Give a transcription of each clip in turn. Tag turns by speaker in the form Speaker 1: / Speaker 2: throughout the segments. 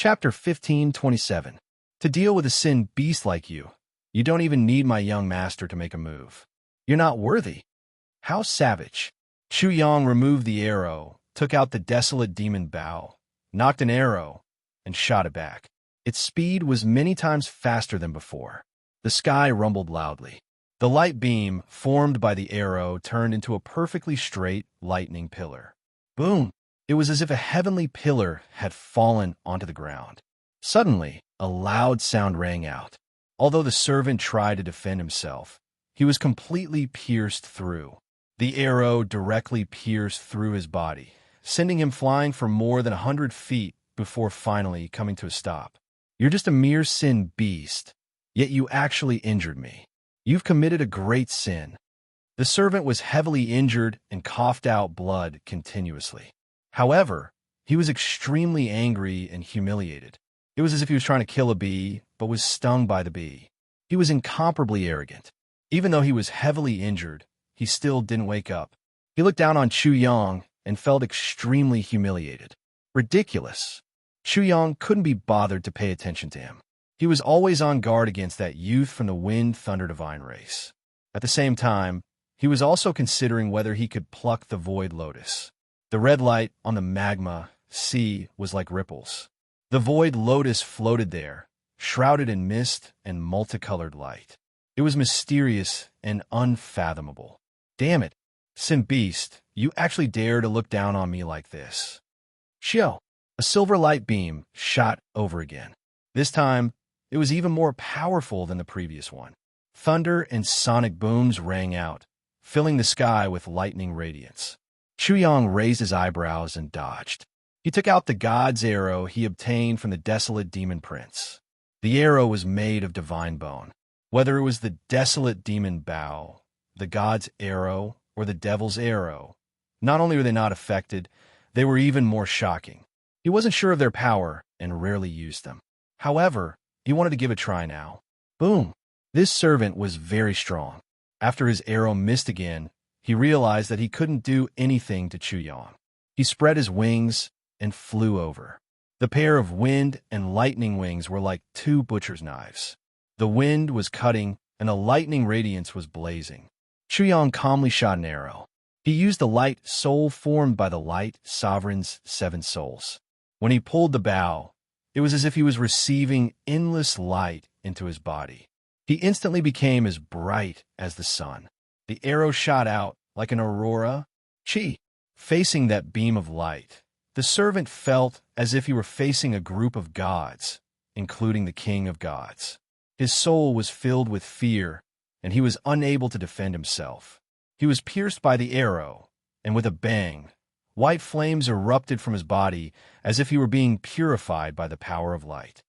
Speaker 1: Chapter 15:27. To deal with a sin beast like you, you don't even need my young master to make a move. You're not worthy. How savage. Chu Yang removed the arrow, took out the desolate demon bow, knocked an arrow, and shot it back. Its speed was many times faster than before. The sky rumbled loudly. The light beam formed by the arrow turned into a perfectly straight lightning pillar. Boom! It was as if a heavenly pillar had fallen onto the ground. Suddenly, a loud sound rang out. Although the servant tried to defend himself, he was completely pierced through. The arrow directly pierced through his body, sending him flying for more than 100 feet before finally coming to a stop. You're just a mere sin beast, yet you actually injured me. You've committed a great sin. The servant was heavily injured and coughed out blood continuously. However, he was extremely angry and humiliated. It was as if he was trying to kill a bee, but was stung by the bee. He was incomparably arrogant. Even though he was heavily injured, he still didn't wake up. He looked down on Chu Yang and felt extremely humiliated. Ridiculous. Chu Yang couldn't be bothered to pay attention to him. He was always on guard against that youth from the Wind Thunder Divine race. At the same time, he was also considering whether he could pluck the Void Lotus. The red light on the magma sea was like ripples. The Void Lotus floated there, shrouded in mist and multicolored light. It was mysterious and unfathomable. Damn it, Sin Beast, you actually dare to look down on me like this. Shio! A silver light beam shot over again. This time, it was even more powerful than the previous one. Thunder and sonic booms rang out, filling the sky with lightning radiance. Chu Yang raised his eyebrows and dodged. He took out the god's arrow he obtained from the desolate demon prince. The arrow was made of divine bone. Whether it was the desolate demon bow, the god's arrow, or the devil's arrow, not only were they not affected, they were even more shocking. He wasn't sure of their power and rarely used them. However, he wanted to give a try now. Boom! This servant was very strong. After his arrow missed again, he realized that he couldn't do anything to Chu Yang. He spread his wings and flew over. The pair of wind and lightning wings were like two butcher's knives. The wind was cutting and the lightning radiance was blazing. Chu Yang calmly shot an arrow. He used the light soul formed by the light sovereign's 7 souls. When he pulled the bow, it was as if he was receiving endless light into his body. He instantly became as bright as the sun. The arrow shot out like an aurora. Chi! Facing that beam of light, the servant felt as if he were facing a group of gods, including the king of gods. His soul was filled with fear, and he was unable to defend himself. He was pierced by the arrow, and with a bang, white flames erupted from his body as if he were being purified by the power of light.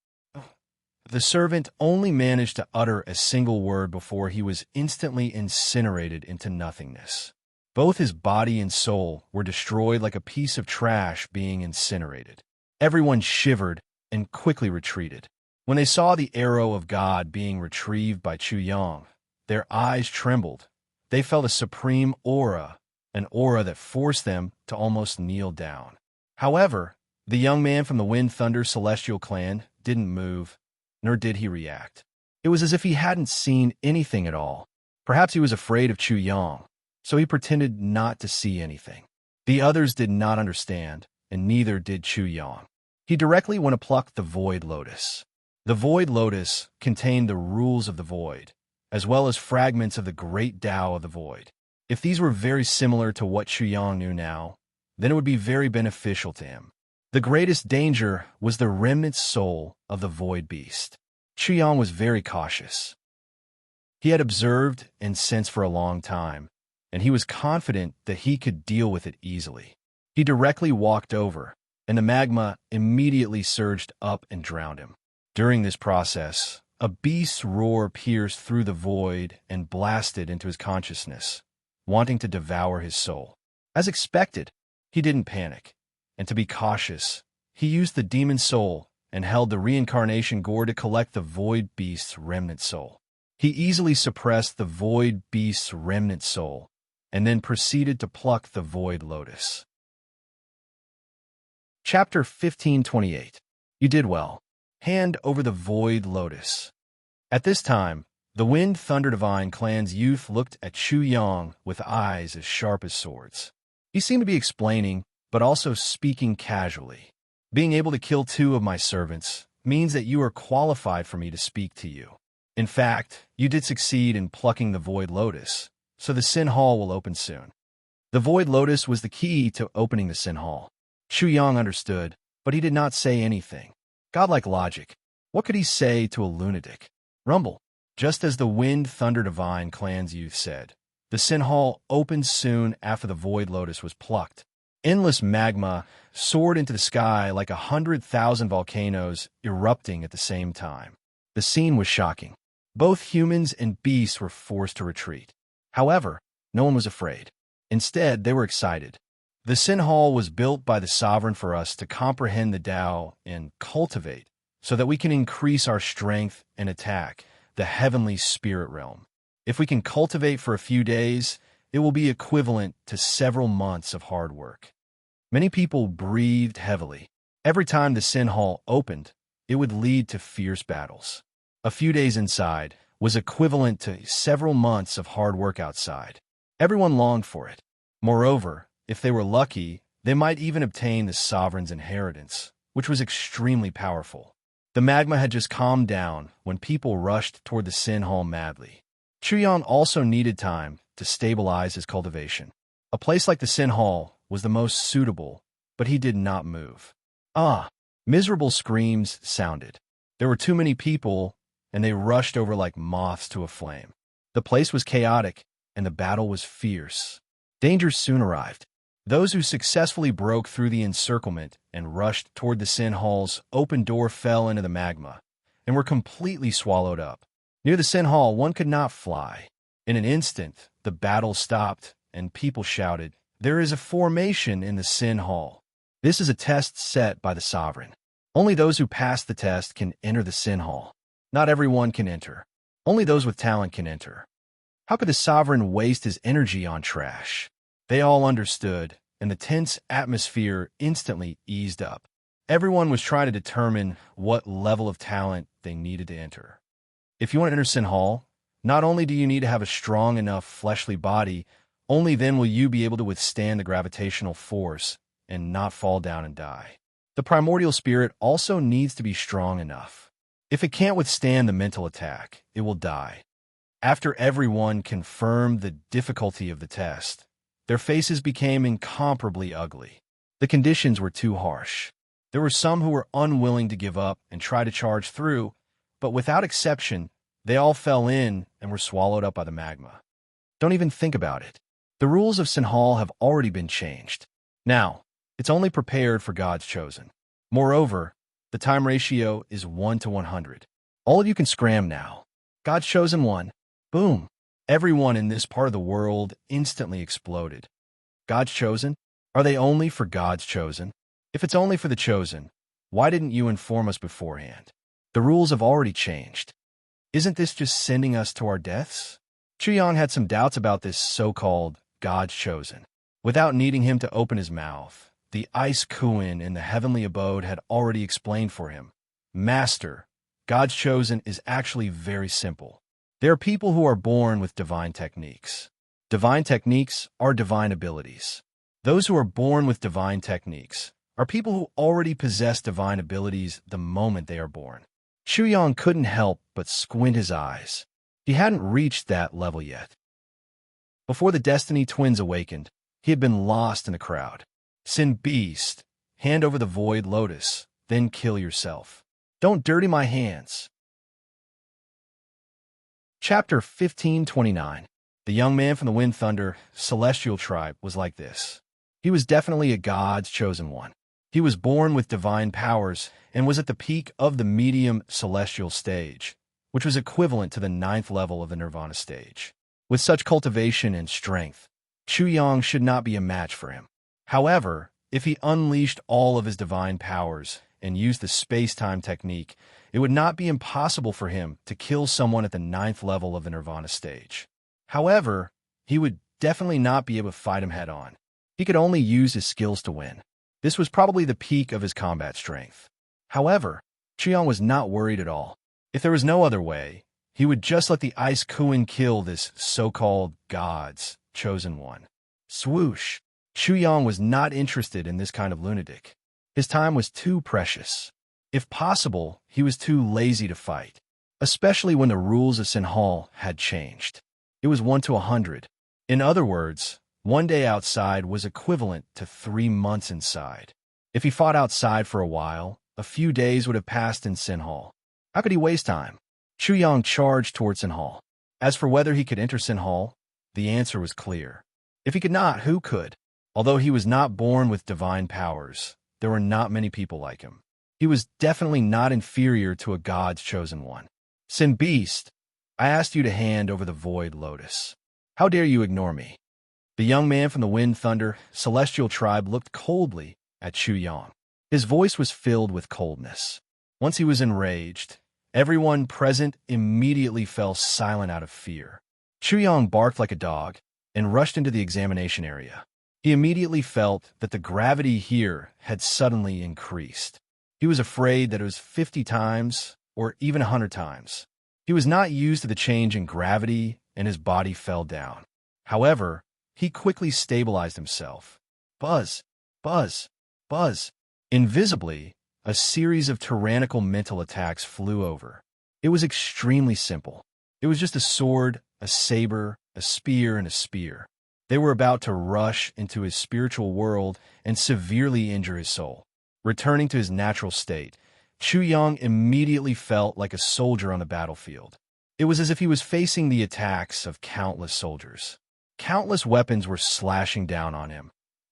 Speaker 1: The servant only managed to utter a single word before he was instantly incinerated into nothingness. Both his body and soul were destroyed like a piece of trash being incinerated. Everyone shivered and quickly retreated. When they saw the arrow of God being retrieved by Chu Yang, their eyes trembled. They felt a supreme aura, an aura that forced them to almost kneel down. However, the young man from the Wind Thunder Celestial clan didn't move, nor did he react. It was as if he hadn't seen anything at all. Perhaps he was afraid of Chu Yang, so he pretended not to see anything. The others did not understand, and neither did Chu Yang. He directly went to pluck the Void Lotus. The Void Lotus contained the rules of the Void, as well as fragments of the great Tao of the Void. If these were very similar to what Chu Yang knew now, then it would be very beneficial to him. The greatest danger was the remnant soul of the Void Beast. Chu Yang was very cautious. He had observed and sensed for a long time, and he was confident that he could deal with it easily. He directly walked over, and the magma immediately surged up and drowned him. During this process, a beast's roar pierced through the void and blasted into his consciousness, wanting to devour his soul. As expected, he didn't panic, and to be cautious, he used the demon soul and held the reincarnation gourd to collect the void beast's remnant soul. He easily suppressed the void beast's remnant soul, and then proceeded to pluck the Void Lotus. Chapter 15:28. You did well. Hand over the void lotus. At this time, the Wind Thunder Divine clan's youth looked at Chu Yang with eyes as sharp as swords. He seemed to be explaining, but also speaking casually. Being able to kill 2 of my servants means that you are qualified for me to speak to you. In fact, you did succeed in plucking the Void Lotus, so the Sin Hall will open soon. The Void Lotus was the key to opening the Sin Hall. Chu Yang understood, but he did not say anything. Godlike logic. What could he say to a lunatic? Rumble. Just as the Wind Thunder Divine clan's youth said, the Sin Hall opened soon after the Void Lotus was plucked. Endless magma soared into the sky like 100,000 volcanoes erupting at the same time. The scene was shocking. Both humans and beasts were forced to retreat. However, no one was afraid. Instead, they were excited. The Sin Hall was built by the Sovereign for us to comprehend the Tao and cultivate, so that we can increase our strength and attack the heavenly spirit realm. If we can cultivate for a few days, it will be equivalent to several months of hard work. Many people breathed heavily. Every time the Sin Hall opened, it would lead to fierce battles. A few days inside was equivalent to several months of hard work outside. Everyone longed for it. Moreover, if they were lucky, they might even obtain the Sovereign's inheritance, which was extremely powerful. The magma had just calmed down when people rushed toward the Sin Hall madly. Chu Yang also needed time to stabilize his cultivation. A place like the Sin Hall was the most suitable, but he did not move. Miserable screams sounded. There were too many people, and they rushed over like moths to a flame. The place was chaotic, and the battle was fierce. Danger soon arrived. Those who successfully broke through the encirclement and rushed toward the Sin Hall's open door fell into the magma and were completely swallowed up. Near the Sin Hall, one could not fly. In an instant, the battle stopped, and people shouted, "There is a formation in the Sin Hall." This is a test set by the Sovereign. Only those who pass the test can enter the Sin Hall. Not everyone can enter. Only those with talent can enter. How could the Sovereign waste his energy on trash? They all understood, and the tense atmosphere instantly eased up. Everyone was trying to determine what level of talent they needed to enter. If you want to enter Sin Hall, not only do you need to have a strong enough fleshly body, only then will you be able to withstand the gravitational force and not fall down and die. The primordial spirit also needs to be strong enough. If it can't withstand the mental attack, it will die. After everyone confirmed the difficulty of the test, their faces became incomparably ugly. The conditions were too harsh. There were some who were unwilling to give up and try to charge through, but without exception, they all fell in and were swallowed up by the magma. Don't even think about it. The rules of Sin Hall have already been changed. Now, it's only prepared for God's chosen. Moreover, the time ratio is 1 to 100. All of you can scram now. God's chosen one. Boom. Everyone in this part of the world instantly exploded. God's chosen? Are they only for God's chosen? If it's only for the chosen, why didn't you inform us beforehand? The rules have already changed. Isn't this just sending us to our deaths? Chu Yang had some doubts about this so-called God's chosen. Without needing him to open his mouth, the Ice Kuin in the heavenly abode had already explained for him. Master, God's chosen is actually very simple. There are people who are born with divine techniques. Divine techniques are divine abilities. Those who are born with divine techniques are people who already possess divine abilities the moment they are born. Chu Yang couldn't help but squint his eyes. He hadn't reached that level yet. Before the Destiny twins awakened, he had been lost in the crowd. Sin Beast, hand over the Void Lotus, then kill yourself. Don't dirty my hands. Chapter 1529. The young man from the Wind Thunder celestial tribe was like this. He was definitely a God's chosen one. He was born with divine powers and was at the peak of the medium celestial stage, which was equivalent to the 9th level of the Nirvana stage. With such cultivation and strength, Chu Yang should not be a match for him. However, if he unleashed all of his divine powers and used the space-time technique, it would not be impossible for him to kill someone at the 9th level of the Nirvana stage. However, he would definitely not be able to fight him head-on. He could only use his skills to win. This was probably the peak of his combat strength. However, Chuyang was not worried at all. If there was no other way, he would just let the ice Kuin kill this so-called God's chosen one. Swoosh! Chuyang was not interested in this kind of lunatic. His time was too precious. If possible, he was too lazy to fight, especially when the rules of Sinhal had changed. It was 1 to 100. In other words, 1 day outside was equivalent to 3 months inside. If he fought outside for a while, a few days would have passed in Sinhal. How could he waste time? Chuyang charged toward Sinhal. As for whether he could enter Sinhal, the answer was clear. If he could not, who could? Although he was not born with divine powers, there were not many people like him. He was definitely not inferior to a God's chosen one. Sin Beast, I asked you to hand over the Void Lotus. How dare you ignore me? The young man from the Wind Thunder celestial tribe looked coldly at Chuyang. His voice was filled with coldness. Once he was enraged, everyone present immediately fell silent out of fear. Chuyang barked like a dog and rushed into the examination area. He immediately felt that the gravity here had suddenly increased. He was afraid that it was 50 times or even 100 times. He was not used to the change in gravity, and his body fell down. However, he quickly stabilized himself. Buzz, buzz, buzz. Invisibly, a series of tyrannical mental attacks flew over. It was extremely simple. It was just a sword, a saber, a spear, and a spear. They were about to rush into his spiritual world and severely injure his soul. Returning to his natural state, Chuyang immediately felt like a soldier on the battlefield. It was as if he was facing the attacks of countless soldiers. Countless weapons were slashing down on him,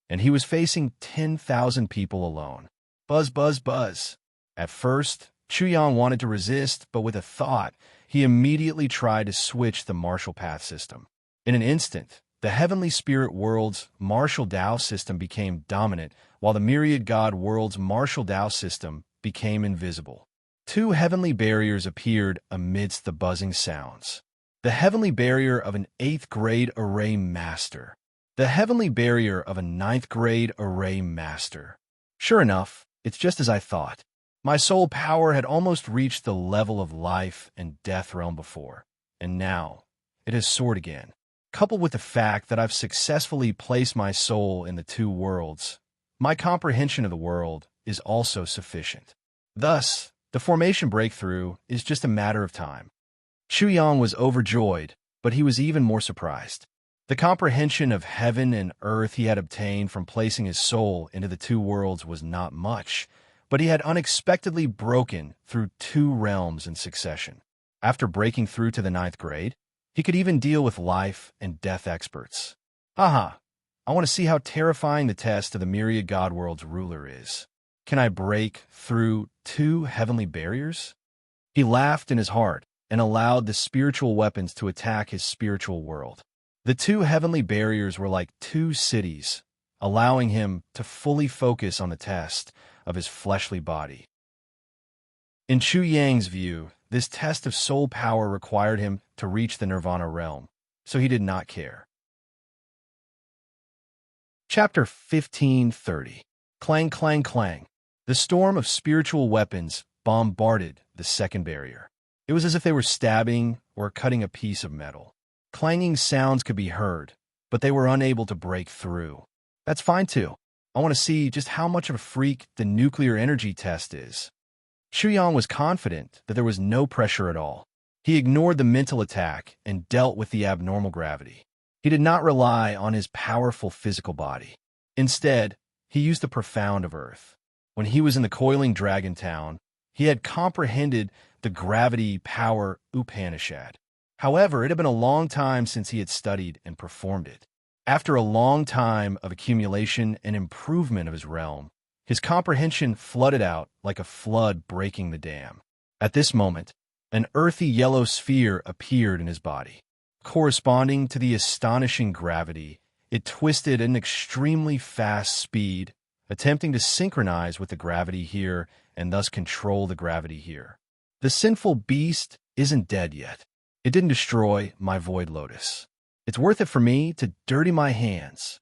Speaker 1: and he was facing 10,000 people alone. Buzz, buzz, buzz. At first, Chuyang wanted to resist, but with a thought, he immediately tried to switch the martial path system. In an instant, the heavenly spirit world's martial Tao system became dominant, while the myriad god world's martial Tao system became invisible. 2 heavenly barriers appeared amidst the buzzing sounds. The heavenly barrier of an 8th grade array master. The heavenly barrier of a 9th grade array master. Sure enough, it's just as I thought. My soul power had almost reached the level of life and death realm before, and now it has soared again. Coupled with the fact that I've successfully placed my soul in the 2 worlds, my comprehension of the world is also sufficient. Thus, the formation breakthrough is just a matter of time. Chuyang was overjoyed, but he was even more surprised. The comprehension of heaven and earth he had obtained from placing his soul into the 2 worlds was not much, but he had unexpectedly broken through 2 realms in succession. After breaking through to the 9th grade, he could even deal with life and death experts. Haha, I want to see how terrifying the test of the myriad god world's ruler is. Can I break through 2 heavenly barriers? He laughed in his heart and allowed the spiritual weapons to attack his spiritual world. The 2 heavenly barriers were like 2 cities, allowing him to fully focus on the test of his fleshly body. In Chuyang's view, this test of soul power required him to reach the Nirvana realm, so he did not care. Chapter 1530. Clang, clang, clang. The storm of spiritual weapons bombarded the 2nd barrier. It was as if they were stabbing or cutting a piece of metal. Clanging sounds could be heard, but they were unable to break through. That's fine too. I want to see just how much of a freak the nuclear energy test is. Chuyang was confident that there was no pressure at all. He ignored the mental attack and dealt with the abnormal gravity. He did not rely on his powerful physical body. Instead, he used the profound of Earth. When he was in the coiling dragon town, he had comprehended the gravity power Upanishad. However, it had been a long time since he had studied and performed it. After a long time of accumulation and improvement of his realm, his comprehension flooded out like a flood breaking the dam. At this moment, an earthy yellow sphere appeared in his body. Corresponding to the astonishing gravity, it twisted at an extremely fast speed, attempting to synchronize with the gravity here and thus control the gravity here. The sinful beast isn't dead yet. It didn't destroy my Void Lotus. It's worth it for me to dirty my hands.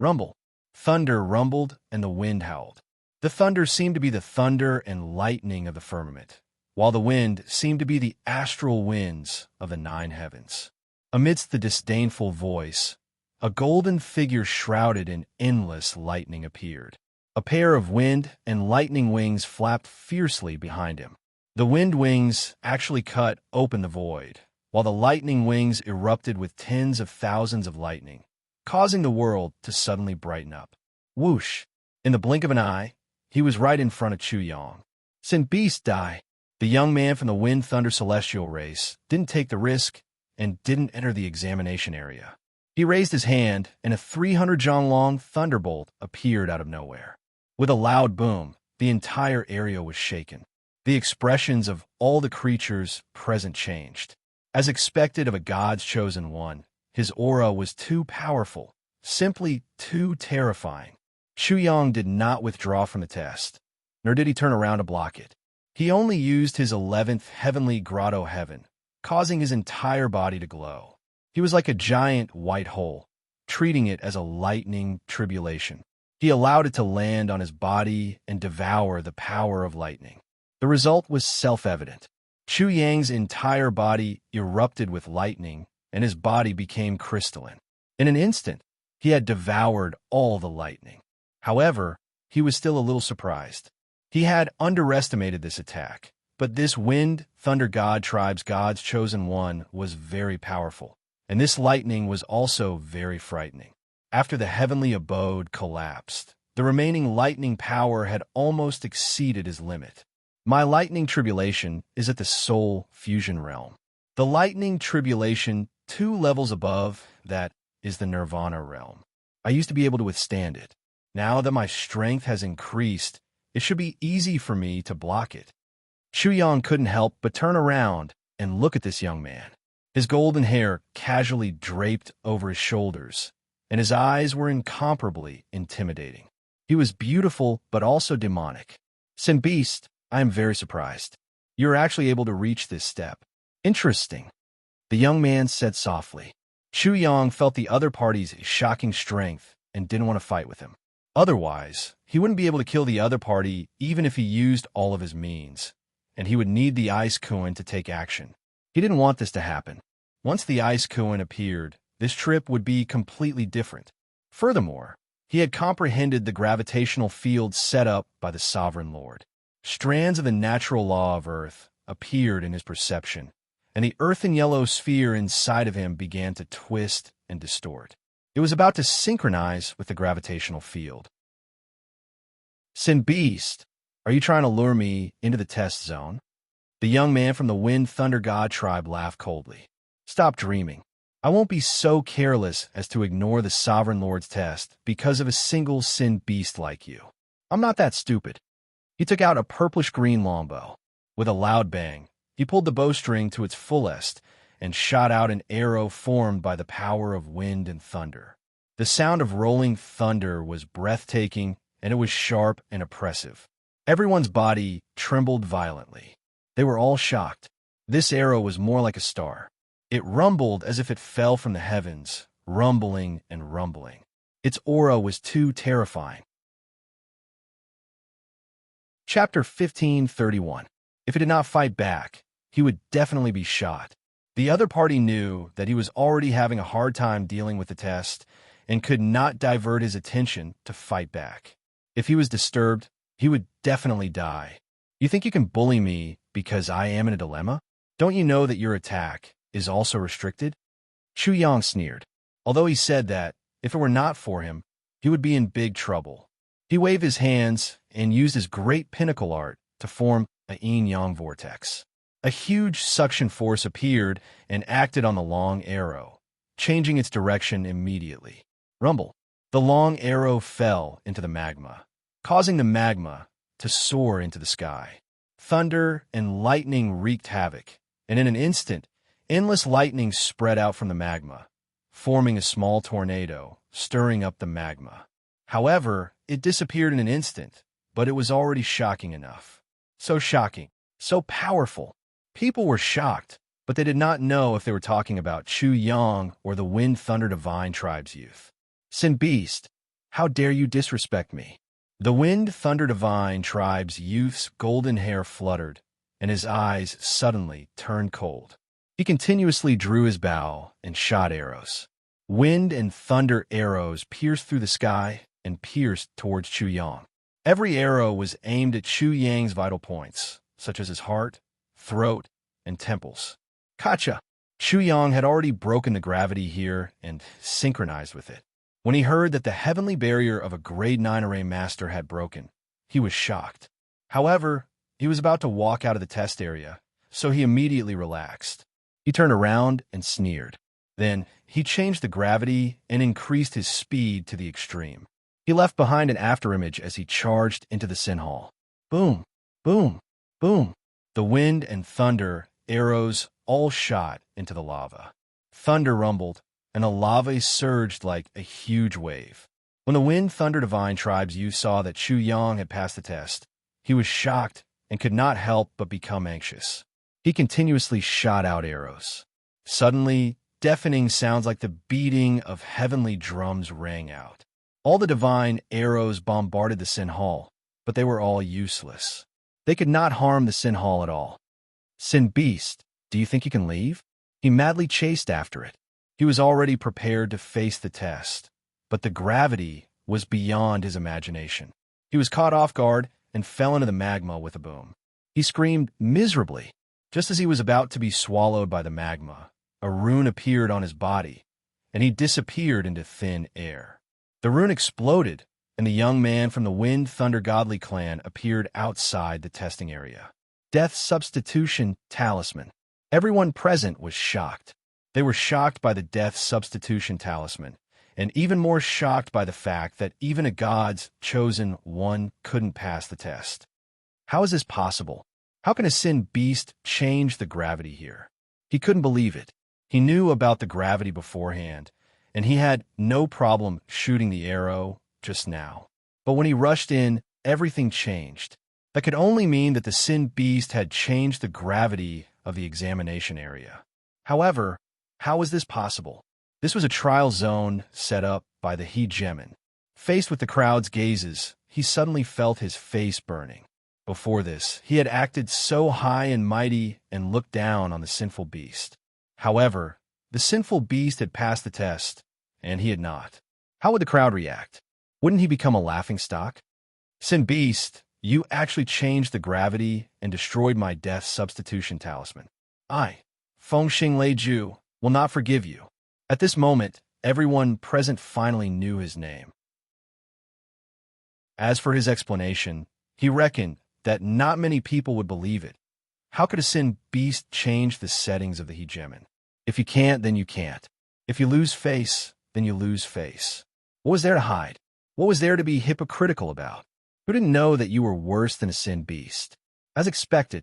Speaker 1: Rumble. Thunder rumbled and the wind howled. The thunder seemed to be the thunder and lightning of the firmament, while the wind seemed to be the astral winds of the nine heavens. Amidst the disdainful voice, a golden figure shrouded in endless lightning appeared. A pair of wind and lightning wings flapped fiercely behind him. The wind wings actually cut open the void, while the lightning wings erupted with tens of thousands of lightning, causing the world to suddenly brighten up. Whoosh! In the blink of an eye, he was right in front of Chu Yang. Sin beast die! The young man from the Wind Thunder Celestial race didn't take the risk and didn't enter the examination area. He raised his hand, and a 300-jong-long thunderbolt appeared out of nowhere. With a loud boom, the entire area was shaken. The expressions of all the creatures present changed. As expected of a god's chosen one, his aura was too powerful, simply too terrifying. Chu Yang did not withdraw from the test, nor did he turn around to block it. He only used his 11th heavenly grotto heaven, causing his entire body to glow. He was like a giant white hole, treating it as a lightning tribulation. He allowed it to land on his body and devour the power of lightning. The result was self-evident. Chu Yang's entire body erupted with lightning, and his body became crystalline. In an instant, he had devoured all the lightning. However, he was still a little surprised. He had underestimated this attack, but this Wind Thunder God tribe's God's chosen one was very powerful, and this lightning was also very frightening. After the heavenly abode collapsed, the remaining lightning power had almost exceeded his limit. My lightning tribulation is at the soul fusion realm. The lightning tribulation 2 levels above that is the nirvana realm. I used to be able to withstand it. Now that my strength has increased, it should be easy for me to block it. Chu Yang couldn't help but turn around and look at this young man. His golden hair casually draped over his shoulders, and his eyes were incomparably intimidating. He was beautiful but also demonic. Sin beast, I am very surprised. You are actually able to reach this step. Interesting, the young man said softly. Chu Yang felt the other party's shocking strength and didn't want to fight with him. Otherwise, he wouldn't be able to kill the other party even if he used all of his means, and he would need the Ice Kuan to take action. He didn't want this to happen. Once the Ice Kuan appeared, this trip would be completely different. Furthermore, he had comprehended the gravitational field set up by the Sovereign Lord. Strands of the natural law of Earth appeared in his perception, and the earthen yellow sphere inside of him began to twist and distort. It was about to synchronize with the gravitational field. Sin beast, are you trying to lure me into the test zone? The young man from the Wind Thunder God tribe laughed coldly. Stop dreaming. I won't be so careless as to ignore the Sovereign Lord's test because of a single sin beast like you. I'm not that stupid. He took out a purplish-green longbow. With a loud bang, he pulled the bowstring to its fullest and shot out an arrow formed by the power of wind and thunder. The sound of rolling thunder was breathtaking, and it was sharp and oppressive. Everyone's body trembled violently. They were all shocked. This arrow was more like a star. It rumbled as if it fell from the heavens, rumbling and rumbling. Its aura was too terrifying. Chapter 1531. If he did not fight back, he would definitely be shot. The other party knew that he was already having a hard time dealing with the test and could not divert his attention to fight back. If he was disturbed, he would definitely die. You think you can bully me because I am in a dilemma? Don't you know that your attack is also restricted? Chu Yang sneered, although he said that, if it were not for him, he would be in big trouble. He waved his hands and used his great pinnacle art to form a yin-yang vortex. A huge suction force appeared and acted on the long arrow, changing its direction immediately. Rumble. The long arrow fell into the magma, causing the magma to soar into the sky. Thunder and lightning wreaked havoc, and in an instant, endless lightning spread out from the magma, forming a small tornado, stirring up the magma. However, it disappeared in an instant, but it was already shocking enough. So shocking, so powerful. People were shocked, but they did not know if they were talking about Chu Yang or the Wind Thunder Divine Tribe's youth. Sin beast, how dare you disrespect me? The Wind Thunder Divine tribe's youth's golden hair fluttered, and his eyes suddenly turned cold. He continuously drew his bow and shot arrows. Wind and thunder arrows pierced through the sky and pierced towards Chu Yang. Every arrow was aimed at Chu Yang's vital points, such as his heart, throat, and temples. Gotcha! Chu Yang had already broken the gravity here and synchronized with it. When he heard that the heavenly barrier of a grade 9 array master had broken, he was shocked. However, he was about to walk out of the test area, so he immediately relaxed. He turned around and sneered. Then, he changed the gravity and increased his speed to the extreme. He left behind an afterimage as he charged into the Sin Hall. Boom! Boom! Boom! The wind and thunder, arrows, all shot into the lava. Thunder rumbled, and the lava surged like a huge wave. When the Wind Thunder Divine tribe's youth saw that Chu Yang had passed the test, he was shocked and could not help but become anxious. He continuously shot out arrows. Suddenly, deafening sounds like the beating of heavenly drums rang out. All the divine arrows bombarded the Sin Hall, but they were all useless. They could not harm the Sin Hall at all. Sin Beast, do you think you can leave? He madly chased after it. He was already prepared to face the test, but the gravity was beyond his imagination. He was caught off guard and fell into the magma with a boom. He screamed miserably. Just as he was about to be swallowed by the magma, a rune appeared on his body, and he disappeared into thin air. The rune exploded, and the young man from the Wind Thunder Godly clan appeared outside the testing area. Death Substitution Talisman. Everyone present was shocked. They were shocked by the Death Substitution Talisman, and even more shocked by the fact that even a God's chosen one couldn't pass the test. How is this possible? How can a Sin Beast change the gravity here? He couldn't believe it. He knew about the gravity beforehand, and he had no problem shooting the arrow just now. But when he rushed in, everything changed. That could only mean that the Sin Beast had changed the gravity of the examination area. However, how was this possible? This was a trial zone set up by the hegemon. Faced with the crowd's gazes, he suddenly felt his face burning. Before this, he had acted so high and mighty and looked down on the sinful beast. However, the sinful beast had passed the test, and he had not. How would the crowd react? Wouldn't he become a laughingstock? Sin Beast, you actually changed the gravity and destroyed my death substitution talisman. I, Fengxing Lei Ju, will not forgive you. At this moment, everyone present finally knew his name. As for his explanation, he reckoned that not many people would believe it. How could a Sin Beast change the settings of the hegemon? If you can't, then you can't. If you lose face, then you lose face. What was there to hide? What was there to be hypocritical about? Who didn't know that you were worse than a Sin Beast? As expected.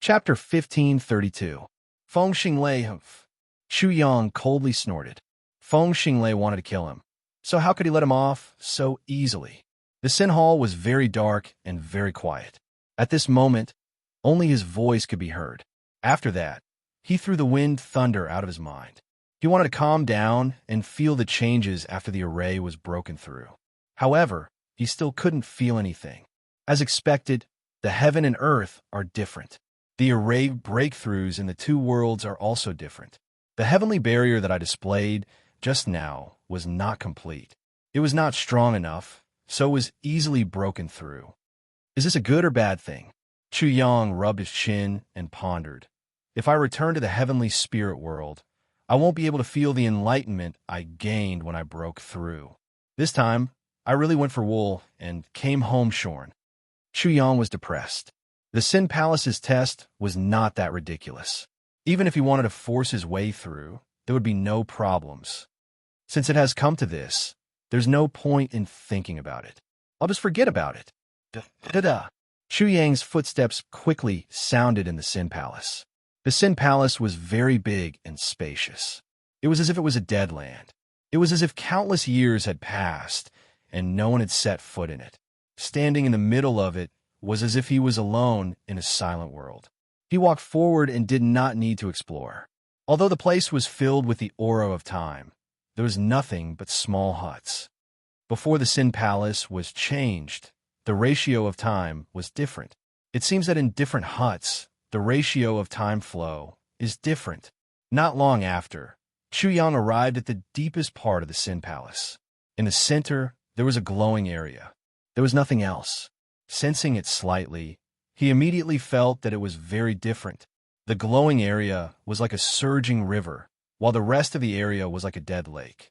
Speaker 1: Chapter 1532. Fengxing Lei Humph. Chu Yang coldly snorted. Fengxing Lei wanted to kill him. So how could he let him off so easily? The Sin Hall was very dark and very quiet. At this moment, only his voice could be heard. After that, he threw the wind thunder out of his mind. He wanted to calm down and feel the changes after the array was broken through. However, he still couldn't feel anything. As expected, the heaven and earth are different. The array breakthroughs in the two worlds are also different. The heavenly barrier that I displayed just now was not complete. It was not strong enough, so it was easily broken through. Is this a good or bad thing? Chu Yang rubbed his chin and pondered. If I return to the heavenly spirit world, I won't be able to feel the enlightenment I gained when I broke through. This time, I really went for wool and came home shorn. Chu Yang was depressed. The Sin Palace's test was not that ridiculous. Even if he wanted to force his way through, there would be no problems. Since it has come to this, there's no point in thinking about it. I'll just forget about it. Da-da-da. Chu Yang's footsteps quickly sounded in the Sin Palace. The Sin Palace was very big and spacious. It was as if it was a dead land. It was as if countless years had passed and no one had set foot in it. Standing in the middle of it was as if he was alone in a silent world. He walked forward and did not need to explore. Although the place was filled with the aura of time, there was nothing but small huts. Before the Sin Palace was changed, the ratio of time was different. It seems that in different huts, the ratio of time flow is different. Not long after, Chu Yang arrived at the deepest part of the Sin Palace. In the center, there was a glowing area. There was nothing else. Sensing it slightly, he immediately felt that it was very different. The glowing area was like a surging river, while the rest of the area was like a dead lake.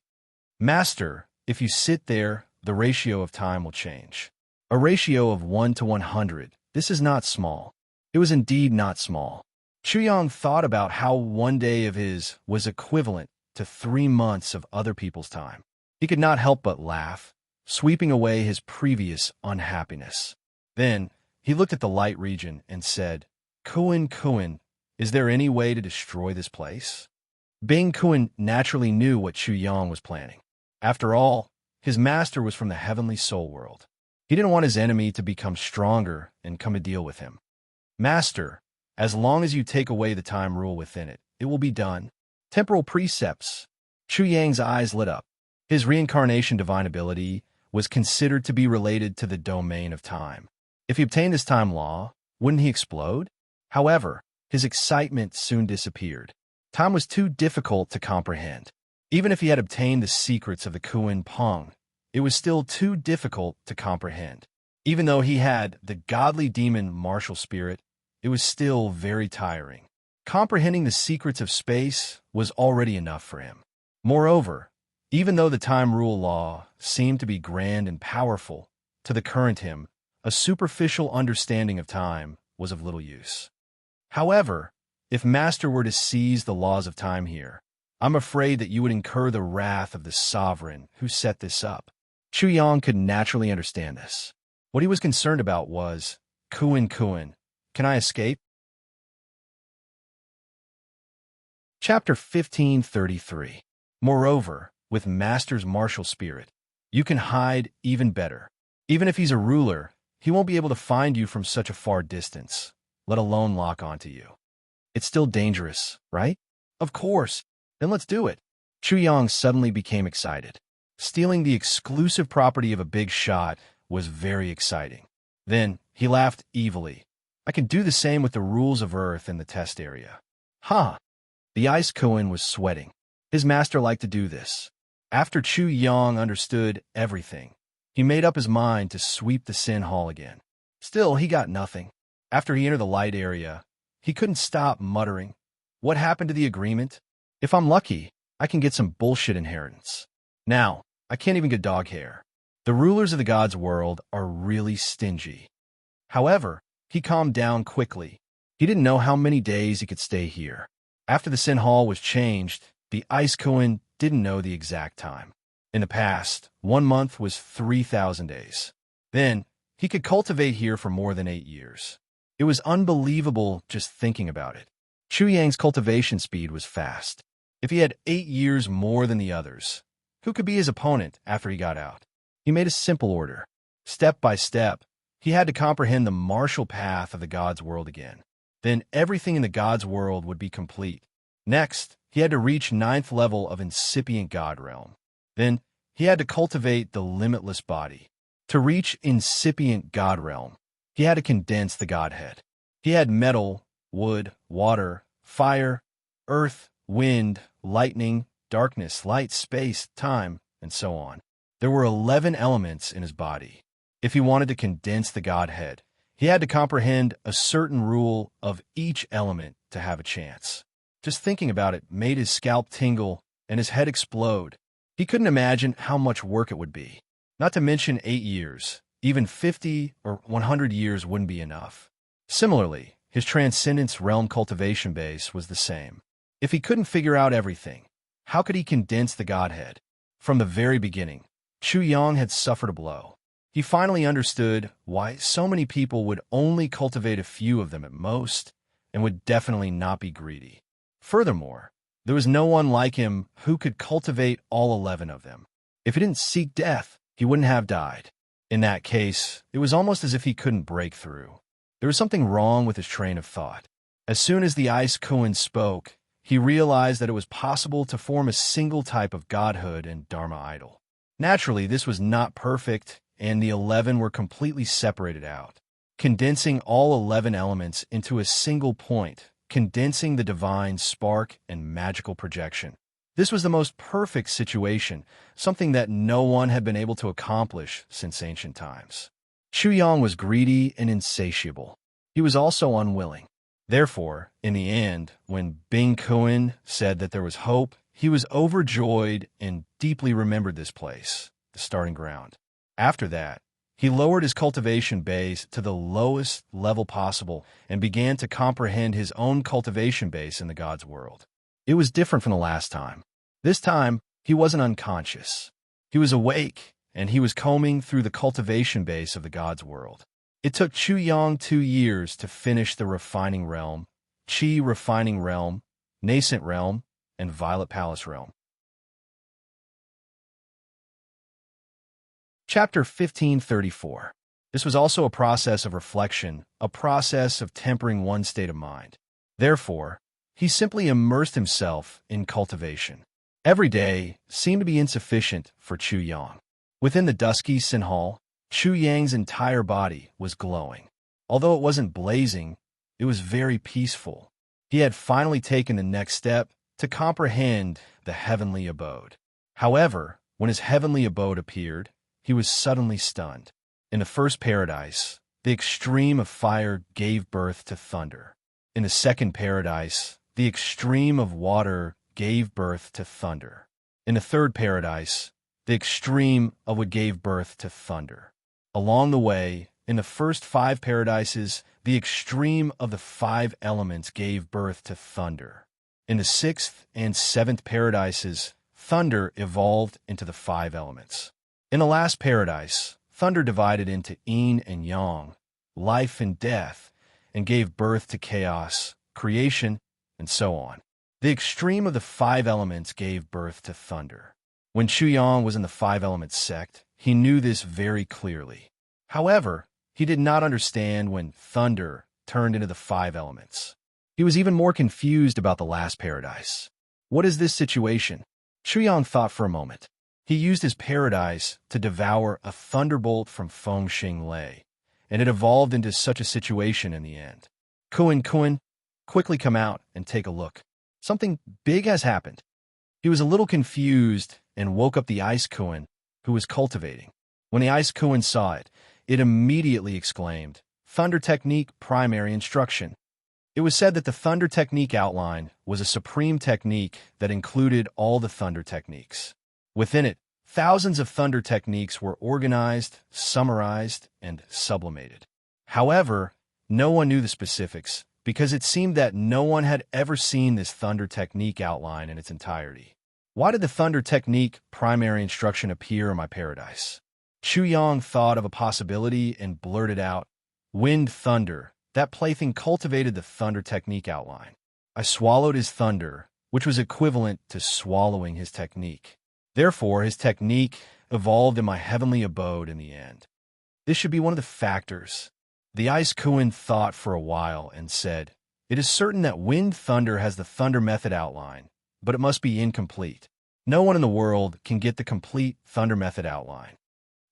Speaker 1: Master, if you sit there, the ratio of time will change. A ratio of 1 to 100. This is not small. It was indeed not small. Chu Yang thought about how one day of his was equivalent to 3 months of other people's time. He could not help but laugh, sweeping away his previous unhappiness. Then, he looked at the light region and said, Kuan Kuan, is there any way to destroy this place? Bing Kuan naturally knew what Chu Yang was planning. After all, his master was from the heavenly soul world. He didn't want his enemy to become stronger and come to deal with him. Master, as long as you take away the time rule within it, it will be done. Temporal precepts. Chu Yang's eyes lit up. His reincarnation divine ability was considered to be related to the domain of time. If he obtained this time law, wouldn't he explode? However, his excitement soon disappeared. Time was too difficult to comprehend. Even if he had obtained the secrets of the Kuan Peng, it was still too difficult to comprehend. Even though he had the godly demon martial spirit, it was still very tiring. Comprehending the secrets of space was already enough for him. Moreover, even though the time rule law seemed to be grand and powerful, to the current him, a superficial understanding of time was of little use. However, if Master were to seize the laws of time here, I'm afraid that you would incur the wrath of the sovereign who set this up. Chu Yang could naturally understand this. What he was concerned about was, Kuan Kuan, can I escape? Chapter 1533. Moreover, with Master's martial spirit, you can hide even better. Even if he's a ruler, he won't be able to find you from such a far distance, let alone lock onto you. It's still dangerous, right? Of course. Then let's do it. Chu Yang suddenly became excited. Stealing the exclusive property of a big shot was very exciting. Then he laughed evilly. I can do the same with the rules of Earth in the test area. Ha! The Ice Kuan was sweating. His master liked to do this. After Chu Yang understood everything, he made up his mind to sweep the Sin Hall again. Still, he got nothing. After he entered the light area, he couldn't stop muttering, what happened to the agreement? If I'm lucky, I can get some bullshit inheritance. Now, I can't even get dog hair. The rulers of the gods' world are really stingy. However, he calmed down quickly. He didn't know how many days he could stay here. After the Sin Hall was changed, the Ice Kuan didn't know the exact time. In the past, 1 month was 3,000 days. Then, he could cultivate here for more than 8 years. It was unbelievable just thinking about it. Chu Yang's cultivation speed was fast. If he had 8 years more than the others, who could be his opponent after he got out? He made a simple order. Step by step, he had to comprehend the martial path of the gods' world again. Then everything in the gods' world would be complete. Next, he had to reach 9th level of incipient god realm. Then, he had to cultivate the limitless body. To reach incipient god realm, he had to condense the godhead. He had metal, wood, water, fire, earth, wind, lightning, darkness, light, space, time, and so on. There were 11 elements in his body. If he wanted to condense the godhead, he had to comprehend a certain rule of each element to have a chance. Just thinking about it made his scalp tingle and his head explode. He couldn't imagine how much work it would be. Not to mention 8 years. Even 50 or 100 years wouldn't be enough. Similarly, his Transcendence Realm cultivation base was the same. If he couldn't figure out everything, how could he condense the godhead? From the very beginning, Chu Yang had suffered a blow. He finally understood why so many people would only cultivate a few of them at most and would definitely not be greedy. Furthermore, there was no one like him who could cultivate all 11 of them. If he didn't seek death, he wouldn't have died. In that case, it was almost as if he couldn't break through. There was something wrong with his train of thought. As soon as the Ice Kuan spoke, he realized that it was possible to form a single type of godhood and Dharma idol. Naturally, this was not perfect, and the 11 were completely separated out, condensing all 11 elements into a single point, condensing the divine spark and magical projection. This was the most perfect situation, something that no one had been able to accomplish since ancient times. Chu Yang was greedy and insatiable. He was also unwilling. Therefore, in the end, when Bing Kuan said that there was hope, he was overjoyed and deeply remembered this place, the starting ground. After that, he lowered his cultivation base to the lowest level possible and began to comprehend his own cultivation base in the God's world. It was different from the last time. This time, he wasn't unconscious. He was awake, and he was combing through the cultivation base of the God's world. It took Chu Yang 2 years to finish the refining realm, Qi refining realm, nascent realm, and violet palace realm. Chapter 1534. This was also a process of reflection, a process of tempering one's state of mind. Therefore, he simply immersed himself in cultivation. Every day seemed to be insufficient for Chu Yang. Within the dusky Sin Hall, Chu Yang's entire body was glowing. Although it wasn't blazing, it was very peaceful. He had finally taken the next step to comprehend the heavenly abode. However, when his heavenly abode appeared, he was suddenly stunned. In the first paradise, the extreme of fire gave birth to thunder. In the second paradise, the extreme of water gave birth to thunder. In the third paradise, the extreme of what gave birth to thunder. Along the way, in the first 5 paradises, the extreme of the 5 elements gave birth to thunder. In the 6th and 7th paradises, thunder evolved into the 5 elements. In the last paradise, thunder divided into yin and yang, life and death, and gave birth to chaos, creation, and so on. The extreme of the 5 elements gave birth to thunder. When Chu Yang was in the 5 elements sect, he knew this very clearly. However, he did not understand when thunder turned into the 5 elements. He was even more confused about the last paradise. What is this situation? Chu Yang thought for a moment. He used his paradise to devour a thunderbolt from Feng Xing Lei, and it evolved into such a situation in the end. Kuan, quickly come out and take a look. Something big has happened. He was a little confused and woke up the Ice Kuan, who was cultivating. When the Ice Kuan saw it, it immediately exclaimed, "Thunder Technique Primary Instruction." It was said that the Thunder Technique outline was a supreme technique that included all the Thunder techniques. Within it, thousands of Thunder techniques were organized, summarized, and sublimated. However, no one knew the specifics because it seemed that no one had ever seen this Thunder Technique outline in its entirety. Why did the Thunder Technique Primary Instruction appear in my paradise? Chu Yang thought of a possibility and blurted out, "Wind Thunder." That plaything cultivated the Thunder Technique outline. I swallowed his thunder, which was equivalent to swallowing his technique. Therefore, his technique evolved in my heavenly abode in the end. This should be one of the factors. The Ice Kuan thought for a while and said, "It is certain that Wind Thunder has the Thunder Method outline, but it must be incomplete. No one in the world can get the complete Thunder Method outline.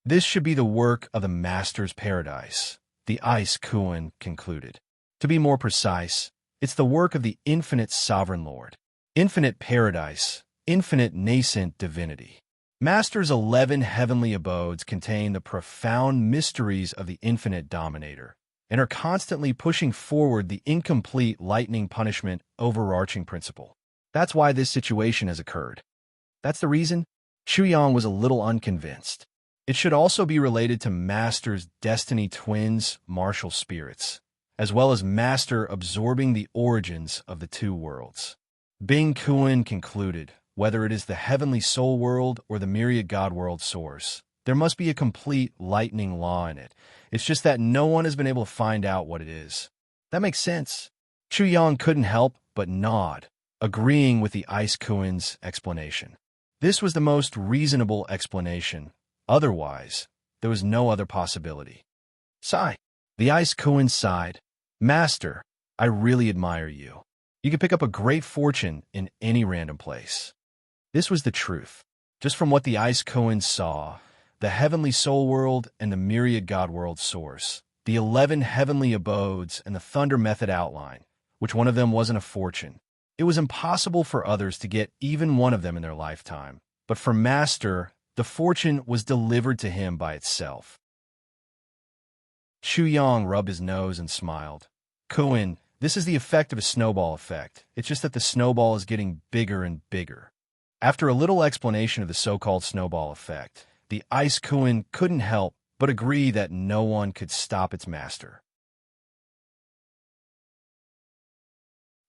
Speaker 1: This should be the work of the Master's Paradise," the Ice Kuan concluded. To be more precise, it's the work of the Infinite Sovereign Lord. Infinite Paradise, Infinite Nascent Divinity. Master's 11 heavenly abodes contain the profound mysteries of the Infinite Dominator and are constantly pushing forward the incomplete lightning punishment overarching principle. That's why this situation has occurred. That's the reason? Chu Yang was a little unconvinced. It should also be related to Master's Destiny Twins, martial spirits, as well as Master absorbing the origins of the 2 worlds. Bing Kuan concluded, whether it is the heavenly soul world or the myriad God world source, there must be a complete lightning law in it. It's just that no one has been able to find out what it is. That makes sense. Chu Yang couldn't help but nod, agreeing with the Ice Kuan's explanation. This was the most reasonable explanation. Otherwise, there was no other possibility. Sigh. The Ice Kuan sighed. "Master, I really admire you. You can pick up a great fortune in any random place." This was the truth. Just from what the ice koans saw, the heavenly soul world and the myriad god world source, the 11 heavenly abodes and the thunder method outline, which one of them wasn't a fortune. It was impossible for others to get even one of them in their lifetime. But for Master, the fortune was delivered to him by itself. Chu Yang rubbed his nose and smiled. Koan, this is the effect of a snowball effect. It's just that the snowball is getting bigger and bigger. After a little explanation of the so-called snowball effect, the Ice Koan couldn't help but agree that no one could stop its master.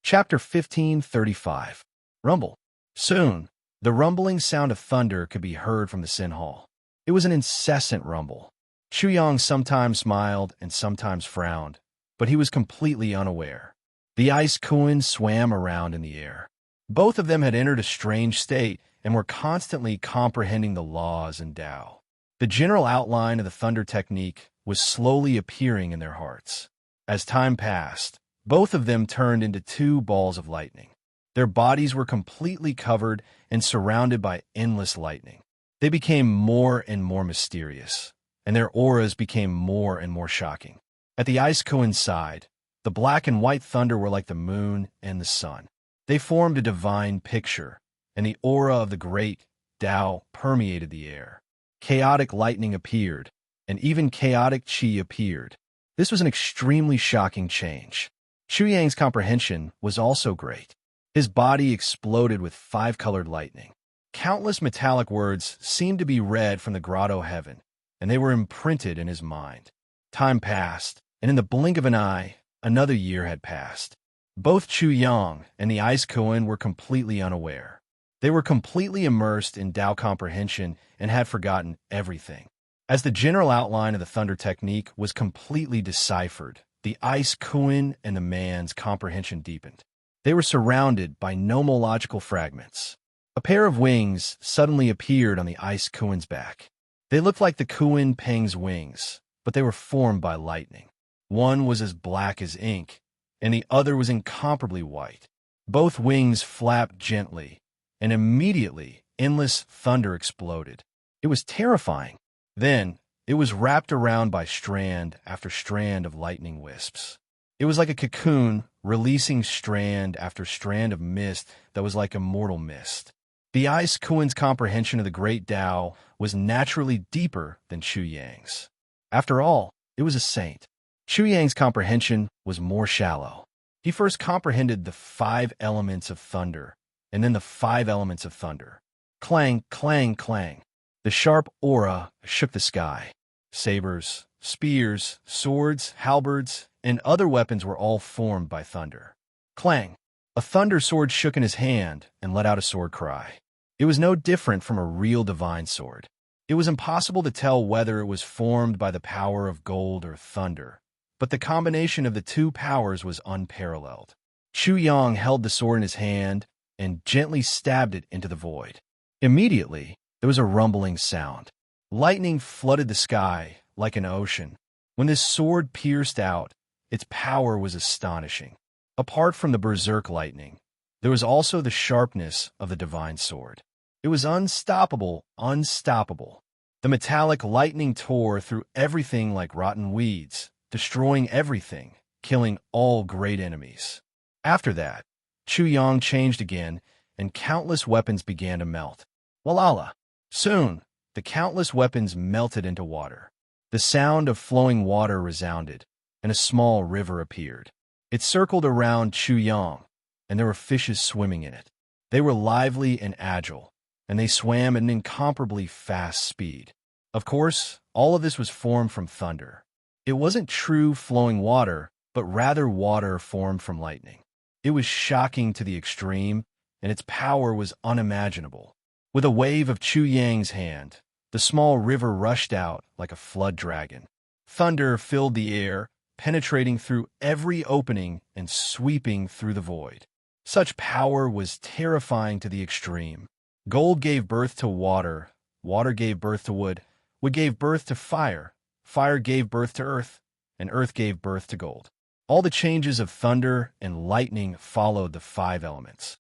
Speaker 1: Chapter 1535. Rumble. Soon, the rumbling sound of thunder could be heard from the Sin Hall. It was an incessant rumble. Chu Yang sometimes smiled and sometimes frowned, but he was completely unaware. The Ice Koan swam around in the air. Both of them had entered a strange state and were constantly comprehending the laws and Tao. The general outline of the thunder technique was slowly appearing in their hearts. As time passed, both of them turned into two balls of lightning. Their bodies were completely covered and surrounded by endless lightning. They became more and more mysterious, and their auras became more and more shocking. At the Ice Koan's side, the black and white thunder were like the moon and the sun. They formed a divine picture, and the aura of the great Tao permeated the air. Chaotic lightning appeared, and even chaotic qi appeared. This was an extremely shocking change. Chu Yang's comprehension was also great. His body exploded with 5-colored lightning. Countless metallic words seemed to be read from the grotto heaven, and they were imprinted in his mind. Time passed, and in the blink of an eye, another year had passed. Both Chu Yang and the Ice Koan were completely unaware. They were completely immersed in Tao comprehension and had forgotten everything. As the general outline of the thunder technique was completely deciphered, the Ice Koan and the man's comprehension deepened. They were surrounded by nomological fragments. A pair of wings suddenly appeared on the Ice Koan's back. They looked like the Koan Peng's wings, but they were formed by lightning. One was as black as ink, and the other was incomparably white. Both wings flapped gently, and immediately endless thunder exploded. It was terrifying. Then, it was wrapped around by strand after strand of lightning wisps. It was like a cocoon releasing strand after strand of mist that was like immortal mist. The Ice Koan's comprehension of the great Tao was naturally deeper than Chu Yang's. After all, it was a saint. Chu Yang's comprehension was more shallow. He first comprehended the 5 elements of thunder, and then the 5 elements of thunder. Clang, clang, clang. The sharp aura shook the sky. Sabers, spears, swords, halberds, and other weapons were all formed by thunder. Clang! A thunder sword shook in his hand and let out a sword cry. It was no different from a real divine sword. It was impossible to tell whether it was formed by the power of gold or thunder, but the combination of the two powers was unparalleled. Chu Yang held the sword in his hand and gently stabbed it into the void. Immediately, there was a rumbling sound. Lightning flooded the sky like an ocean. When this sword pierced out, its power was astonishing. Apart from the berserk lightning, there was also the sharpness of the divine sword. It was unstoppable, unstoppable. The metallic lightning tore through everything like rotten weeds, destroying everything, killing all great enemies. After that, Chu Yang changed again, and countless weapons began to melt. Walala! Soon, the countless weapons melted into water. The sound of flowing water resounded, and a small river appeared. It circled around Chu Yang, and there were fishes swimming in it. They were lively and agile, and they swam at an incomparably fast speed. Of course, all of this was formed from thunder. It wasn't true flowing water, but rather water formed from lightning. It was shocking to the extreme, and its power was unimaginable. With a wave of Chu Yang's hand, the small river rushed out like a flood dragon. Thunder filled the air, penetrating through every opening and sweeping through the void. Such power was terrifying to the extreme. Gold gave birth to water, water gave birth to wood, wood gave birth to fire, fire gave birth to earth, and earth gave birth to gold. All the changes of thunder and lightning followed the 5 elements.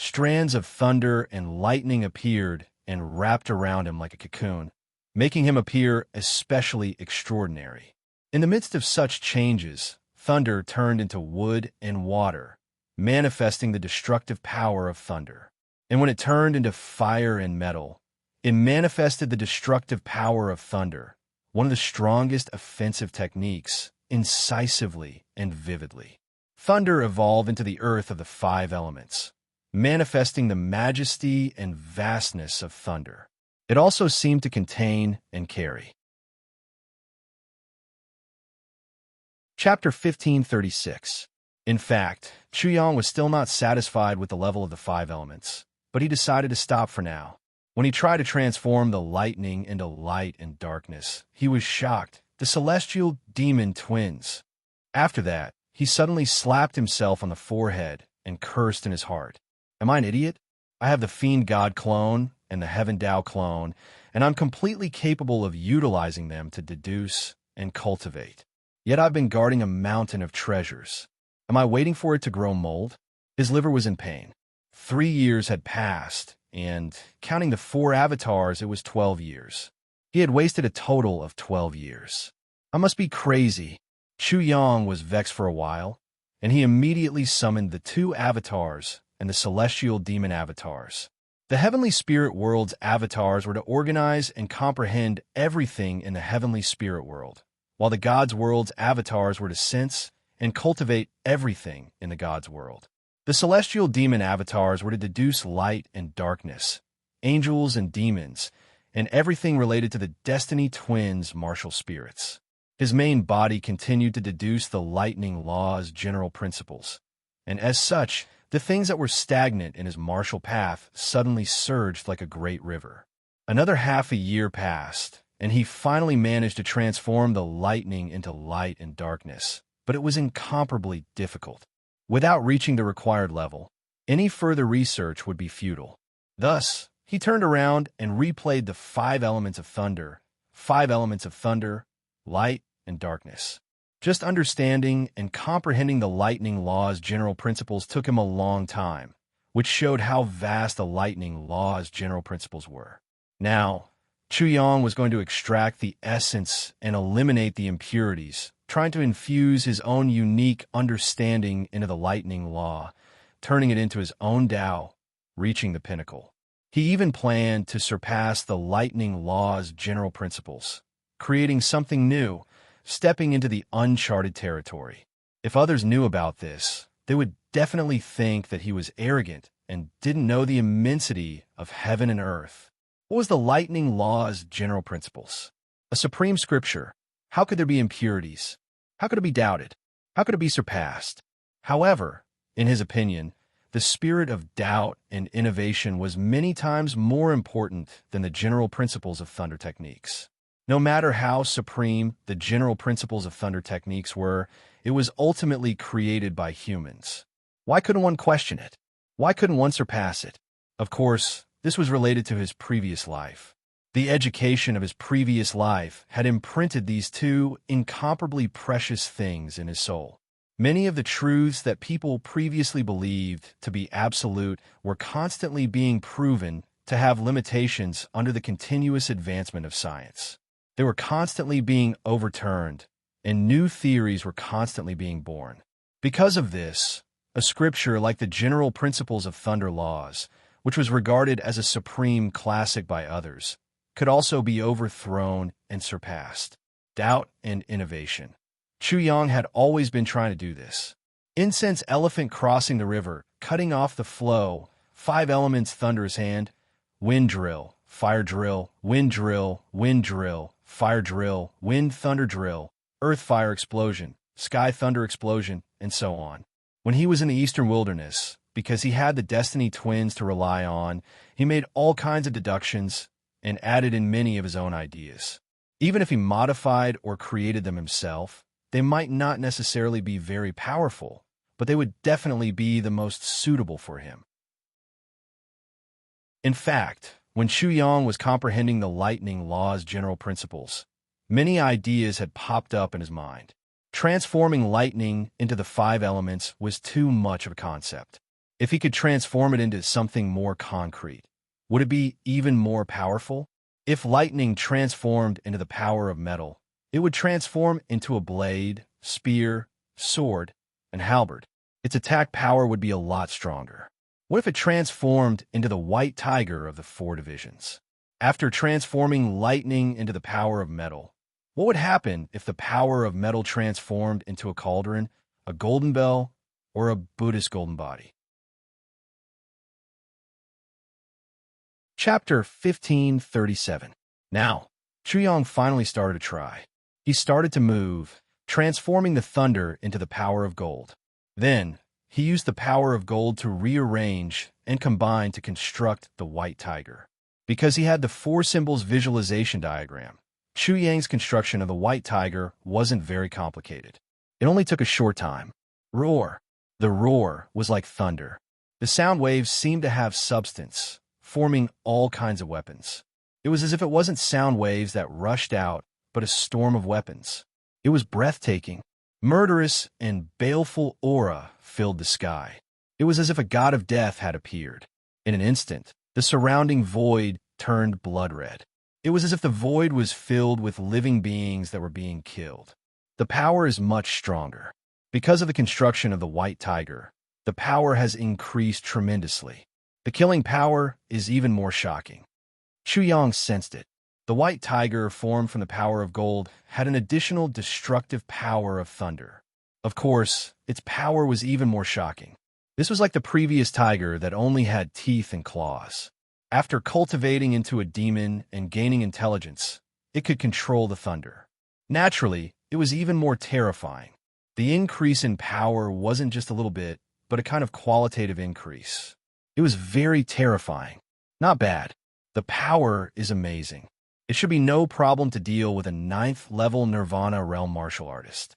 Speaker 1: Strands of thunder and lightning appeared and wrapped around him like a cocoon, making him appear especially extraordinary. In the midst of such changes, thunder turned into wood and water, manifesting the destructive power of thunder. And when it turned into fire and metal, it manifested the destructive power of thunder, one of the strongest offensive techniques, incisively and vividly. Thunder evolved into the earth of the five elements, manifesting the majesty and vastness of thunder. It also seemed to contain and carry. Chapter 1536. In fact, Chuyang was still not satisfied with the level of the five elements, but he decided to stop for now. When he tried to transform the lightning into light and darkness, he was shocked. The celestial demon twins. After that, he suddenly slapped himself on the forehead and cursed in his heart. Am I an idiot? I have the Fiend God clone and the Heaven Tao clone, and I'm completely capable of utilizing them to deduce and cultivate. Yet I've been guarding a mountain of treasures. Am I waiting for it to grow mold? His liver was in pain. 3 years had passed, and, counting the 4 avatars, it was 12 years. He had wasted a total of 12 years. I must be crazy. Chuyang was vexed for a while, and he immediately summoned the 2 avatars and the celestial demon avatars. The heavenly spirit world's avatars were to organize and comprehend everything in the heavenly spirit world, while the God's world's avatars were to sense and cultivate everything in the God's world. The celestial demon avatars were to deduce light and darkness, angels and demons, and everything related to the Destiny Twins' martial spirits. His main body continued to deduce the lightning law's general principles, and as such, the things that were stagnant in his martial path suddenly surged like a great river. Another half a year passed, and he finally managed to transform the lightning into light and darkness, but it was incomparably difficult. Without reaching the required level, any further research would be futile. Thus, he turned around and replayed the 5 elements of thunder, light, and darkness. Just understanding and comprehending the lightning law's general principles took him a long time, which showed how vast the lightning law's general principles were. Now, Chuyang was going to extract the essence and eliminate the impurities, trying to infuse his own unique understanding into the lightning law, turning it into his own Tao, reaching the pinnacle. He even planned to surpass the lightning law's general principles, creating something new, stepping into the uncharted territory. If others knew about this, they would definitely think that he was arrogant and didn't know the immensity of heaven and earth. What was the lightning law's general principles? A supreme scripture. How could there be impurities? How could it be doubted? How could it be surpassed? However, in his opinion, the spirit of doubt and innovation was many times more important than the general principles of thunder techniques. No matter how supreme the general principles of thunder techniques were, it was ultimately created by humans. Why couldn't one question it? Why couldn't one surpass it? Of course, this was related to his previous life. The education of his previous life had imprinted these 2 incomparably precious things in his soul. Many of the truths that people previously believed to be absolute were constantly being proven to have limitations under the continuous advancement of science. They were constantly being overturned, and new theories were constantly being born. Because of this, a scripture like the general principles of thunder laws, which was regarded as a supreme classic by others, could also be overthrown and surpassed. Doubt and innovation. Chuyang had always been trying to do this. Incense elephant crossing the river, cutting off the flow, 5 elements thunderous hand, wind drill, fire drill, wind drill, fire drill, wind thunder drill, earth fire explosion, sky thunder explosion, and so on. When he was in the eastern wilderness, because he had the Destiny Twins to rely on, he made all kinds of deductions and added in many of his own ideas. Even if he modified or created them himself, they might not necessarily be very powerful, but they would definitely be the most suitable for him. In fact, when Chuyang was comprehending the lightning law's general principles, many ideas had popped up in his mind. Transforming lightning into the 5 elements was too much of a concept. If he could transform it into something more concrete, would it be even more powerful? If lightning transformed into the power of metal, it would transform into a blade, spear, sword, and halberd. Its attack power would be a lot stronger. What if it transformed into the white tiger of the four divisions? After transforming lightning into the power of metal, what would happen if the power of metal transformed into a cauldron, a golden bell, or a Buddhist golden body? Chapter 1537. Now, Chuyang finally started to try. He started to move, transforming the thunder into the power of gold. Then, he used the power of gold to rearrange and combine to construct the white tiger. Because he had the four symbols visualization diagram, Chuyang's construction of the white tiger wasn't very complicated. It only took a short time. Roar. The roar was like thunder. The sound waves seemed to have substance, forming all kinds of weapons. It was as if it wasn't sound waves that rushed out, but a storm of weapons. It was breathtaking. Murderous and baleful aura filled the sky. It was as if a god of death had appeared. In an instant, the surrounding void turned blood red. It was as if the void was filled with living beings that were being killed. The power is much stronger. Because of the construction of the white tiger, the power has increased tremendously. The killing power is even more shocking. Chuyang sensed it. The white tiger, formed from the power of gold, had an additional destructive power of thunder. Of course, its power was even more shocking. This was like the previous tiger that only had teeth and claws. After cultivating into a demon and gaining intelligence, it could control the thunder. Naturally, it was even more terrifying. The increase in power wasn't just a little bit, but a kind of qualitative increase. It was very terrifying. Not bad. The power is amazing. It should be no problem to deal with a 9th-level Nirvana realm martial artist.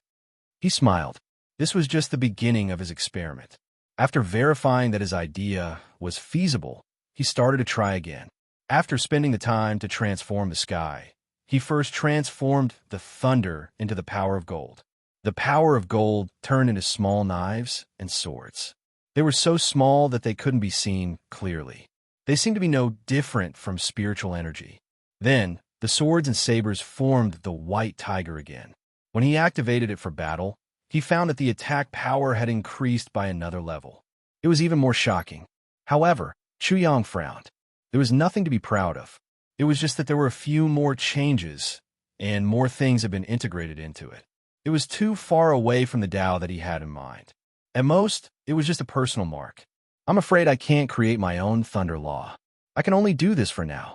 Speaker 1: He smiled. This was just the beginning of his experiment. After verifying that his idea was feasible, he started to try again. After spending the time to transform the sky, he first transformed the thunder into the power of gold. The power of gold turned into small knives and swords. They were so small that they couldn't be seen clearly. They seemed to be no different from spiritual energy. Then, the swords and sabers formed the white tiger again. When he activated it for battle, he found that the attack power had increased by another level. It was even more shocking. However, Chuyang frowned. There was nothing to be proud of. It was just that there were a few more changes, and more things had been integrated into it. It was too far away from the Tao that he had in mind. At most, it was just a personal mark. I'm afraid I can't create my own thunder law. I can only do this for now.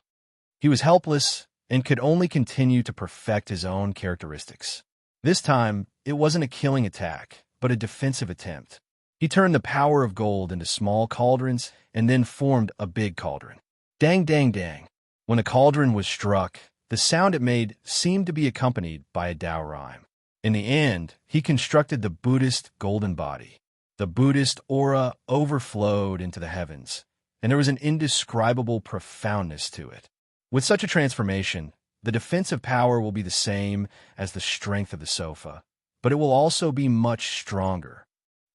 Speaker 1: He was helpless and could only continue to perfect his own characteristics. This time, it wasn't a killing attack, but a defensive attempt. He turned the power of gold into small cauldrons and then formed a big cauldron. Dang, dang, dang. When the cauldron was struck, the sound it made seemed to be accompanied by a Tao rhyme. In the end, he constructed the Buddhist golden body. The Buddhist aura overflowed into the heavens, and there was an indescribable profoundness to it. With such a transformation, the defensive power will be the same as the strength of the sofa, but it will also be much stronger.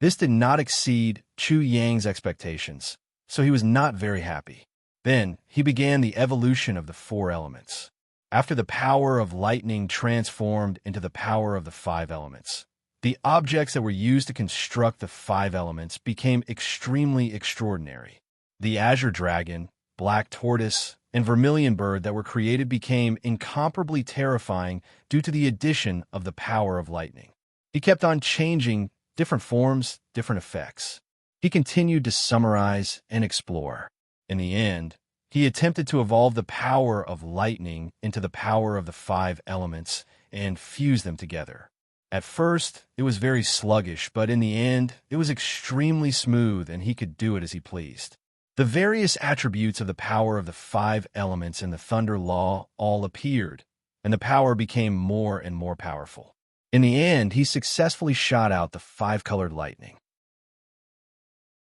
Speaker 1: This did not exceed Chuyang's expectations, so he was not very happy. Then, he began the evolution of the four elements. After the power of lightning transformed into the power of the 5 elements, the objects that were used to construct the 5 elements became extremely extraordinary. The azure dragon, black tortoise, and vermilion bird that were created became incomparably terrifying due to the addition of the power of lightning. He kept on changing different forms, different effects. He continued to summarize and explore. In the end, he attempted to evolve the power of lightning into the power of the 5 elements and fuse them together. At first, it was very sluggish, but in the end, it was extremely smooth and he could do it as he pleased. The various attributes of the power of the 5 elements in the thunder law all appeared, and the power became more and more powerful. In the end, he successfully shot out the 5-colored lightning.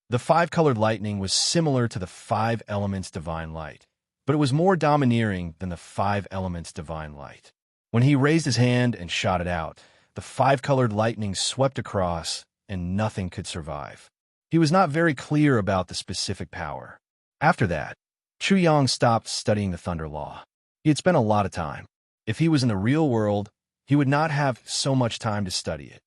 Speaker 1: The 5-colored lightning was similar to the 5 elements divine light, but it was more domineering than the 5 elements divine light. When he raised his hand and shot it out, the 5-colored lightning swept across, and nothing could survive. He was not very clear about the specific power. After that, Chu Yang stopped studying the Thunder Law. He had spent a lot of time. If he was in the real world, he would not have so much time to study it.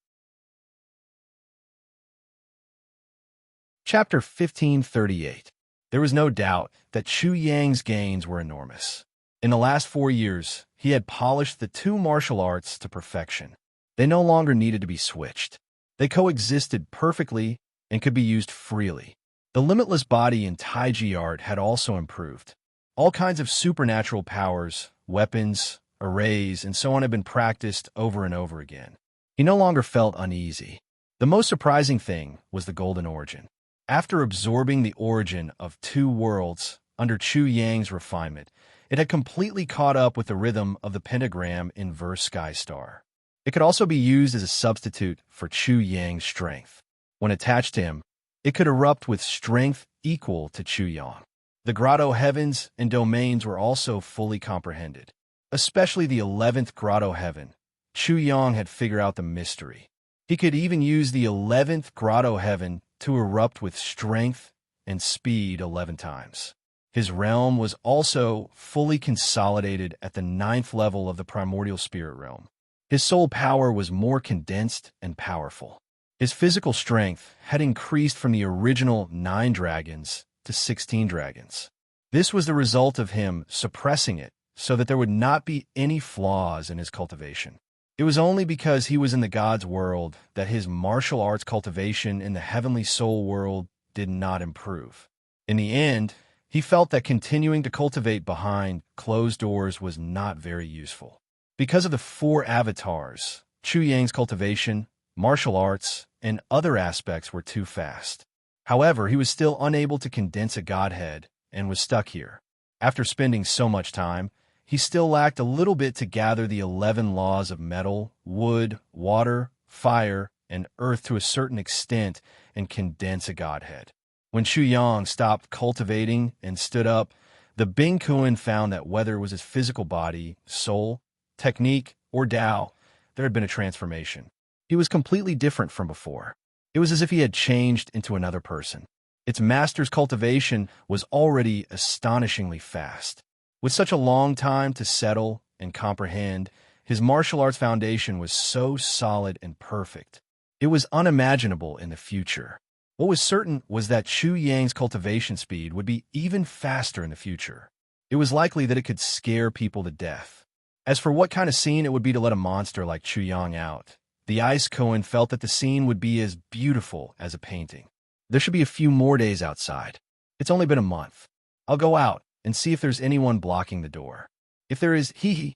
Speaker 1: Chapter 1538. There was no doubt that Chu Yang's gains were enormous. In the last 4 years, he had polished the two martial arts to perfection. They no longer needed to be switched. They coexisted perfectly and could be used freely. The limitless body in Taiji art had also improved. All kinds of supernatural powers, weapons, arrays, and so on had been practiced over and over again. He no longer felt uneasy. The most surprising thing was the golden origin. After absorbing the origin of two worlds under Chu Yang's refinement, it had completely caught up with the rhythm of the pentagram in verse Sky Star. It could also be used as a substitute for Chu Yang's strength. When attached to him, it could erupt with strength equal to Chu Yang. The grotto heavens and domains were also fully comprehended. Especially the 11th grotto heaven, Chu Yang had figured out the mystery. He could even use the 11th grotto heaven to erupt with strength and speed 11 times. His realm was also fully consolidated at the 9th level of the primordial spirit realm. His soul power was more condensed and powerful. His physical strength had increased from the original 9 dragons to 16 dragons. This was the result of him suppressing it so that there would not be any flaws in his cultivation. It was only because he was in the God's world that his martial arts cultivation in the heavenly soul world did not improve. In the end, he felt that continuing to cultivate behind closed doors was not very useful. Because of the 4 avatars, Chu Yang's cultivation, martial arts, and other aspects were too fast. However, he was still unable to condense a godhead and was stuck here. After spending so much time, he still lacked a little bit to gather the 11 laws of metal, wood, water, fire, and earth to a certain extent and condense a godhead. When Chu Yang stopped cultivating and stood up, the Bing Kuan found that whether it was his physical body, soul, technique, or Tao, there had been a transformation. He was completely different from before. It was as if he had changed into another person. Its master's cultivation was already astonishingly fast. With such a long time to settle and comprehend, his martial arts foundation was so solid and perfect. It was unimaginable in the future. What was certain was that Chu Yang's cultivation speed would be even faster in the future. It was likely that it could scare people to death. As for what kind of scene it would be to let a monster like Chu Yang out, the Ice Koan felt that the scene would be as beautiful as a painting. There should be a few more days outside. It's only been a month. I'll go out and see if there's anyone blocking the door. If there is, hee.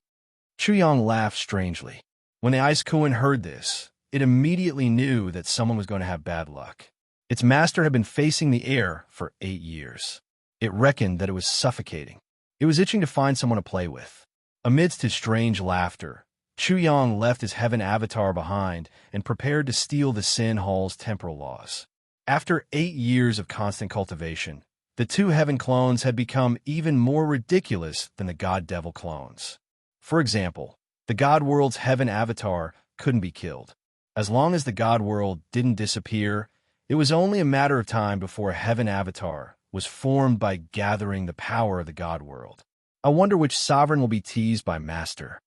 Speaker 1: Chu Yang laughed strangely. When the Ice Koan heard this, it immediately knew that someone was going to have bad luck. Its master had been facing the air for 8 years. It reckoned that it was suffocating. It was itching to find someone to play with. Amidst his strange laughter, Chu Yang left his heaven avatar behind and prepared to steal the Sin Hall's temporal laws. After 8 years of constant cultivation, the 2 heaven clones had become even more ridiculous than the God-Devil clones. For example, the God World's heaven avatar couldn't be killed. As long as the God World didn't disappear, it was only a matter of time before a heaven avatar was formed by gathering the power of the God World. I wonder which sovereign will be teased by Master.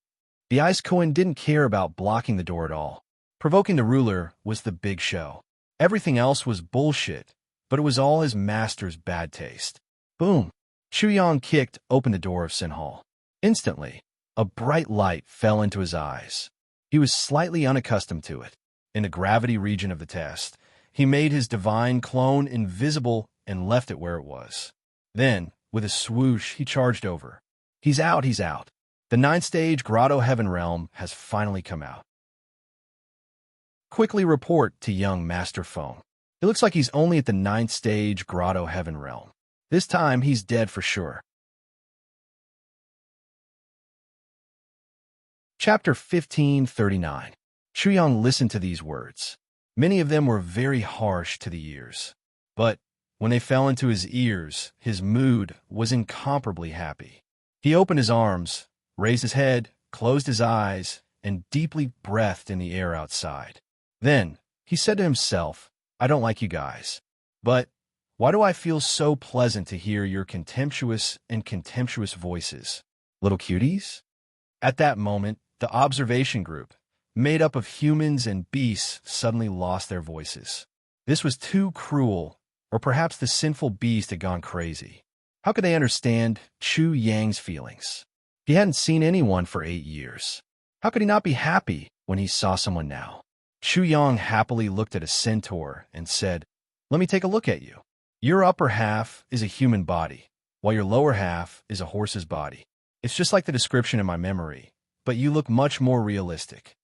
Speaker 1: The Ice Koan didn't care about blocking the door at all. Provoking the ruler was the big show. Everything else was bullshit, but it was all his master's bad taste. Boom! Chu Yang kicked open the door of Sin Hall. Instantly, a bright light fell into his eyes. He was slightly unaccustomed to it. In the gravity region of the test, he made his divine clone invisible and left it where it was. Then, with a swoosh, he charged over. He's out, he's out. The 9th stage Grotto Heaven Realm has finally come out. Quickly report to young Master Phone. It looks like he's only at the 9th stage Grotto Heaven Realm. This time, he's dead for sure. Chapter 1539. Chu Yang listened to these words. Many of them were very harsh to the ears. But when they fell into his ears, his mood was incomparably happy. He opened his arms, raised his head, closed his eyes, and deeply breathed in the air outside. Then, he said to himself, I don't like you guys. But why do I feel so pleasant to hear your contemptuous and contemptuous voices, little cuties? At that moment, the observation group, made up of humans and beasts, suddenly lost their voices. This was too cruel, or perhaps the sinful beast had gone crazy. How could they understand Chu Yang's feelings? He hadn't seen anyone for 8 years. How could he not be happy when he saw someone now? Chu Yang happily looked at a centaur and said, "Let me take a look at you. Your upper half is a human body, while your lower half is a horse's body. It's just like the description in my memory, but you look much more realistic."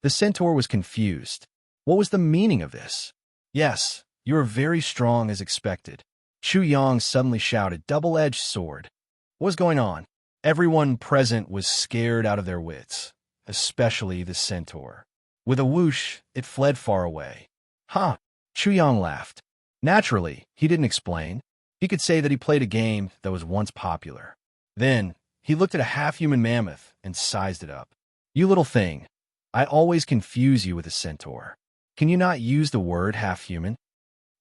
Speaker 1: The centaur was confused. What was the meaning of this? "Yes, you are very strong as expected." Chu Yang suddenly shouted, "Double-edged sword." What was going on? Everyone present was scared out of their wits, especially the centaur. With a whoosh, it fled far away. "Huh," Chu Yang laughed. Naturally, he didn't explain. He could say that he played a game that was once popular. Then, he looked at a half-human mammoth and sized it up. "You little thing, I always confuse you with a centaur. Can you not use the word half-human?"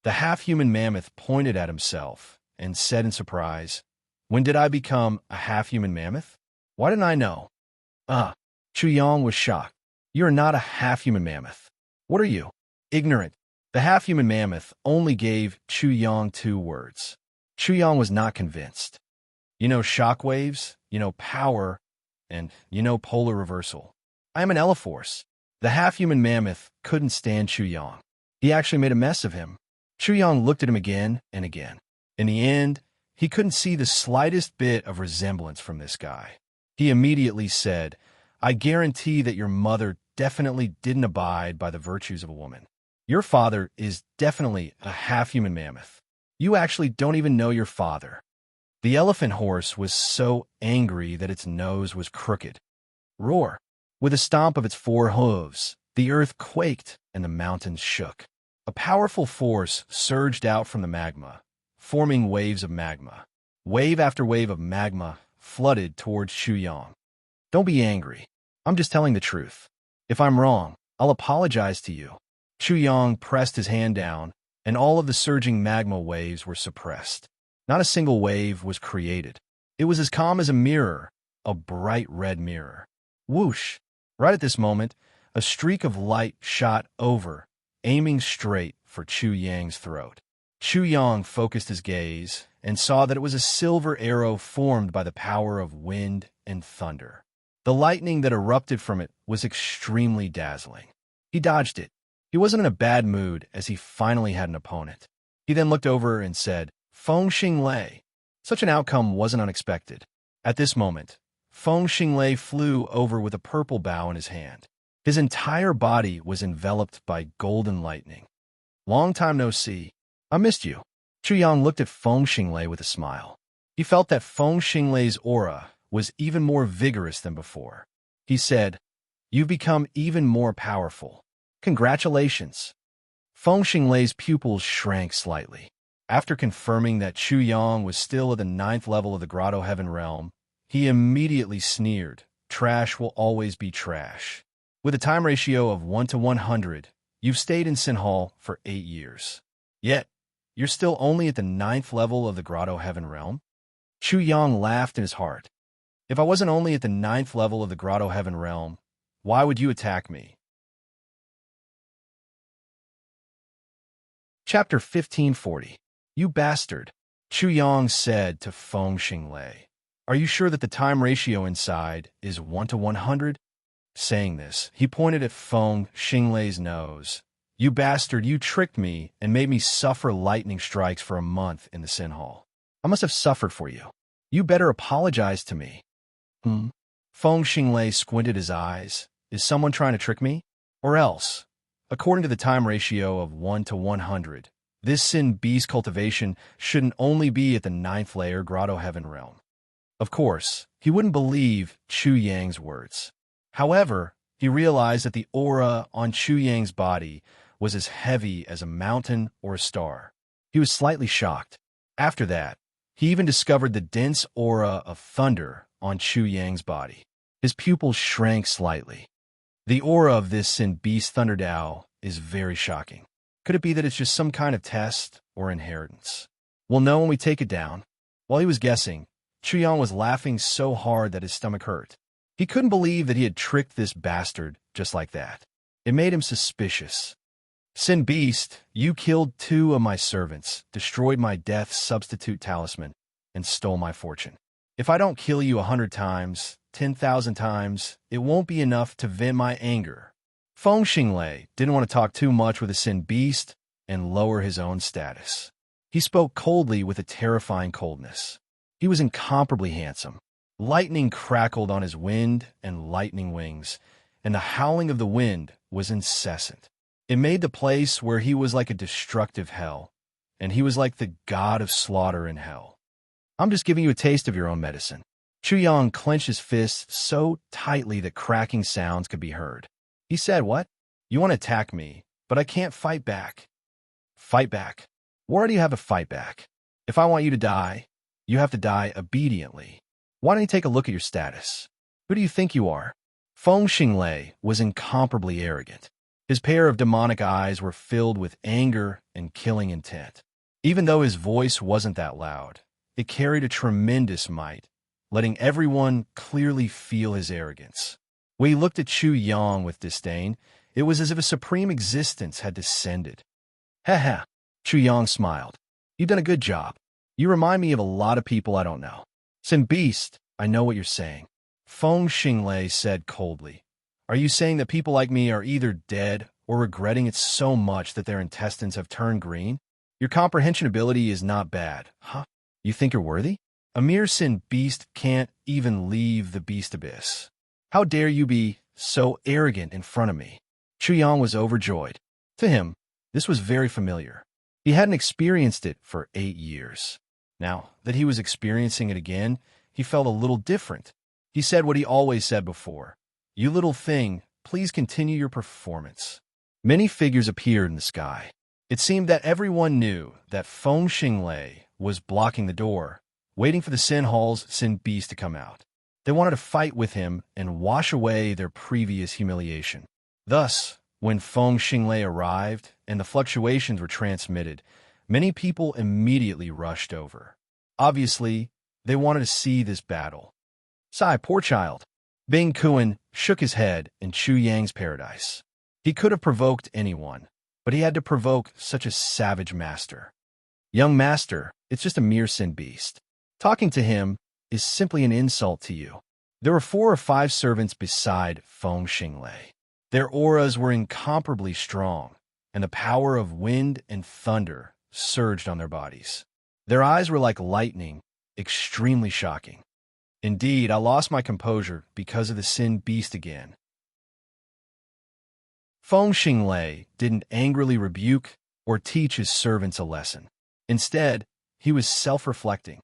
Speaker 1: The half-human mammoth pointed at himself and said in surprise, "When did I become a half-human mammoth? Why didn't I know?" Chu Yang was shocked. "You are not a half-human mammoth. What are you?" "Ignorant." The half-human mammoth only gave Chu Yang 2 words. Chu Yang was not convinced. "You know shock waves, you know power, and you know polar reversal. I am an Eleforce." The half-human mammoth couldn't stand Chu Yang. He actually made a mess of him. Chu Yang looked at him again and again. In the end, he couldn't see the slightest bit of resemblance from this guy. He immediately said, "I guarantee that your mother definitely didn't abide by the virtues of a woman. Your father is definitely a half-human mammoth. You actually don't even know your father." The elephant horse was so angry that its nose was crooked. Roar! With a stomp of its 4 hooves, the earth quaked and the mountains shook. A powerful force surged out from the magma, forming waves of magma. Wave after wave of magma flooded towards Chu Yang. "Don't be angry. I'm just telling the truth. If I'm wrong, I'll apologize to you." Chu Yang pressed his hand down, and all of the surging magma waves were suppressed. Not a single wave was created. It was as calm as a mirror, a bright red mirror. Whoosh! Right at this moment, a streak of light shot over, aiming straight for Chu Yang's throat. Chu Yang focused his gaze and saw that it was a silver arrow formed by the power of wind and thunder. The lightning that erupted from it was extremely dazzling. He dodged it. He wasn't in a bad mood as he finally had an opponent. He then looked over and said, "Feng Xinglei." Such an outcome wasn't unexpected. At this moment, Feng Xinglei flew over with a purple bow in his hand. His entire body was enveloped by golden lightning. "Long time no see. I missed you." Chu Yang looked at Feng Xinglei with a smile. He felt that Feng Xinglei's aura was even more vigorous than before. He said, "You've become even more powerful. Congratulations." Feng Xinglei's pupils shrank slightly. After confirming that Chu Yang was still at the 9th level of the Grotto Heaven realm, he immediately sneered, "Trash will always be trash. With a time ratio of 1 to 100, you've stayed in Sin Hall for 8 years. Yet, you're still only at the 9th level of the Grotto Heaven realm?" Chu Yang laughed in his heart. "If I wasn't only at the 9th level of the Grotto Heaven realm, why would you attack me?" Chapter 1540. "You bastard," Chu Yang said to Feng Xinglei. "Are you sure that the time ratio inside is 1 to 100? Saying this, he pointed at Feng Xinglei's nose. "You bastard, you tricked me and made me suffer lightning strikes for a month in the Sin Hall. I must have suffered for you. You better apologize to me." Feng Xinglei squinted his eyes. "Is someone trying to trick me? Or else, according to the time ratio of 1 to 100, this Sin Beast cultivation shouldn't only be at the 9th layer Grotto Heaven realm." Of course, he wouldn't believe Chu Yang's words. However, he realized that the aura on Chu Yang's body was as heavy as a mountain or a star. He was slightly shocked. After that, he even discovered the dense aura of thunder on Chu Yang's body. His pupils shrank slightly. The aura of this Sin Beast Thunder Dao is very shocking. Could it be that it's just some kind of test or inheritance? We'll know when we take it down. While he was guessing, Chuyang was laughing so hard that his stomach hurt. He couldn't believe that he had tricked this bastard just like that. It made him suspicious. Sin Beast, you killed 2 of my servants, destroyed my death substitute talisman, and stole my fortune. If I don't kill you 100 times, 10,000 times, it won't be enough to vent my anger. Feng Xinglei didn't want to talk too much with the Sin Beast and lower his own status. He spoke coldly with a terrifying coldness. He was incomparably handsome. Lightning crackled on his wind and lightning wings, and the howling of the wind was incessant. It made the place where he was like a destructive hell, and he was like the god of slaughter in hell. I'm just giving you a taste of your own medicine. Chuyang clenched his fists so tightly that cracking sounds could be heard. He said, "What? You want to attack me, but I can't fight back." Fight back? Where do you have a fight back? If I want you to die, you have to die obediently. Why don't you take a look at your status? Who do you think you are? Feng Xinglei was incomparably arrogant. His pair of demonic eyes were filled with anger and killing intent. Even though his voice wasn't that loud, it carried a tremendous might, letting everyone clearly feel his arrogance. When he looked at Chuyang with disdain, it was as if a supreme existence had descended. "Ha ha," Chuyang smiled. "You've done a good job. You remind me of a lot of people I don't know." "Sin Beast, I know what you're saying," Feng Xinglei said coldly. "Are you saying that people like me are either dead or regretting it so much that their intestines have turned green? Your comprehension ability is not bad, huh? You think you're worthy? A mere Sin Beast can't even leave the Beast Abyss. How dare you be so arrogant in front of me?" Chuyang was overjoyed. To him, this was very familiar. He hadn't experienced it for 8 years. Now that he was experiencing it again, he felt a little different. He said what he always said before. "You little thing, please continue your performance." Many figures appeared in the sky. It seemed that everyone knew that Feng Xinglei was blocking the door, waiting for the Sin Hall's Sin Beast to come out. They wanted to fight with him and wash away their previous humiliation. Thus, when Feng Xinglei arrived and the fluctuations were transmitted, many people immediately rushed over. Obviously, they wanted to see this battle. "Sigh, poor child." Bing Kuan shook his head in Chuyang's paradise. He could have provoked anyone, but he had to provoke such a savage master. "Young master, it's just a mere Sin Beast. Talking to him is simply an insult to you." There were 4 or 5 servants beside Feng Xinglei. Their auras were incomparably strong, and the power of wind and thunder surged on their bodies. Their eyes were like lightning, extremely shocking. Indeed, I lost my composure because of the Sin Beast again. Feng Xinglei didn't angrily rebuke or teach his servants a lesson. Instead, he was self-reflecting.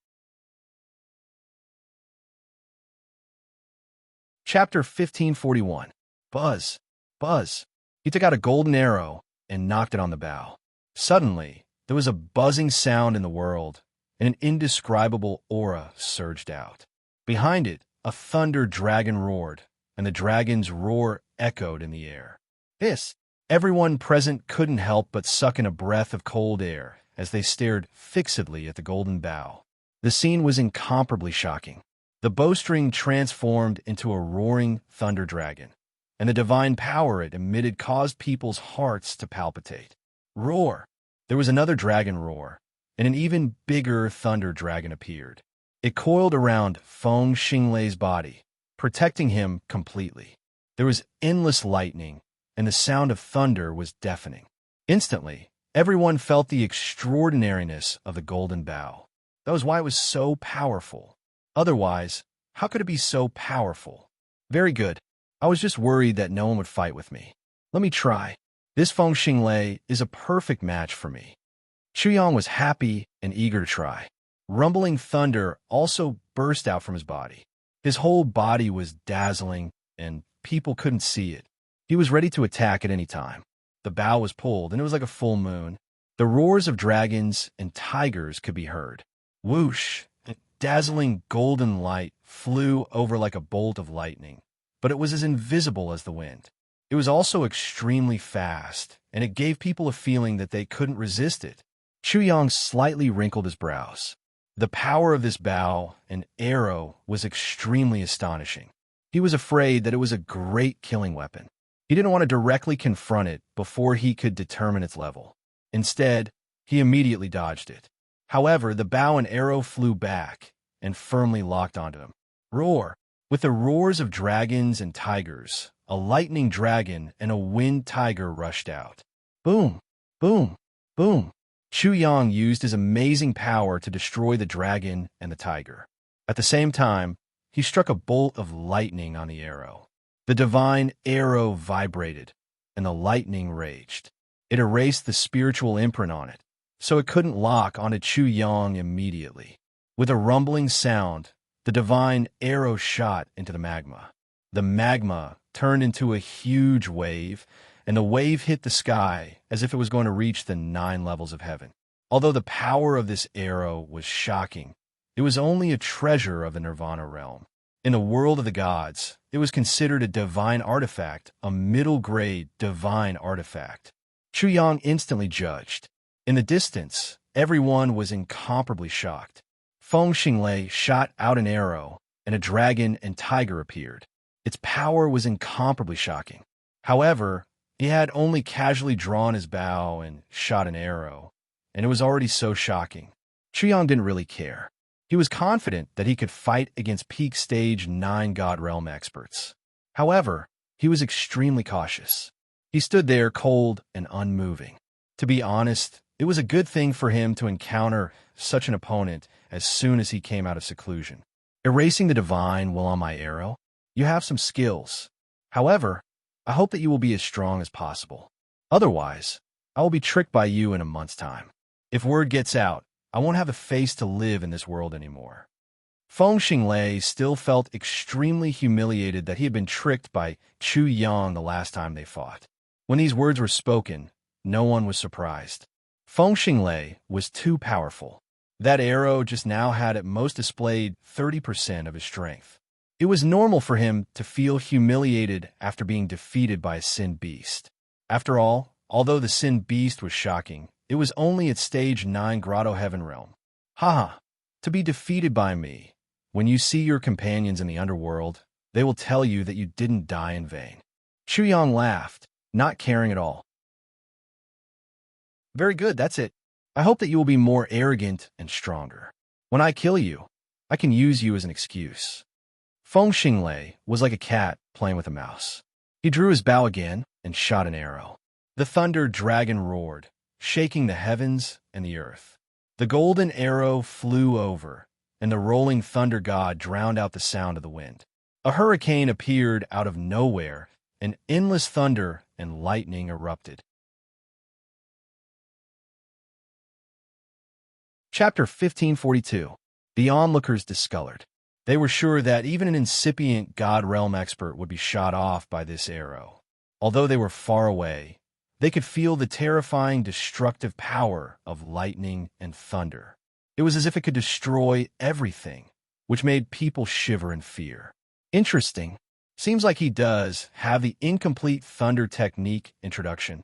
Speaker 1: Chapter 1541. Buzz. Buzz. He took out a golden arrow and knocked it on the bow. Suddenly, there was a buzzing sound in the world, and an indescribable aura surged out. Behind it, a thunder dragon roared, and the dragon's roar echoed in the air. Hiss! Everyone present couldn't help but suck in a breath of cold air as they stared fixedly at the golden bow. The scene was incomparably shocking. The bowstring transformed into a roaring thunder dragon, and the divine power it emitted caused people's hearts to palpitate. Roar! There was another dragon roar, and an even bigger thunder dragon appeared. It coiled around Feng Xinglei's body, protecting him completely. There was endless lightning, and the sound of thunder was deafening. Instantly, everyone felt the extraordinariness of the golden bow. That was why it was so powerful. Otherwise, how could it be so powerful? Very good. I was just worried that no one would fight with me. Let me try. This Feng Xinglei is a perfect match for me. Chuyang was happy and eager to try. Rumbling thunder also burst out from his body. His whole body was dazzling, and people couldn't see it. He was ready to attack at any time. The bow was pulled, and it was like a full moon. The roars of dragons and tigers could be heard. Whoosh! Dazzling golden light flew over like a bolt of lightning, but it was as invisible as the wind. It was also extremely fast, and it gave people a feeling that they couldn't resist it. Chu Yang slightly wrinkled his brows. The power of this bow and arrow was extremely astonishing. He was afraid that it was a great killing weapon. He didn't want to directly confront it before he could determine its level. Instead, he immediately dodged it. However, the bow and arrow flew back and firmly locked onto him. Roar! With the roars of dragons and tigers, a lightning dragon and a wind tiger rushed out. Boom! Boom! Boom! Chu Yang used his amazing power to destroy the dragon and the tiger. At the same time, he struck a bolt of lightning on the arrow. The divine arrow vibrated, and the lightning raged. It erased the spiritual imprint on it, so it couldn't lock onto Chu Yang immediately. With a rumbling sound, the divine arrow shot into the magma. The magma turned into a huge wave, and the wave hit the sky as if it was going to reach the 9 levels of heaven. Although the power of this arrow was shocking, it was only a treasure of the Nirvana realm. In the world of the gods, it was considered a divine artifact, a middle-grade divine artifact. Chu Yang instantly judged. In the distance, everyone was incomparably shocked. Feng Xinglei shot out an arrow, and a dragon and tiger appeared. Its power was incomparably shocking. However, he had only casually drawn his bow and shot an arrow, and it was already so shocking. Chu Yang didn't really care. He was confident that he could fight against peak stage 9 God Realm experts. However, he was extremely cautious. He stood there cold and unmoving. To be honest, it was a good thing for him to encounter such an opponent as soon as he came out of seclusion. Erasing the divine while on my arrow? You have some skills. However, I hope that you will be as strong as possible. Otherwise, I will be tricked by you in a month's time. If word gets out, I won't have a face to live in this world anymore. Feng Xinglei still felt extremely humiliated that he had been tricked by Chu Yang the last time they fought. When these words were spoken, no one was surprised. Feng Xinglei was too powerful. That arrow just now had at most displayed 30% of his strength. It was normal for him to feel humiliated after being defeated by a Sin Beast. After all, although the Sin Beast was shocking, it was only at stage 9 Grotto Heaven Realm. Haha, to be defeated by me. When you see your companions in the underworld, they will tell you that you didn't die in vain. Chu Yang laughed, not caring at all. Very good, that's it. I hope that you will be more arrogant and stronger. When I kill you, I can use you as an excuse. Feng Xinglei was like a cat playing with a mouse. He drew his bow again and shot an arrow. The thunder dragon roared, shaking the heavens and the earth. The golden arrow flew over, and the rolling thunder god drowned out the sound of the wind. A hurricane appeared out of nowhere, and endless thunder and lightning erupted. Chapter 1542. The onlookers discolored. They were sure that even an incipient God Realm expert would be shot off by this arrow. Although they were far away, they could feel the terrifying, destructive power of lightning and thunder. It was as if it could destroy everything, which made people shiver in fear. Interesting. Seems like he does have the incomplete thunder technique introduction.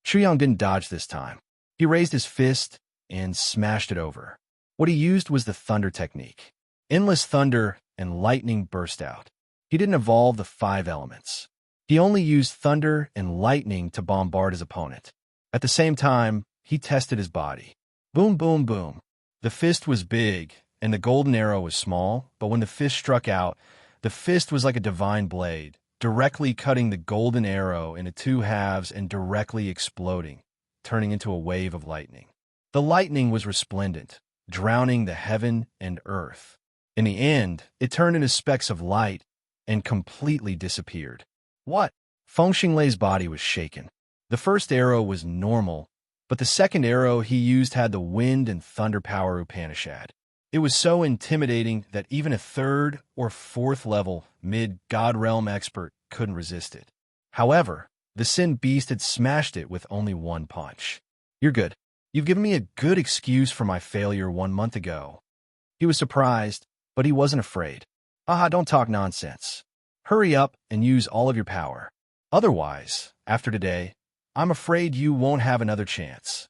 Speaker 1: Chu Yang didn't dodge this time. He raised his fist and smashed it over. What he used was the thunder technique. Endless thunder and lightning burst out. He didn't evolve the 5 elements. He only used thunder and lightning to bombard his opponent. At the same time, he tested his body. Boom, boom, boom. The fist was big, and the golden arrow was small, but when the fist struck out, the fist was like a divine blade, directly cutting the golden arrow into 2 halves and directly exploding, turning into a wave of lightning. The lightning was resplendent, drowning the heaven and earth. In the end, it turned into specks of light and completely disappeared. What? Feng Xinglei's body was shaken. The first arrow was normal, but the second arrow he used had the wind and thunder power Upanishad. It was so intimidating that even a 3rd or 4th level mid-God Realm expert couldn't resist it. However, the Sin Beast had smashed it with only 1 punch. You're good. You've given me a good excuse for my failure 1 month ago. He was surprised, but he wasn't afraid. Don't talk nonsense. Hurry up and use all of your power. Otherwise, after today, I'm afraid you won't have another chance.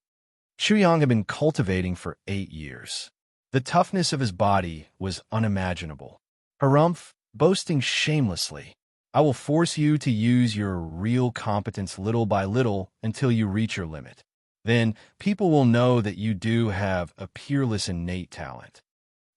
Speaker 1: Chu Yang had been cultivating for 8 years. The toughness of his body was unimaginable. Harumph, boasting shamelessly, I will force you to use your real competence little by little until you reach your limit. Then people will know that you do have a peerless innate talent.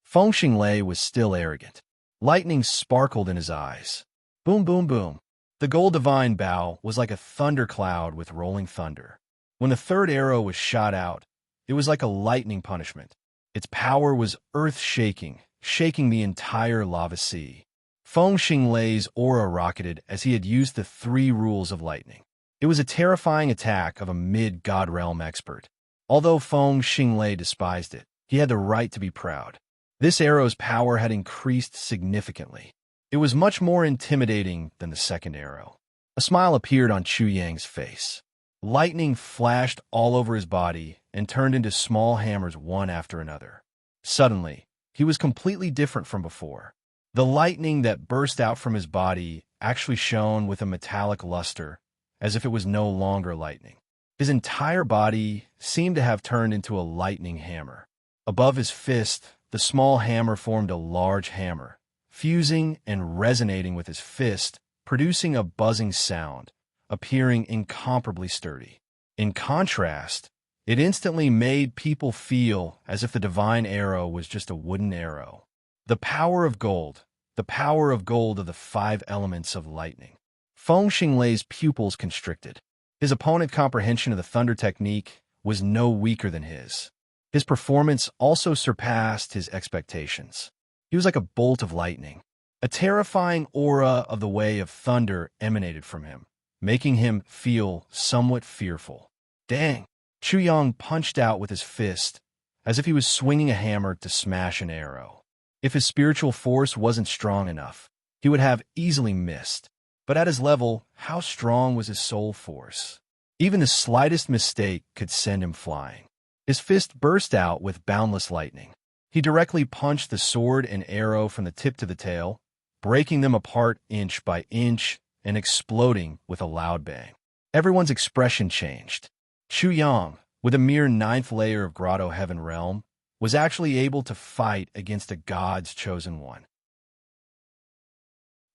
Speaker 1: Feng Xinglei was still arrogant. Lightning sparkled in his eyes. Boom, boom, boom. The gold divine bow was like a thundercloud with rolling thunder. When the third arrow was shot out, it was like a lightning punishment. Its power was earth-shaking, shaking the entire lava sea. Feng Xinglei's aura rocketed as he had used the 3 rules of lightning. It was a terrifying attack of a mid-God realm expert. Although Feng Xinglei despised it, he had the right to be proud. This arrow's power had increased significantly. It was much more intimidating than the second arrow. A smile appeared on Chu Yang's face. Lightning flashed all over his body and turned into small hammers one after another. Suddenly, he was completely different from before. The lightning that burst out from his body actually shone with a metallic luster, as if it was no longer lightning. His entire body seemed to have turned into a lightning hammer. Above his fist, the small hammer formed a large hammer, fusing and resonating with his fist, producing a buzzing sound, appearing incomparably sturdy. In contrast, it instantly made people feel as if the divine arrow was just a wooden arrow. The power of gold of the 5 elements of lightning. Feng Xinglei's pupils constricted. His opponent's comprehension of the thunder technique was no weaker than his. His performance also surpassed his expectations. He was like a bolt of lightning. A terrifying aura of the way of thunder emanated from him, making him feel somewhat fearful. Dang! Chu Yang punched out with his fist, as if he was swinging a hammer to smash an arrow. If his spiritual force wasn't strong enough, he would have easily missed. But at his level, how strong was his soul force? Even the slightest mistake could send him flying. His fist burst out with boundless lightning. He directly punched the sword and arrow from the tip to the tail, breaking them apart inch by inch and exploding with a loud bang. Everyone's expression changed. Chu Yang, with a mere 9th layer of Grotto Heaven Realm, was actually able to fight against a god's chosen one.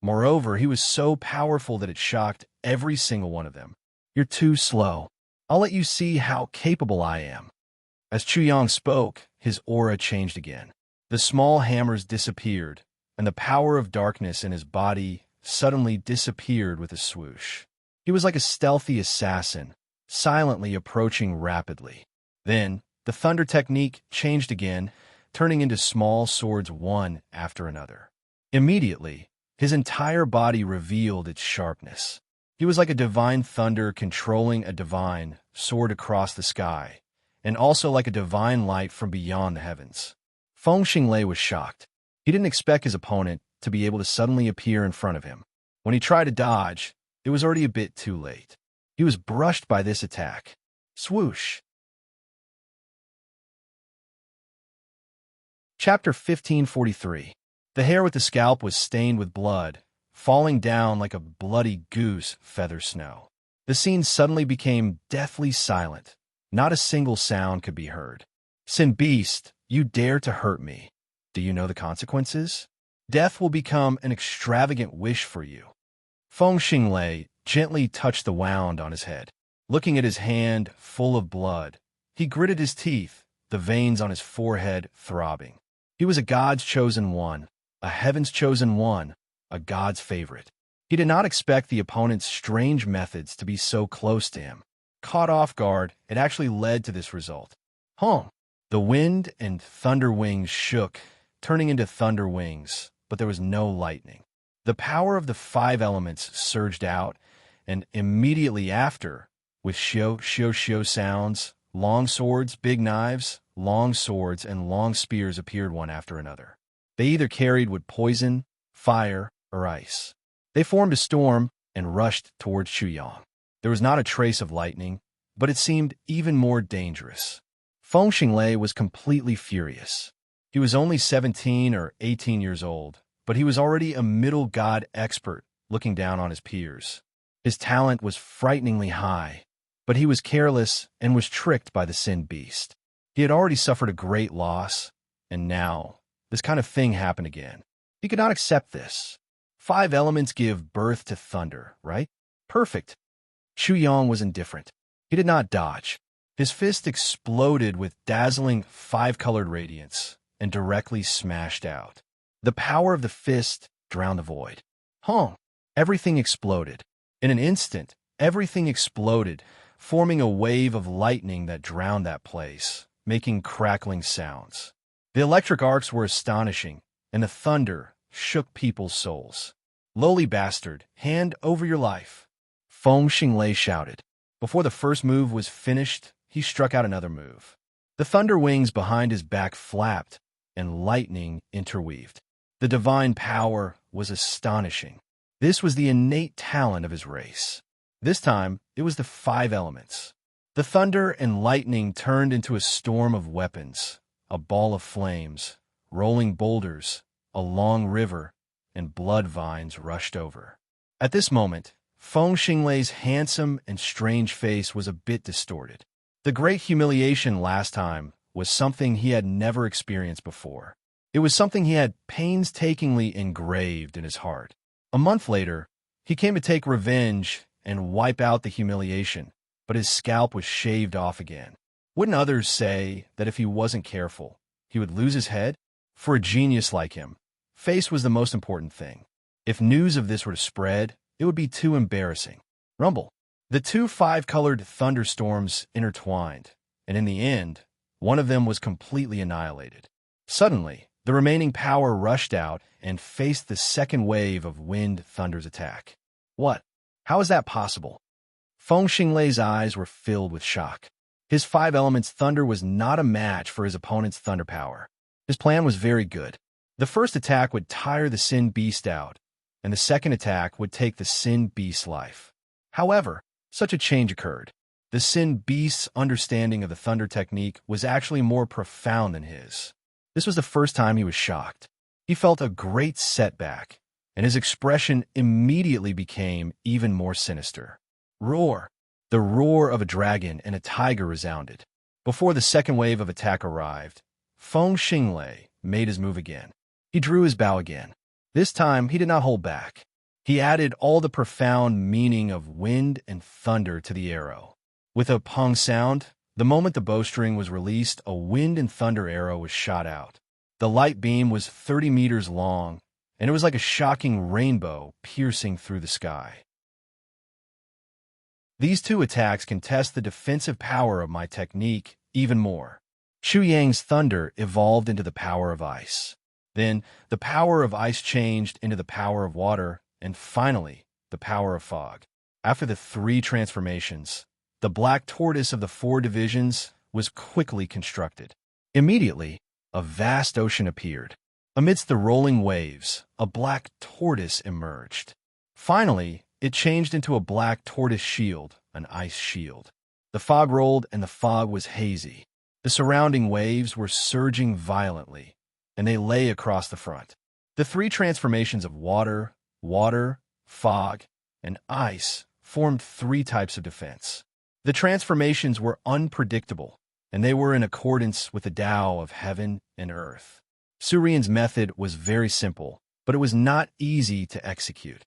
Speaker 1: Moreover, he was so powerful that it shocked every single one of them. You're too slow. I'll let you see how capable I am. As Chu Yang spoke, his aura changed again. The small hammers disappeared, and the power of darkness in his body suddenly disappeared with a swoosh. He was like a stealthy assassin, silently approaching rapidly. Then, the thunder technique changed again, turning into small swords one after another. Immediately, his entire body revealed its sharpness. He was like a divine thunder controlling a divine sword across the sky, and also like a divine light from beyond the heavens. Feng Xinglei was shocked. He didn't expect his opponent to be able to suddenly appear in front of him. When he tried to dodge, it was already a bit too late. He was brushed by this attack. Swoosh! Chapter 1543. The hair with the scalp was stained with blood, falling down like a bloody goose feather snow. The scene suddenly became deathly silent. Not a single sound could be heard. Sin beast, you dare to hurt me. Do you know the consequences? Death will become an extravagant wish for you. Feng Xinglei gently touched the wound on his head. Looking at his hand full of blood, he gritted his teeth, the veins on his forehead throbbing. He was a god's chosen one, a heaven's chosen one, a god's favorite. He did not expect the opponent's strange methods to be so close to him. Caught off guard, it actually led to this result. The wind and thunder wings shook, turning into thunder wings, but there was no lightning. The power of the 5 elements surged out, and immediately after, with shio sounds, long swords, big knives, long swords, and long spears appeared one after another. They either carried wood poison, fire, or ice. They formed a storm and rushed towards Chu Yang. There was not a trace of lightning, but it seemed even more dangerous. Feng Xinglei was completely furious. He was only 17 or 18 years old, but he was already a middle god expert looking down on his peers. His talent was frighteningly high, but he was careless and was tricked by the sin beast. He had already suffered a great loss, and now this kind of thing happened again. He could not accept this. 5 elements give birth to thunder, right? Perfect. Shu Yong was indifferent. He did not dodge. His fist exploded with dazzling 5-colored radiance and directly smashed out. The power of the fist drowned the void. Hong! Everything exploded. In an instant, everything exploded, forming a wave of lightning that drowned that place, making crackling sounds. The electric arcs were astonishing, and the thunder shook people's souls. "Lowly bastard, hand over your life," Feng Xinglei shouted. Before the first move was finished, he struck out another move. The thunder wings behind his back flapped, and lightning interweaved. The divine power was astonishing. This was the innate talent of his race. This time, it was the 5 elements. The thunder and lightning turned into a storm of weapons, a ball of flames, rolling boulders, a long river, and blood vines rushed over. At this moment, Feng Xinglei's handsome and strange face was a bit distorted. The great humiliation last time was something he had never experienced before. It was something he had painstakingly engraved in his heart. A month later, he came to take revenge and wipe out the humiliation, but his scalp was shaved off again. Wouldn't others say that if he wasn't careful, he would lose his head? For a genius like him, face was the most important thing. If news of this were to spread, it would be too embarrassing. Rumble. The 2 5-colored thunderstorms intertwined, and in the end, one of them was completely annihilated. Suddenly, the remaining power rushed out and faced the second wave of wind thunder's attack. What? How is that possible? Feng Xinglei's eyes were filled with shock. His 5 elements thunder was not a match for his opponent's thunder power. His plan was very good. The first attack would tire the Sin Beast out, and the second attack would take the Sin Beast's life. However, such a change occurred. The Sin Beast's understanding of the thunder technique was actually more profound than his. This was the first time he was shocked. He felt a great setback, and his expression immediately became even more sinister. Roar! The roar of a dragon and a tiger resounded. Before the second wave of attack arrived, Feng Xinglei made his move again. He drew his bow again. This time, he did not hold back. He added all the profound meaning of wind and thunder to the arrow. With a pong sound, the moment the bowstring was released, a wind and thunder arrow was shot out. The light beam was 30 meters long, and it was like a shocking rainbow piercing through the sky. These 2 attacks can test the defensive power of my technique even more. Shu Yang's thunder evolved into the power of ice. Then, the power of ice changed into the power of water, and finally, the power of fog. After the 3 transformations, the black tortoise of the 4 divisions was quickly constructed. Immediately, a vast ocean appeared. Amidst the rolling waves, a black tortoise emerged. Finally, it changed into a black tortoise shield, an ice shield. The fog rolled and the fog was hazy. The surrounding waves were surging violently, and they lay across the front. The 3 transformations of water, fog, and ice formed 3 types of defense. The transformations were unpredictable, and they were in accordance with the Tao of heaven and earth. Serene's method was very simple, but it was not easy to execute.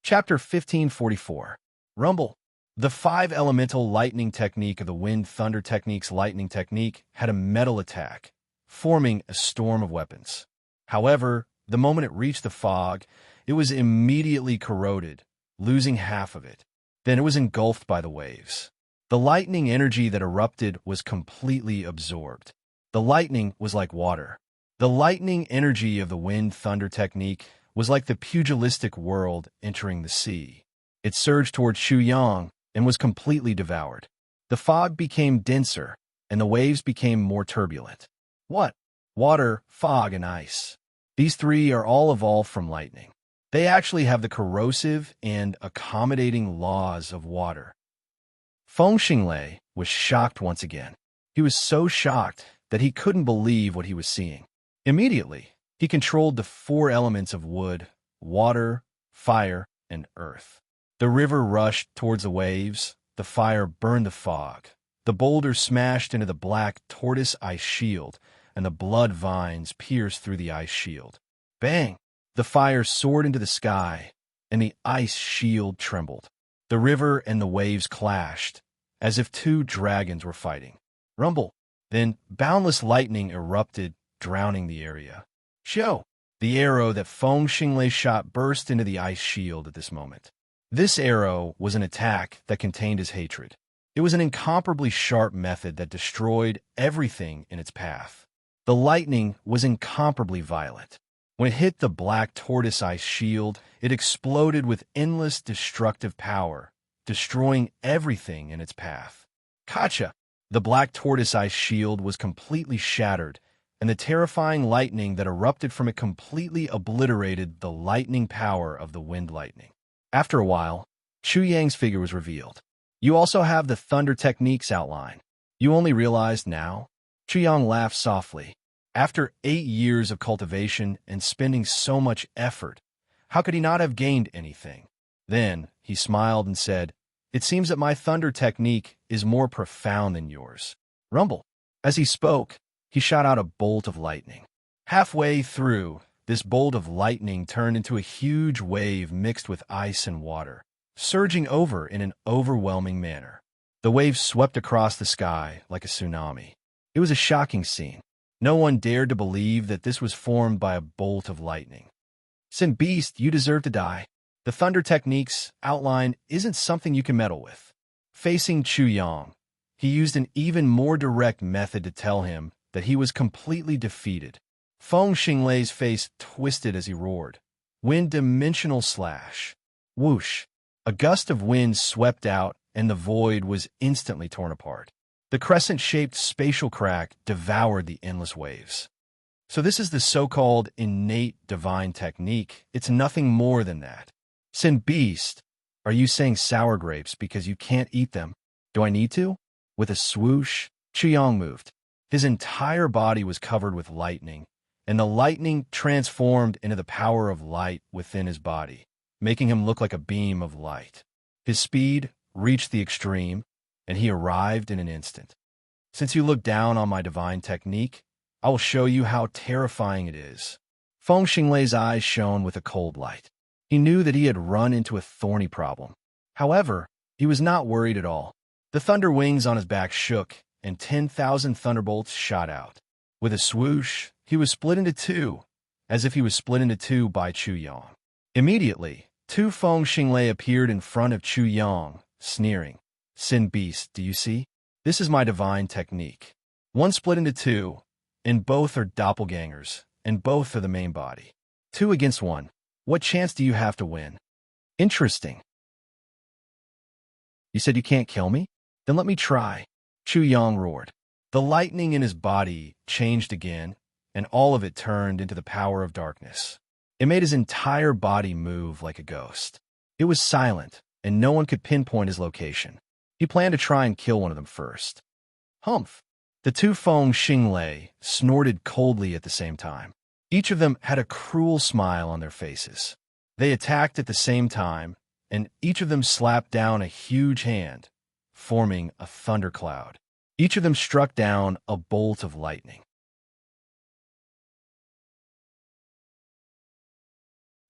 Speaker 1: Chapter 1544. Rumble. The 5-elemental lightning technique of the wind thunder technique's lightning technique had a metal attack, forming a storm of weapons. However, the moment it reached the fog, it was immediately corroded, losing half of it. Then it was engulfed by the waves. The lightning energy that erupted was completely absorbed. The lightning was like water. The lightning energy of the wind thunder technique was like the pugilistic world entering the sea. It surged toward Shu Yang and was completely devoured. The fog became denser, and the waves became more turbulent. What? Water, fog, and ice. These 3 are all evolved from lightning. They actually have the corrosive and accommodating laws of water. Feng Xinglei was shocked once again. He was so shocked that he couldn't believe what he was seeing. Immediately, He controlled the four elements of wood, water, fire, and earth. The river rushed towards the waves, the fire burned the fog, the boulders smashed into the black tortoise ice shield, and the blood vines pierced through the ice shield. Bang! The fire soared into the sky, and the ice shield trembled. The river and the waves clashed, as if two dragons were fighting. Rumble! Then boundless lightning erupted, drowning the area. Show! The arrow that Feng Xinglei shot burst into the ice shield at this moment. This arrow was an attack that contained his hatred. It was an incomparably sharp method that destroyed everything in its path. The lightning was incomparably violent. When it hit the black tortoise ice shield, it exploded with endless destructive power, destroying everything in its path. Gotcha! The black tortoise ice shield was completely shattered, and the terrifying lightning that erupted from it completely obliterated the lightning power of the wind lightning. After a while, Chu Yang's figure was revealed. You also have the thunder techniques outline. You only realized now? Chu Yang laughed softly. After 8 years of cultivation and spending so much effort, how could he not have gained anything? Then he smiled and said, "It seems that my thunder technique is more profound than yours." Rumble. As he spoke, he shot out a bolt of lightning. Halfway through, this bolt of lightning turned into a huge wave mixed with ice and water, surging over in an overwhelming manner. The wave swept across the sky like a tsunami. It was a shocking scene. No one dared to believe that this was formed by a bolt of lightning. Sin Beast, you deserve to die. The thunder techniques outline isn't something you can meddle with. Facing Chu Yang, he used an even more direct method to tell him that he was completely defeated. Feng Xinglei's face twisted as he roared. Wind-dimensional slash. Whoosh! A gust of wind swept out, and the void was instantly torn apart. The crescent-shaped spatial crack devoured the endless waves. So this is the so-called innate divine technique. It's nothing more than that. Sin Beast, are you saying sour grapes because you can't eat them? Do I need to? With a swoosh, Chu Yang moved. His entire body was covered with lightning, and the lightning transformed into the power of light within his body, making him look like a beam of light. His speed reached the extreme, and he arrived in an instant. Since you look down on my divine technique, I will show you how terrifying it is. Feng Xinglei's eyes shone with a cold light. He knew that he had run into a thorny problem. However, he was not worried at all. The thunder wings on his back shook, and 10,000 thunderbolts shot out. With a swoosh, he was split into two, as if he was split into two by Chu Yang. Immediately, two Feng Xinglei appeared in front of Chu Yang, sneering. Sin Beast, do you see? This is my divine technique. One split into two, and both are doppelgangers, and both are the main body. 2 against 1. What chance do you have to win? Interesting. You said you can't kill me? Then let me try. Chu Yang roared. The lightning in his body changed again, and all of it turned into the power of darkness. It made his entire body move like a ghost. It was silent, and no one could pinpoint his location. He planned to try and kill one of them first. Humph! The two Feng Xinglei snorted coldly at the same time. Each of them had a cruel smile on their faces. They attacked at the same time, and each of them slapped down a huge hand, forming a thundercloud. Each of them struck down a bolt of lightning.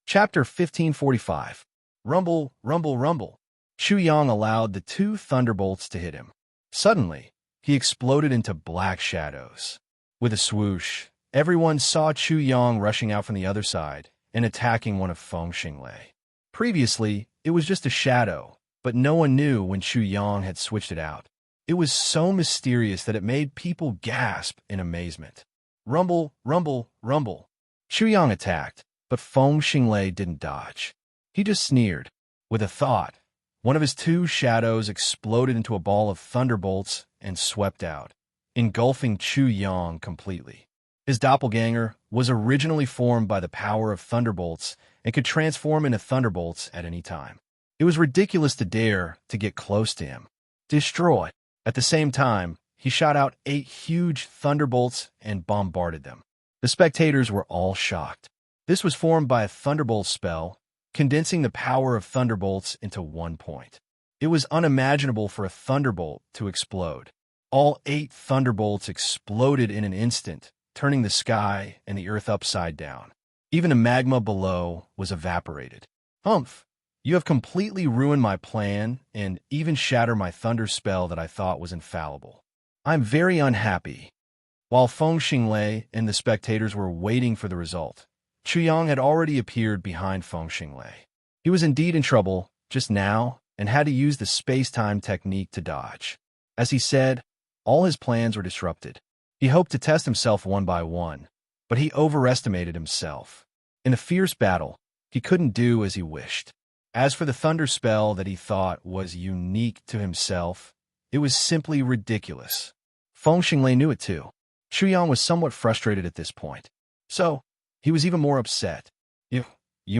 Speaker 1: Chapter 1545. Rumble, rumble, rumble. Chu Yang allowed the 2 thunderbolts to hit him. Suddenly, he exploded into black shadows. With a swoosh, everyone saw Chu Yang rushing out from the other side and attacking one of Feng Xinglei. Previously, it was just a shadow, but no one knew when Chu Yang had switched it out. It was so mysterious that it made people gasp in amazement. Rumble, rumble, rumble. Chu Yang attacked, but Feng Xinglei didn't dodge. He just sneered. With a thought, one of his 2 shadows exploded into a ball of thunderbolts and swept out, engulfing Chu Yang completely. His doppelganger was originally formed by the power of thunderbolts and could transform into thunderbolts at any time. It was ridiculous to dare to get close to him. Destroy! At the same time, he shot out 8 huge thunderbolts and bombarded them. The spectators were all shocked. This was formed by a thunderbolt spell, condensing the power of thunderbolts into one point. It was unimaginable for a thunderbolt to explode. All 8 thunderbolts exploded in an instant, turning the sky and the earth upside down. Even the magma below was evaporated. Humph! You have completely ruined my plan and even shattered my thunder spell that I thought was infallible. I'm very unhappy. While Feng Xinglei and the spectators were waiting for the result, Chuyang had already appeared behind Feng Xinglei. He was indeed in trouble just now and had to use the space-time technique to dodge. As he said, all his plans were disrupted. He hoped to test himself one by one, but he overestimated himself. In a fierce battle, he couldn't do as he wished. As for the thunder spell that he thought was unique to himself, it was simply ridiculous. Feng Xinglei knew it too. Chuyang was somewhat frustrated at this point. So, he was even more upset. You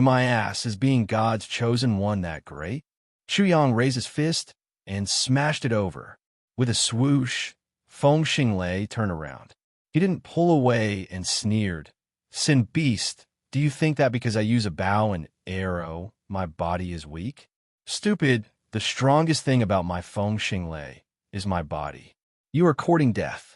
Speaker 1: my ass, is being God's chosen one that great? Chuyang raised his fist and smashed it over. With a swoosh, Feng Xinglei turned around. He didn't pull away and sneered. Sin beast, do you think that because I use a bow and arrow, my body is weak? Stupid, the strongest thing about my Feng Xinglei is my body. You are courting death.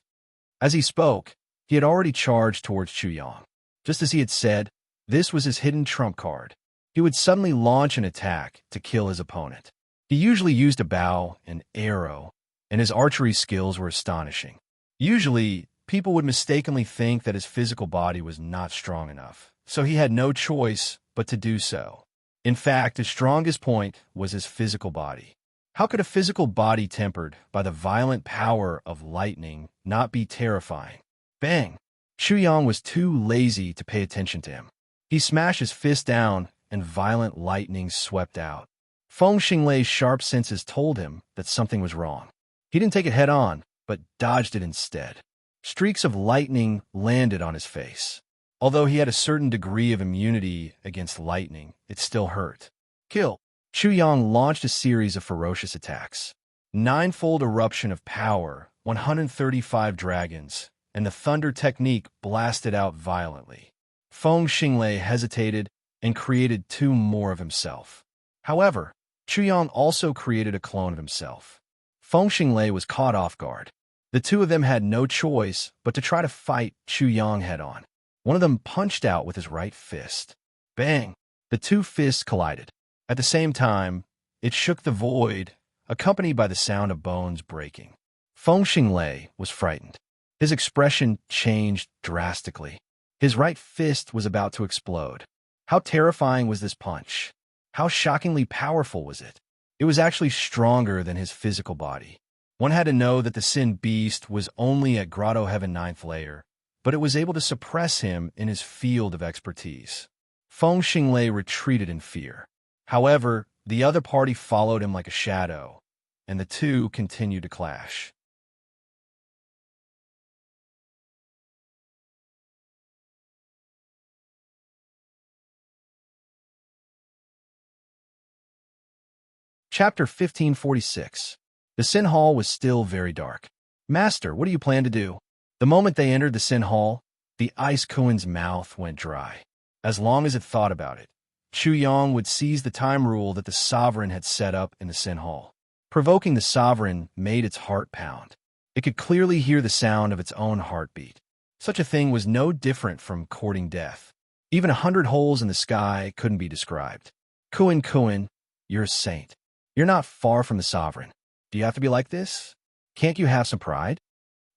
Speaker 1: As he spoke, he had already charged towards Chuyang. Just as he had said, this was his hidden trump card. He would suddenly launch an attack to kill his opponent. He usually used a bow and arrow, and his archery skills were astonishing. Usually, people would mistakenly think that his physical body was not strong enough, so he had no choice but to do so. In fact, his strongest point was his physical body. How could a physical body tempered by the violent power of lightning not be terrifying? Bang! Chuyang was too lazy to pay attention to him. He smashed his fist down, and violent lightning swept out. Feng Xinglei's sharp senses told him that something was wrong. He didn't take it head-on, but dodged it instead. Streaks of lightning landed on his face. Although he had a certain degree of immunity against lightning, it still hurt. Kill! Chuyang launched a series of ferocious attacks. Ninefold eruption of power, 135 dragons, and the thunder technique blasted out violently. Feng Xinglei hesitated and created 2 more of himself. However, Chuyang also created a clone of himself. Feng Xinglei was caught off guard. The 2 of them had no choice but to try to fight Chuyang head-on. One of them punched out with his right fist. Bang! The 2 fists collided. At the same time, it shook the void, accompanied by the sound of bones breaking. Feng Xinglei was frightened. His expression changed drastically. His right fist was about to explode. How terrifying was this punch? How shockingly powerful was it? It was actually stronger than his physical body. One had to know that the Sin Beast was only at Grotto Heaven 9th layer, but it was able to suppress him in his field of expertise. Feng Xinglei retreated in fear. However, the other party followed him like a shadow, and the 2 continued to clash. Chapter 1546. The Sin Hall was still very dark. Master, what do you plan to do? The moment they entered the Sin Hall, the Ice Kuin's mouth went dry. As long as it thought about it, Chuyang would seize the time rule that the Sovereign had set up in the Sin Hall. Provoking the Sovereign made its heart pound. It could clearly hear the sound of its own heartbeat. Such a thing was no different from courting death. Even 100 holes in the sky couldn't be described. Kuin, you're a saint. You're not far from the Sovereign. Do you have to be like this? Can't you have some pride?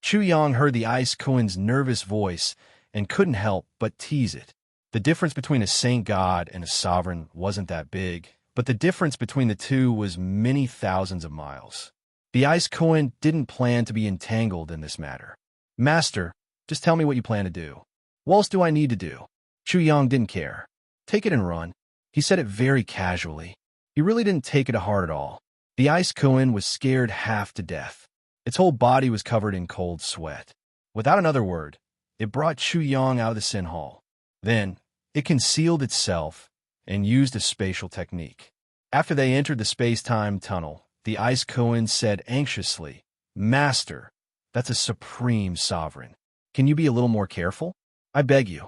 Speaker 1: Chuyang heard the Ice Kuin's nervous voice and couldn't help but tease it. The difference between a saint god and a sovereign wasn't that big, but the difference between the 2 was many thousands of miles. The Ice Kuin didn't plan to be entangled in this matter. Master, just tell me what you plan to do. What else do I need to do? Chuyang didn't care. Take it and run. He said it very casually. He really didn't take it to heart at all. The Ice Kuin was scared half to death. Its whole body was covered in cold sweat. Without another word, it brought Chuyang out of the Sin Hall. Then, it concealed itself and used a spatial technique. After they entered the space-time tunnel, the Ice Kuin said anxiously, Master, that's a supreme sovereign. Can you be a little more careful? I beg you.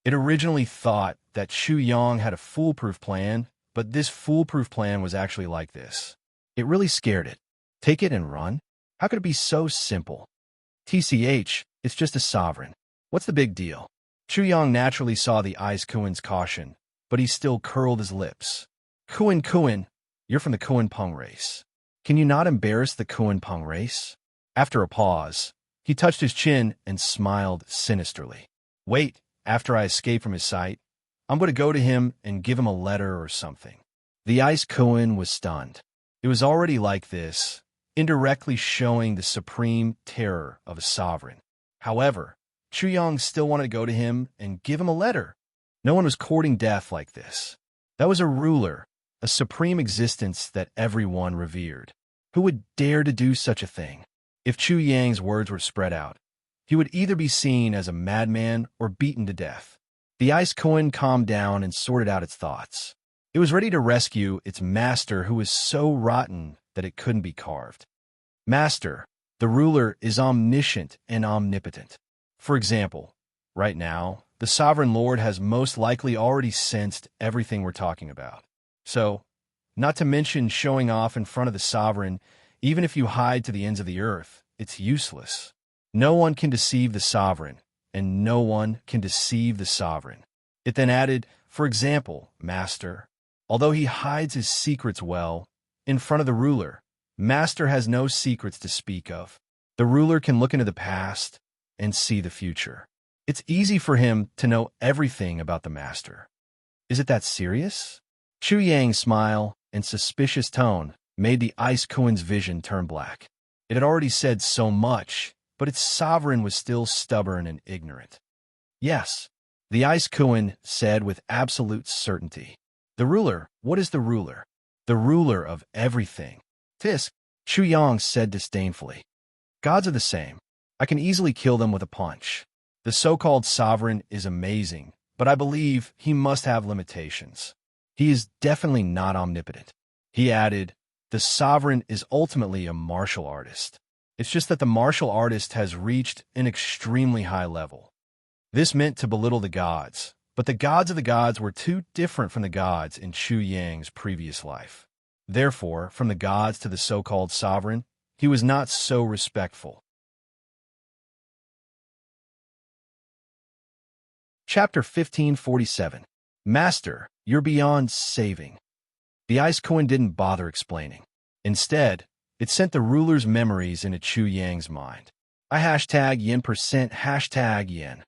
Speaker 1: It originally thought that Shu Yang had a foolproof plan, but this foolproof plan was actually like this. It really scared it. Take it and run? How could it be so simple? TCH, it's just a sovereign. What's the big deal? Shu Yang naturally saw the Ice Kuin's caution, but he still curled his lips. Kuin, you're from the Kuin Peng race. Can you not embarrass the Kuin Peng race? After a pause, he touched his chin and smiled sinisterly. Wait, after I escape from his sight, I'm going to go to him and give him a letter or something. The Ice Kuin was stunned. It was already like this, indirectly showing the supreme terror of a sovereign. However, Chu Yang still wanted to go to him and give him a letter. No one was courting death like this. That was a ruler, a supreme existence that everyone revered. Who would dare to do such a thing? If Chu Yang's words were spread out, he would either be seen as a madman or beaten to death. The Ice Kuin calmed down and sorted out its thoughts. It was ready to rescue its master who was so rotten that it couldn't be carved. Master, the ruler is omniscient and omnipotent. For example, right now, the sovereign lord has most likely already sensed everything we're talking about. So, not to mention showing off in front of the sovereign, even if you hide to the ends of the earth, it's useless. No one can deceive the sovereign, and no one can deceive the sovereign. It then added, for example, Master, although he hides his secrets well, in front of the ruler, Master has no secrets to speak of. The ruler can look into the past and see the future. It's easy for him to know everything about the Master. Is it that serious? Chu Yang's smile and suspicious tone made the Ice Kuin's vision turn black. It had already said so much, but its sovereign was still stubborn and ignorant. Yes, the Ice Kuin said with absolute certainty. The ruler, what is the ruler? The ruler of everything. Tisk, Chu Yang said disdainfully. Gods are the same. I can easily kill them with a punch. The so-called sovereign is amazing, but I believe he must have limitations. He is definitely not omnipotent. He added, the sovereign is ultimately a martial artist. It's just that the martial artist has reached an extremely high level. This meant to belittle the gods, but the gods of the gods were too different from the gods in Chu Yang's previous life. Therefore, from the gods to the so-called sovereign, he was not so respectful. Chapter 1547. Master, you're beyond saving. The Ice Kuin didn't bother explaining. Instead, it sent the ruler's memories into Chu Yang's mind. I #yen% #yen.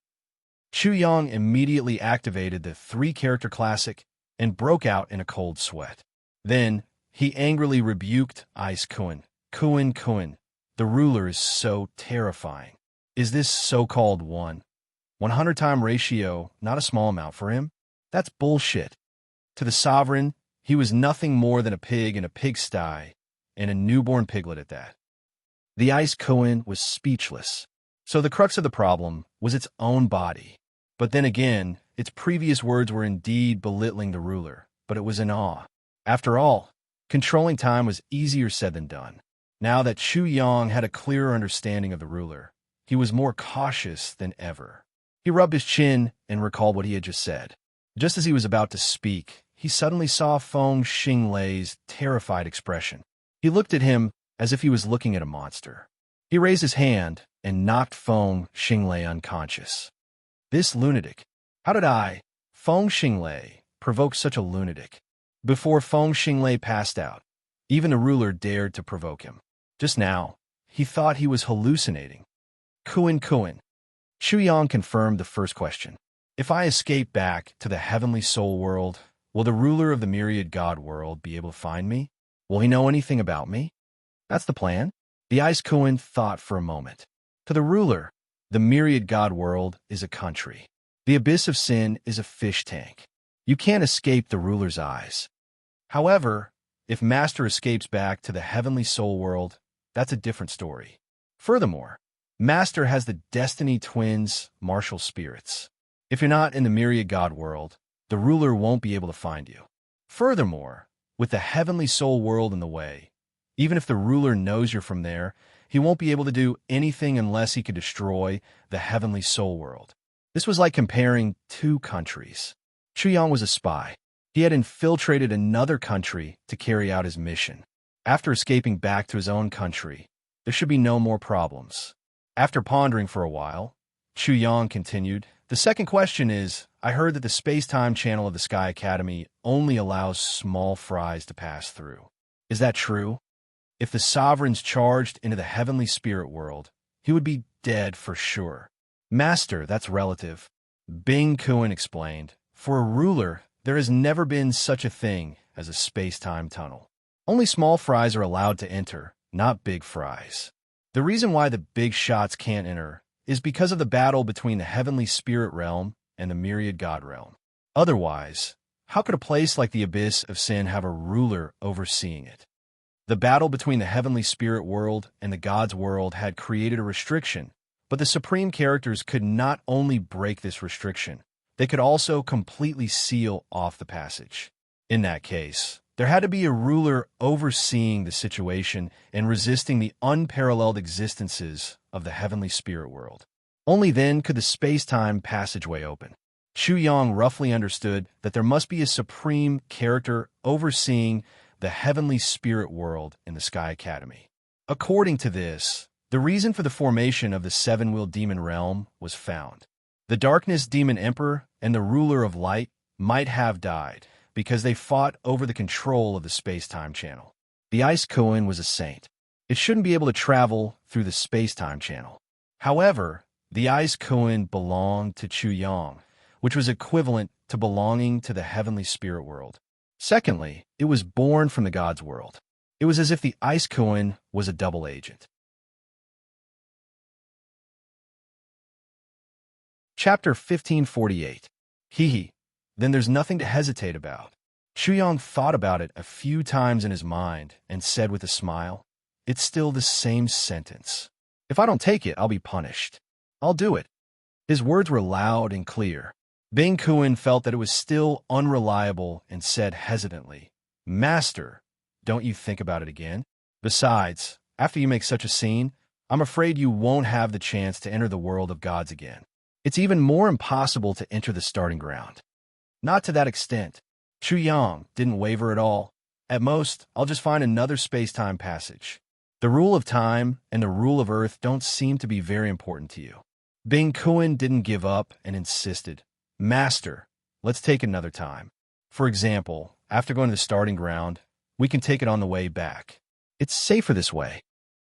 Speaker 1: Chu Yang immediately activated the 3-character classic and broke out in a cold sweat. Then, he angrily rebuked Ice Kuin. Kuin, the ruler is so terrifying. Is this so-called 100-time ratio not a small amount for him? That's bullshit. To the sovereign, he was nothing more than a pig in a pigsty, and a newborn piglet at that. The Ice Kuin was speechless. So the crux of the problem was its own body. But then again, its previous words were indeed belittling the ruler, but it was in awe. After all, controlling time was easier said than done. Now that Chu Yang had a clearer understanding of the ruler, he was more cautious than ever. He rubbed his chin and recalled what he had just said. Just as he was about to speak, he suddenly saw Feng Xinglei's terrified expression. He looked at him as if he was looking at a monster. He raised his hand and knocked Feng Xinglei unconscious. This lunatic. How did Feng Xinglei, provoke such a lunatic? Before Feng Xinglei passed out, even the ruler dared to provoke him. Just now, he thought he was hallucinating. Kuin. Chu Yang confirmed the first question. If I escape back to the heavenly soul world, will the ruler of the myriad god world be able to find me? Will he know anything about me? That's the plan. The Ice Kuin thought for a moment. To the ruler, the myriad god world is a country. The abyss of sin is a fish tank. You can't escape the ruler's eyes. However, if Master escapes back to the heavenly soul world, that's a different story. Furthermore, Master has the Destiny Twins martial spirits. If you're not in the myriad god world, the ruler won't be able to find you. Furthermore, with the heavenly soul world in the way, even if the ruler knows you're from there, he won't be able to do anything unless he can destroy the heavenly soul world. This was like comparing two countries. Chu Yang was a spy. He had infiltrated another country to carry out his mission. After escaping back to his own country, there should be no more problems. After pondering for a while, Chu Yang continued, "The second question is, I heard that the space-time channel of the Sky Academy only allows small fries to pass through. Is that true? If the sovereign's charged into the heavenly spirit world, he would be dead for sure." "Master, that's relative," Bing Kuan explained. "For a ruler, there has never been such a thing as a space-time tunnel. Only small fries are allowed to enter, not big fries. The reason why the big shots can't enter is because of the battle between the heavenly spirit realm and the myriad god realm. Otherwise, how could a place like the Abyss of Sin have a ruler overseeing it? The battle between the heavenly spirit world and the god's world had created a restriction, but the supreme characters could not only break this restriction, they could also completely seal off the passage. In that case, there had to be a ruler overseeing the situation and resisting the unparalleled existences of the heavenly spirit world. Only then could the space-time passageway open. Chu Yang roughly understood that there must be a supreme character overseeing the heavenly spirit world in the Sky Academy. According to this, the reason for the formation of the seven-wheeled demon realm was found. The darkness demon emperor and the ruler of light might have died because they fought over the control of the space-time channel. The ice Kuan was a saint. It shouldn't be able to travel through the space-time channel. However, the ice Kuan belonged to Chu Yang, which was equivalent to belonging to the heavenly spirit world. Secondly, it was born from the god's world. It was as if the ice Kuan was a double agent. Chapter 1548. Hee. Then there's nothing to hesitate about. Chu Yang thought about it a few times in his mind and said with a smile, "It's still the same sentence. If I don't take it, I'll be punished. I'll do it." His words were loud and clear. Bing Kuan felt that it was still unreliable and said hesitantly, "Master, don't you think about it again? Besides, after you make such a scene, I'm afraid you won't have the chance to enter the world of gods again. It's even more impossible to enter the starting ground." "Not to that extent." Chu Yang didn't waver at all. "At most, I'll just find another space-time passage. The rule of time and the rule of earth don't seem to be very important to you." Bing Kuan didn't give up and insisted, "Master, let's take another time. For example, after going to the starting ground, we can take it on the way back. It's safer this way."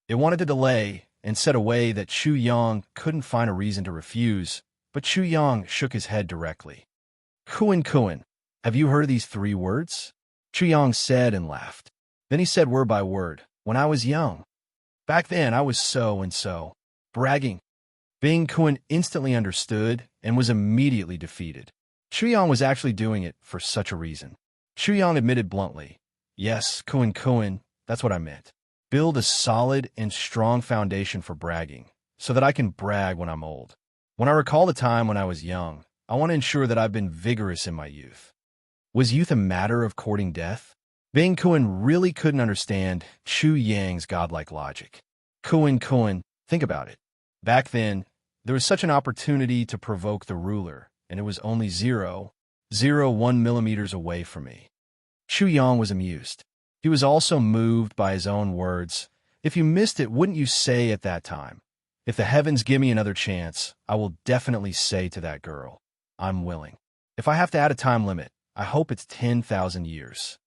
Speaker 1: It wanted to delay and said a way that Chu Yang couldn't find a reason to refuse, but Chu Yang shook his head directly. Kuan, have you heard of these 3 words?" Chu Yang said and laughed. Then he said word by word, "When I was young. Back then I was so and so." Bragging. Bing Kuan instantly understood and was immediately defeated. Chu Yang was actually doing it for such a reason. Chu Yang admitted bluntly, "Yes, Kuan, that's what I meant. Build a solid and strong foundation for bragging, so that I can brag when I'm old. When I recall the time when I was young, I want to ensure that I've been vigorous in my youth." Was youth a matter of courting death? Bing Kuan really couldn't understand Chu Yang's godlike logic. Kuan, think about it. Back then, there was such an opportunity to provoke the ruler, and it was only 0.01 millimeters away from me. Chu Yang was amused. He was also moved by his own words. "If you missed it, wouldn't you say at that time, 'If the heavens give me another chance, I will definitely say to that girl, I'm willing. If I have to add a time limit, I hope it's 10,000 years.'"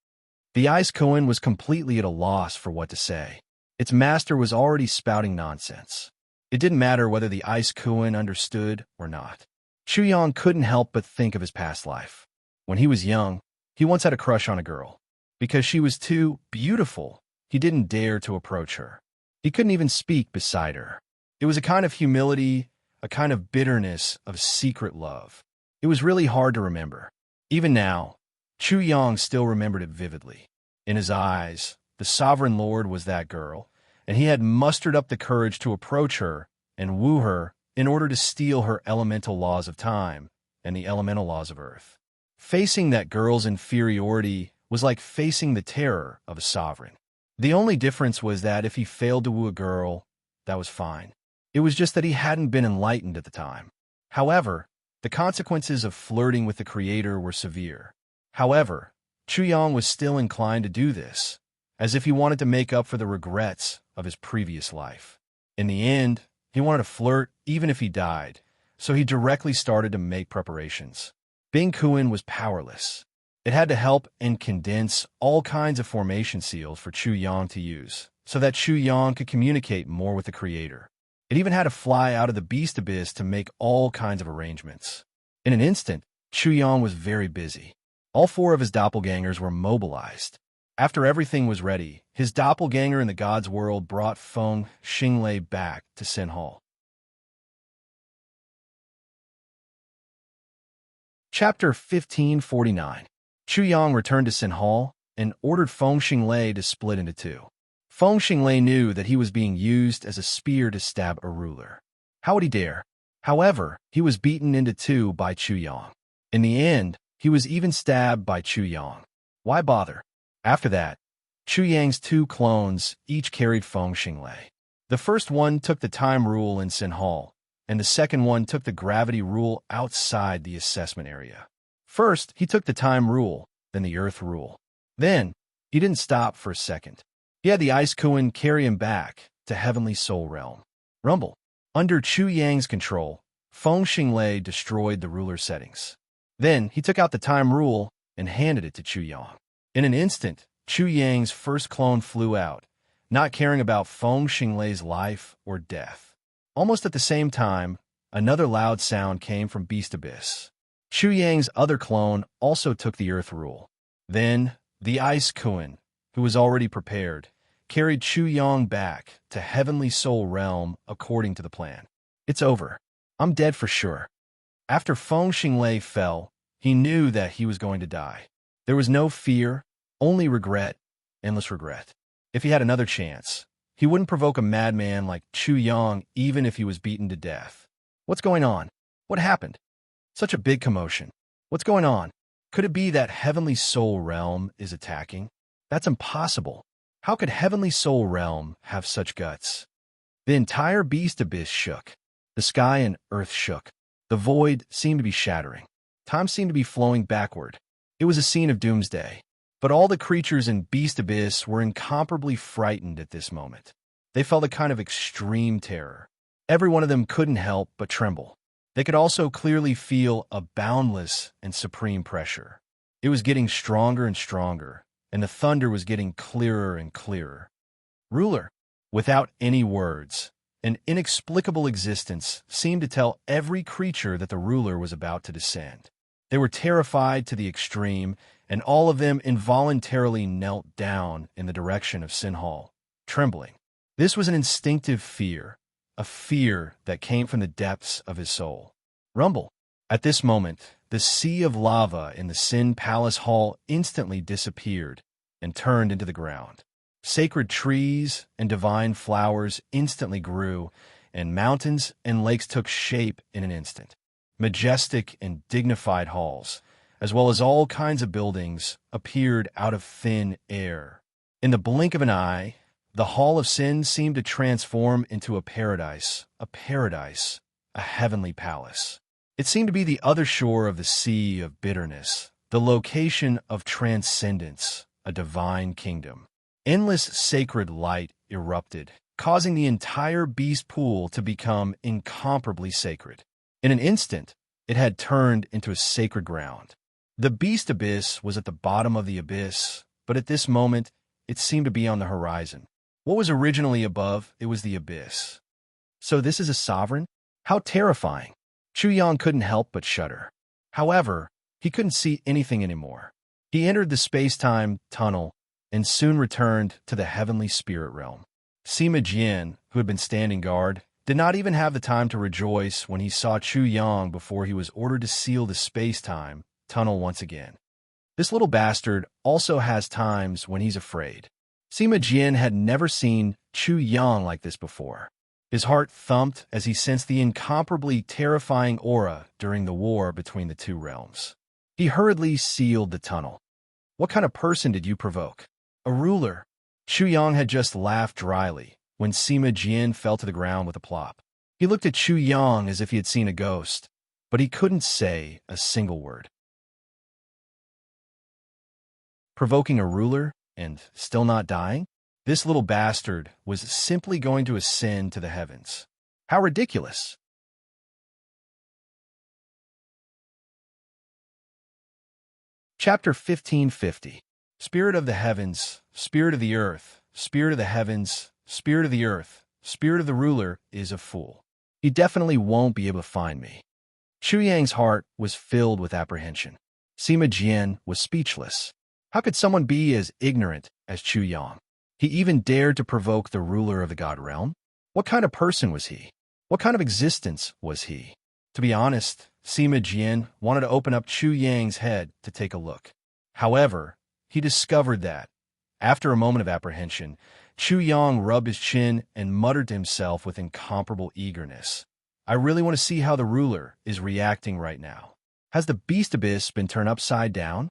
Speaker 1: The ice Kuan was completely at a loss for what to say. Its master was already spouting nonsense. It didn't matter whether the ice Kuan understood or not. Chu Yang couldn't help but think of his past life. When he was young, he once had a crush on a girl. Because she was too beautiful, he didn't dare to approach her. He couldn't even speak beside her. It was a kind of humility, a kind of bitterness of secret love. It was really hard to remember. Even now, Chu Yang still remembered it vividly. In his eyes, the sovereign lord was that girl, and he had mustered up the courage to approach her and woo her in order to steal her elemental laws of time and the elemental laws of earth. Facing that girl's inferiority was like facing the terror of a sovereign. The only difference was that if he failed to woo a girl, that was fine. It was just that he hadn't been enlightened at the time. However, The consequences of flirting with the Creator were severe. However, Chu Yang was still inclined to do this, as if he wanted to make up for the regrets of his previous life. In the end, he wanted to flirt even if he died, so he directly started to make preparations. Bing Kuan was powerless. It had to help and condense all kinds of formation seals for Chu Yang to use, so that Chu Yang could communicate more with the Creator. It even had to fly out of the beast abyss to make all kinds of arrangements. In an instant, Chu Yang was very busy. All 4 of his doppelgangers were mobilized. After everything was ready, his doppelganger in the God's world brought Feng Xinglei back to Sin Hall. Chapter 1549. Chu Yang returned to Sin Hall and ordered Feng Xinglei to split into 2. Feng Xinglei knew that he was being used as a spear to stab a ruler. How would he dare? However, he was beaten into 2 by Chu Yang. In the end, he was even stabbed by Chu Yang. Why bother? After that, Chu Yang's 2 clones each carried Feng Xinglei. The first one took the time rule in Sin Hall, and the second one took the gravity rule outside the assessment area. First, he took the time rule, then the earth rule. Then, he didn't stop for a second. He had the Ice Kuan carry him back to Heavenly Soul Realm. Rumble. Under Chu Yang's control, Feng Xinglei destroyed the ruler settings. Then, he took out the time rule and handed it to Chu Yang. In an instant, Chu Yang's first clone flew out, not caring about Feng Xinglei's life or death. Almost at the same time, another loud sound came from Beast Abyss. Chu Yang's other clone also took the Earth rule. Then, the Ice Kuan, who was already prepared, carried Chu Yang back to Heavenly Soul Realm according to the plan. It's over. I'm dead for sure. After Feng Xinglei fell, he knew that he was going to die. There was no fear, only regret, endless regret. If he had another chance, he wouldn't provoke a madman like Chu Yang even if he was beaten to death. What's going on? What happened? Such a big commotion. What's going on? Could it be that Heavenly Soul Realm is attacking? That's impossible. How could Heavenly Soul Realm have such guts? The entire Beast Abyss shook. The sky and earth shook. The void seemed to be shattering. Time seemed to be flowing backward. It was a scene of doomsday. But all the creatures in Beast Abyss were incomparably frightened at this moment. They felt a kind of extreme terror. Every one of them couldn't help but tremble. They could also clearly feel a boundless and supreme pressure. It was getting stronger and stronger, and the thunder was getting clearer and clearer. Ruler, without any words, an inexplicable existence seemed to tell every creature that the ruler was about to descend. They were terrified to the extreme, and all of them involuntarily knelt down in the direction of Sin Hall, trembling. This was an instinctive fear, a fear that came from the depths of his soul. Rumble. At this moment, the sea of lava in the Sin Palace Hall instantly disappeared and turned into the ground. Sacred trees and divine flowers instantly grew, and mountains and lakes took shape in an instant. Majestic and dignified halls, as well as all kinds of buildings, appeared out of thin air. In the blink of an eye, the Hall of Sin seemed to transform into a paradise, a heavenly palace. It seemed to be the other shore of the sea of bitterness, the location of transcendence, a divine kingdom. Endless sacred light erupted, causing the entire beast pool to become incomparably sacred. In an instant, it had turned into a sacred ground. The Beast Abyss was at the bottom of the abyss, but at this moment, it seemed to be on the horizon. What was originally above, it was the abyss. So this is a sovereign? How terrifying! Chu Yang couldn't help but shudder. However, he couldn't see anything anymore. He entered the space-time tunnel and soon returned to the heavenly spirit realm. Sima Jian, who had been standing guard, did not even have the time to rejoice when he saw Chu Yang before he was ordered to seal the space-time tunnel once again. This little bastard also has times when he's afraid. Sima Jian had never seen Chu Yang like this before. His heart thumped as he sensed the incomparably terrifying aura during the war between the two realms. He hurriedly sealed the tunnel. What kind of person did you provoke? A ruler. Chu Yang had just laughed dryly when Sima Jian fell to the ground with a plop. He looked at Chu Yang as if he had seen a ghost. but he couldn't say a single word. Provoking a ruler and still not dying? This little bastard was simply going to ascend to the heavens. How ridiculous! Chapter 1550. Spirit of the heavens, spirit of the earth, spirit of the heavens, spirit of the earth, spirit of the ruler is a fool. He definitely won't be able to find me. Chu Yang's heart was filled with apprehension. Sima Jian was speechless. How could someone be as ignorant as Chu Yang? He even dared to provoke the ruler of the God realm? What kind of person was he? What kind of existence was he? To be honest, Sima Jian wanted to open up Chu Yang's head to take a look. However, he discovered that, after a moment of apprehension, Chu Yang rubbed his chin and muttered to himself with incomparable eagerness. I really want to see how the ruler is reacting right now. Has the beast abyss been turned upside down?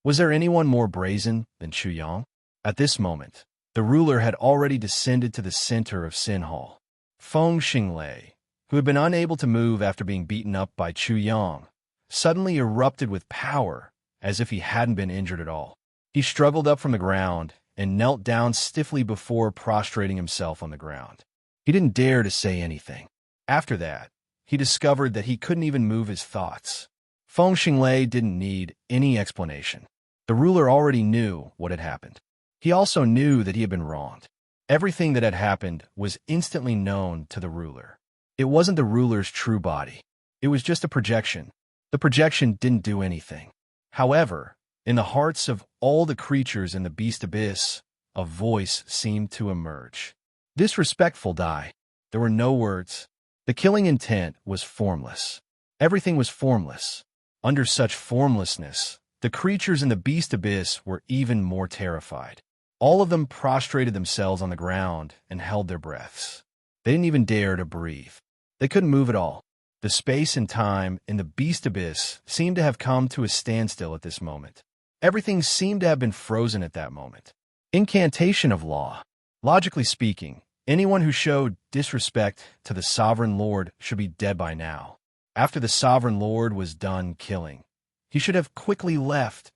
Speaker 1: Was there anyone more brazen than Chu Yang? At this moment, the ruler had already descended to the center of Sin Hall. Feng Xinglei, who had been unable to move after being beaten up by Chu Yang, suddenly erupted with power as if he hadn't been injured at all. He struggled up from the ground and knelt down stiffly before prostrating himself on the ground. He didn't dare to say anything. After that, he discovered that he couldn't even move his thoughts. Feng Xinglei didn't need any explanation. The ruler already knew what had happened. He also knew that he had been wronged. Everything that had happened was instantly known to the ruler. It wasn't the ruler's true body. It was just a projection. The projection didn't do anything. However, in the hearts of all the creatures in the beast abyss, a voice seemed to emerge. Disrespectful die. There were no words. The killing intent was formless. Everything was formless. Under such formlessness, the creatures in the beast abyss were even more terrified. All of them prostrated themselves on the ground and held their breaths. They didn't even dare to breathe. They couldn't move at all. The space and time in the beast abyss seemed to have come to a standstill at this moment. Everything seemed to have been frozen at that moment. Incantation of law. Logically speaking, anyone who showed disrespect to the Sovereign Lord should be dead by now. After the Sovereign Lord was done killing, he should have quickly left,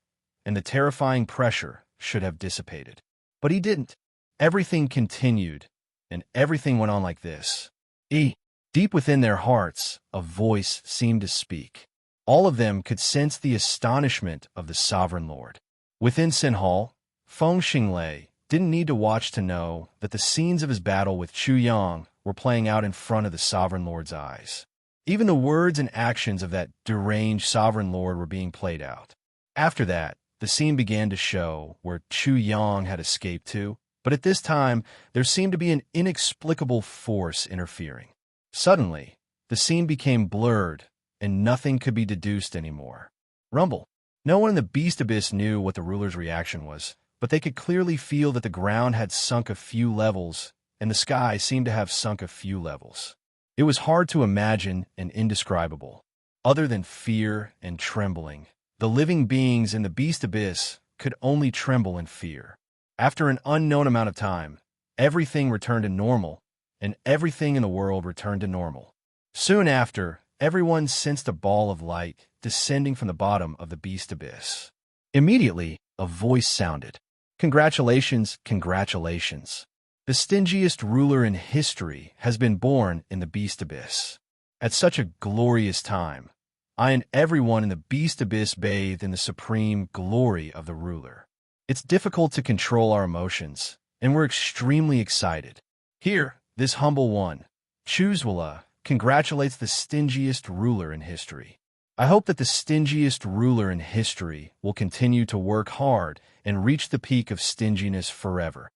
Speaker 1: and the terrifying pressure should have dissipated. But he didn't. Everything continued, and everything went on like this. Deep within their hearts, a voice seemed to speak. All of them could sense the astonishment of the Sovereign Lord. Within Sin Hall, Feng Xinglei didn't need to watch to know that the scenes of his battle with Chu Yang were playing out in front of the Sovereign Lord's eyes. Even the words and actions of that deranged Sovereign Lord were being played out. After that, the scene began to show where Chu Yang had escaped to, but at this time, there seemed to be an inexplicable force interfering. Suddenly, the scene became blurred, and nothing could be deduced anymore. Rumble. No one in the beast abyss knew what the ruler's reaction was, but they could clearly feel that the ground had sunk a few levels, and the sky seemed to have sunk a few levels. It was hard to imagine and indescribable. Other than fear and trembling, the living beings in the beast abyss could only tremble in fear. After an unknown amount of time, everything returned to normal, and everything in the world returned to normal. Soon after, everyone sensed a ball of light descending from the bottom of the beast abyss. Immediately, a voice sounded. Congratulations, congratulations. The stingiest ruler in history has been born in the beast abyss. At such a glorious time, I and everyone in the beast abyss bathed in the supreme glory of the ruler. It's difficult to control our emotions, and we're extremely excited. Here, this humble one, Chuzwala, congratulates the stingiest ruler in history. I hope that the stingiest ruler in history will continue to work hard and reach the peak of stinginess forever.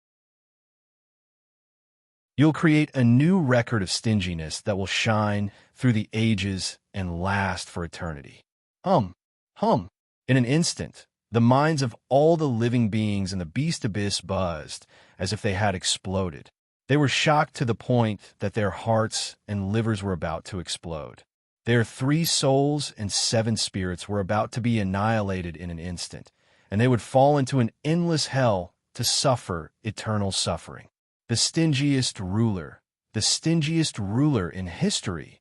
Speaker 1: You'll create a new record of stinginess that will shine through the ages and last for eternity. Hum. In an instant, the minds of all the living beings in the beast abyss buzzed as if they had exploded. They were shocked to the point that their hearts and livers were about to explode. Their 3 souls and 7 spirits were about to be annihilated in an instant, and they would fall into an endless hell to suffer eternal suffering. The stingiest ruler in history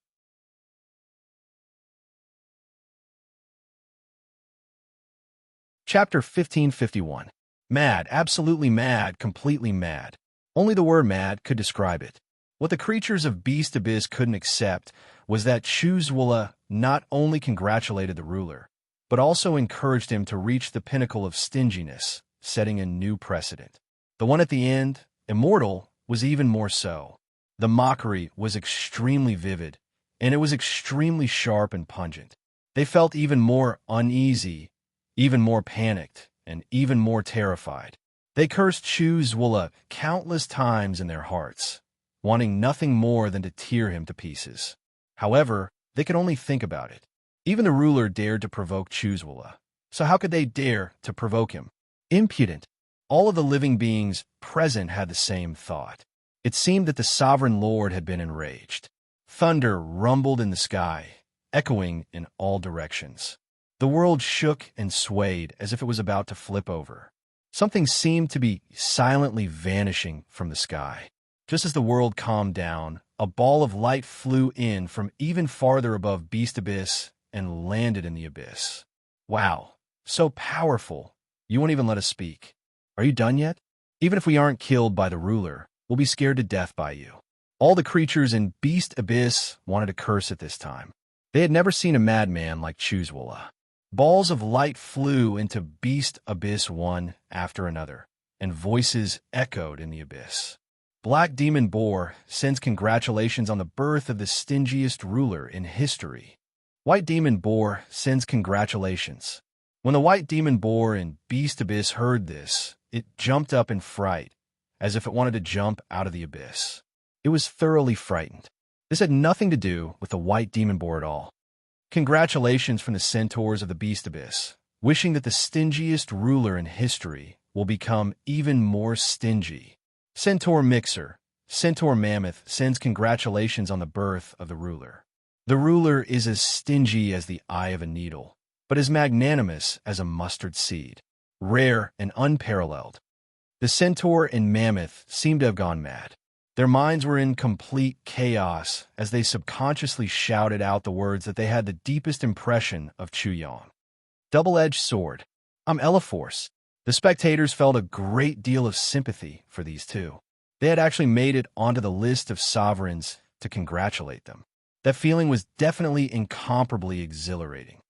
Speaker 1: Chapter 1551. Mad, absolutely mad, completely mad. Only the word mad could describe it. What the creatures of Beast Abyss couldn't accept was that Chuzwalla not only congratulated the ruler, but also encouraged him to reach the pinnacle of stinginess, setting a new precedent. The one at the end, Immortal, was even more so. The mockery was extremely vivid, and it was extremely sharp and pungent. They felt even more uneasy, even more panicked, and even more terrified. They cursed Chuzwalla countless times in their hearts, wanting nothing more than to tear him to pieces. However, they could only think about it. Even the ruler dared to provoke Chuzwalla. So how could they dare to provoke him? Impudent. All of the living beings present had the same thought. It seemed that the sovereign lord had been enraged. Thunder rumbled in the sky, echoing in all directions. The world shook and swayed as if it was about to flip over. Something seemed to be silently vanishing from the sky. Just as the world calmed down, a ball of light flew in from even farther above Beast Abyss and landed in the abyss. Wow, so powerful. You won't even let us speak. Are you done yet? Even if we aren't killed by the ruler, we'll be scared to death by you. All the creatures in Beast Abyss wanted to curse at this time. They had never seen a madman like Chuzwalla. Balls of light flew into Beast Abyss one after another, and voices echoed in the abyss. Black Demon Boar sends congratulations on the birth of the stingiest ruler in history. White Demon Boar sends congratulations. When the White Demon Boar in Beast Abyss heard this, it jumped up in fright, as if it wanted to jump out of the abyss. It was thoroughly frightened. This had nothing to do with the White Demon Boar at all. Congratulations from the centaurs of the Beast Abyss, wishing that the stingiest ruler in history will become even more stingy. Centaur Mixer, Centaur Mammoth sends congratulations on the birth of the ruler. The ruler is as stingy as the eye of a needle, but as magnanimous as a mustard seed. Rare and unparalleled. The Centaur and Mammoth seemed to have gone mad. Their minds were in complete chaos as they subconsciously shouted out the words that they had the deepest impression of Chuyang. Double-edged sword. I'm Eleforce. The spectators felt a great deal of sympathy for these two. They had actually made it onto the list of sovereigns to congratulate them. That feeling was definitely incomparably exhilarating.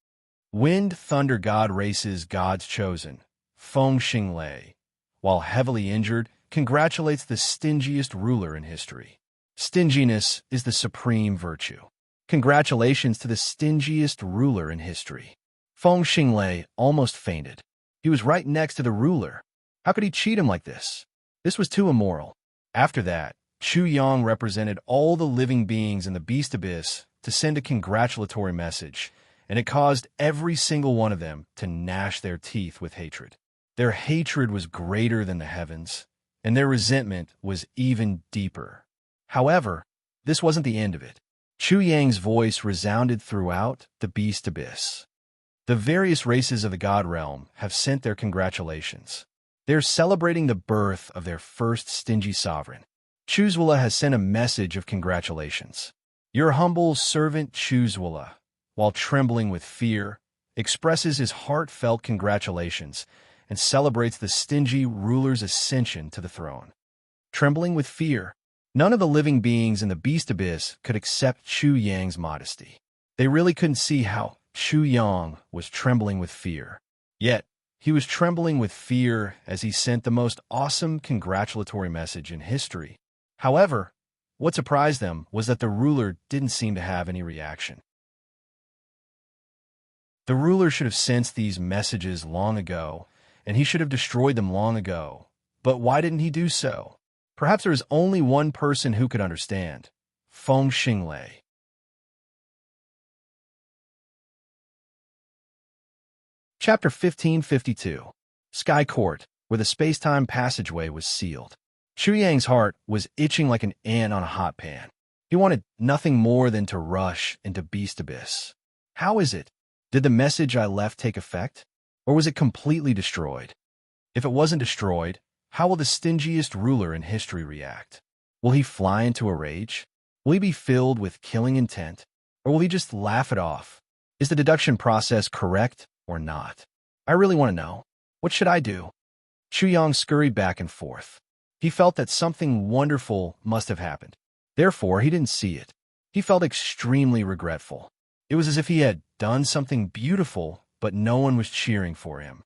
Speaker 1: Wind Thunder God races God's chosen, Feng Xinglei, while heavily injured, congratulates the stingiest ruler in history. Stinginess is the supreme virtue. Congratulations to the stingiest ruler in history. Feng Xinglei almost fainted. He was right next to the ruler. How could he cheat him like this? This was too immoral. After that, Chuyang represented all the living beings in the Beast Abyss to send a congratulatory message, and it caused every single one of them to gnash their teeth with hatred. Their hatred was greater than the heavens, and their resentment was even deeper. However, this wasn't the end of it. Chuyang's voice resounded throughout the Beast Abyss. The various races of the God Realm have sent their congratulations. They are celebrating the birth of their first stingy sovereign. Chuzwalla has sent a message of congratulations. Your humble servant Chuzwalla, while trembling with fear, expresses his heartfelt congratulations and celebrates the stingy ruler's ascension to the throne. Trembling with fear, none of the living beings in the Beast Abyss could accept Chuyang's modesty. They really couldn't see how Chuyang was trembling with fear. Yet, he was trembling with fear as he sent the most awesome congratulatory message in history. However, what surprised them was that the ruler didn't seem to have any reaction. The ruler should have sensed these messages long ago, and he should have destroyed them long ago. But why didn't he do so? Perhaps there is only one person who could understand. Feng Xinglei. Chapter 1552. Sky Court, where the space-time passageway was sealed. Chuyang's heart was itching like an ant on a hot pan. He wanted nothing more than to rush into Beast Abyss. How is it? Did the message I left take effect? Or was it completely destroyed? If it wasn't destroyed, how will the stingiest ruler in history react? Will he fly into a rage? Will he be filled with killing intent? Or will he just laugh it off? Is the deduction process correct or not? I really want to know. What should I do? Chu Yang scurried back and forth. He felt that something wonderful must have happened. Therefore, he didn't see it. He felt extremely regretful. It was as if he had done something beautiful, but no one was cheering for him.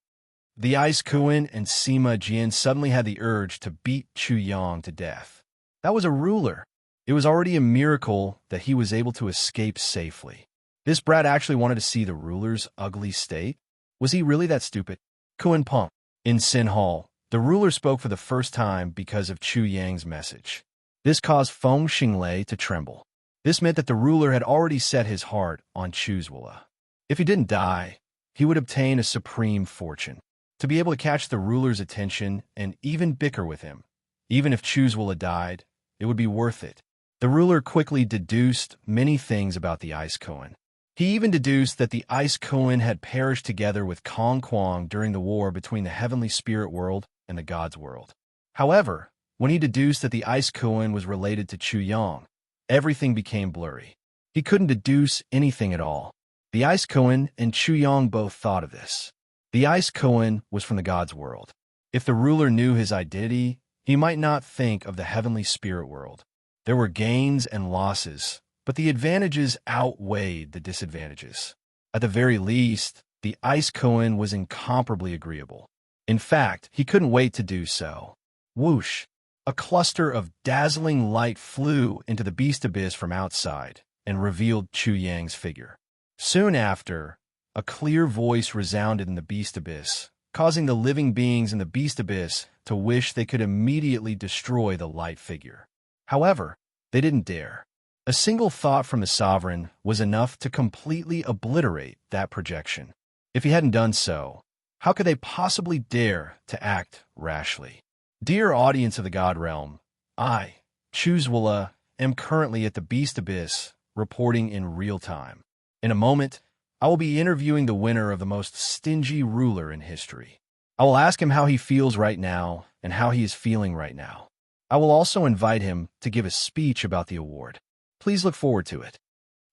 Speaker 1: The Ice Kuan and Sima Jian suddenly had the urge to beat Chu Yang to death. That was a ruler. It was already a miracle that he was able to escape safely. This brat actually wanted to see the ruler's ugly state? Was he really that stupid? Kuan Peng. In Sin Hall, the ruler spoke for the first time because of Chu Yang's message. This caused Feng Xinglei to tremble. This meant that the ruler had already set his heart on Chuzwala. If he didn't die, he would obtain a supreme fortune. To be able to catch the ruler's attention and even bicker with him, even if Chuzwala died, it would be worth it. The ruler quickly deduced many things about the Ice Koan. He even deduced that the Ice Koan had perished together with Kong Kuang during the war between the heavenly spirit world and the God's world. However, when he deduced that the Ice Koan was related to Chu Yang, everything became blurry. He couldn't deduce anything at all. The Ice Koan and Chu Yang both thought of this. The Ice Koan was from the God's world. If the ruler knew his identity, he might not think of the heavenly spirit world. There were gains and losses, but the advantages outweighed the disadvantages. At the very least, the Ice Koan was incomparably agreeable. In fact, he couldn't wait to do so. Whoosh! A cluster of dazzling light flew into the beast abyss from outside and revealed Chu Yang's figure. Soon after, a clear voice resounded in the beast abyss, causing the living beings in the beast abyss to wish they could immediately destroy the light figure. However, they didn't dare. A single thought from the sovereign was enough to completely obliterate that projection. If he hadn't done so, how could they possibly dare to act rashly? Dear audience of the God Realm, I, Chuzwala, am currently at the beast abyss, reporting in real time. In a moment, I will be interviewing the winner of the most stingy ruler in history. I will ask him how he feels right now and how he is feeling right now. I will also invite him to give a speech about the award. Please look forward to it.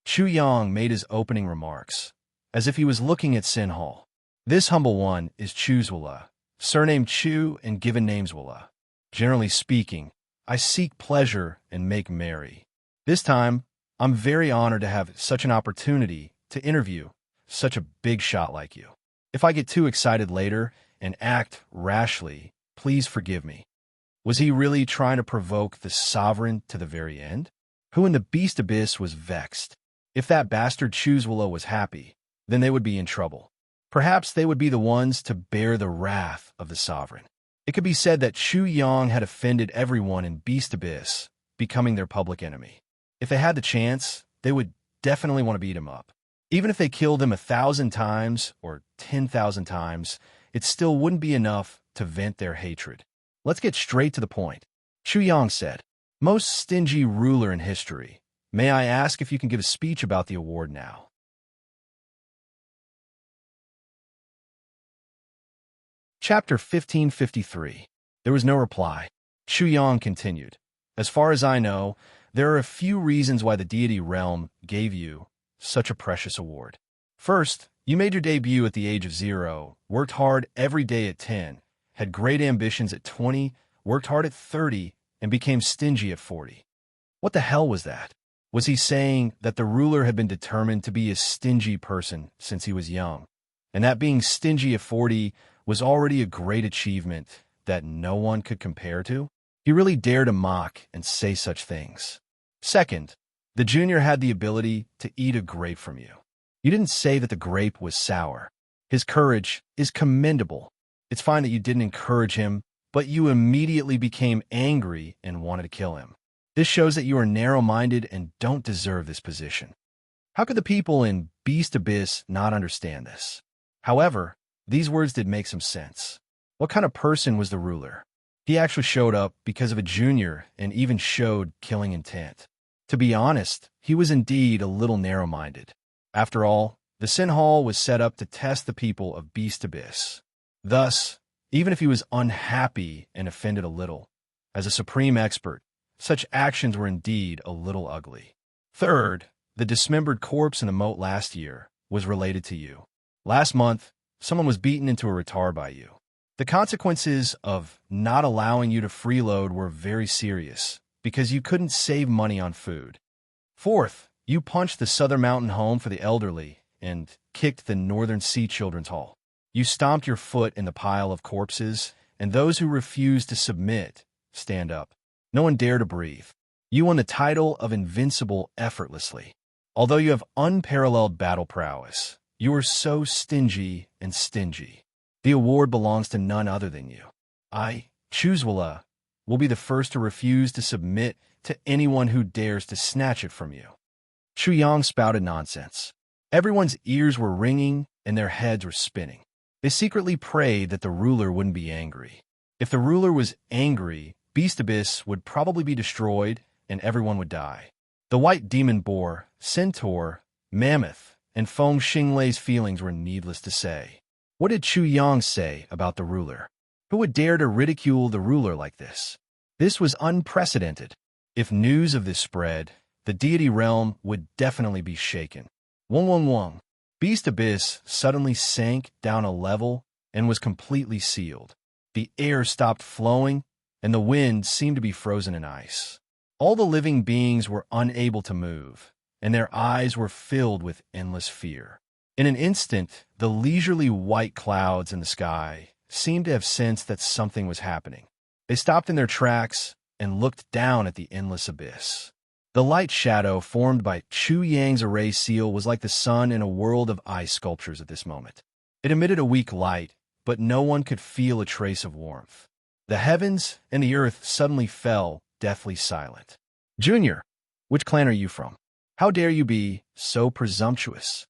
Speaker 1: Chu Yang made his opening remarks, as if he was looking at Sin Hall. This humble one is Chuzwala, surnamed Chu and given names Wala. Generally speaking, I seek pleasure and make merry. This time, I'm very honored to have such an opportunity to interview such a big shot like you. If I get too excited later and act rashly, please forgive me. Was he really trying to provoke the sovereign to the very end? Who in the beast abyss was vexed? If that bastard Chuzwala was happy, then they would be in trouble. Perhaps they would be the ones to bear the wrath of the sovereign. It could be said that Chu Yang had offended everyone in beast abyss, becoming their public enemy. If they had the chance, they would definitely want to beat him up. Even if they killed him 1,000 times or 10,000 times, it still wouldn't be enough to vent their hatred. Let's get straight to the point. Chu Yang said, "Most stingy ruler in history, may I ask if you can give a speech about the award now?" Chapter 1553. There was no reply. Chu Yang continued, "As far as I know, there are a few reasons why the deity realm gave you such a precious award. First, you made your debut at the age of 0, worked hard every day at 10, had great ambitions at 20, worked hard at 30, and became stingy at 40. What the hell was that? Was he saying that the ruler had been determined to be a stingy person since he was young, and that being stingy at 40 was already a great achievement that no one could compare to? He really dared to mock and say such things. Second, the junior had the ability to eat a grape from you. You didn't say that the grape was sour. His courage is commendable. It's fine that you didn't encourage him, but you immediately became angry and wanted to kill him. This shows that you are narrow-minded and don't deserve this position. How could the people in Beast Abyss not understand this? However, these words did make some sense. What kind of person was the ruler? He actually showed up because of a junior and even showed killing intent. To be honest, he was indeed a little narrow-minded. After all, the Sin Hall was set up to test the people of Beast Abyss. Thus, even if he was unhappy and offended a little, as a supreme expert, such actions were indeed a little ugly. Third, the dismembered corpse in the moat last year was related to you. Last month, someone was beaten into a retard by you. The consequences of not allowing you to freeload were very serious, because you couldn't save money on food. Fourth, you punched the Southern Mountain Home for the Elderly and kicked the Northern Sea Children's Hall. You stomped your foot in the pile of corpses, and those who refused to submit stand up. No one dared to breathe. You won the title of Invincible effortlessly. Although you have unparalleled battle prowess, you are so stingy and stingy. The award belongs to none other than you. I, Choosewala, will be the first to refuse to submit to anyone who dares to snatch it from you. Chu Yang spouted nonsense. Everyone's ears were ringing and their heads were spinning. They secretly prayed that the ruler wouldn't be angry. If the ruler was angry, Beast Abyss would probably be destroyed and everyone would die. The white demon boar, centaur, mammoth, and Feng Xinglei's feelings were needless to say. What did Chu Yang say about the ruler? Who would dare to ridicule the ruler like this? This was unprecedented. If news of this spread, the deity realm would definitely be shaken. Wong. Beast Abyss suddenly sank down a level and was completely sealed. The air stopped flowing, and the wind seemed to be frozen in ice. All the living beings were unable to move, and their eyes were filled with endless fear. In an instant, the leisurely white clouds in the sky seemed to have sensed that something was happening. They stopped in their tracks and looked down at the endless abyss. The light shadow formed by Chu Yang's array seal was like the sun in a world of ice sculptures at this moment. It emitted a weak light, but no one could feel a trace of warmth. The heavens and the earth suddenly fell deathly silent. Junior, which clan are you from? How dare you be so presumptuous?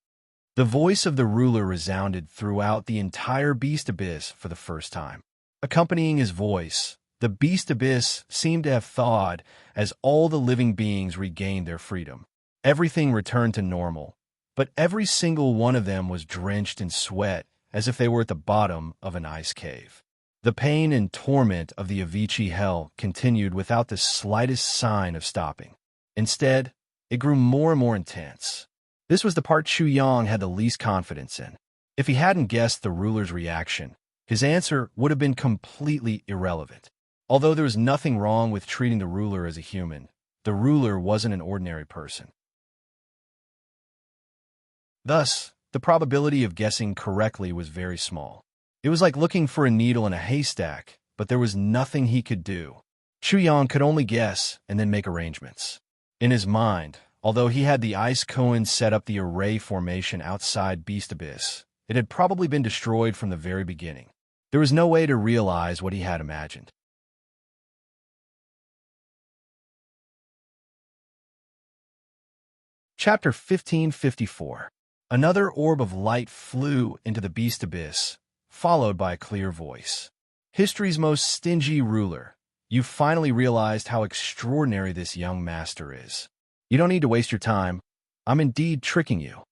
Speaker 1: The voice of the ruler resounded throughout the entire Beast Abyss for the first time. Accompanying his voice, the Beast Abyss seemed to have thawed as all the living beings regained their freedom. Everything returned to normal, but every single one of them was drenched in sweat as if they were at the bottom of an ice cave. The pain and torment of the Avicii hell continued without the slightest sign of stopping. Instead, it grew more and more intense. This was the part Chu Yang had the least confidence in. If he hadn't guessed the ruler's reaction, his answer would have been completely irrelevant. Although there was nothing wrong with treating the ruler as a human, the ruler wasn't an ordinary person. Thus, the probability of guessing correctly was very small. It was like looking for a needle in a haystack, but there was nothing he could do. Chu Yang could only guess and then make arrangements. In his mind, although he had the ice koan set up the array formation outside Beast Abyss, it had probably been destroyed from the very beginning. There was no way to realize what he had imagined. Chapter 1554. Another orb of light flew into the Beast Abyss, followed by a clear voice. History's most stingy ruler, you finally realized how extraordinary this young master is. You don't need to waste your time. I'm indeed tricking you.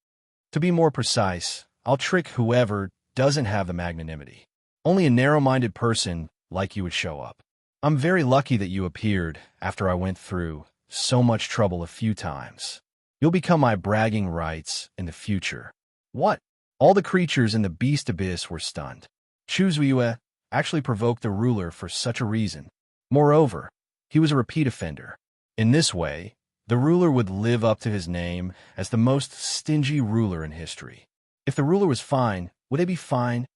Speaker 1: To be more precise, I'll trick whoever doesn't have the magnanimity. Only a narrow-minded person like you would show up. I'm very lucky that you appeared after I went through so much trouble a few times. You'll become my bragging rights in the future. What? All the creatures in the Beast Abyss were stunned. Choosewala actually provoked the ruler for such a reason. Moreover, he was a repeat offender. In this way, the ruler would live up to his name as the most stingy ruler in history. If the ruler was fine, would they be fine?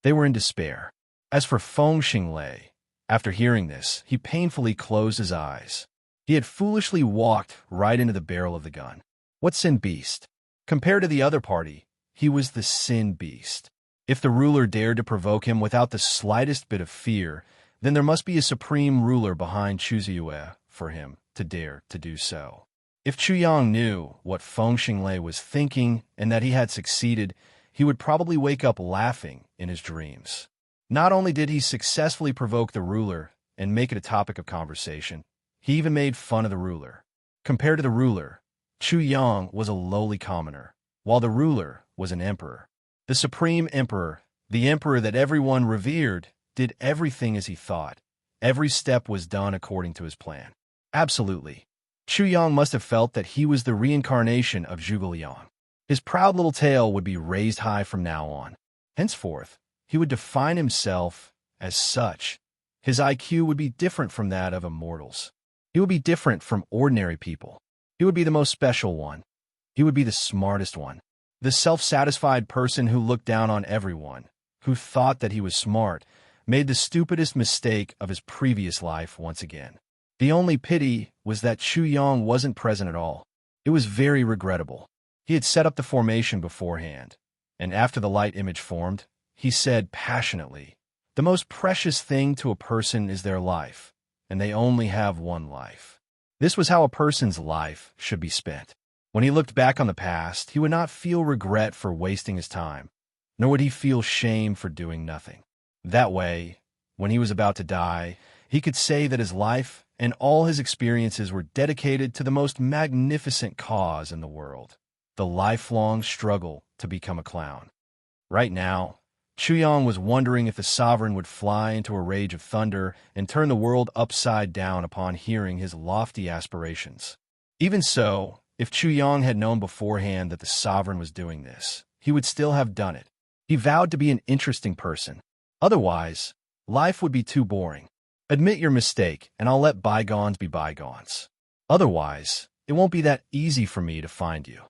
Speaker 1: They were in despair. As for Feng Xinglei, after hearing this, he painfully closed his eyes. He had foolishly walked right into the barrel of the gun. What sin beast? Compared to the other party, he was the sin beast. If the ruler dared to provoke him without the slightest bit of fear, then there must be a supreme ruler behind Choosewala for him to dare to do so. If Chu Yang knew what Feng Xinglei was thinking and that he had succeeded, he would probably wake up laughing in his dreams. Not only did he successfully provoke the ruler and make it a topic of conversation, he even made fun of the ruler. Compared to the ruler, Chu Yang was a lowly commoner, while the ruler was an emperor. The supreme emperor, the emperor that everyone revered, did everything as he thought. Every step was done according to his plan. Absolutely. Chu Yang must have felt that he was the reincarnation of Zhuge Liang. His proud little tail would be raised high from now on. Henceforth, he would define himself As such, his IQ would be different from that of immortals. He would be different from ordinary people. He would be the most special one. He would be the smartest one. The self-satisfied person who looked down on everyone, who thought that he was smart, made the stupidest mistake of his previous life once again. The only pity was that Chu Yong wasn't present at all. It was very regrettable. He had set up the formation beforehand, and after the light image formed, he said passionately, "The most precious thing to a person is their life, and they only have one life." This was how a person's life should be spent. When he looked back on the past, he would not feel regret for wasting his time, nor would he feel shame for doing nothing. That way, when he was about to die, he could say that his life and all his experiences were dedicated to the most magnificent cause in the world, the lifelong struggle to become a clown. Right now, Chu Yong was wondering if the sovereign would fly into a rage of thunder and turn the world upside down upon hearing his lofty aspirations. Even so, if Chu Yong had known beforehand that the sovereign was doing this, he would still have done it. He vowed to be an interesting person. Otherwise, life would be too boring. Admit your mistake, and I'll let bygones be bygones. Otherwise, it won't be that easy for me to find you.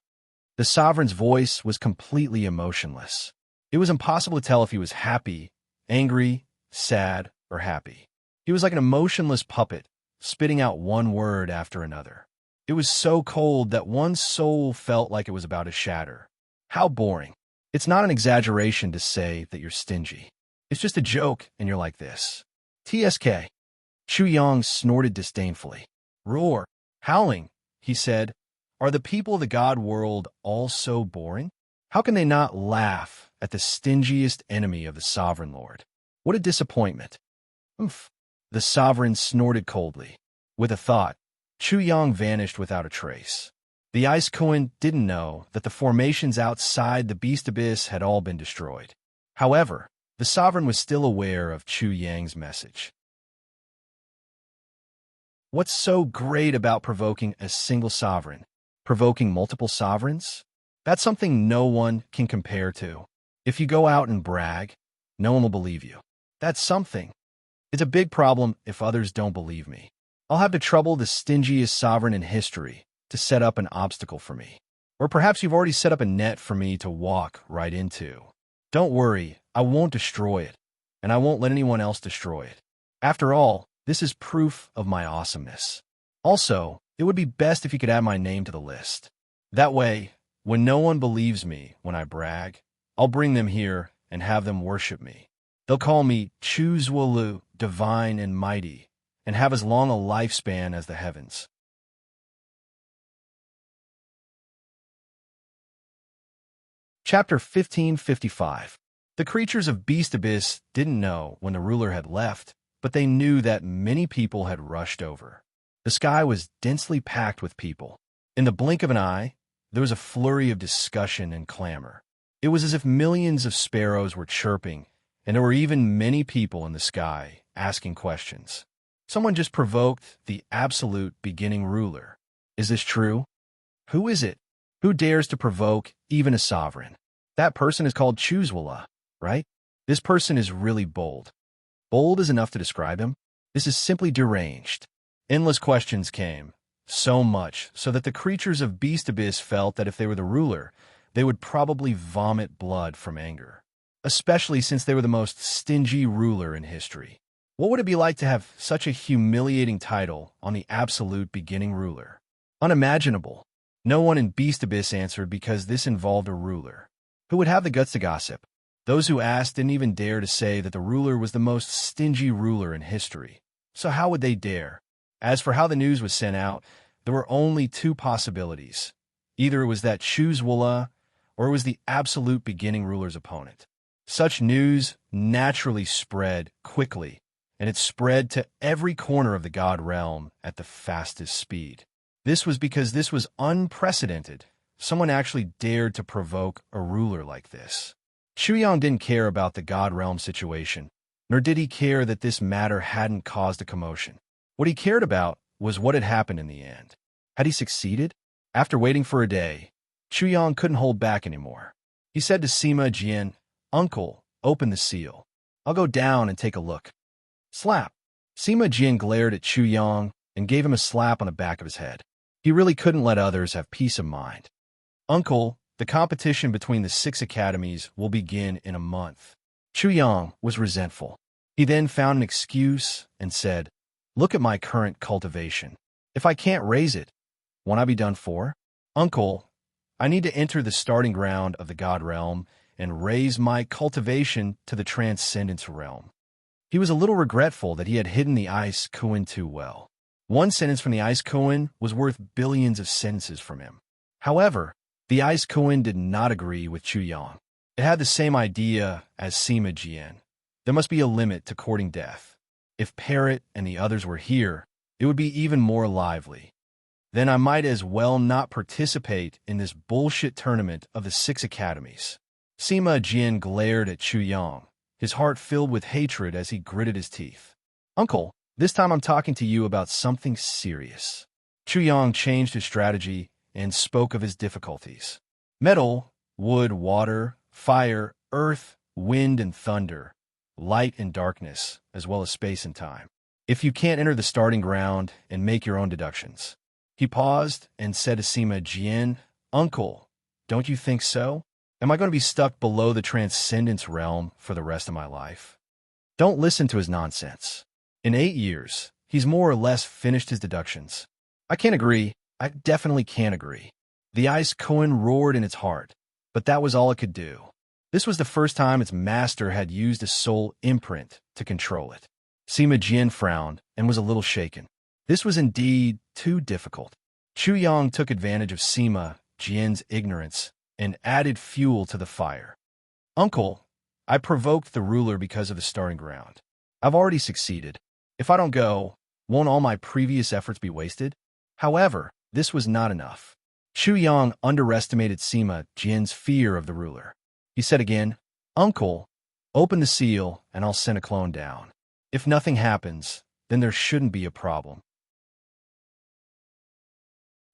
Speaker 1: The sovereign's voice was completely emotionless. It was impossible to tell if he was happy, angry, sad, or happy. He was like an emotionless puppet, spitting out one word after another. It was so cold that one's soul felt like it was about to shatter. How boring. It's not an exaggeration to say that you're stingy. It's just a joke, and you're like this. TSK. Chu Yong snorted disdainfully. Roar. Howling, he said. Are the people of the god world all so boring? How can they not laugh at the stingiest enemy of the sovereign lord? What a disappointment. Oof. The sovereign snorted coldly. With a thought, Chu Yong vanished without a trace. The Ice Koan didn't know that the formations outside the Beast Abyss had all been destroyed. However, the sovereign was still aware of Chu Yang's message. What's so great about provoking a single sovereign? Provoking multiple sovereigns? That's something no one can compare to. If you go out and brag, no one will believe you. That's something. It's a big problem if others don't believe me. I'll have to trouble the stingiest sovereign in history to set up an obstacle for me. Or perhaps you've already set up a net for me to walk right into. Don't worry, I won't destroy it, and I won't let anyone else destroy it. After all, this is proof of my awesomeness. Also, it would be best if you could add my name to the list. That way, when no one believes me when I brag, I'll bring them here and have them worship me. They'll call me Chu Zhuolu, divine and mighty, and have as long a lifespan as the heavens. Chapter 1555. The creatures of Beast Abyss didn't know when the ruler had left, but they knew that many people had rushed over. The sky was densely packed with people. In the blink of an eye, there was a flurry of discussion and clamor. It was as if millions of sparrows were chirping, and there were even many people in the sky asking questions. Someone just provoked the absolute beginning ruler. Is this true? Who is it? Who dares to provoke even a sovereign? That person is called Chu Zhuolu, right? This person is really bold. Bold is enough to describe him. This is simply deranged. Endless questions came, so much so that the creatures of Beast Abyss felt that if they were the ruler, they would probably vomit blood from anger, especially since they were the most stingy ruler in history. What would it be like to have such a humiliating title on the absolute beginning ruler? Unimaginable. No one in Beast Abyss answered because this involved a ruler. Who would have the guts to gossip? Those who asked didn't even dare to say that the ruler was the most stingy ruler in history. So how would they dare? As for how the news was sent out, there were only two possibilities. Either it was that Chu Zhuolu, or it was the absolute beginning ruler's opponent. Such news naturally spread quickly, and it spread to every corner of the god realm at the fastest speed. This was because this was unprecedented. Someone actually dared to provoke a ruler like this. Chu Yong didn't care about the god realm situation, nor did he care that this matter hadn't caused a commotion. What he cared about was what had happened in the end. Had he succeeded? After waiting for a day, Chu Yong couldn't hold back anymore. He said to Sima Jian, "Uncle, open the seal." I'll go down and take a look. Slap. Sima Jin glared at Chu Yang and gave him a slap on the back of his head. He really couldn't let others have peace of mind. Uncle, the competition between the 6 academies will begin in a month. Chu Yang was resentful. He then found an excuse and said, look at my current cultivation. If I can't raise it, won't I be done for? Uncle, I need to enter the starting ground of the God realm and raise my cultivation to the transcendence realm. He was a little regretful that he had hidden the ice koan too well. One sentence from the ice koan was worth billions of sentences from him. However, the ice koan did not agree with Chu Yang. It had the same idea as Sima Jian. There must be a limit to courting death. If Parrot and the others were here, it would be even more lively. Then I might as well not participate in this bullshit tournament of the 6 academies. Sima Jian glared at Chu Yang, his heart filled with hatred as he gritted his teeth. Uncle, this time I'm talking to you about something serious. Chu Yang changed his strategy and spoke of his difficulties. Metal, wood, water, fire, earth, wind, and thunder, light and darkness, as well as space and time. If you can't enter the starting ground and make your own deductions. He paused and said to Sima Jian, Uncle, don't you think so? Am I going to be stuck below the transcendence realm for the rest of my life? Don't listen to his nonsense. In 8 years, he's more or less finished his deductions. I can't agree. I definitely can't agree. The ice koan roared in its heart, but that was all it could do. This was the first time its master had used a soul imprint to control it. Sima Jian frowned and was a little shaken. This was indeed too difficult. Chu Yang took advantage of Sima Jian's ignorance and added fuel to the fire. Uncle, I provoked the ruler because of the starting ground. I've already succeeded. If I don't go, won't all my previous efforts be wasted? However, this was not enough. Chu Yang underestimated Sima Jian's fear of the ruler. He said again, Uncle, open the seal and I'll send a clone down. If nothing happens, then there shouldn't be a problem.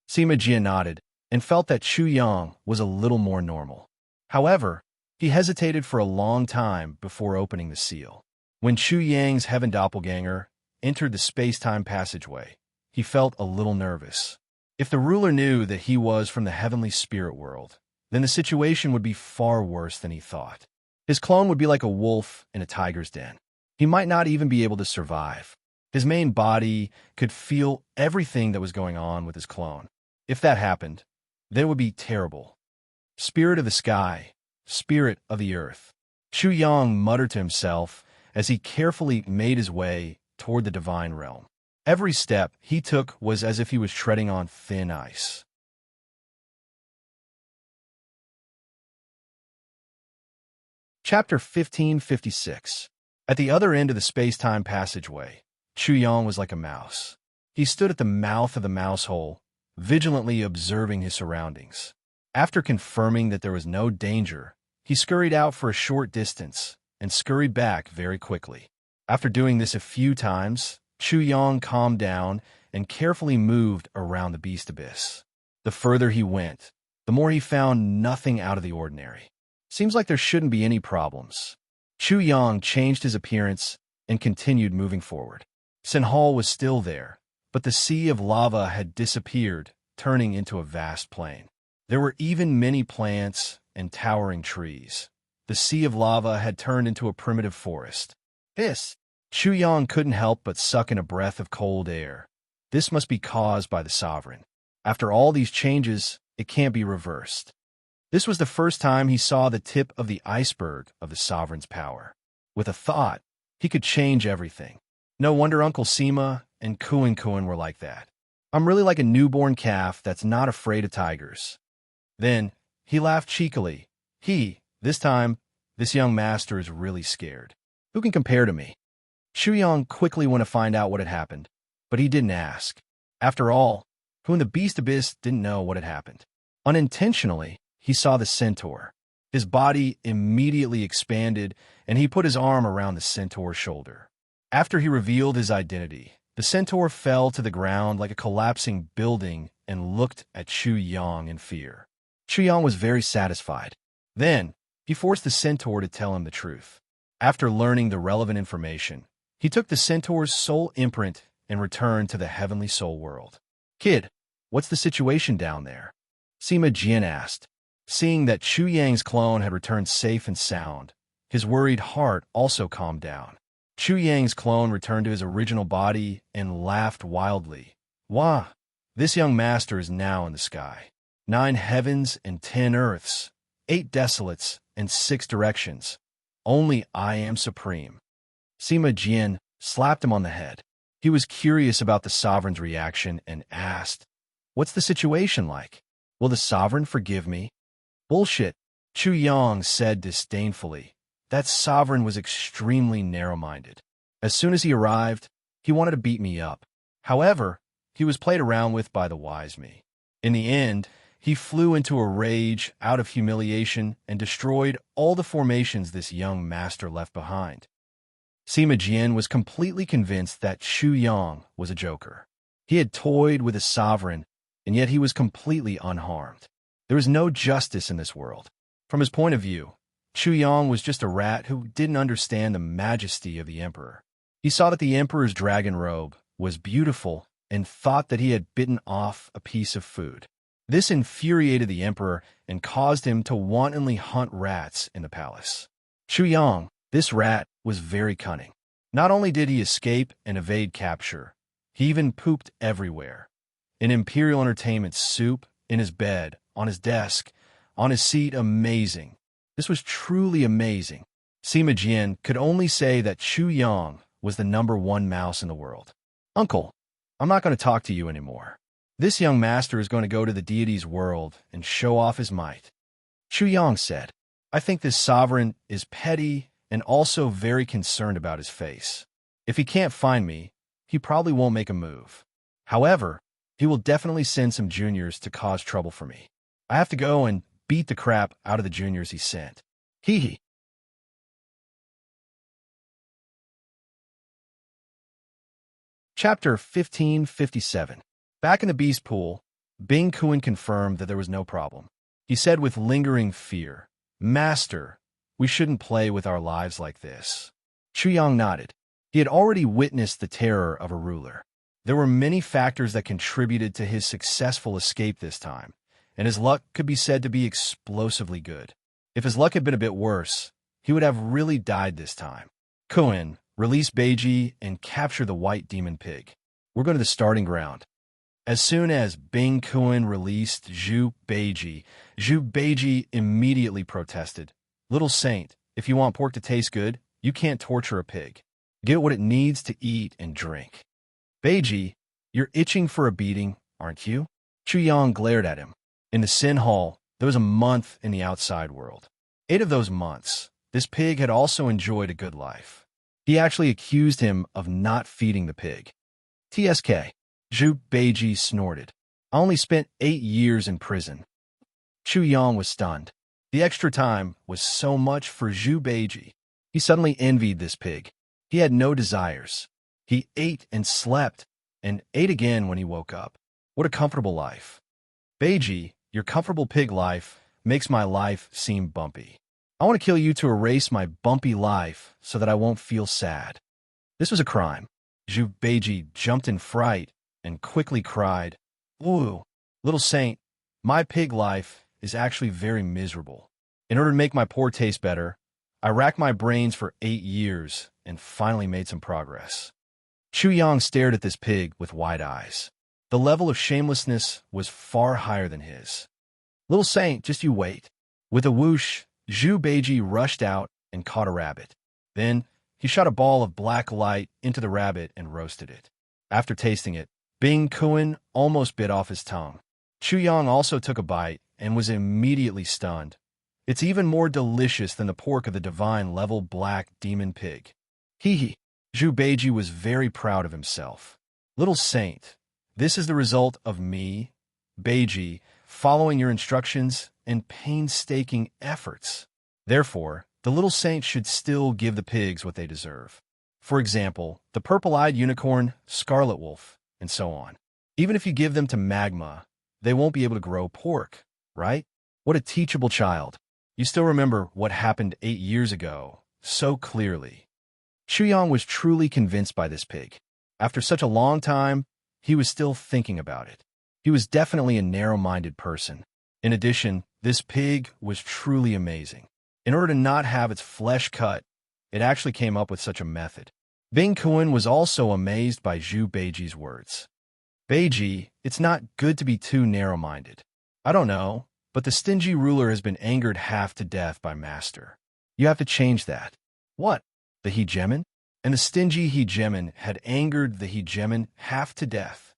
Speaker 1: Sima Jian nodded and felt that Chu Yang was a little more normal. However, he hesitated for a long time before opening the seal. When Chu Yang's heaven doppelganger entered the space-time passageway, he felt a little nervous. If the ruler knew that he was from the heavenly spirit world, then the situation would be far worse than he thought. His clone would be like a wolf in a tiger's den. He might not even be able to survive. His main body could feel everything that was going on with his clone. If that happened, then it would be terrible. Spirit of the sky, spirit of the earth. Chu Yang muttered to himself as he carefully made his way toward the divine realm. Every step he took was as if he was treading on thin ice. Chapter 1556. At the other end of the space-time passageway, Chu Yang was like a mouse. He stood at the mouth of the mouse hole, vigilantly observing his surroundings. After confirming that there was no danger, he scurried out for a short distance and scurried back very quickly. After doing this a few times, Chu Yang calmed down and carefully moved around the beast abyss. The further he went, the more he found nothing out of the ordinary. Seems like there shouldn't be any problems. Chu Yang changed his appearance and continued moving forward. Sin Hall was still there, but the sea of lava had disappeared, turning into a vast plain. There were even many plants and towering trees. The sea of lava had turned into a primitive forest. Chu Yang couldn't help but suck in a breath of cold air. This must be caused by the sovereign. After all these changes, it can't be reversed. This was the first time he saw the tip of the iceberg of the sovereign's power. With a thought, he could change everything. No wonder Uncle Sima and Kuan were like that. I'm really like a newborn calf that's not afraid of tigers. Then, he laughed cheekily. This time, this young master is really scared. Who can compare to me? Chu Yang quickly went to find out what had happened, but he didn't ask. After all, who in the beast abyss didn't know what had happened? Unintentionally, he saw the centaur. His body immediately expanded, and he put his arm around the centaur's shoulder. After he revealed his identity, the centaur fell to the ground like a collapsing building and looked at Chu Yang in fear. Chu Yang was very satisfied. Then, he forced the centaur to tell him the truth. After learning the relevant information, he took the centaur's soul imprint and returned to the heavenly soul world. Kid, what's the situation down there? Sima Jian asked. Seeing that Chu Yang's clone had returned safe and sound, his worried heart also calmed down. Chu Yang's clone returned to his original body and laughed wildly. Wah! This young master is now in the sky. 9 heavens and 10 earths, 8 desolates and 6 directions. Only I am supreme. Sima Jian slapped him on the head. He was curious about the sovereign's reaction and asked, "What's the situation like? Will the sovereign forgive me?" "Bullshit," Chu Yang said disdainfully. That sovereign was extremely narrow-minded. As soon as he arrived, he wanted to beat me up. However, he was played around with by the wise me. In the end, he flew into a rage out of humiliation and destroyed all the formations this young master left behind. Sima Jian was completely convinced that Chu Yang was a joker. He had toyed with a sovereign, and yet he was completely unharmed. There is no justice in this world. From his point of view, Chu Yang was just a rat who didn't understand the majesty of the emperor. He saw that the emperor's dragon robe was beautiful and thought that he had bitten off a piece of food. This infuriated the emperor and caused him to wantonly hunt rats in the palace. Chu Yang, this rat, was very cunning. Not only did he escape and evade capture, he even pooped everywhere. In Imperial Entertainment's soup, in his bed, on his desk, on his seat. Amazing. This was truly amazing. Sima Jian could only say that Chu Yang was the #1 mouse in the world. Uncle, I'm not going to talk to you anymore. This young master is going to go to the deity's world and show off his might. Chu Yang said, I think this sovereign is petty and also very concerned about his face. If he can't find me, he probably won't make a move. However, he will definitely send some juniors to cause trouble for me. I have to go and beat the crap out of the juniors he sent. Hee hee. Chapter 1557. Back in the beast pool, Bing Kuan confirmed that there was no problem. He said with lingering fear, Master, we shouldn't play with our lives like this. Chu Yang nodded. He had already witnessed the terror of a ruler. There were many factors that contributed to his successful escape this time, and his luck could be said to be explosively good. If his luck had been a bit worse, he would have really died this time. Kuan, release Beiji and capture the white demon pig. We're going to the starting ground. As soon as Bing Kuan released Zhu Beiji immediately protested. Little saint, if you want pork to taste good, you can't torture a pig. Get what it needs to eat and drink. Beiji, you're itching for a beating, aren't you? Chu Yang glared at him. In the Sin Hall, there was a month in the outside world. 8 of those months, this pig had also enjoyed a good life. He actually accused him of not feeding the pig. TSK. Zhu Beiji snorted. I only spent 8 years in prison. Chu Yang was stunned. The extra time was so much for Zhu Beiji. He suddenly envied this pig. He had no desires. He ate and slept, and ate again when he woke up. What a comfortable life. Beiji, your comfortable pig life makes my life seem bumpy. I want to kill you to erase my bumpy life so that I won't feel sad. This was a crime. Zhu Beiji jumped in fright and quickly cried, Ooh, little saint, my pig life is actually very miserable. In order to make my poor taste better, I racked my brains for 8 years and finally made some progress. Chu Yang stared at this pig with wide eyes. The level of shamelessness was far higher than his. Little saint, just you wait. With a whoosh, Zhu Beiji rushed out and caught a rabbit. Then, he shot a ball of black light into the rabbit and roasted it. After tasting it, Bing Kuan almost bit off his tongue. Chu Yang also took a bite and was immediately stunned. It's even more delicious than the pork of the divine level black demon pig. Hee hee. Zhu Beiji was very proud of himself. Little saint, this is the result of me, Beiji, following your instructions and painstaking efforts. Therefore, the little saint should still give the pigs what they deserve. For example, the purple-eyed unicorn, scarlet wolf, and so on. Even if you give them to magma, they won't be able to grow pork, right? What a teachable child. You still remember what happened 8 years ago so clearly. Chuyang was truly convinced by this pig. After such a long time, he was still thinking about it. He was definitely a narrow-minded person. In addition, this pig was truly amazing. In order to not have its flesh cut, it actually came up with such a method. Bing Kun was also amazed by Zhu Beiji's words. Beiji, it's not good to be too narrow-minded. I don't know, but the stingy ruler has been angered half to death by Master. You have to change that. What? The hegemon? And the stingy hegemon had angered the hegemon half to death.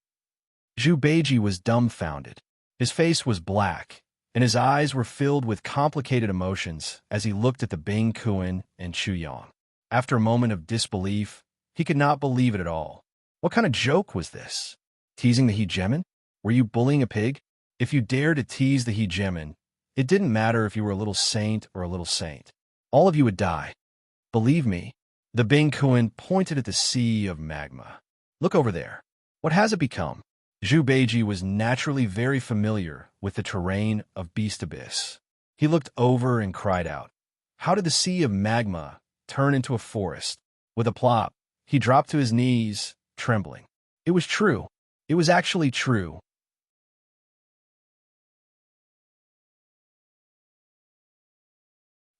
Speaker 1: Zhu Beiji was dumbfounded. His face was black, and his eyes were filled with complicated emotions as he looked at the Bing Kun and Chuyang. After a moment of disbelief, he could not believe it at all. What kind of joke was this? Teasing the hegemon? Were you bullying a pig? If you dared to tease the hegemon, it didn't matter if you were a little saint or a little saint. All of you would die. Believe me. The Bing Kun pointed at the sea of magma. Look over there. What has it become? Zhu Beiji was naturally very familiar with the terrain of Beast Abyss. He looked over and cried out. How did the sea of magma turn into a forest? With a plop, he dropped to his knees, trembling. It was true. It was actually true.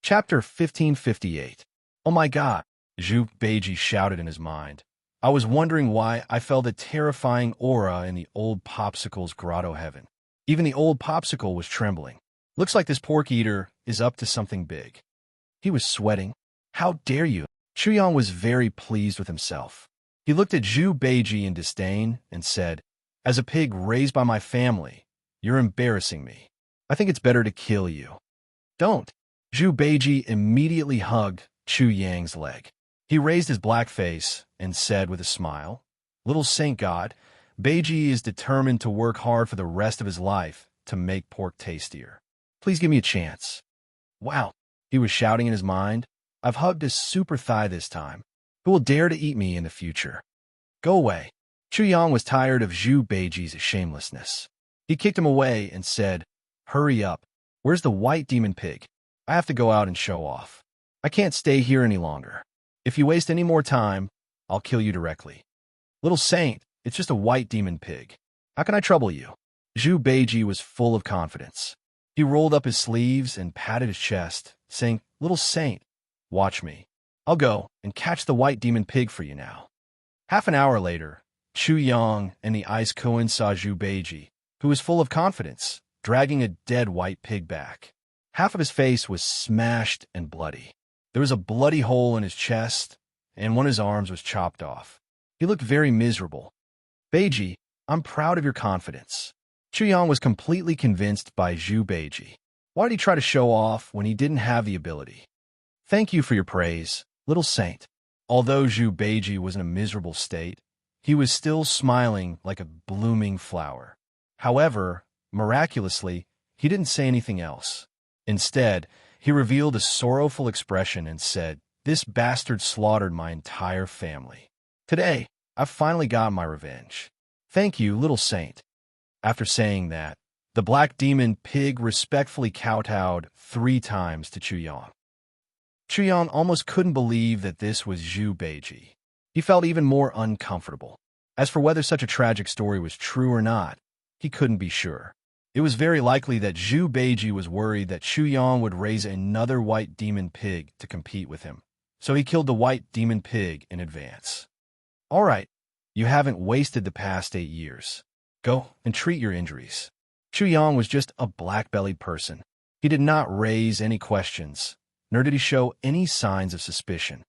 Speaker 1: Chapter 1558. Oh my God, Zhu Beiji shouted in his mind. I was wondering why I felt a terrifying aura in the old popsicle's grotto heaven. Even the old popsicle was trembling. Looks like this pork eater is up to something big. He was sweating. How dare you? Chuyang was very pleased with himself. He looked at Zhu Beiji in disdain and said, As a pig raised by my family, you're embarrassing me. I think it's better to kill you. Don't. Zhu Beiji immediately hugged Chuyang's leg. He raised his black face and said with a smile, Little Saint God, Beiji is determined to work hard for the rest of his life to make pork tastier. Please give me a chance. Wow, he was shouting in his mind. I've hugged his super thigh this time. Who will dare to eat me in the future? Go away. Chuyang was tired of Zhu Beiji's shamelessness. He kicked him away and said, Hurry up. Where's the white demon pig? I have to go out and show off. I can't stay here any longer. If you waste any more time, I'll kill you directly. Little saint, it's just a white demon pig. How can I trouble you? Zhu Beiji was full of confidence. He rolled up his sleeves and patted his chest, saying, Little saint, watch me. I'll go and catch the white demon pig for you now. Half an hour later, Chuyang and the Ice Kun saw Zhu Beiji, who was full of confidence, dragging a dead white pig back. Half of his face was smashed and bloody. There was a bloody hole in his chest, and one of his arms was chopped off. He looked very miserable. Beiji, I'm proud of your confidence. Chuyang was completely convinced by Zhu Beiji. Why did he try to show off when he didn't have the ability? Thank you for your praise, little saint. Although Zhu Beiji was in a miserable state, he was still smiling like a blooming flower. However, miraculously, he didn't say anything else. Instead, he revealed a sorrowful expression and said, This bastard slaughtered my entire family. Today, I've finally got my revenge. Thank you, little saint. After saying that, the black demon pig respectfully kowtowed 3 times to Chuyang. Chuyang almost couldn't believe that this was Zhu Beiji. He felt even more uncomfortable. As for whether such a tragic story was true or not, he couldn't be sure. It was very likely that Zhu Beiji was worried that Chuyang would raise another white demon pig to compete with him, so he killed the white demon pig in advance. All right, you haven't wasted the past 8 years. Go and treat your injuries. Chuyang was just a black-bellied person. He did not raise any questions, nor did he show any signs of suspicion.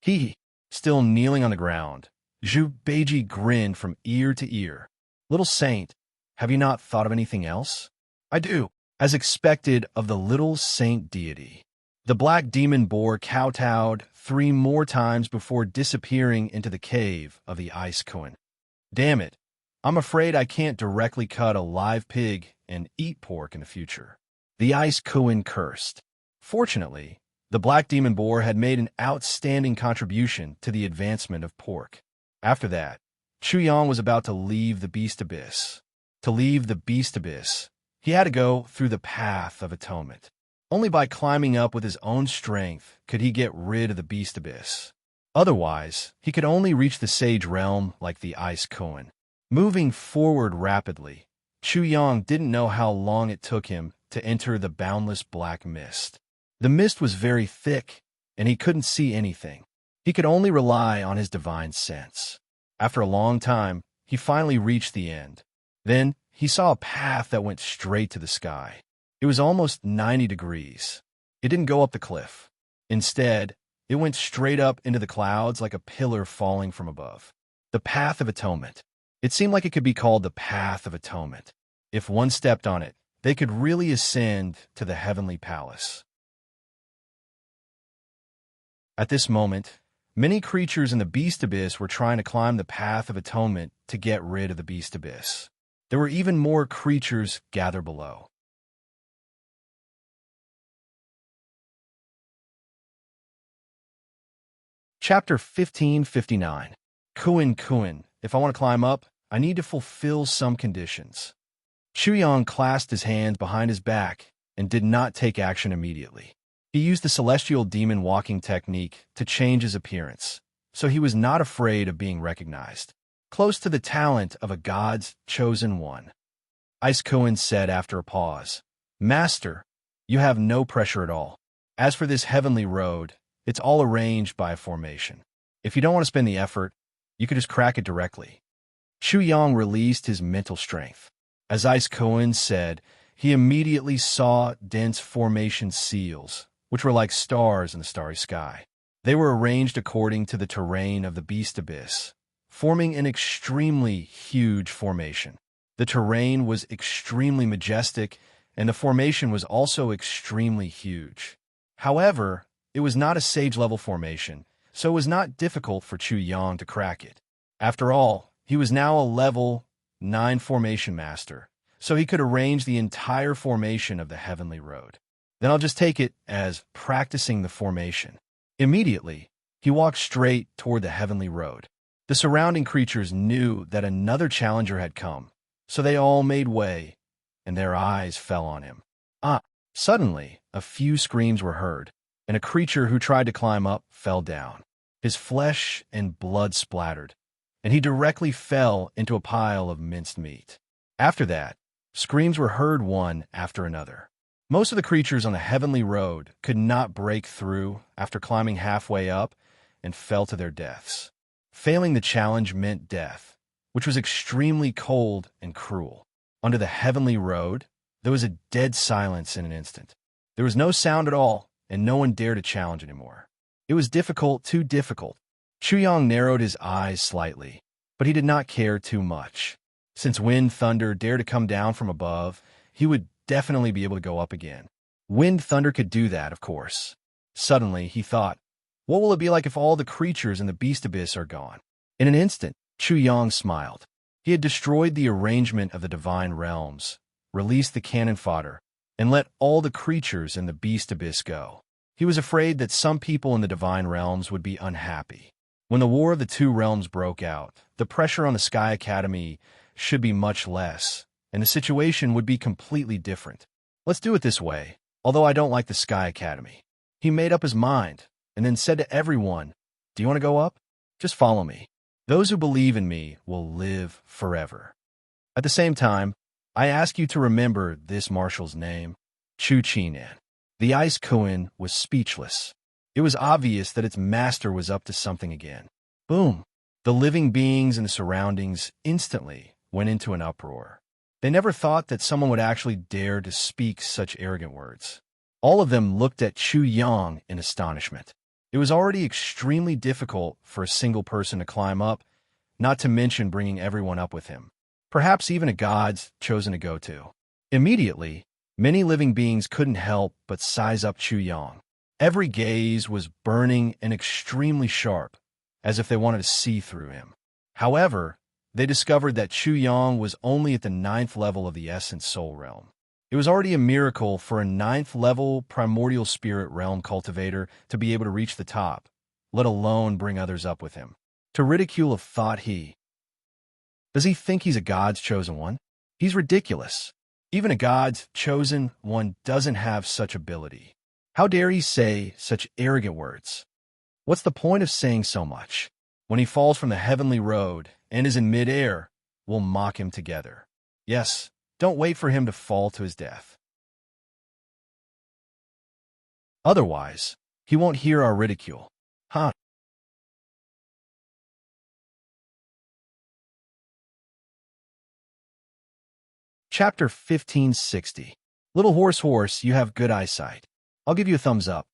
Speaker 1: He, still kneeling on the ground, Zhu Beiji grinned from ear to ear. Little saint, have you not thought of anything else? I do, as expected of the little saint deity. The black demon boar kowtowed 3 more times before disappearing into the cave of the Ice Kun. Damn it, I'm afraid I can't directly cut a live pig and eat pork in the future. The Ice Kun cursed. Fortunately, the black demon boar had made an outstanding contribution to the advancement of pork. After that, Chuyang was about to leave the Beast Abyss. To leave the Beast Abyss, he had to go through the path of atonement. Only by climbing up with his own strength could he get rid of the beast abyss. Otherwise, he could only reach the sage realm like the ice koan. Moving forward rapidly, Chu Yang didn't know how long it took him to enter the boundless black mist. The mist was very thick, and he couldn't see anything. He could only rely on his divine sense. After a long time, he finally reached the end. Then, he saw a path that went straight to the sky. It was almost 90 degrees. It didn't go up the cliff. Instead, it went straight up into the clouds like a pillar falling from above. The Path of Atonement. It seemed like it could be called the Path of Atonement. If one stepped on it, they could really ascend to the heavenly palace. At this moment, many creatures in the Beast Abyss were trying to climb the Path of Atonement to get rid of the Beast Abyss. There were even more creatures gathered below. Chapter 1559. Kuin. If I want to climb up, I need to fulfill some conditions. Chu Yang clasped his hands behind his back and did not take action immediately. He used the celestial demon walking technique to change his appearance, so he was not afraid of being recognized. Close to the talent of a god's chosen one. Ice Koan said after a pause, "Master, you have no pressure at all. As for this heavenly road, it's all arranged by a formation. If you don't want to spend the effort, you could just crack it directly." Chu Yang released his mental strength. As Ice Koan said, he immediately saw dense formation seals, which were like stars in the starry sky. They were arranged according to the terrain of the Beast Abyss, forming an extremely huge formation. The terrain was extremely majestic, and the formation was also extremely huge. However, it was not a sage-level formation, so it was not difficult for Chu Yang to crack it. After all, he was now a level 9 formation master, so he could arrange the entire formation of the heavenly road. Then I'll just take it as practicing the formation. Immediately, he walked straight toward the heavenly road. The surrounding creatures knew that another challenger had come, so they all made way, and their eyes fell on him. Suddenly, a few screams were heard, and a creature who tried to climb up fell down. His flesh and blood splattered, and he directly fell into a pile of minced meat. After that, screams were heard one after another. Most of the creatures on the heavenly road could not break through after climbing halfway up and fell to their deaths. Failing the challenge meant death, which was extremely cold and cruel. Under the heavenly road, there was a dead silence in an instant. There was no sound at all, and no one dared to challenge anymore. It was difficult, too difficult. Chu Yang narrowed his eyes slightly, but he did not care too much. Since Wind Thunder dared to come down from above, he would definitely be able to go up again. Wind Thunder could do that, of course. Suddenly, he thought, what will it be like if all the creatures in the Beast Abyss are gone? In an instant, Chu Yang smiled. He had destroyed the arrangement of the divine realms, released the cannon fodder, and let all the creatures in the Beast Abyss go. He was afraid that some people in the divine realms would be unhappy. When the War of the Two Realms broke out, the pressure on the Sky Academy should be much less, and the situation would be completely different. Let's do it this way, although I don't like the Sky Academy. He made up his mind, and then said to everyone, "Do you want to go up? Just follow me. Those who believe in me will live forever." At the same time, I ask you to remember this marshal's name, Chu Chinan. The Ice Koan was speechless. It was obvious that its master was up to something again. Boom! The living beings in the surroundings instantly went into an uproar. They never thought that someone would actually dare to speak such arrogant words. All of them looked at Chu Yang in astonishment. It was already extremely difficult for a single person to climb up, not to mention bringing everyone up with him. Perhaps even a god's chosen to go to. Immediately, many living beings couldn't help but size up Chu Yang. Every gaze was burning and extremely sharp, as if they wanted to see through him. However, they discovered that Chu Yang was only at the 9th level of the Essence Soul Realm. It was already a miracle for a 9th level Primordial Spirit Realm cultivator to be able to reach the top, let alone bring others up with him. To ridicule of thought does he think he's a god's chosen one? He's ridiculous. Even a God's chosen one doesn't have such ability. How dare he say such arrogant words? What's the point of saying so much? When he falls from the heavenly road and is in midair, we'll mock him together. Yes, don't wait for him to fall to his death. Otherwise, he won't hear our ridicule. Huh? Chapter 1560. Little horse, you have good eyesight. I'll give you a thumbs up.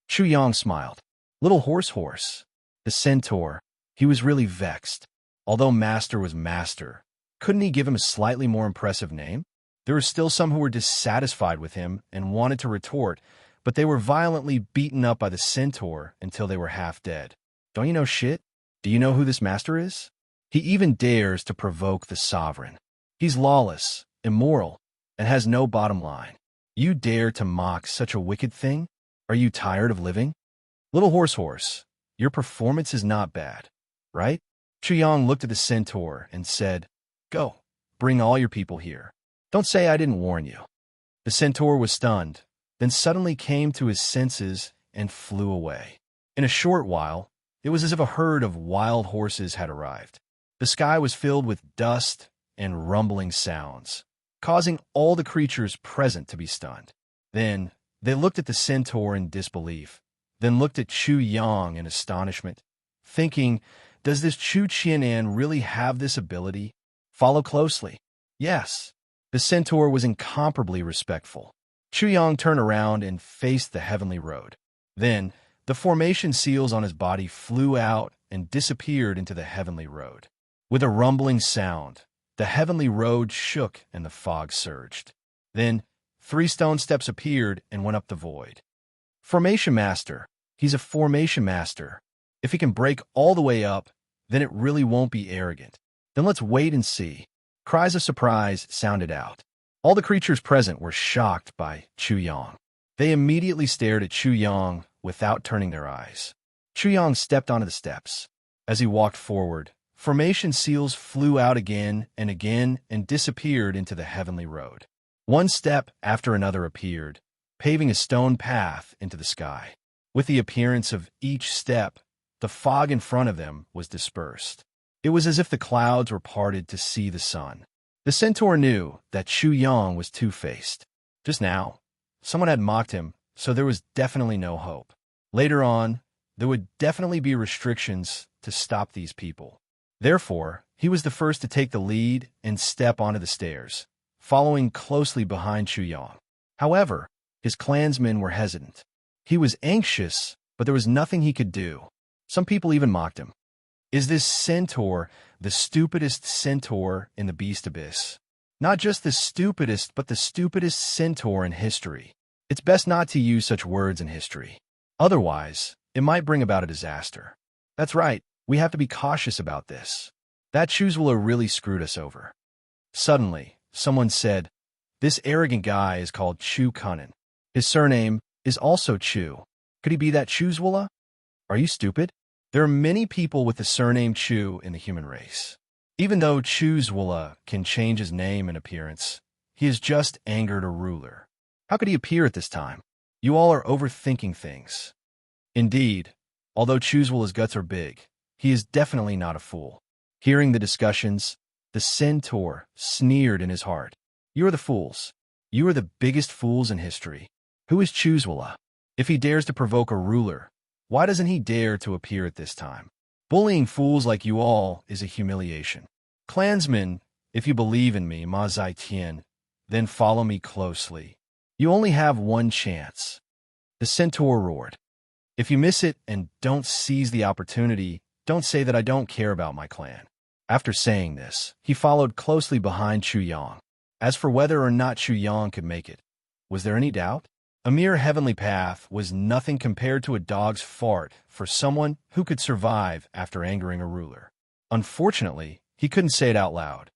Speaker 1: Chu Yang smiled. Little horse. The centaur, he was really vexed. Although Master was Master, couldn't he give him a slightly more impressive name? There were still some who were dissatisfied with him and wanted to retort, but they were violently beaten up by the centaur until they were half dead. Don't you know shit? Do you know who this Master is? He even dares to provoke the sovereign. He's lawless, immoral, and has no bottom line. You dare to mock such a wicked thing? Are you tired of living? Little horse, your performance is not bad, right? Chu Yang looked at the centaur and said, Go, bring all your people here. Don't say I didn't warn you. The centaur was stunned, then suddenly came to his senses and flew away. In a short while, it was as if a herd of wild horses had arrived. The sky was filled with dust and rumbling sounds, causing all the creatures present to be stunned. Then they looked at the centaur in disbelief, then looked at Chu Yang in astonishment, thinking, does this Chu Qianan really have this ability? Follow closely. Yes, the centaur was incomparably respectful. Chu Yang turned around and faced the heavenly road. Then the formation seals on his body flew out and disappeared into the heavenly road. With a rumbling sound, the heavenly road shook and the fog surged. Then 3 stone steps appeared and went up the void. Formation Master. He's a Formation Master. If he can break all the way up, then it really won't be arrogant. Then let's wait and see. Cries of surprise sounded out. All the creatures present were shocked by Chu Yang. They immediately stared at Chu Yang without turning their eyes. Chu Yang stepped onto the steps. As he walked forward, formation seals flew out again and disappeared into the heavenly road. One step after another appeared, paving a stone path into the sky. With the appearance of each step, the fog in front of them was dispersed. It was as if the clouds were parted to see the sun. The centaur knew that Chu Yang was two-faced. Just now, someone had mocked him, so there was definitely no hope. Later on, there would definitely be restrictions to stop these people. Therefore, he was the first to take the lead and step onto the stairs, following closely behind Chu Yang. However, his clansmen were hesitant. He was anxious, but there was nothing he could do. Some people even mocked him. Is this centaur the stupidest centaur in the beast abyss? Not just the stupidest, but the stupidest centaur in history. It's best not to use such words in history. Otherwise, it might bring about a disaster. That's right, we have to be cautious about this. That Chooswilla really screwed us over. Suddenly, someone said, this arrogant guy is called Chu Cunnin. His surname is also Chu. Could he be that Chooswilla? Are you stupid? There are many people with the surname Chu in the human race. Even though Chooswilla can change his name and appearance, he has just angered a ruler. How could he appear at this time? You all are overthinking things. Indeed, although Chooswilla's guts are big, he is definitely not a fool. Hearing the discussions, the centaur sneered in his heart. You are the fools. You are the biggest fools in history. Who is Chooswilla? If he dares to provoke a ruler, why doesn't he dare to appear at this time? Bullying fools like you all is a humiliation. Clansmen, if you believe in me, Ma Zai Tian, then follow me closely. You only have one chance. The centaur roared. If you miss it and don't seize the opportunity, don't say that I don't care about my clan. After saying this, he followed closely behind Chu Yang. As for whether or not Chu Yang could make it, was there any doubt? A mere heavenly path was nothing compared to a dog's fart for someone who could survive after angering a ruler. Unfortunately, he couldn't say it out loud.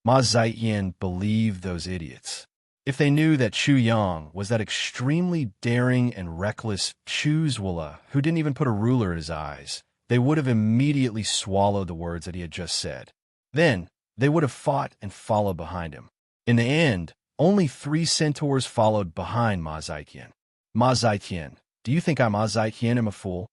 Speaker 1: Ma Zaiyin believed those idiots. If they knew that Chu Yang was that extremely daring and reckless Chooswilla who didn't even put a ruler in his eyes, they would have immediately swallowed the words that he had just said. Then they would have fought and followed behind him. In the end, only 3 centaurs followed behind Ma Zietian. Ma Zietian, do you think Ma Zietian am a fool?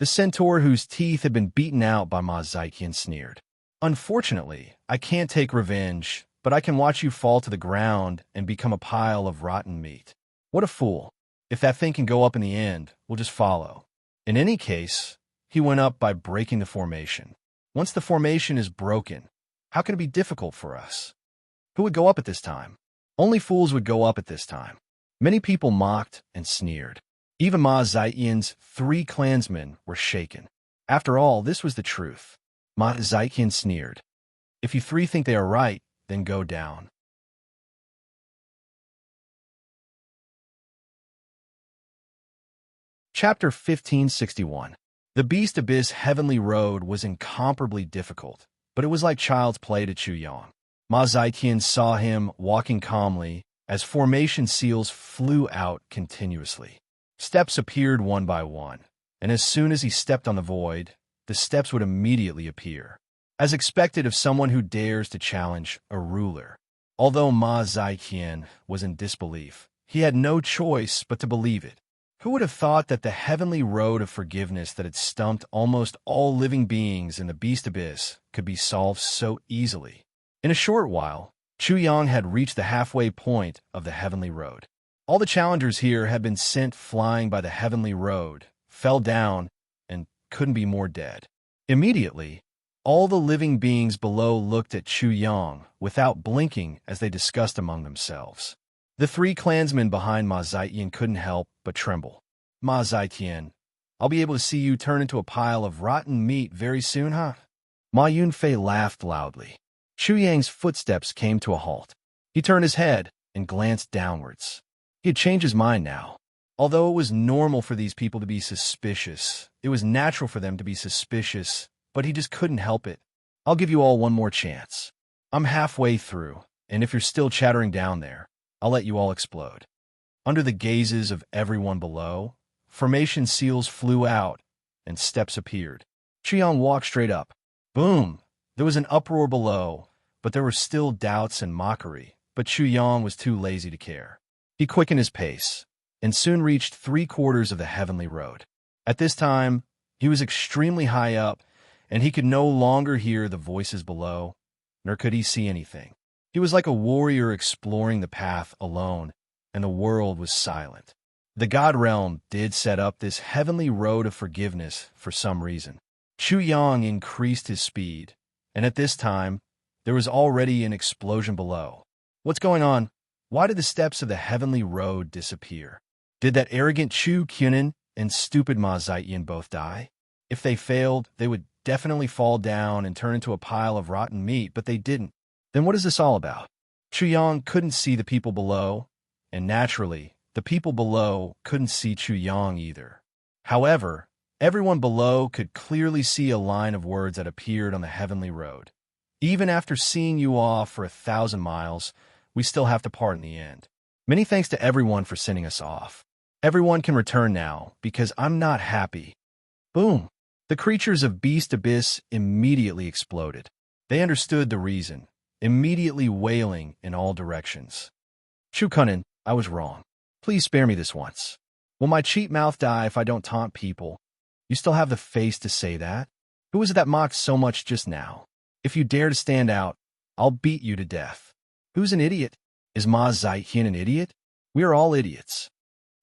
Speaker 1: The centaur whose teeth had been beaten out by Ma Zietian sneered. Unfortunately, I can't take revenge, but I can watch you fall to the ground and become a pile of rotten meat. What a fool. If that thing can go up in the end, we'll just follow. In any case, he went up by breaking the formation. Once the formation is broken, how can it be difficult for us? Who would go up at this time? Only fools would go up at this time. Many people mocked and sneered. Even Ma Zietian's 3 clansmen were shaken. After all, this was the truth. Ma Zietian sneered. If you 3 think they are right, then go down. Chapter 1561. The Beast Abyss Heavenly Road was incomparably difficult, but it was like child's play to Chu Yang. Ma Zietian saw him walking calmly as formation seals flew out continuously. Steps appeared one by one, and as soon as he stepped on the void, the steps would immediately appear, as expected of someone who dares to challenge a ruler. Although Ma Zietian was in disbelief, he had no choice but to believe it. Who would have thought that the heavenly road of forgiveness that had stumped almost all living beings in the Beast Abyss could be solved so easily? In a short while, Chu Yang had reached the halfway point of the heavenly road. All the challengers here had been sent flying by the heavenly road, fell down, and couldn't be more dead. Immediately, all the living beings below looked at Chu Yang without blinking as they discussed among themselves. The 3 clansmen behind Ma Zietian couldn't help but tremble. Ma Zietian, I'll be able to see you turn into a pile of rotten meat very soon, huh? Ma Yunfei laughed loudly. Chu Yang's footsteps came to a halt. He turned his head and glanced downwards. He had changed his mind now. Although it was normal for these people to be suspicious, it was natural for them to be suspicious, but he just couldn't help it. I'll give you all one more chance. I'm halfway through, and if you're still chattering down there, I'll let you all explode. Under the gazes of everyone below, formation seals flew out, and steps appeared. Chu Yang walked straight up. Boom! There was an uproar below, but there were still doubts and mockery, but Chu Yang was too lazy to care. He quickened his pace, and soon reached 3/4 of the heavenly road. At this time, he was extremely high up, and he could no longer hear the voices below, nor could he see anything. He was like a warrior exploring the path alone, and the world was silent. The God Realm did set up this heavenly road of forgiveness for some reason. Chu Yang increased his speed, and at this time, there was already an explosion below. What's going on? Why did the steps of the heavenly road disappear? Did that arrogant Chu Qianan and stupid Ma Zietian both die? If they failed, they would definitely fall down and turn into a pile of rotten meat, but they didn't. Then what is this all about? Chu Yang couldn't see the people below, and naturally, the people below couldn't see Chu Yang either. However, everyone below could clearly see a line of words that appeared on the heavenly road. Even after seeing you off for 1,000 miles, we still have to part in the end. Many thanks to everyone for sending us off. Everyone can return now, because I'm not happy. Boom! The creatures of Beast Abyss immediately exploded. They understood the reason, immediately wailing in all directions. Chu Qianan, I was wrong. Please spare me this once. Will my cheap mouth die if I don't taunt people? You still have the face to say that? Who was it that mocked so much just now? If you dare to stand out, I'll beat you to death. Who's an idiot? Is Ma Zietian an idiot? We are all idiots.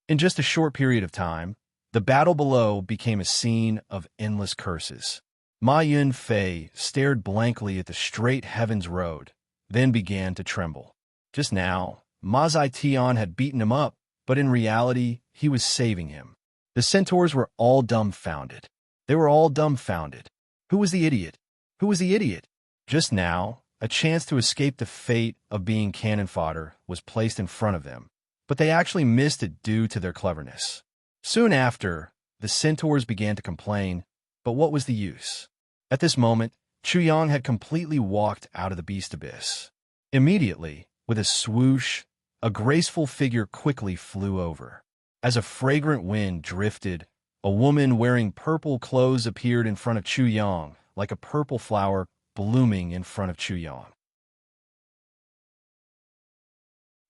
Speaker 1: In just a short period of time, the battle below became a scene of endless curses. Ma Yunfei stared blankly at the straight heavens road, then began to tremble. Just now, Ma Zietian had beaten him up, but in reality, he was saving him. The centaurs were all dumbfounded. They were all dumbfounded. Who was the idiot? Who was the idiot? Just now, a chance to escape the fate of being cannon fodder was placed in front of them, but they actually missed it due to their cleverness. Soon after, the centaurs began to complain, but what was the use? At this moment, Chu Yang had completely walked out of the Beast Abyss. Immediately, with a swoosh, a graceful figure quickly flew over. As a fragrant wind drifted, a woman wearing purple clothes appeared in front of Chu Yang, like a purple flower blooming in front of Chu Yang.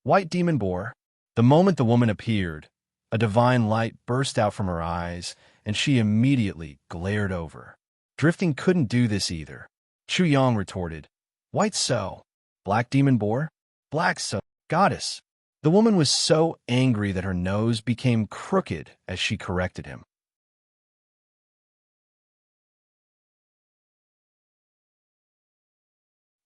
Speaker 1: White demon boar. The moment the woman appeared, a divine light burst out from her eyes, and she immediately glared over. Drifting couldn't do this either. Chu Yang retorted, White so. Black demon boar? Black so. Goddess. The woman was so angry that her nose became crooked as she corrected him.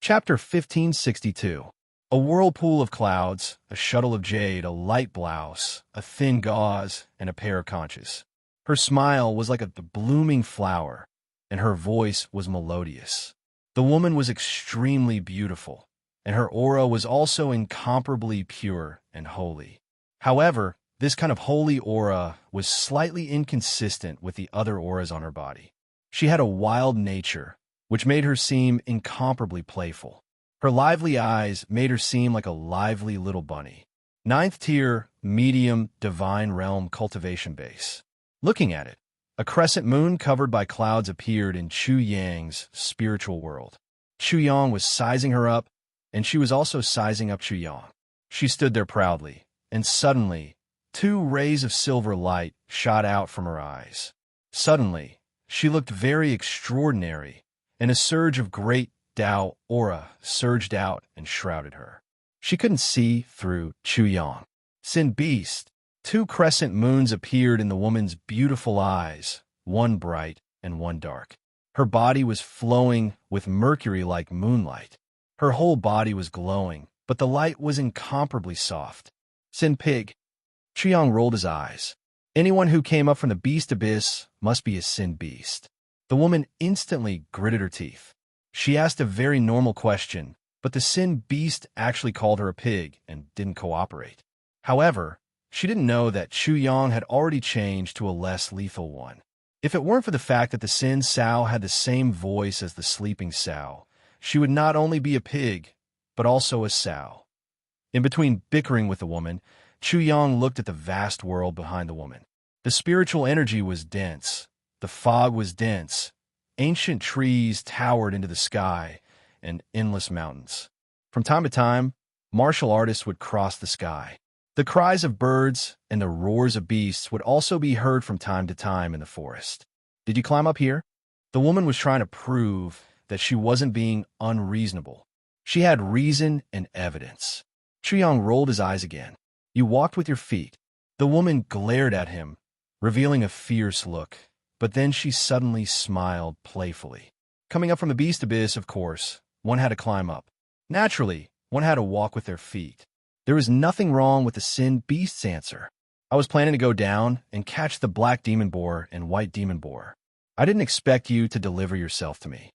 Speaker 1: Chapter 1562. A whirlpool of clouds, a shuttle of jade, a light blouse, a thin gauze, and a pair of conches. Her smile was like a blooming flower, and her voice was melodious. The woman was extremely beautiful, and her aura was also incomparably pure and holy. However, this kind of holy aura was slightly inconsistent with the other auras on her body. She had a wild nature, which made her seem incomparably playful. Her lively eyes made her seem like a lively little bunny. Ninth tier, medium, divine realm cultivation base. Looking at it, a crescent moon covered by clouds appeared in Chu Yang's spiritual world. Chu Yang was sizing her up, and she was also sizing up Chu Yang. She stood there proudly, and suddenly, two rays of silver light shot out from her eyes. Suddenly, she looked very extraordinary, and a surge of great Tao aura surged out and shrouded her. She couldn't see through Chu Yang. Sin Beast. Two crescent moons appeared in the woman's beautiful eyes, one bright and one dark. Her body was flowing with mercury like moonlight. Her whole body was glowing, but the light was incomparably soft. Sin Pig. Chu Yang rolled his eyes. Anyone who came up from the beast abyss must be a Sin Beast. The woman instantly gritted her teeth. She asked a very normal question, but the Sin Beast actually called her a pig and didn't cooperate. However, she didn't know that Chu Yang had already changed to a less lethal one. If it weren't for the fact that the Sin Sow had the same voice as the sleeping sow, she would not only be a pig, but also a sow. In between bickering with the woman, Chu Yang looked at the vast world behind the woman. The spiritual energy was dense. The fog was dense. Ancient trees towered into the sky, and endless mountains. From time to time, martial artists would cross the sky. The cries of birds and the roars of beasts would also be heard from time to time in the forest. Did you climb up here? The woman was trying to prove that she wasn't being unreasonable. She had reason and evidence. Chu Yang rolled his eyes again. You walked with your feet. The woman glared at him, revealing a fierce look. But then she suddenly smiled playfully. Coming up from the beast abyss, of course, one had to climb up. Naturally, one had to walk with their feet. There was nothing wrong with the Sin Beast's answer. I was planning to go down and catch the black demon boar and white demon boar. I didn't expect you to deliver yourself to me.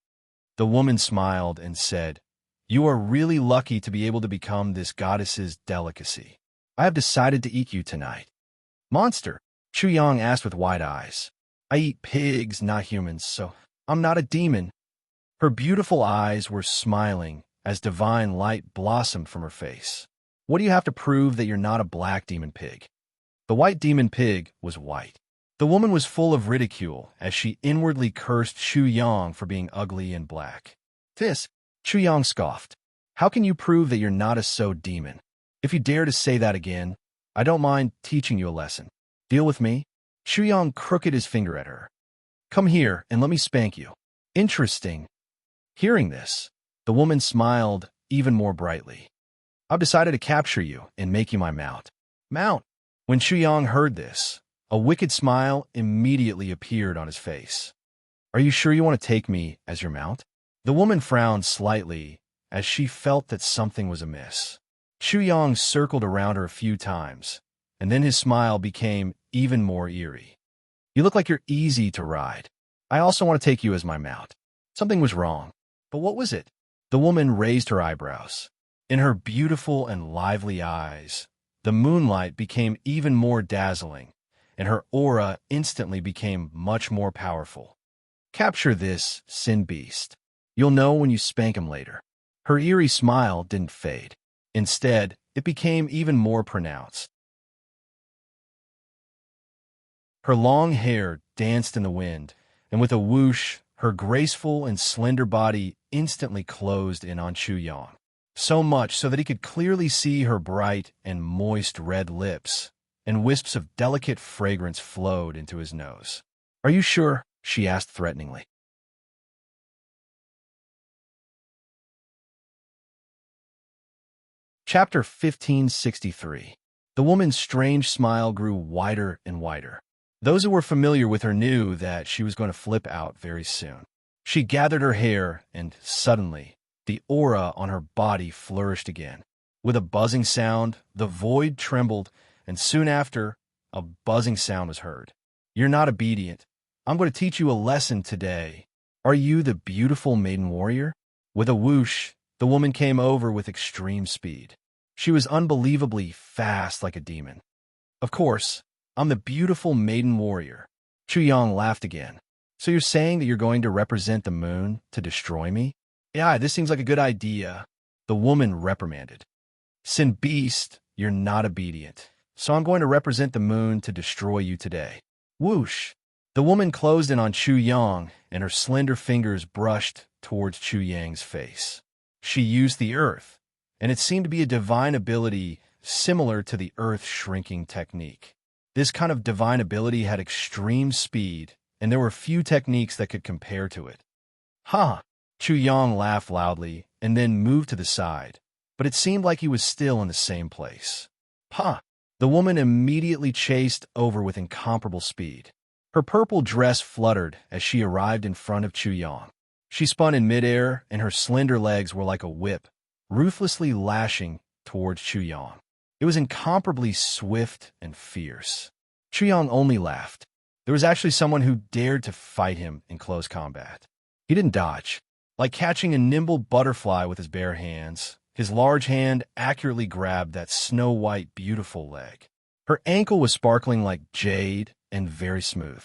Speaker 1: The woman smiled and said, You are really lucky to be able to become this goddess's delicacy. I have decided to eat you tonight. Monster, Chu Yang asked with wide eyes. I eat pigs, not humans, so I'm not a demon. Her beautiful eyes were smiling as divine light blossomed from her face. What do you have to prove that you're not a black demon pig? The white demon pig was white. The woman was full of ridicule as she inwardly cursed Chu Yang for being ugly and black. This, Chu Yang scoffed. How can you prove that you're not a so demon? If you dare to say that again, I don't mind teaching you a lesson. Deal with me? Chu Yang crooked his finger at her. Come here and let me spank you. Interesting. Hearing this, the woman smiled even more brightly. I've decided to capture you and make you my mount. Mount. When Chu Yang heard this, a wicked smile immediately appeared on his face. Are you sure you want to take me as your mount? The woman frowned slightly as she felt that something was amiss. Chu Yang circled around her a few times, and then his smile became even more eerie. You look like you're easy to ride. I also want to take you as my mount. Something was wrong. But what was it? The woman raised her eyebrows. In her beautiful and lively eyes, the moonlight became even more dazzling, and her aura instantly became much more powerful. Capture this, Sin Beast. You'll know when you spank him later. Her eerie smile didn't fade. Instead, it became even more pronounced. Her long hair danced in the wind, and with a whoosh, her graceful and slender body instantly closed in on Chu Yang. so much so that he could clearly see her bright and moist red lips, and wisps of delicate fragrance flowed into his nose. "Are you sure?" she asked threateningly. Chapter 1563. The woman's strange smile grew wider and wider. Those who were familiar with her knew that she was going to flip out very soon. She gathered her hair, and suddenly, the aura on her body flourished again. With a buzzing sound, the void trembled, and soon after, a buzzing sound was heard. "You're not obedient. I'm going to teach you a lesson today. Are you the beautiful maiden warrior?" With a whoosh, the woman came over with extreme speed. She was unbelievably fast like a demon. "Of course, I'm the beautiful maiden warrior." Chu Yang laughed again. "So you're saying that you're going to represent the moon to destroy me?" "Yeah, this seems like a good idea," the woman reprimanded. "Sin beast, you're not obedient. So I'm going to represent the moon to destroy you today." Whoosh! The woman closed in on Chu Yang, and her slender fingers brushed towards Chu Yang's face. She used the earth, and it seemed to be a divine ability similar to the earth shrinking technique. This kind of divine ability had extreme speed, and there were few techniques that could compare to it. "Ha!" Chu Yang laughed loudly and then moved to the side, but it seemed like he was still in the same place. "Ha!" The woman immediately chased over with incomparable speed. Her purple dress fluttered as she arrived in front of Chu Yang. She spun in midair, and her slender legs were like a whip, ruthlessly lashing towards Chu Yang. It was incomparably swift and fierce. Chu Yang only laughed. There was actually someone who dared to fight him in close combat. He didn't dodge. Like catching a nimble butterfly with his bare hands, his large hand accurately grabbed that snow-white, beautiful leg. Her ankle was sparkling like jade and very smooth.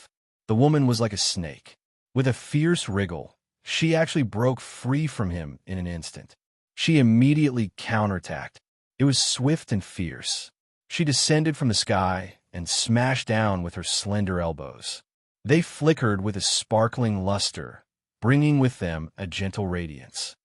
Speaker 1: The woman was like a snake. With a fierce wriggle, she actually broke free from him in an instant. She immediately counterattacked. It was swift and fierce. She descended from the sky and smashed down with her slender elbows. They flickered with a sparkling luster, bringing with them a gentle radiance.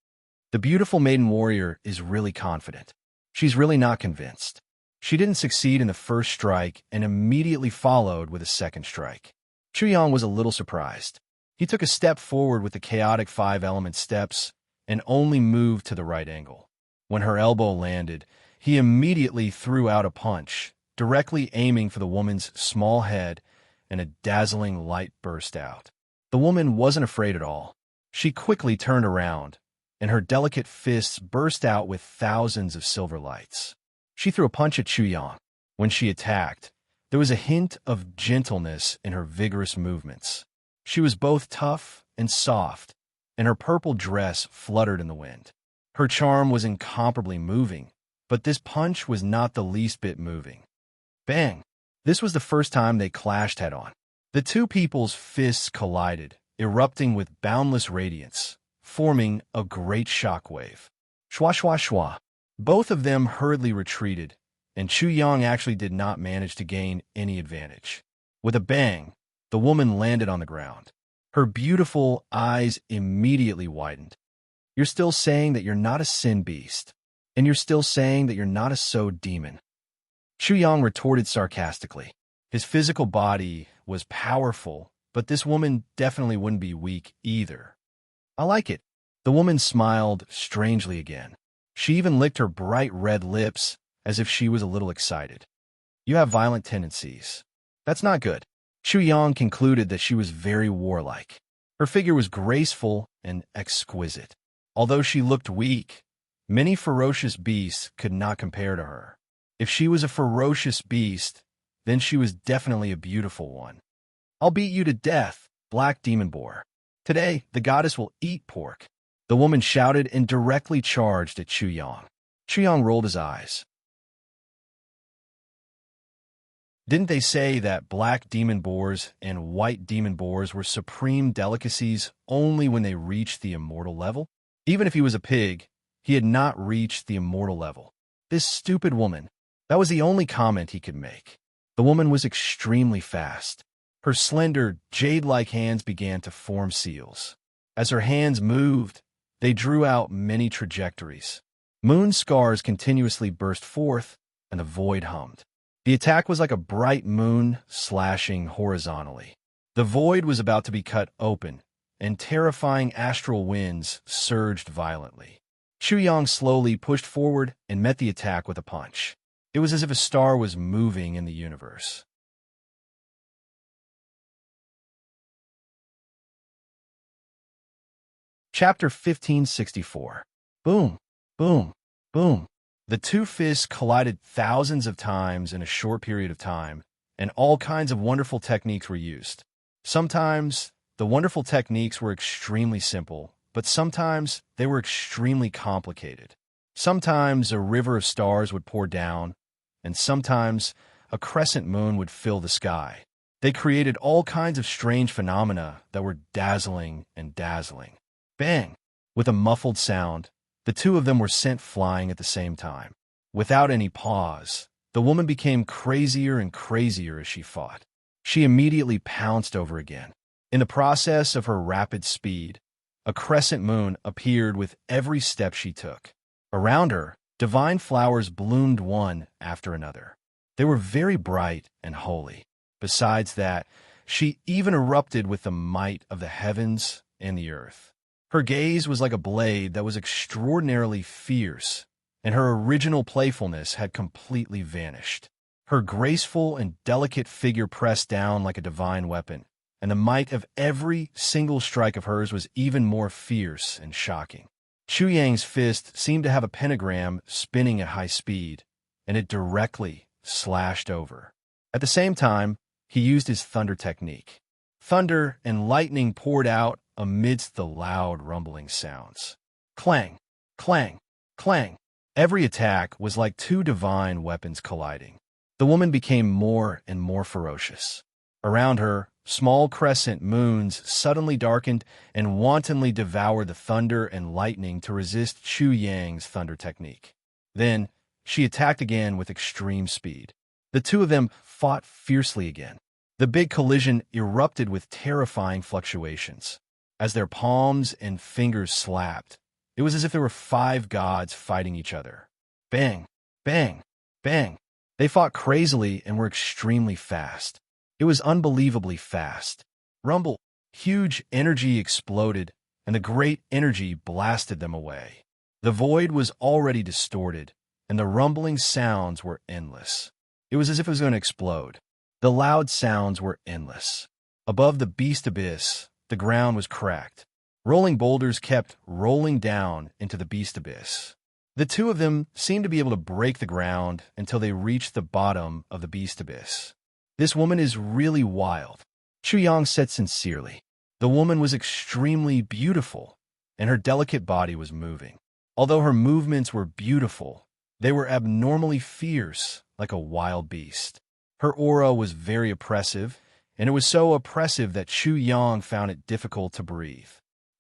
Speaker 1: The beautiful maiden warrior is really confident. She's really not convinced. She didn't succeed in the first strike and immediately followed with a second strike. Chu Yang was a little surprised. He took a step forward with the chaotic 5-element steps and only moved to the right angle. When her elbow landed, he immediately threw out a punch, directly aiming for the woman's small head, and a dazzling light burst out. The woman wasn't afraid at all. She quickly turned around, and her delicate fists burst out with thousands of silver lights. She threw a punch at Chu Yang. When she attacked, there was a hint of gentleness in her vigorous movements. She was both tough and soft, and her purple dress fluttered in the wind. Her charm was incomparably moving, but this punch was not the least bit moving. Bang! This was the first time they clashed head-on. The two people's fists collided, erupting with boundless radiance, forming a great shockwave. Shwa shwa shwa. Both of them hurriedly retreated, and Chu Yang actually did not manage to gain any advantage. With a bang, the woman landed on the ground. Her beautiful eyes immediately widened. "You're still saying that you're not a sin beast, and you're still saying that you're not a so demon." Chu Yang retorted sarcastically. His physical body was powerful, but this woman definitely wouldn't be weak either. "I like it." The woman smiled strangely again. She even licked her bright red lips as if she was a little excited. "You have violent tendencies. That's not good." Chu Yang concluded that she was very warlike. Her figure was graceful and exquisite. Although she looked weak, many ferocious beasts could not compare to her. If she was a ferocious beast, then she was definitely a beautiful one. "I'll beat you to death, black demon boar. Today, the goddess will eat pork." The woman shouted and directly charged at Chu Yang. Chu Yang rolled his eyes. Didn't they say that black demon boars and white demon boars were supreme delicacies only when they reached the immortal level? Even if he was a pig, he had not reached the immortal level. This stupid woman. That was the only comment he could make. The woman was extremely fast. Her slender, jade-like hands began to form seals. As her hands moved, they drew out many trajectories. Moon scars continuously burst forth, and the void hummed. The attack was like a bright moon slashing horizontally. The void was about to be cut open, and terrifying astral winds surged violently. Chu Yang slowly pushed forward and met the attack with a punch. It was as if a star was moving in the universe. Chapter 1564. Boom, boom, boom. The two fists collided thousands of times in a short period of time, and all kinds of wonderful techniques were used. Sometimes, the wonderful techniques were extremely simple, but sometimes they were extremely complicated. Sometimes a river of stars would pour down, and sometimes a crescent moon would fill the sky. They created all kinds of strange phenomena that were dazzling and dazzling. Bang! With a muffled sound, the two of them were sent flying at the same time. Without any pause, the woman became crazier and crazier as she fought. She immediately pounced over again. In the process of her rapid speed, a crescent moon appeared with every step she took. Around her, divine flowers bloomed one after another. They were very bright and holy. Besides that, she even erupted with the might of the heavens and the earth. Her gaze was like a blade that was extraordinarily fierce, and her original playfulness had completely vanished. Her graceful and delicate figure pressed down like a divine weapon, and the might of every single strike of hers was even more fierce and shocking. Chu Yang's fist seemed to have a pentagram spinning at high speed, and it directly slashed over. At the same time, he used his thunder technique. Thunder and lightning poured out amidst the loud rumbling sounds. Clang, clang, clang. Every attack was like two divine weapons colliding. The woman became more and more ferocious. Around her, small crescent moons suddenly darkened and wantonly devoured the thunder and lightning to resist Chu Yang's thunder technique. Then, she attacked again with extreme speed. The two of them fought fiercely again. The big collision erupted with terrifying fluctuations. As their palms and fingers slapped, it was as if there were 5 gods fighting each other. Bang, bang, bang. They fought crazily and were extremely fast. It was unbelievably fast. Rumble, huge energy exploded, and the great energy blasted them away. The void was already distorted, and the rumbling sounds were endless. It was as if it was going to explode. The loud sounds were endless. Above the beast abyss, the ground was cracked. Rolling boulders kept rolling down into the beast abyss. The two of them seemed to be able to break the ground until they reached the bottom of the beast abyss. This woman is really wild, Chu Yang said sincerely. The woman was extremely beautiful, and her delicate body was moving. Although her movements were beautiful, they were abnormally fierce, like a wild beast. Her aura was very oppressive, and it was so oppressive that Chu Yang found it difficult to breathe.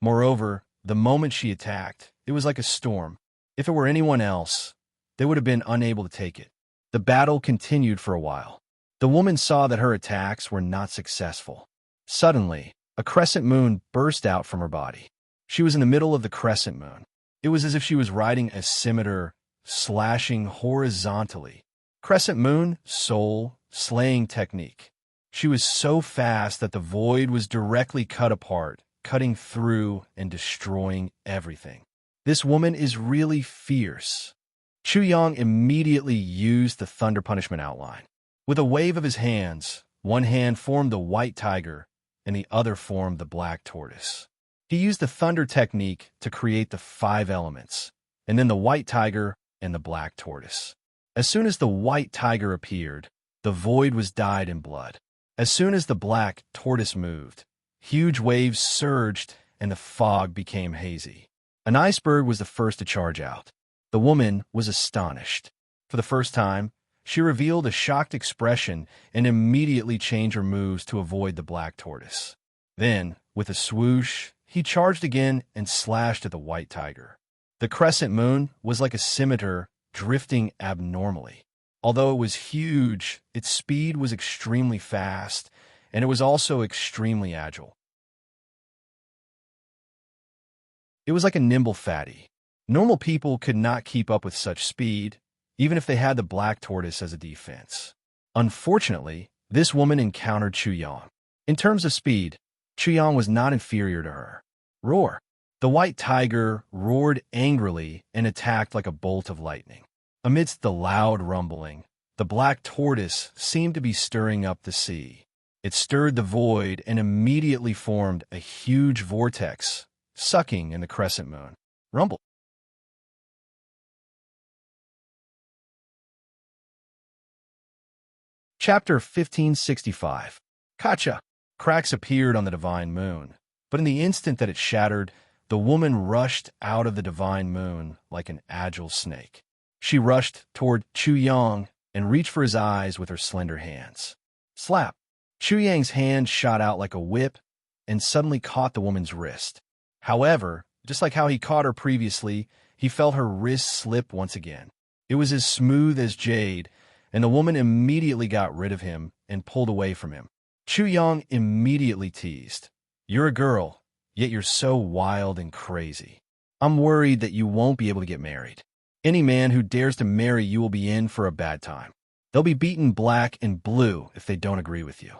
Speaker 1: Moreover, the moment she attacked, it was like a storm. If it were anyone else, they would have been unable to take it. The battle continued for a while. The woman saw that her attacks were not successful. Suddenly, a crescent moon burst out from her body. She was in the middle of the crescent moon. It was as if she was riding a scimitar, slashing horizontally. Crescent moon, soul, slaying technique. She was so fast that the void was directly cut apart, cutting through and destroying everything. This woman is really fierce. Chu Yang immediately used the thunder punishment outline. With a wave of his hands, one hand formed the white tiger and the other formed the black tortoise. He used the thunder technique to create the 5 elements, and then the white tiger and the black tortoise. As soon as the white tiger appeared, the void was dyed in blood. As soon as the black tortoise moved, huge waves surged and the fog became hazy. An iceberg was the first to charge out. The woman was astonished. For the first time, she revealed a shocked expression and immediately changed her moves to avoid the black tortoise. Then, with a swoosh, he charged again and slashed at the white tiger. The crescent moon was like a scimitar drifting abnormally. Although it was huge, its speed was extremely fast, and it was also extremely agile. It was like a nimble fatty. Normal people could not keep up with such speed, even if they had the black tortoise as a defense. Unfortunately, this woman encountered Chu Yang. In terms of speed, Chu Yang was not inferior to her. Roar! The white tiger roared angrily and attacked like a bolt of lightning. Amidst the loud rumbling, the black tortoise seemed to be stirring up the sea. It stirred the void and immediately formed a huge vortex, sucking in the crescent moon. Rumble. Chapter 1565. Kacha. Cracks appeared on the divine moon, but in the instant that it shattered, the woman rushed out of the divine moon like an agile snake. She rushed toward Chu Yang and reached for his eyes with her slender hands. Slap! Chu Yang's hand shot out like a whip and suddenly caught the woman's wrist. However, just like how he caught her previously, he felt her wrist slip once again. It was as smooth as jade, and the woman immediately got rid of him and pulled away from him. Chu Yang immediately teased, "You're a girl, yet you're so wild and crazy. I'm worried that you won't be able to get married. Any man who dares to marry you will be in for a bad time. They'll be beaten black and blue if they don't agree with you.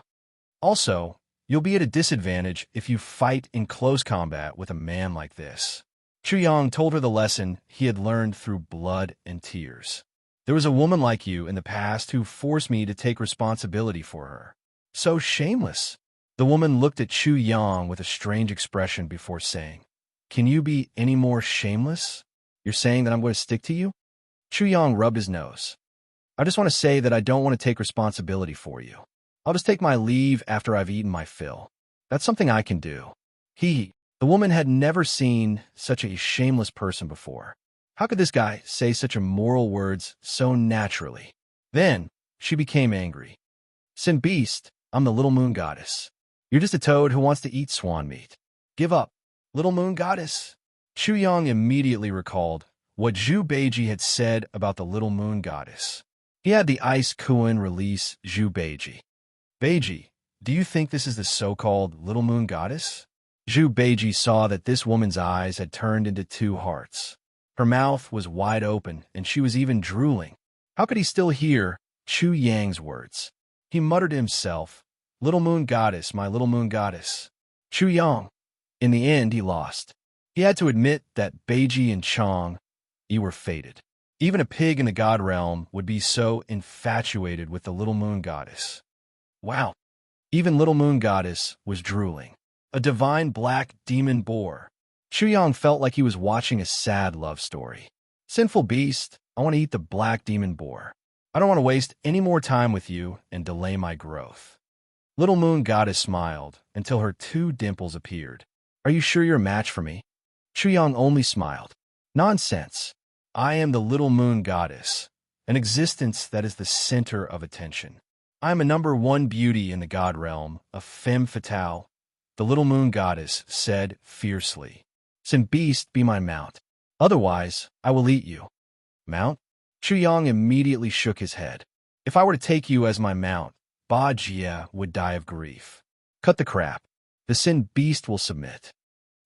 Speaker 1: Also, you'll be at a disadvantage if you fight in close combat with a man like this." Chu Yang told her the lesson he had learned through blood and tears. "There was a woman like you in the past who forced me to take responsibility for her. So shameless." The woman looked at Chu Yang with a strange expression before saying, "Can you be any more shameless? You're saying that I'm going to stick to you?" Chu Yang rubbed his nose. "I just want to say that I don't want to take responsibility for you. I'll just take my leave after I've eaten my fill. That's something I can do." The woman had never seen such a shameless person before. How could this guy say such immoral words so naturally? Then she became angry. "Sin beast, I'm the little moon goddess. You're just a toad who wants to eat swan meat. Give up, little moon goddess." Chu Yang immediately recalled what Zhu Beiji had said about the little moon goddess. He had the Ice Kuan release Zhu Beiji. "Beiji, do you think this is the so-called little moon goddess?" Zhu Beiji saw that this woman's eyes had turned into two hearts. Her mouth was wide open, and she was even drooling. How could he still hear Chu Yang's words? He muttered to himself, "Little moon goddess, my little moon goddess." Chu Yang. In the end, he lost. He had to admit that Beiji and Chong, were fated. Even a pig in the god realm would be so infatuated with the little moon goddess. Wow. Even little moon goddess was drooling. A divine black demon boar. Chu Yang felt like he was watching a sad love story. "Sinful beast, I want to eat the black demon boar. I don't want to waste any more time with you and delay my growth." Little moon goddess smiled until her two dimples appeared. "Are you sure you're a match for me?" Chu Yang only smiled. "Nonsense. I am the little moon goddess, an existence that is the center of attention. I am a #1 beauty in the god realm, a femme fatale," the little moon goddess said fiercely. "Sin beast, be my mount. Otherwise, I will eat you." "Mount?" Chu Yang immediately shook his head. "If I were to take you as my mount, Ba Jia would die of grief. Cut the crap. The sin beast will submit."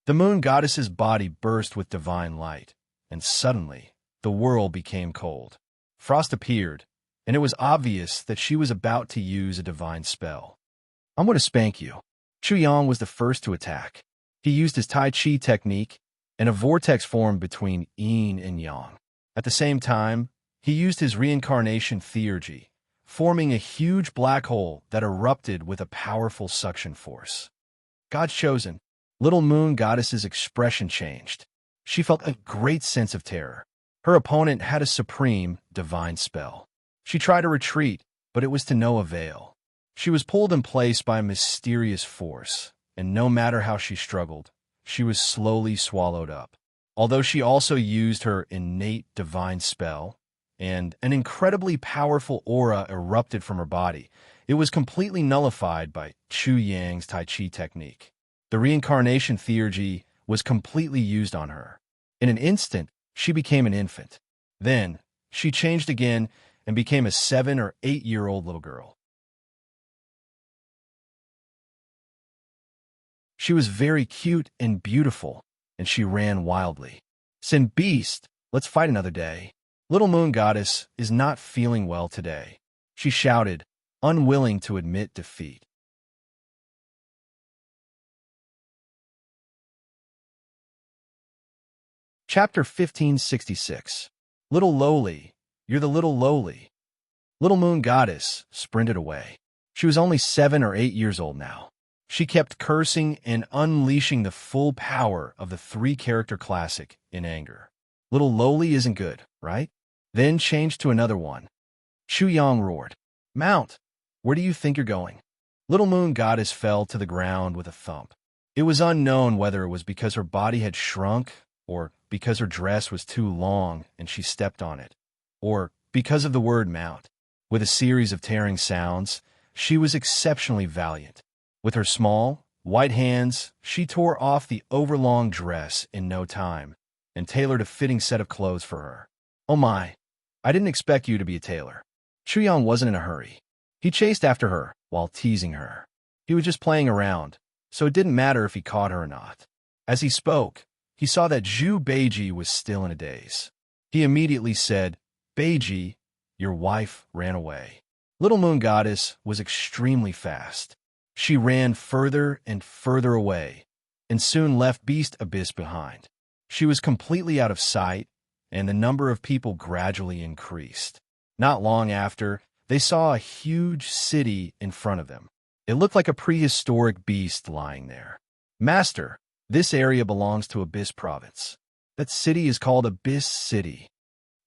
Speaker 1: The moon goddess's body burst with divine light, and suddenly, the world became cold. Frost appeared, and it was obvious that she was about to use a divine spell. "I'm going to spank you." Chu Yang was the first to attack. He used his Tai Chi technique, and a vortex formed between yin and yang. At the same time, he used his reincarnation theurgy, forming a huge black hole that erupted with a powerful suction force. God's chosen, little moon goddess's expression changed. She felt a great sense of terror. Her opponent had a supreme, divine spell. She tried to retreat, but it was to no avail. She was pulled in place by a mysterious force, and no matter how she struggled, she was slowly swallowed up. Although she also used her innate divine spell, and an incredibly powerful aura erupted from her body, it was completely nullified by Chu Yang's Tai Chi technique. The reincarnation theurgy was completely used on her. In an instant, she became an infant. Then, she changed again and became a 7 or 8-year-old little girl. She was very cute and beautiful, and she ran wildly. Sin beast, let's fight another day. Little moon goddess is not feeling well today, she shouted, unwilling to admit defeat. Chapter 1566. Little lowly, you're the little lowly. Little moon goddess sprinted away. She was only 7 or 8 years old now. She kept cursing and unleashing the full power of the 3-character classic in anger. Little lowly isn't good, right? Then changed to another one. Chu Yang roared. Mount! Where do you think you're going? Little moon goddess fell to the ground with a thump. It was unknown whether it was because her body had shrunk, or because her dress was too long and she stepped on it, or because of the word mount. With a series of tearing sounds, she was exceptionally valiant. With her small, white hands, she tore off the overlong dress in no time and tailored a fitting set of clothes for her. Oh my, I didn't expect you to be a tailor. Chu Yang wasn't in a hurry. He chased after her while teasing her. He was just playing around, so it didn't matter if he caught her or not. As he spoke, he saw that Zhu Beiji was still in a daze. He immediately said, Beiji, your wife ran away. Little moon goddess was extremely fast. She ran further and further away, and soon left Beast Abyss behind. She was completely out of sight, and the number of people gradually increased. Not long after, they saw a huge city in front of them. It looked like a prehistoric beast lying there. Master, this area belongs to Abyss Province. That city is called Abyss City.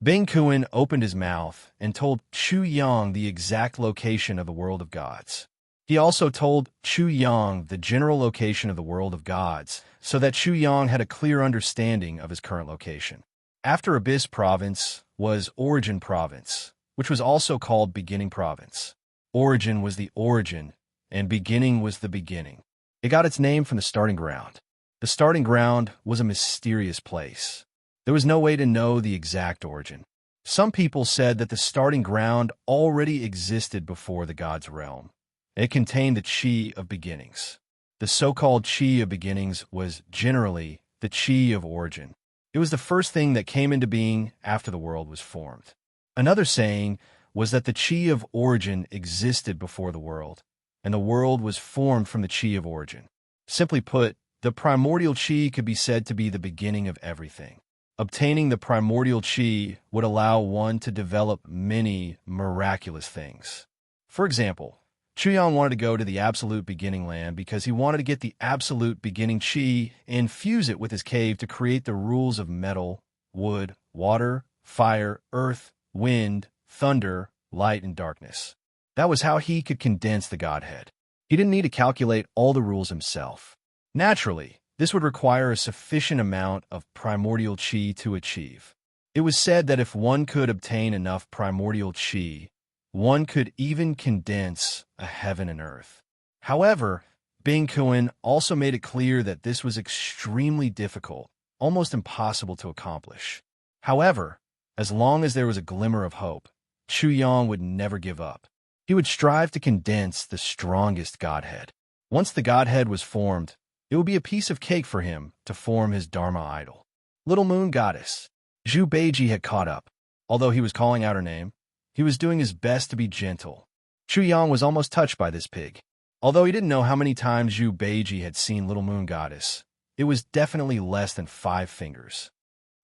Speaker 1: Bing Kuan opened his mouth and told Chu Yang the exact location of the world of gods. He also told Chu Yang the general location of the world of gods, so that Chu Yang had a clear understanding of his current location. After Abyss Province was Origin Province, which was also called Beginning Province. Origin was the origin, and beginning was the beginning. It got its name from the starting ground. The starting ground was a mysterious place. There was no way to know the exact origin. Some people said that the starting ground already existed before the god's realm. It contained the chi of beginnings. The so-called chi of beginnings was generally the chi of origin. It was the first thing that came into being after the world was formed. Another saying was that the chi of origin existed before the world, and the world was formed from the chi of origin. Simply put, the primordial chi could be said to be the beginning of everything. Obtaining the primordial chi would allow one to develop many miraculous things. For example, Chu Yang wanted to go to the absolute beginning land because he wanted to get the absolute beginning chi and fuse it with his cave to create the rules of metal, wood, water, fire, earth, wind, thunder, light, and darkness. That was how he could condense the Godhead. He didn't need to calculate all the rules himself. Naturally, this would require a sufficient amount of primordial chi to achieve. It was said that if one could obtain enough primordial chi, one could even condense a heaven and earth. However, Bing Kuan also made it clear that this was extremely difficult, almost impossible to accomplish. However, as long as there was a glimmer of hope, Chu Yang would never give up. He would strive to condense the strongest Godhead. Once the Godhead was formed, it would be a piece of cake for him to form his Dharma idol. Little Moon Goddess. Zhu Beiji had caught up. Although he was calling out her name, he was doing his best to be gentle. Chu Yang was almost touched by this pig. Although he didn't know how many times Zhu Beiji had seen Little Moon Goddess, it was definitely less than 5 fingers.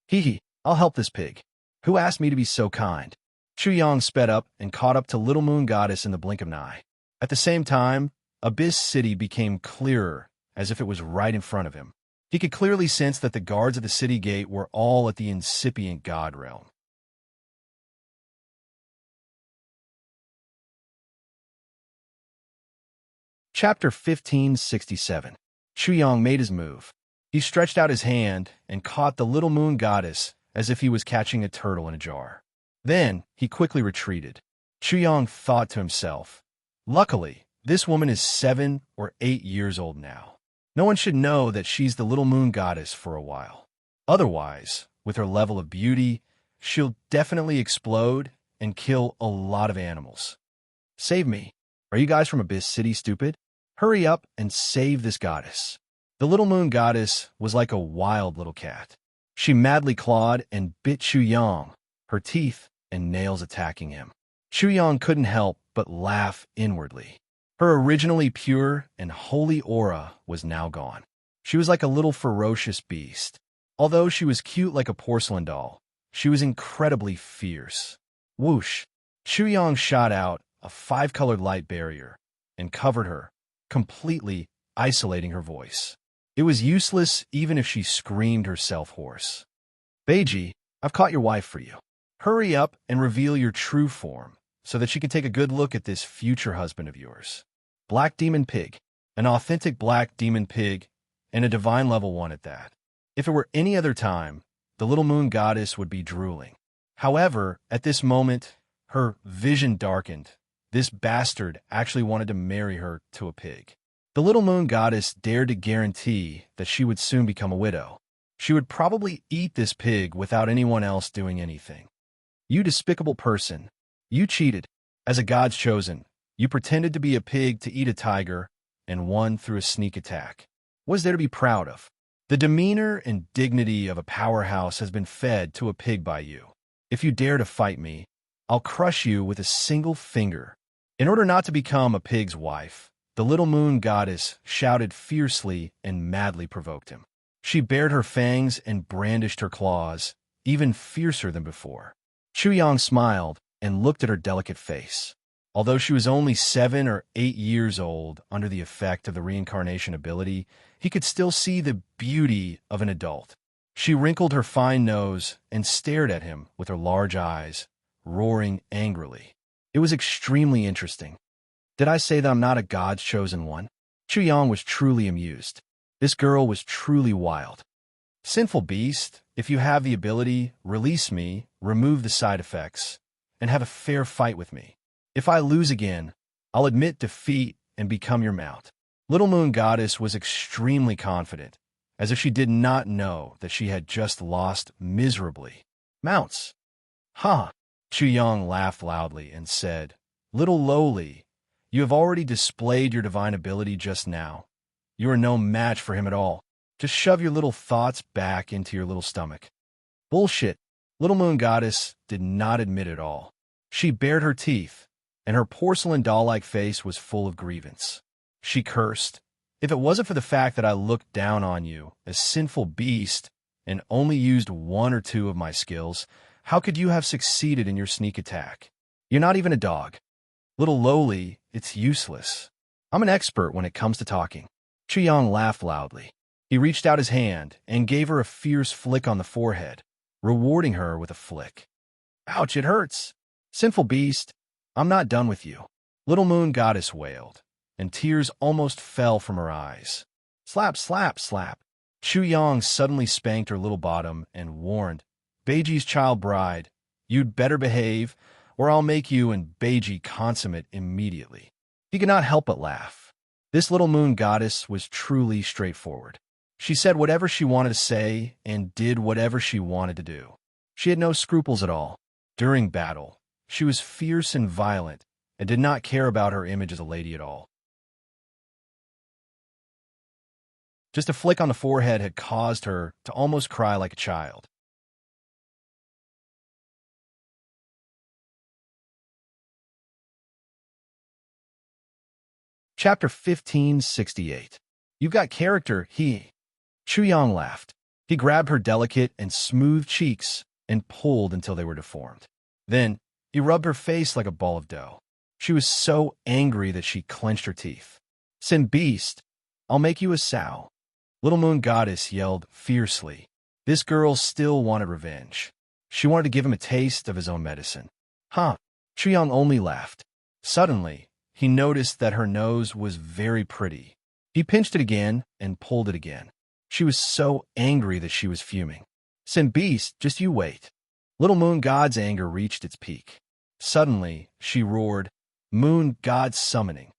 Speaker 1: Hee, I'll help this pig. Who asked me to be so kind? Chu Yang sped up and caught up to Little Moon Goddess in the blink of an eye. At the same time, Abyss City became clearer, as if it was right in front of him. He could clearly sense that the guards at the city gate were all at the incipient god realm. Chapter 1567. Chu Yang made his move. He stretched out his hand and caught the Little Moon Goddess as if he was catching a turtle in a jar. Then he quickly retreated. Chu Yang thought to himself, luckily, this woman is 7 or 8 years old now. No one should know that she's the Little Moon Goddess for a while. Otherwise, with her level of beauty, she'll definitely explode and kill a lot of animals. Save me. Are you guys from Abyss City stupid? Hurry up and save this goddess. The Little Moon Goddess was like a wild little cat. She madly clawed and bit Chu Yang, her teeth and nails attacking him. Chu Yang couldn't help but laugh inwardly. Her originally pure and holy aura was now gone. She was like a little ferocious beast. Although she was cute like a porcelain doll, she was incredibly fierce. Whoosh! Chu Yang shot out a 5-colored light barrier and covered her, completely isolating her voice. It was useless even if she screamed herself hoarse. Beiji, I've caught your wife for you. Hurry up and reveal your true form so that she can take a good look at this future husband of yours. Black Demon Pig, an authentic black demon pig, and a divine level 1 at that. If it were any other time, the little moon goddess would be drooling. However, at this moment, her vision darkened. This bastard actually wanted to marry her to a pig. The little moon goddess dared to guarantee that she would soon become a widow. She would probably eat this pig without anyone else doing anything. You despicable person. You cheated. As a god's chosen, you pretended to be a pig to eat a tiger and won through a sneak attack. What is there to be proud of? The demeanor and dignity of a powerhouse has been fed to a pig by you. If you dare to fight me, I'll crush you with a single finger. In order not to become a pig's wife, the little moon goddess shouted fiercely and madly provoked him. She bared her fangs and brandished her claws, even fiercer than before. Chu Yang smiled and looked at her delicate face. Although she was only 7 or 8 years old under the effect of the reincarnation ability, he could still see the beauty of an adult. She wrinkled her fine nose and stared at him with her large eyes, roaring angrily. It was extremely interesting. Did I say that I'm not a god's chosen one? Chu Yang was truly amused. This girl was truly wild. Sinful beast, if you have the ability, release me, remove the side effects, and have a fair fight with me. If I lose again, I'll admit defeat and become your mount. Little Moon Goddess was extremely confident, as if she did not know that she had just lost miserably. Mounts. Huh. Chu Yang laughed loudly and said, Little lowly, you have already displayed your divine ability just now. You are no match for him at all. Just shove your little thoughts back into your little stomach. Bullshit. Little Moon Goddess did not admit it all. She bared her teeth, and her porcelain doll-like face was full of grievance. She cursed. If it wasn't for the fact that I looked down on you, a sinful beast, and only used 1 or 2 of my skills, how could you have succeeded in your sneak attack? You're not even a dog. Little lowly, it's useless. I'm an expert when it comes to talking. Chu Yang laughed loudly. He reached out his hand and gave her a fierce flick on the forehead, rewarding her with a flick. Ouch, it hurts. Sinful beast, I'm not done with you. Little Moon Goddess wailed, and tears almost fell from her eyes. Slap, slap, slap. Chu Yang suddenly spanked her little bottom and warned, Beiji's child bride, you'd better behave, or I'll make you and Beiji consummate immediately. He could not help but laugh. This Little Moon Goddess was truly straightforward. She said whatever she wanted to say and did whatever she wanted to do. She had no scruples at all. During battle, she was fierce and violent and did not care about her image as a lady at all. Just a flick on the forehead had caused her to almost cry like a child. Chapter 1568. You've got character, he. Chu Yang laughed. He grabbed her delicate and smooth cheeks and pulled until they were deformed. Then, he rubbed her face like a ball of dough. She was so angry that she clenched her teeth. Sin beast, I'll make you a sow. Little Moon Goddess yelled fiercely. This girl still wanted revenge. She wanted to give him a taste of his own medicine. Huh. Chu Yang only laughed. Suddenly, he noticed that her nose was very pretty. He pinched it again and pulled it again. She was so angry that she was fuming. Sin beast, just you wait. Little Moon God's anger reached its peak. Suddenly, she roared, Moon God summoning.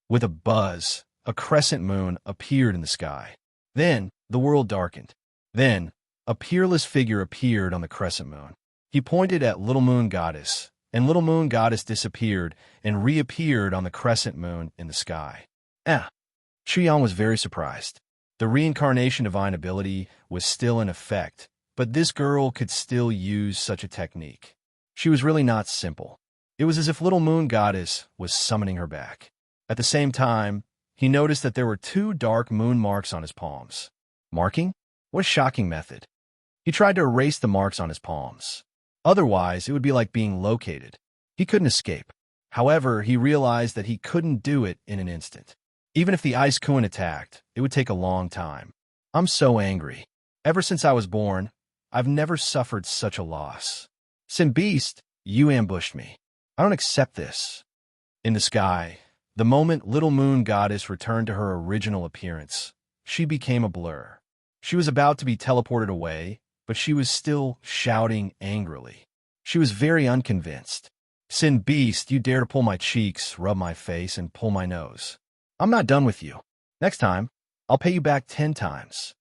Speaker 1: With a buzz, a crescent moon appeared in the sky. Then, the world darkened. Then, a peerless figure appeared on the crescent moon. He pointed at Little Moon Goddess, and Little Moon Goddess disappeared and reappeared on the crescent moon in the sky. Chu Yang was very surprised. The reincarnation divine ability was still in effect, But this girl could still use such a technique. She was really not simple. It was as if Little Moon Goddess was summoning her back. At the same time, he noticed that there were 2 dark moon marks on his palms. Marking? What a shocking method. He tried to erase the marks on his palms. Otherwise, it would be like being located. He couldn't escape. However, he realized that he couldn't do it in an instant. Even if the Ice Queen attacked, it would take a long time. I'm so angry. Ever since I was born, I've never suffered such a loss. Sin Beast, you ambushed me. I don't accept this. In the sky, the moment Little Moon Goddess returned to her original appearance, she became a blur. She was about to be teleported away, but she was still shouting angrily. She was very unconvinced. Sin Beast, you dare to pull my cheeks, rub my face, and pull my nose. I'm not done with you. Next time, I'll pay you back 10 times.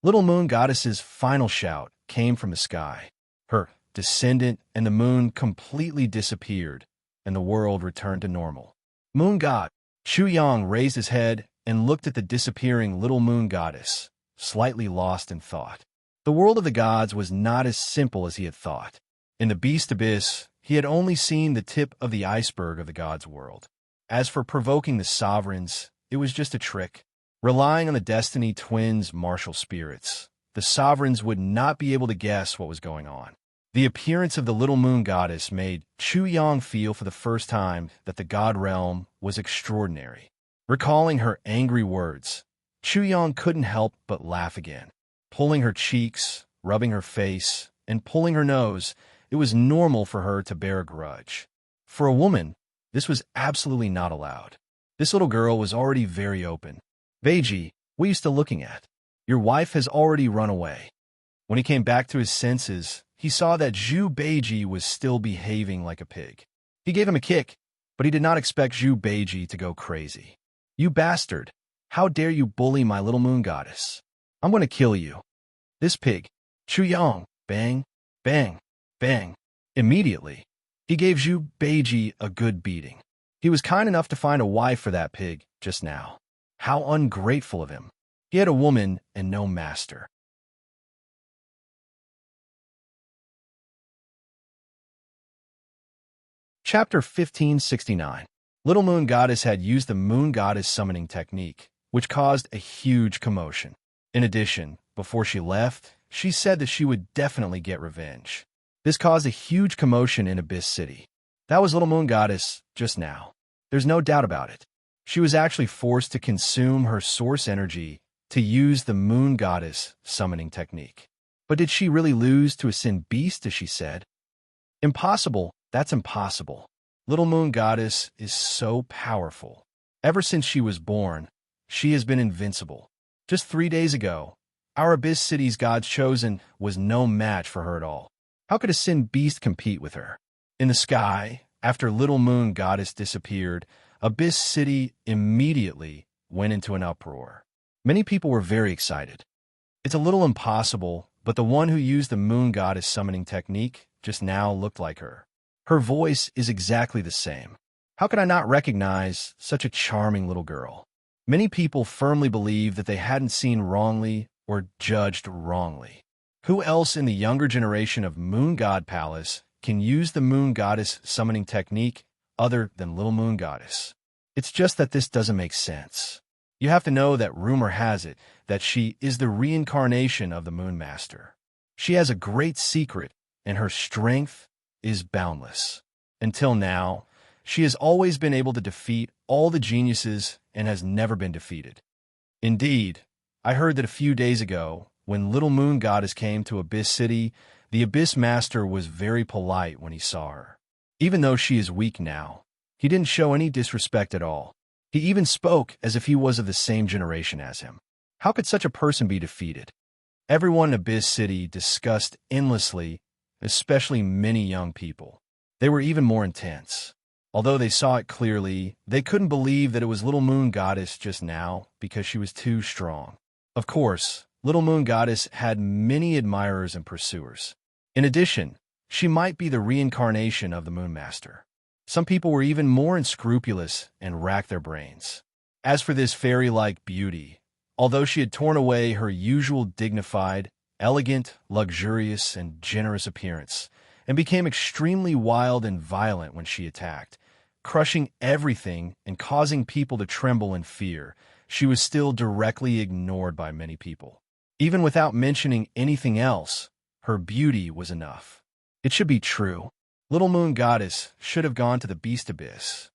Speaker 1: Little Moon Goddess's final shout came from the sky. Her descendant and the moon completely disappeared, and the world returned to normal. Moon God. Chu Yang raised his head and looked at the disappearing Little Moon Goddess, slightly lost in thought. The world of the gods was not as simple as he had thought. In the Beast Abyss, he had only seen the tip of the iceberg of the gods' world. As for provoking the sovereigns, it was just a trick. Relying on the Destiny Twins' martial spirits, the sovereigns would not be able to guess what was going on. The appearance of the Little Moon Goddess made Chu Yang feel for the first time that the god realm was extraordinary. Recalling her angry words, Chu Yang couldn't help but laugh again. Pulling her cheeks, rubbing her face, and pulling her nose, it was normal for her to bear a grudge. For a woman, this was absolutely not allowed. This little girl was already very open. Beiji, what are you still looking at? Your wife has already run away. When he came back to his senses, he saw that Zhu Beiji was still behaving like a pig. He gave him a kick, but he did not expect Zhu Beiji to go crazy. You bastard! How dare you bully my Little Moon Goddess? I'm going to kill you. This pig. Chu Yang. Bang, bang, bang. Immediately, he gave Zhu Beiji a good beating. He was kind enough to find a wife for that pig just now. How ungrateful of him. He had a woman and no master. Chapter 1569. Little Moon Goddess had used the Moon Goddess summoning technique, which caused a huge commotion. In addition, before she left, she said that she would definitely get revenge. This caused a huge commotion in Abyss City. That was Little Moon Goddess just now. There's no doubt about it. She was actually forced to consume her source energy to use the Moon Goddess summoning technique. But did she really lose to a Sin Beast, as she said? Impossible. That's impossible. Little Moon Goddess is so powerful. Ever since she was born, she has been invincible. Just 3 days ago, our Abyss City's God's Chosen was no match for her at all. How could a Sin Beast compete with her? In the sky, after Little Moon Goddess disappeared, Abyss City immediately went into an uproar. Many people were very excited. It's a little impossible, but the one who used the Moon Goddess summoning technique just now looked like her. Her voice is exactly the same. How could I not recognize such a charming little girl? Many people firmly believe that they hadn't seen wrongly or judged wrongly. Who else in the younger generation of Moon God Palace can use the Moon Goddess summoning technique other than Little Moon Goddess? It's just that this doesn't make sense. You have to know that rumor has it that she is the reincarnation of the Moon Master. She has a great secret, and her strength is boundless. Until now, she has always been able to defeat all the geniuses and has never been defeated. Indeed, I heard that a few days ago, when Little Moon Goddess came to Abyss City, the Abyss Master was very polite when he saw her. Even though she is weak now, he didn't show any disrespect at all. He even spoke as if he was of the same generation as him. How could such a person be defeated? Everyone in Abyss City discussed endlessly, especially many young people. They were even more intense. Although they saw it clearly, they couldn't believe that it was Little Moon Goddess just now because she was too strong. Of course, Little Moon Goddess had many admirers and pursuers. In addition, she might be the reincarnation of the Moon Master. Some people were even more unscrupulous and racked their brains. As for this fairy-like beauty, although she had torn away her usual dignified elegant, luxurious, and generous appearance, and became extremely wild and violent when she attacked, crushing everything and causing people to tremble in fear. She was still directly ignored by many people. Even without mentioning anything else, her beauty was enough. It should be true. Little Moon Goddess should have gone to the Beast Abyss.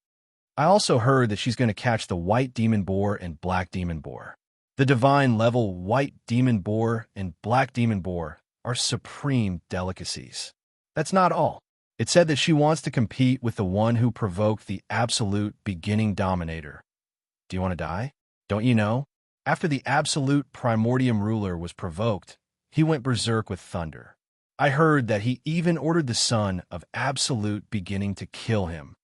Speaker 1: I also heard that she's going to catch the White Demon Boar and Black Demon Boar. The divine level White Demon Boar and Black Demon Boar are supreme delicacies. That's not all. It said that she wants to compete with the one who provoked the absolute beginning dominator. Do you want to die? Don't you know? After the absolute primordium ruler was provoked, he went berserk with thunder. I heard that he even ordered the son of absolute beginning to kill him.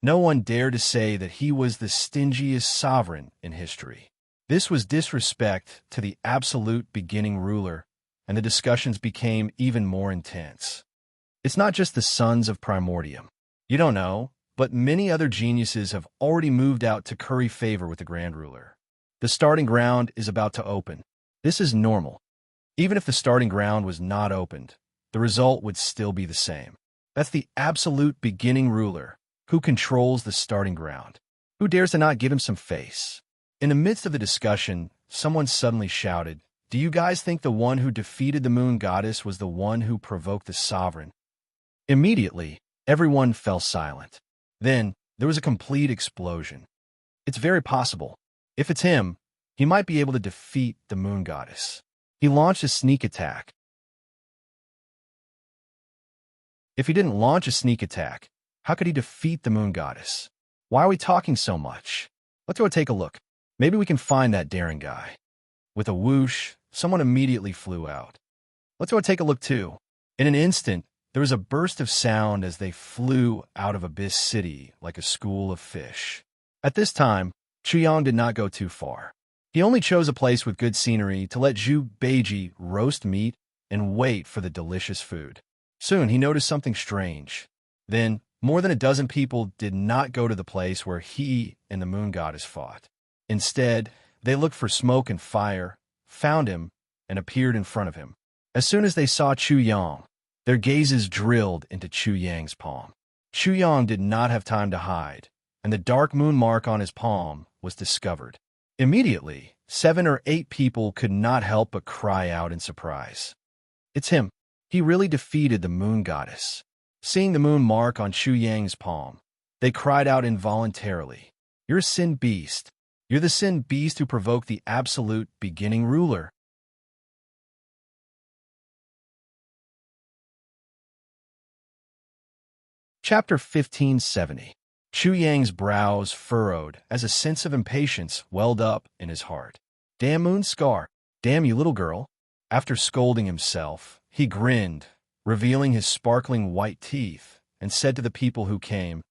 Speaker 1: No one dared to say that he was the stingiest sovereign in history. This was disrespect to the absolute beginning ruler, and the discussions became even more intense. It's not just the sons of primordium. You don't know, but many other geniuses have already moved out to curry favor with the Grand Ruler. The starting ground is about to open. This is normal. Even if the starting ground was not opened, the result would still be the same. That's the absolute beginning ruler, who controls the starting ground. Who dares to not give him some face? In the midst of the discussion, someone suddenly shouted, "Do you guys think the one who defeated the Moon Goddess was the one who provoked the sovereign?" Immediately, everyone fell silent. Then, there was a complete explosion. It's very possible. If it's him, he might be able to defeat the Moon Goddess. He launched a sneak attack. If he didn't launch a sneak attack, how could he defeat the Moon Goddess? Why are we talking so much? Let's go take a look. Maybe we can find that daring guy. With a whoosh, someone immediately flew out. Let's go take a look too. In an instant, there was a burst of sound as they flew out of Abyss City like a school of fish. At this time, Chuyang did not go too far. He only chose a place with good scenery to let Zhu Beiji roast meat and wait for the delicious food. Soon, he noticed something strange. Then, more than a dozen people did not go to the place where he and the Moon Goddess fought. Instead, they looked for smoke and fire, found him, and appeared in front of him. As soon as they saw Chuyang, their gazes drilled into Chuyang's palm. Chuyang did not have time to hide, and the dark moon mark on his palm was discovered. Immediately, 7 or 8 people could not help but cry out in surprise. It's him. He really defeated the Moon Goddess. Seeing the moon mark on Chuyang's palm, they cried out involuntarily, "You're a sin beast. You're the sin beast who provoked the absolute beginning ruler." Chapter 1570. Chuyang's brows furrowed as a sense of impatience welled up in his heart. "Damn Moon Scar! Damn you, little girl!" After scolding himself, he grinned, revealing his sparkling white teeth, and said to the people who came,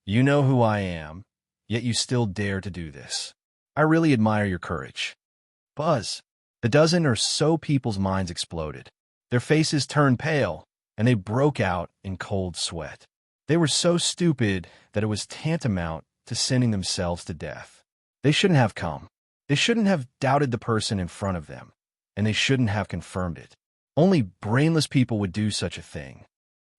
Speaker 1: "You know who I am, yet you still dare to do this. I really admire your courage." Buzz! The dozen or so people's minds exploded. Their faces turned pale, and they broke out in cold sweat. They were so stupid that it was tantamount to sending themselves to death. They shouldn't have come. They shouldn't have doubted the person in front of them, and they shouldn't have confirmed it. Only brainless people would do such a thing.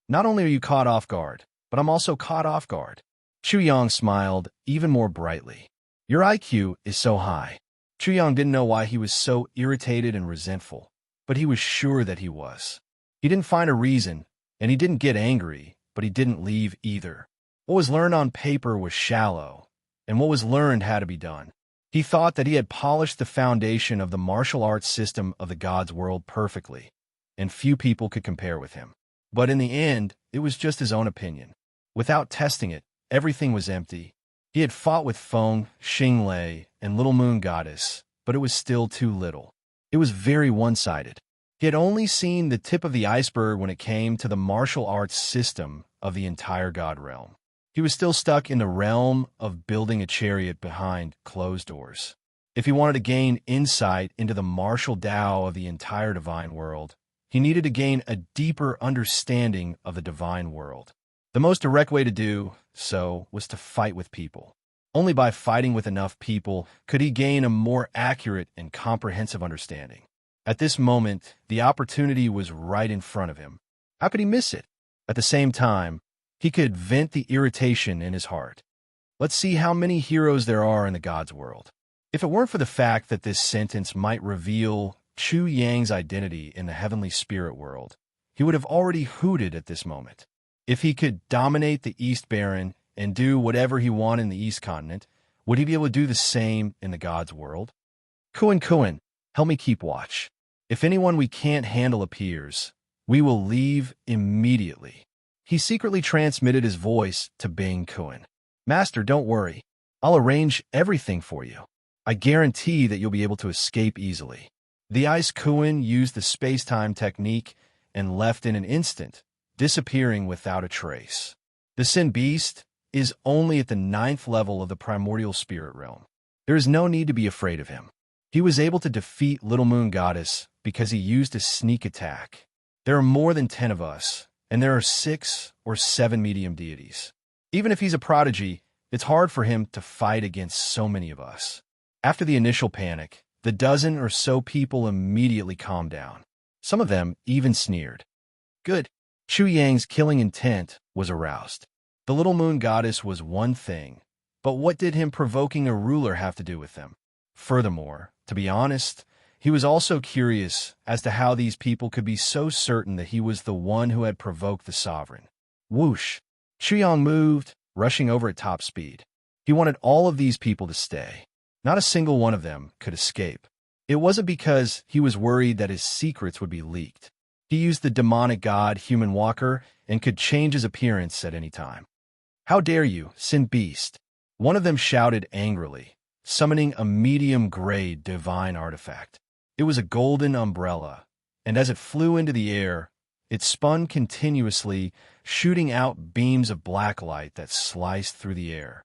Speaker 1: "Not only are you caught off guard, but I'm also caught off guard." Chuyang smiled even more brightly. "Your IQ is so high." Chuyang didn't know why he was so irritated and resentful, but he was sure that he was. He didn't find a reason, and he didn't get angry, but he didn't leave either. What was learned on paper was shallow, and what was learned had to be done. He thought that he had polished the foundation of the martial arts system of the God's world perfectly, and few people could compare with him. But in the end, it was just his own opinion. Without testing it, everything was empty. He had fought with Feng, Xinglei, and Little Moon Goddess, but it was still too little. It was very one-sided. He had only seen the tip of the iceberg when it came to the martial arts system of the entire God realm. He was still stuck in the realm of building a chariot behind closed doors. If he wanted to gain insight into the martial Tao of the entire divine world, he needed to gain a deeper understanding of the divine world. The most direct way to do so was to fight with people. Only by fighting with enough people could he gain a more accurate and comprehensive understanding. At this moment, the opportunity was right in front of him. How could he miss it? At the same time, he could vent the irritation in his heart. Let's see how many heroes there are in the gods' world. If it weren't for the fact that this sentence might reveal Chu Yang's identity in the heavenly spirit world, he would have already hooted at this moment. If he could dominate the East Baron and do whatever he wanted in the East Continent, would he be able to do the same in the gods' world? Kuan, help me keep watch. If anyone we can't handle appears, we will leave immediately. He secretly transmitted his voice to Bing Kuan. Master, don't worry. I'll arrange everything for you. I guarantee that you'll be able to escape easily. The Ice Kuan used the space-time technique and left in an instant, disappearing without a trace. The Sin Beast is only at the 9th level of the primordial spirit realm. There is no need to be afraid of him. He was able to defeat Little Moon Goddess because he used a sneak attack. There are more than 10 of us, and there are 6 or 7 medium deities. Even if he's a prodigy, it's hard for him to fight against so many of us. After the initial panic, the dozen or so people immediately calmed down. Some of them even sneered. Good. Chu Yang's killing intent was aroused. The Little Moon Goddess was one thing, but what did him provoking a ruler have to do with them? Furthermore, to be honest, he was also curious as to how these people could be so certain that he was the one who had provoked the sovereign. Whoosh! Chu Yang moved, rushing over at top speed. He wanted all of these people to stay. Not a single one of them could escape. It wasn't because he was worried that his secrets would be leaked. He used the demonic god Human Walker and could change his appearance at any time. How dare you, Sin Beast? One of them shouted angrily, summoning a medium-grade divine artifact. It was a golden umbrella, and as it flew into the air, it spun continuously, shooting out beams of black light that sliced through the air.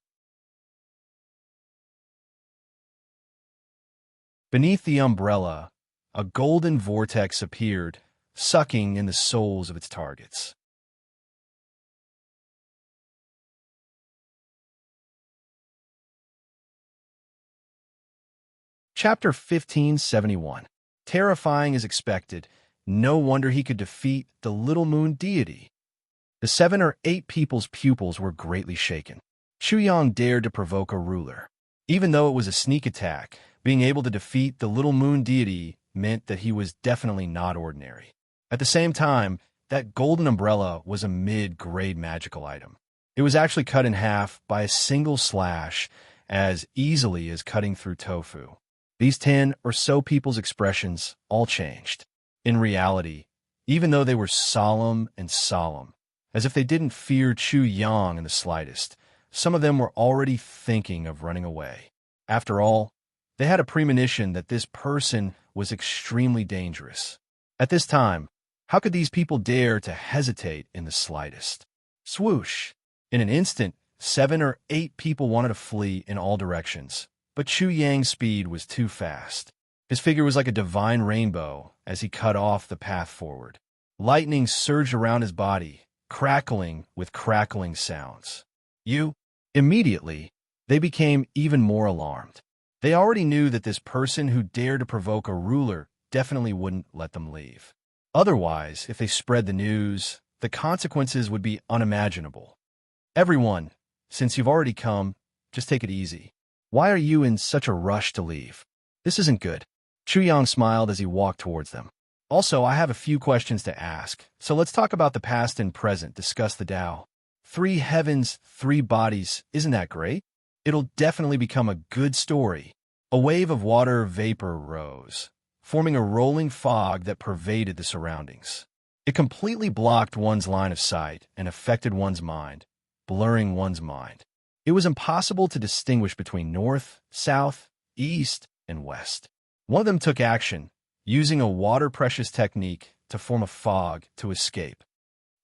Speaker 1: Beneath the umbrella, a golden vortex appeared, sucking in the souls of its targets. Chapter 1571. Terrifying as expected, no wonder he could defeat the Little Moon deity. The 7 or 8 people's pupils were greatly shaken. Chu Yang dared to provoke a ruler. Even though it was a sneak attack, being able to defeat the Little Moon deity meant that he was definitely not ordinary. At the same time, that golden umbrella was a mid-grade magical item. It was actually cut in half by a single slash, as easily as cutting through tofu. These 10 or so people's expressions all changed. In reality, even though they were solemn, as if they didn't fear Chu Yang in the slightest, some of them were already thinking of running away. After all, they had a premonition that this person was extremely dangerous. At this time, how could these people dare to hesitate in the slightest? Swoosh! In an instant, 7 or 8 people wanted to flee in all directions, but Chu Yang's speed was too fast. His figure was like a divine rainbow as he cut off the path forward. Lightning surged around his body, crackling with crackling sounds. Immediately, they became even more alarmed. They already knew that this person who dared to provoke a ruler definitely wouldn't let them leave. Otherwise, if they spread the news, the consequences would be unimaginable. Everyone, since you've already come, just take it easy. Why are you in such a rush to leave? This isn't good. Chu Yang smiled as he walked towards them. Also, I have a few questions to ask, so let's talk about the past and present, discuss the Tao. 3 heavens, 3 bodies, isn't that great? It'll definitely become a good story. A wave of water vapor rose, forming a rolling fog that pervaded the surroundings. It completely blocked one's line of sight and affected one's mind, blurring one's mind. It was impossible to distinguish between north, south, east, and west. One of them took action, using a water-precious technique to form a fog to escape.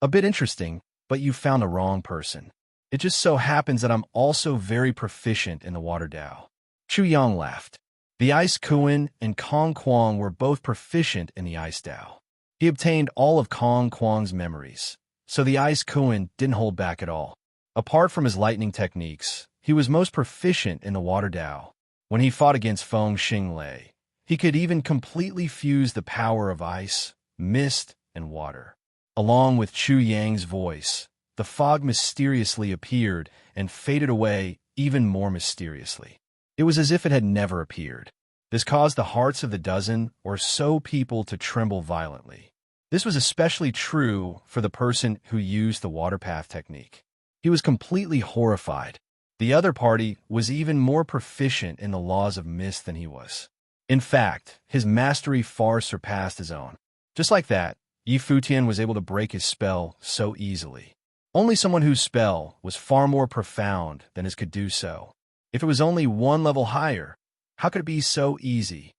Speaker 1: A bit interesting, but you found the wrong person. It just so happens that I'm also very proficient in the water Tao. Chu Yang laughed. The Ice Kuan and Kong Kuang were both proficient in the Ice Tao. He obtained all of Kong Kuang's memories, so the Ice Kuan didn't hold back at all. Apart from his lightning techniques, he was most proficient in the water Tao. When he fought against Feng Xinglei, He could even completely fuse the power of ice, mist, and water. Along with Chu Yang's voice, the fog mysteriously appeared and faded away even more mysteriously. It was as if it had never appeared. This caused the hearts of the dozen or so people to tremble violently. This was especially true for the person who used the water path technique. He was completely horrified. The other party was even more proficient in the laws of mist than he was. In fact, his mastery far surpassed his own. Just like that, Yi Futian was able to break his spell so easily. Only someone whose spell was far more profound than his could do so. If it was only one level higher, how could it be so easy?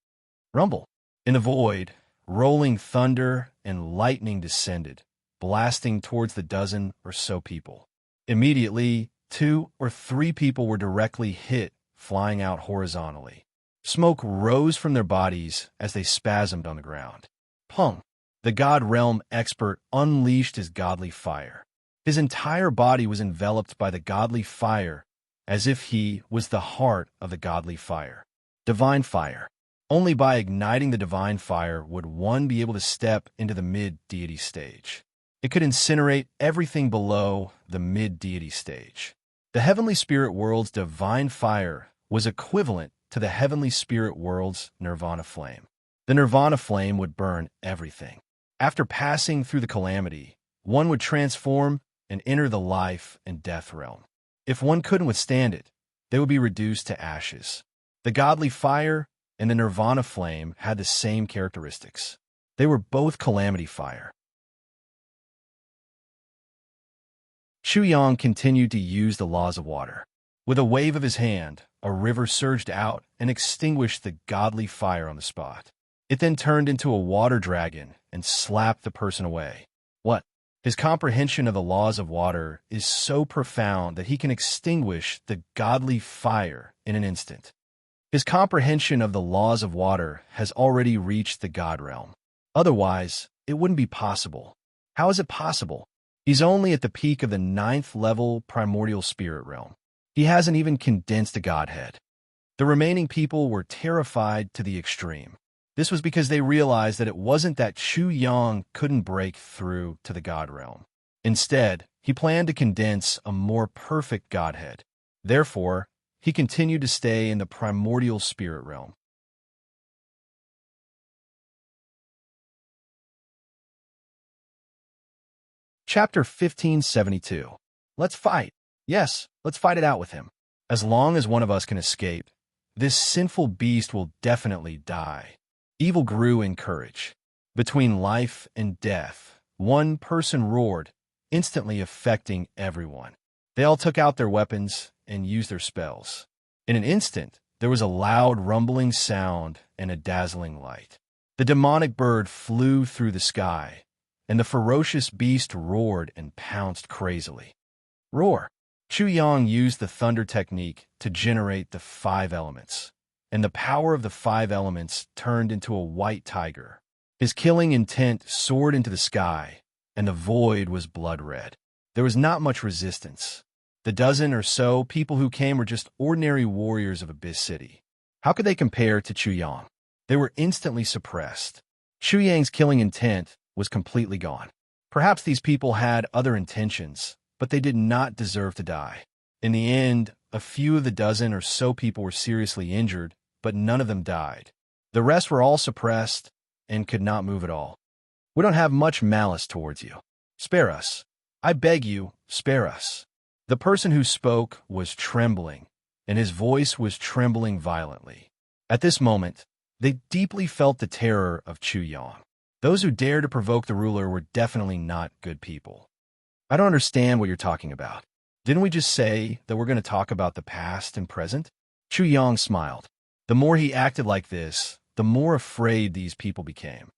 Speaker 1: Rumble. In the void, rolling thunder and lightning descended, blasting towards the dozen or so people. Immediately, 2 or 3 people were directly hit, flying out horizontally. Smoke rose from their bodies as they spasmed on the ground. Pung. The God Realm expert unleashed his godly fire. His entire body was enveloped by the godly fire, as if he was the heart of the godly fire. Divine fire. Only by igniting the divine fire would one be able to step into the mid-deity stage. It could incinerate everything below the mid-deity stage. The heavenly spirit world's divine fire was equivalent to the heavenly spirit world's nirvana flame. The nirvana flame would burn everything. After passing through the calamity, one would transform and enter the life and death realm. If one couldn't withstand it, they would be reduced to ashes. The godly fire and the nirvana flame had the same characteristics. They were both calamity fire. Chu Yang continued to use the laws of water. With a wave of his hand, a river surged out and extinguished the godly fire on the spot. It then turned into a water dragon and slapped the person away. What? His comprehension of the laws of water is so profound that he can extinguish the godly fire in an instant. His comprehension of the laws of water has already reached the God realm. Otherwise, it wouldn't be possible. How is it possible? He's only at the peak of the 9th level primordial spirit realm. He hasn't even condensed a godhead. The remaining people were terrified to the extreme. This was because they realized that it wasn't that Chu Yang couldn't break through to the God realm. Instead, he planned to condense a more perfect godhead. Therefore, he continued to stay in the primordial spirit realm. Chapter 1572. Let's fight. Yes, let's fight it out with him. As long as one of us can escape, this sinful beast will definitely die. Evil grew in courage. Between life and death, one person roared, instantly affecting everyone. They all took out their weapons and used their spells. In an instant, there was a loud rumbling sound and a dazzling light. The demonic bird flew through the sky, and the ferocious beast roared and pounced crazily. Roar! Chu Yang used the thunder technique to generate the 5 elements, and the power of the 5 elements turned into a white tiger. His killing intent soared into the sky, and the void was blood red. There was not much resistance. The dozen or so people who came were just ordinary warriors of Abyss City. How could they compare to Chu Yang? They were instantly suppressed. Chu Yang's killing intent was completely gone. Perhaps these people had other intentions, but they did not deserve to die. In the end, a few of the dozen or so people were seriously injured, but none of them died. The rest were all suppressed and could not move at all. We don't have much malice towards you. Spare us. I beg you, spare us. The person who spoke was trembling, and his voice was trembling violently. At this moment, they deeply felt the terror of Chu Yang. Those who dared to provoke the ruler were definitely not good people. I don't understand what you're talking about. Didn't we just say that we're going to talk about the past and present? Chu Yang smiled. The more he acted like this, the more afraid these people became.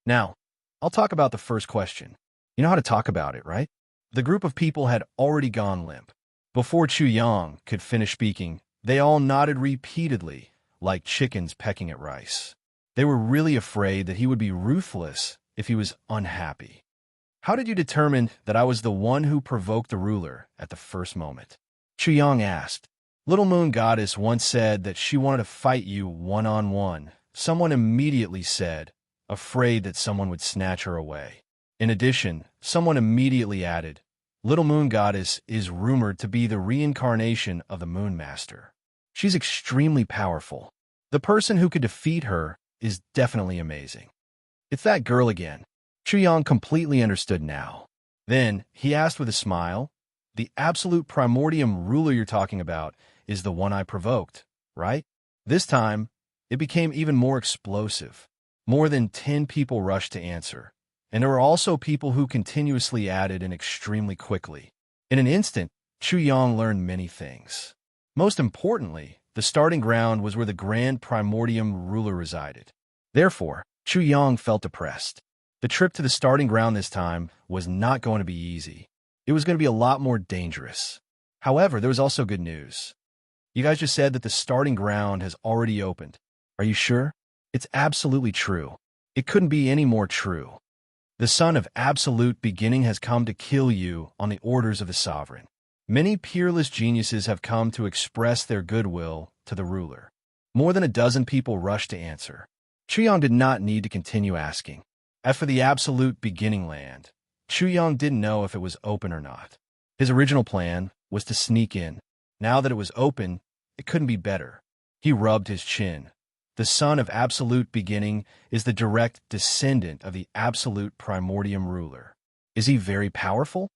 Speaker 1: Now, I'll talk about the first question. You know how to talk about it, right? The group of people had already gone limp. Before Chu Yang could finish speaking, they all nodded repeatedly, like chickens pecking at rice. They were really afraid that he would be ruthless if he was unhappy. How did you determine that I was the one who provoked the ruler at the first moment? Chu Yang asked. Little Moon Goddess once said that she wanted to fight you one-on-one someone immediately said, afraid that someone would snatch her away. In addition, someone immediately added, Little Moon Goddess is rumored to be the reincarnation of the Moon Master. She's extremely powerful. The person who could defeat her is definitely amazing. It's that girl again. Chuyang completely understood now. Then, he asked with a smile, the absolute primordium ruler you're talking about is the one I provoked, right? This time, it became even more explosive. More than 10 people rushed to answer, and there were also people who continuously added in extremely quickly. In an instant, Chuyang learned many things. Most importantly, the starting ground was where the Grand Primordium ruler resided. Therefore, Chuyang felt depressed. The trip to the starting ground this time was not going to be easy. It was going to be a lot more dangerous. However, there was also good news. You guys just said that the starting ground has already opened. Are you sure? It's absolutely true. It couldn't be any more true. The son of absolute beginning has come to kill you on the orders of the sovereign. Many peerless geniuses have come to express their goodwill to the ruler. More than a dozen people rushed to answer. Chuyang did not need to continue asking. As for the absolute beginning land, Chuyang didn't know if it was open or not. His original plan was to sneak in. Now that it was open, it couldn't be better. He rubbed his chin. The son of absolute beginning is the direct descendant of the absolute primordium ruler. Is he very powerful?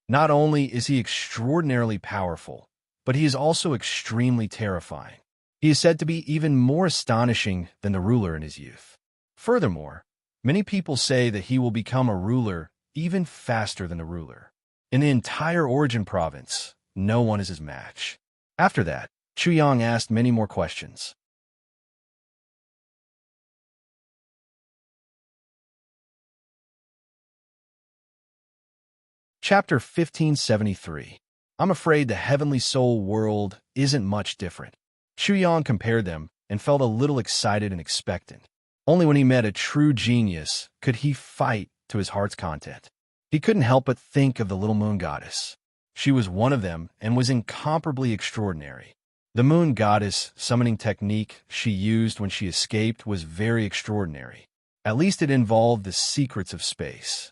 Speaker 1: Not only is he extraordinarily powerful, but he is also extremely terrifying. He is said to be even more astonishing than the ruler in his youth. Furthermore, many people say that he will become a ruler even faster than the ruler. In the entire Origin province, no one is his match. After that, Chuyang asked many more questions. Chapter 1573. I'm afraid the heavenly soul world isn't much different. Chuyang compared them and felt a little excited and expectant. Only when he met a true genius could he fight to his heart's content. He couldn't help but think of the Little Moon Goddess. She was one of them and was incomparably extraordinary. The Moon Goddess summoning technique she used when she escaped was very extraordinary. At least it involved the secrets of space.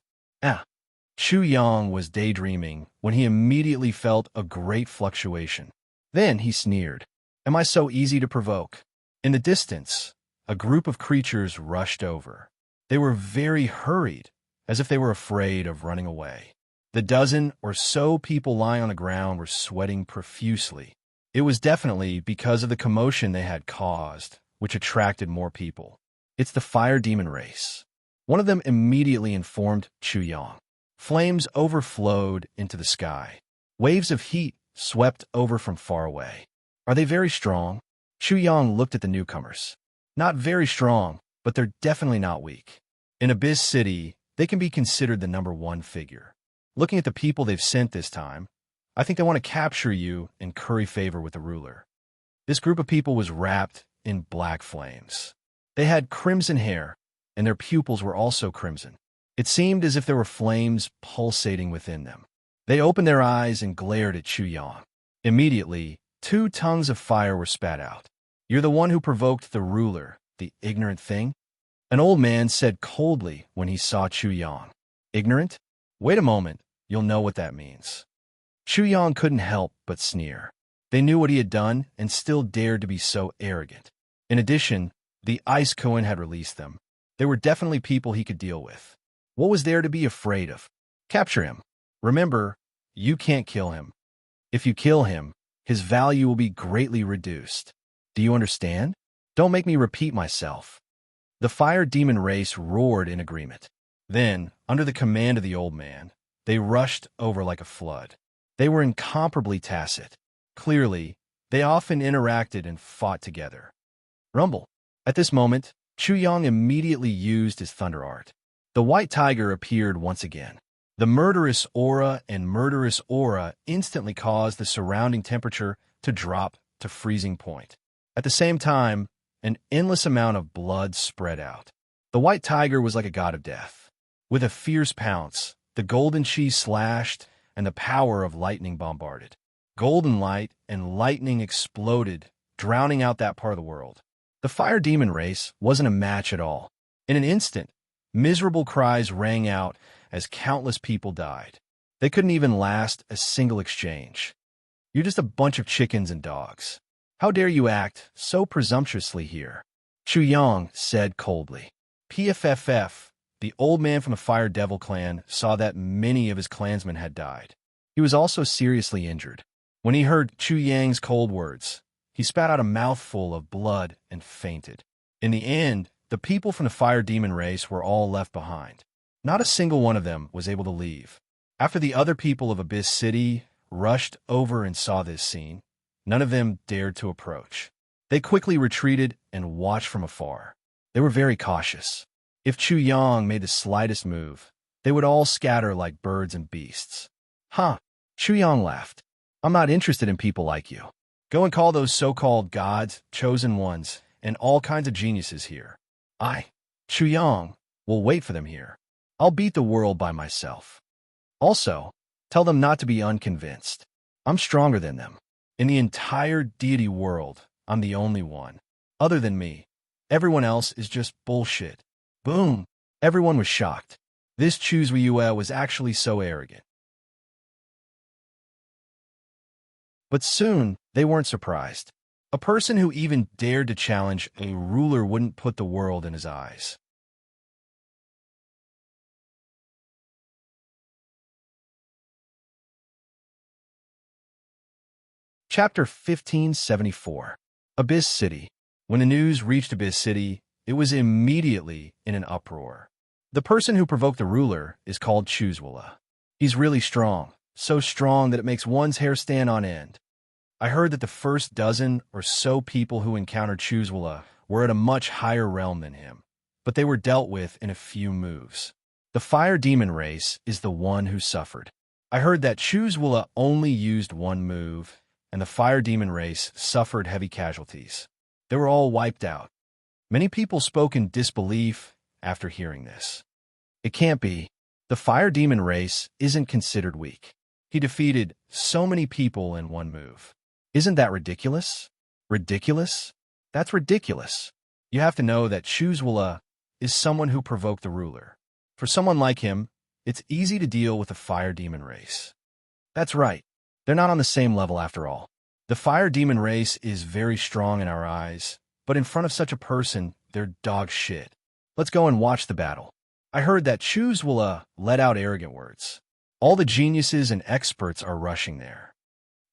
Speaker 1: Chuyang was daydreaming when he immediately felt a great fluctuation. Then he sneered. Am I so easy to provoke? In the distance, a group of creatures rushed over. They were very hurried, as if they were afraid of running away. The dozen or so people lying on the ground were sweating profusely. It was definitely because of the commotion they had caused, which attracted more people. It's the fire demon race. One of them immediately informed Chuyang. Flames overflowed into the sky. Waves of heat swept over from far away. Are they very strong? Chuyang looked at the newcomers. Not very strong, but they're definitely not weak. In Abyss City, they can be considered the #1 figure. Looking at the people they've sent this time, I think they want to capture you and curry favor with the ruler. This group of people was wrapped in black flames. They had crimson hair, and their pupils were also crimson. It seemed as if there were flames pulsating within them. They opened their eyes and glared at Chuyang. Immediately, 2 tongues of fire were spat out. You're the one who provoked the ruler, the ignorant thing? An old man said coldly when he saw Chuyang. Ignorant? Wait a moment, you'll know what that means. Chuyang couldn't help but sneer. They knew what he had done and still dared to be so arrogant. In addition, the Ice Koan had released them. They were definitely people he could deal with. What was there to be afraid of? Capture him. Remember, you can't kill him. If you kill him, his value will be greatly reduced. Do you understand? Don't make me repeat myself. The fire demon race roared in agreement. Then, under the command of the old man, they rushed over like a flood. They were incomparably tacit. Clearly, they often interacted and fought together. Rumble. At this moment, Chuyang immediately used his thunder art. The white tiger appeared once again. The murderous aura instantly caused the surrounding temperature to drop to freezing point. At the same time, an endless amount of blood spread out. The white tiger was like a god of death. With a fierce pounce, the golden chi slashed and the power of lightning bombarded. Golden light and lightning exploded, drowning out that part of the world. The fire demon race wasn't a match at all. In an instant, miserable cries rang out as countless people died. They couldn't even last a single exchange. You're just a bunch of chickens and dogs. How dare you act so presumptuously here? Chu Yang said coldly. PFFF, the old man from the Fire Devil clan, saw that many of his clansmen had died. He was also seriously injured. When he heard Chu Yang's cold words, he spat out a mouthful of blood and fainted. In the end, the people from the fire demon race were all left behind. Not a single one of them was able to leave. After the other people of Abyss City rushed over and saw this scene, none of them dared to approach. They quickly retreated and watched from afar. They were very cautious. If Chu Yang made the slightest move, they would all scatter like birds and beasts. Huh? Chu Yang laughed. I'm not interested in people like you. Go and call those so-called gods, chosen ones, and all kinds of geniuses here. Chu Yang, will wait for them here. I'll beat the world by myself. Also, tell them not to be unconvinced. I'm stronger than them. In the entire deity world, I'm the only one. Other than me, everyone else is just bullshit. Boom! Everyone was shocked. This Chu Zhuiyue was actually so arrogant. But soon, they weren't surprised. A person who even dared to challenge a ruler wouldn't put the world in his eyes. Chapter 1574. Abyss City. When the news reached Abyss City, it was immediately in an uproar. The person who provoked the ruler is called Chu Zhuiyue. He's really strong, so strong that it makes one's hair stand on end. I heard that the first dozen or so people who encountered Chu Zhuiyue were at a much higher realm than him, but they were dealt with in a few moves. The fire demon race is the one who suffered. I heard that Chu Zhuiyue only used one move, and the fire demon race suffered heavy casualties. They were all wiped out. Many people spoke in disbelief after hearing this. It can't be. The fire demon race isn't considered weak. He defeated so many people in one move. Isn't that ridiculous? Ridiculous? That's ridiculous. You have to know that Chu Zhuiyue is someone who provoked the ruler. For someone like him, it's easy to deal with the fire demon race. That's right. They're not on the same level after all. The fire demon race is very strong in our eyes, but in front of such a person, they're dog shit. Let's go and watch the battle. I heard that Chu Zhuiyue let out arrogant words. All the geniuses and experts are rushing there.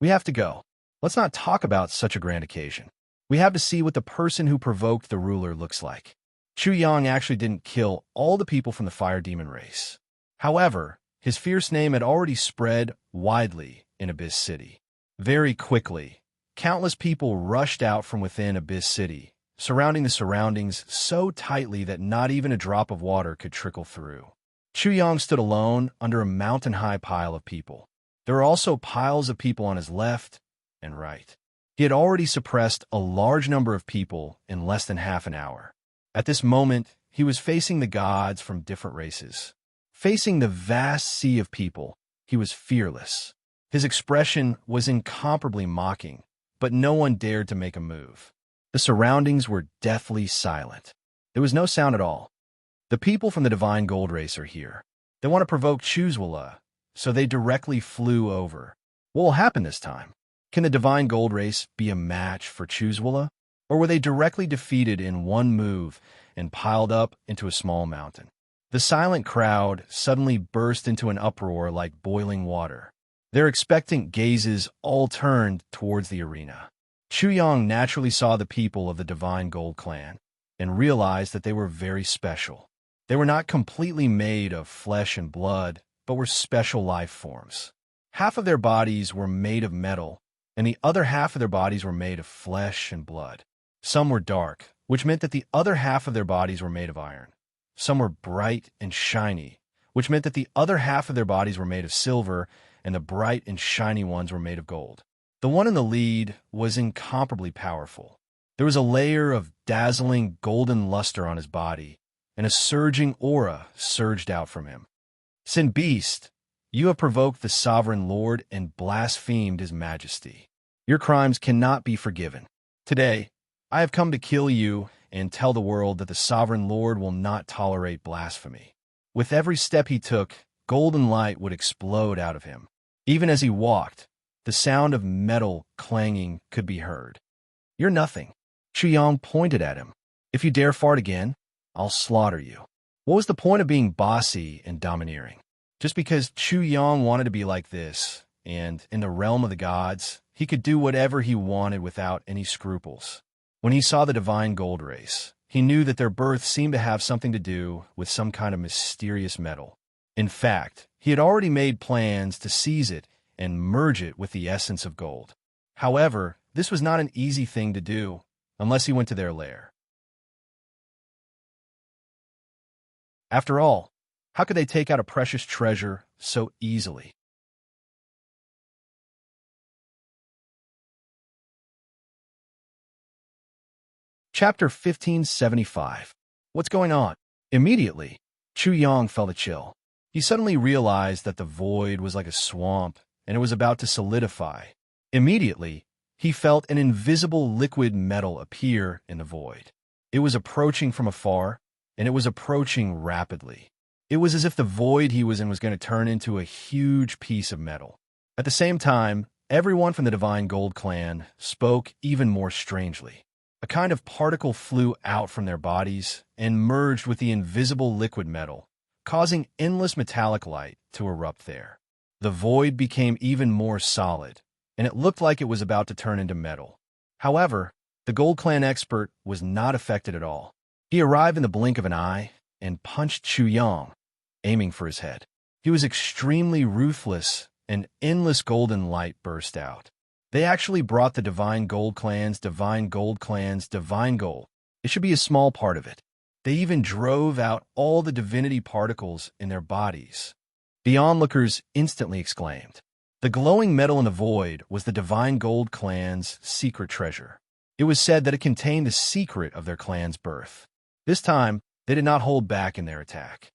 Speaker 1: We have to go. Let's not talk about such a grand occasion. We have to see what the person who provoked the ruler looks like. Chu Yang actually didn't kill all the people from the fire demon race. However, his fierce name had already spread widely in Abyss City. Very quickly, countless people rushed out from within Abyss City, surrounding the surroundings so tightly that not even a drop of water could trickle through. Chu Yang stood alone under a mountain-high pile of people. There were also piles of people on his left and right. He had already suppressed a large number of people in less than half an hour. At this moment, he was facing the gods from different races. Facing the vast sea of people, he was fearless. His expression was incomparably mocking, but no one dared to make a move. The surroundings were deathly silent. There was no sound at all. The people from the Divine Gold Race are here. They want to provoke Chu Zhuiyue, so they directly flew over. What will happen this time? Can the Divine Gold Race be a match for Chu Zhuiyue? Or were they directly defeated in one move and piled up into a small mountain? The silent crowd suddenly burst into an uproar like boiling water. Their expectant gazes all turned towards the arena. Chu Yang naturally saw the people of the Divine Gold Clan and realized that they were very special. They were not completely made of flesh and blood, but were special life forms. Half of their bodies were made of metal, and the other half of their bodies were made of flesh and blood. Some were dark, which meant that the other half of their bodies were made of iron. Some were bright and shiny, which meant that the other half of their bodies were made of silver, and the bright and shiny ones were made of gold. The one in the lead was incomparably powerful. There was a layer of dazzling golden luster on his body, and a surging aura surged out from him. Sin Beast, you have provoked the Sovereign Lord and blasphemed his majesty. Your crimes cannot be forgiven. Today, I have come to kill you and tell the world that the sovereign Lord will not tolerate blasphemy." With every step he took, golden light would explode out of him. Even as he walked, the sound of metal clanging could be heard. "You're nothing." Chuyang pointed at him. "If you dare fart again, I'll slaughter you." What was the point of being bossy and domineering? Just because Chuyang wanted to be like this, and in the realm of the gods, he could do whatever he wanted without any scruples. When he saw the divine gold race, he knew that their birth seemed to have something to do with some kind of mysterious metal. In fact, he had already made plans to seize it and merge it with the essence of gold. However, this was not an easy thing to do, unless he went to their lair. After all, how could they take out a precious treasure so easily? Chapter 1575. What's going on? Immediately, Chuyang felt a chill. He suddenly realized that the void was like a swamp, and it was about to solidify. Immediately, he felt an invisible liquid metal appear in the void. It was approaching from afar, and it was approaching rapidly. It was as if the void he was in was going to turn into a huge piece of metal. At the same time, everyone from the Divine Gold clan spoke even more strangely. A kind of particle flew out from their bodies and merged with the invisible liquid metal, causing endless metallic light to erupt there. The void became even more solid, and it looked like it was about to turn into metal. However, the Gold Clan expert was not affected at all. He arrived in the blink of an eye and punched Chuyang, aiming for his head. He was extremely ruthless, and endless golden light burst out. They actually brought the Divine Gold Clan's Divine Gold Clan's Divine Gold. It should be a small part of it. They even drove out all the divinity particles in their bodies. The onlookers instantly exclaimed. The glowing metal in the void was the Divine Gold Clan's secret treasure. It was said that it contained the secret of their clan's birth. This time, they did not hold back in their attack.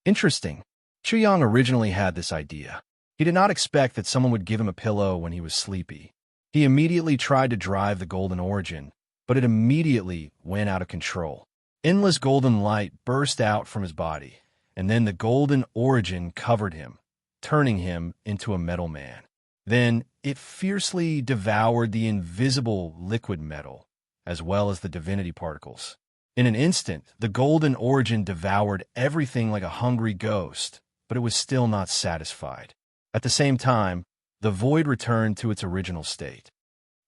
Speaker 1: Interesting. Chuyang originally had this idea. He did not expect that someone would give him a pillow when he was sleepy. He immediately tried to drive the golden origin, but it immediately went out of control. Endless golden light burst out from his body, and then the golden origin covered him, turning him into a metal man. Then it fiercely devoured the invisible liquid metal, as well as the divinity particles. In an instant, the golden origin devoured everything like a hungry ghost, but it was still not satisfied. At the same time, the void returned to its original state.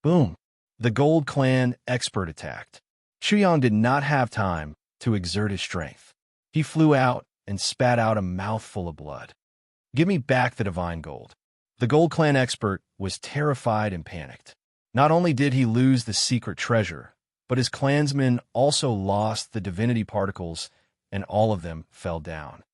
Speaker 1: Boom! The Gold Clan expert attacked. Chuyang did not have time to exert his strength. He flew out and spat out a mouthful of blood. "Give me back the divine gold." The Gold Clan expert was terrified and panicked. Not only did he lose the secret treasure, but his clansmen also lost the divinity particles, and all of them fell down.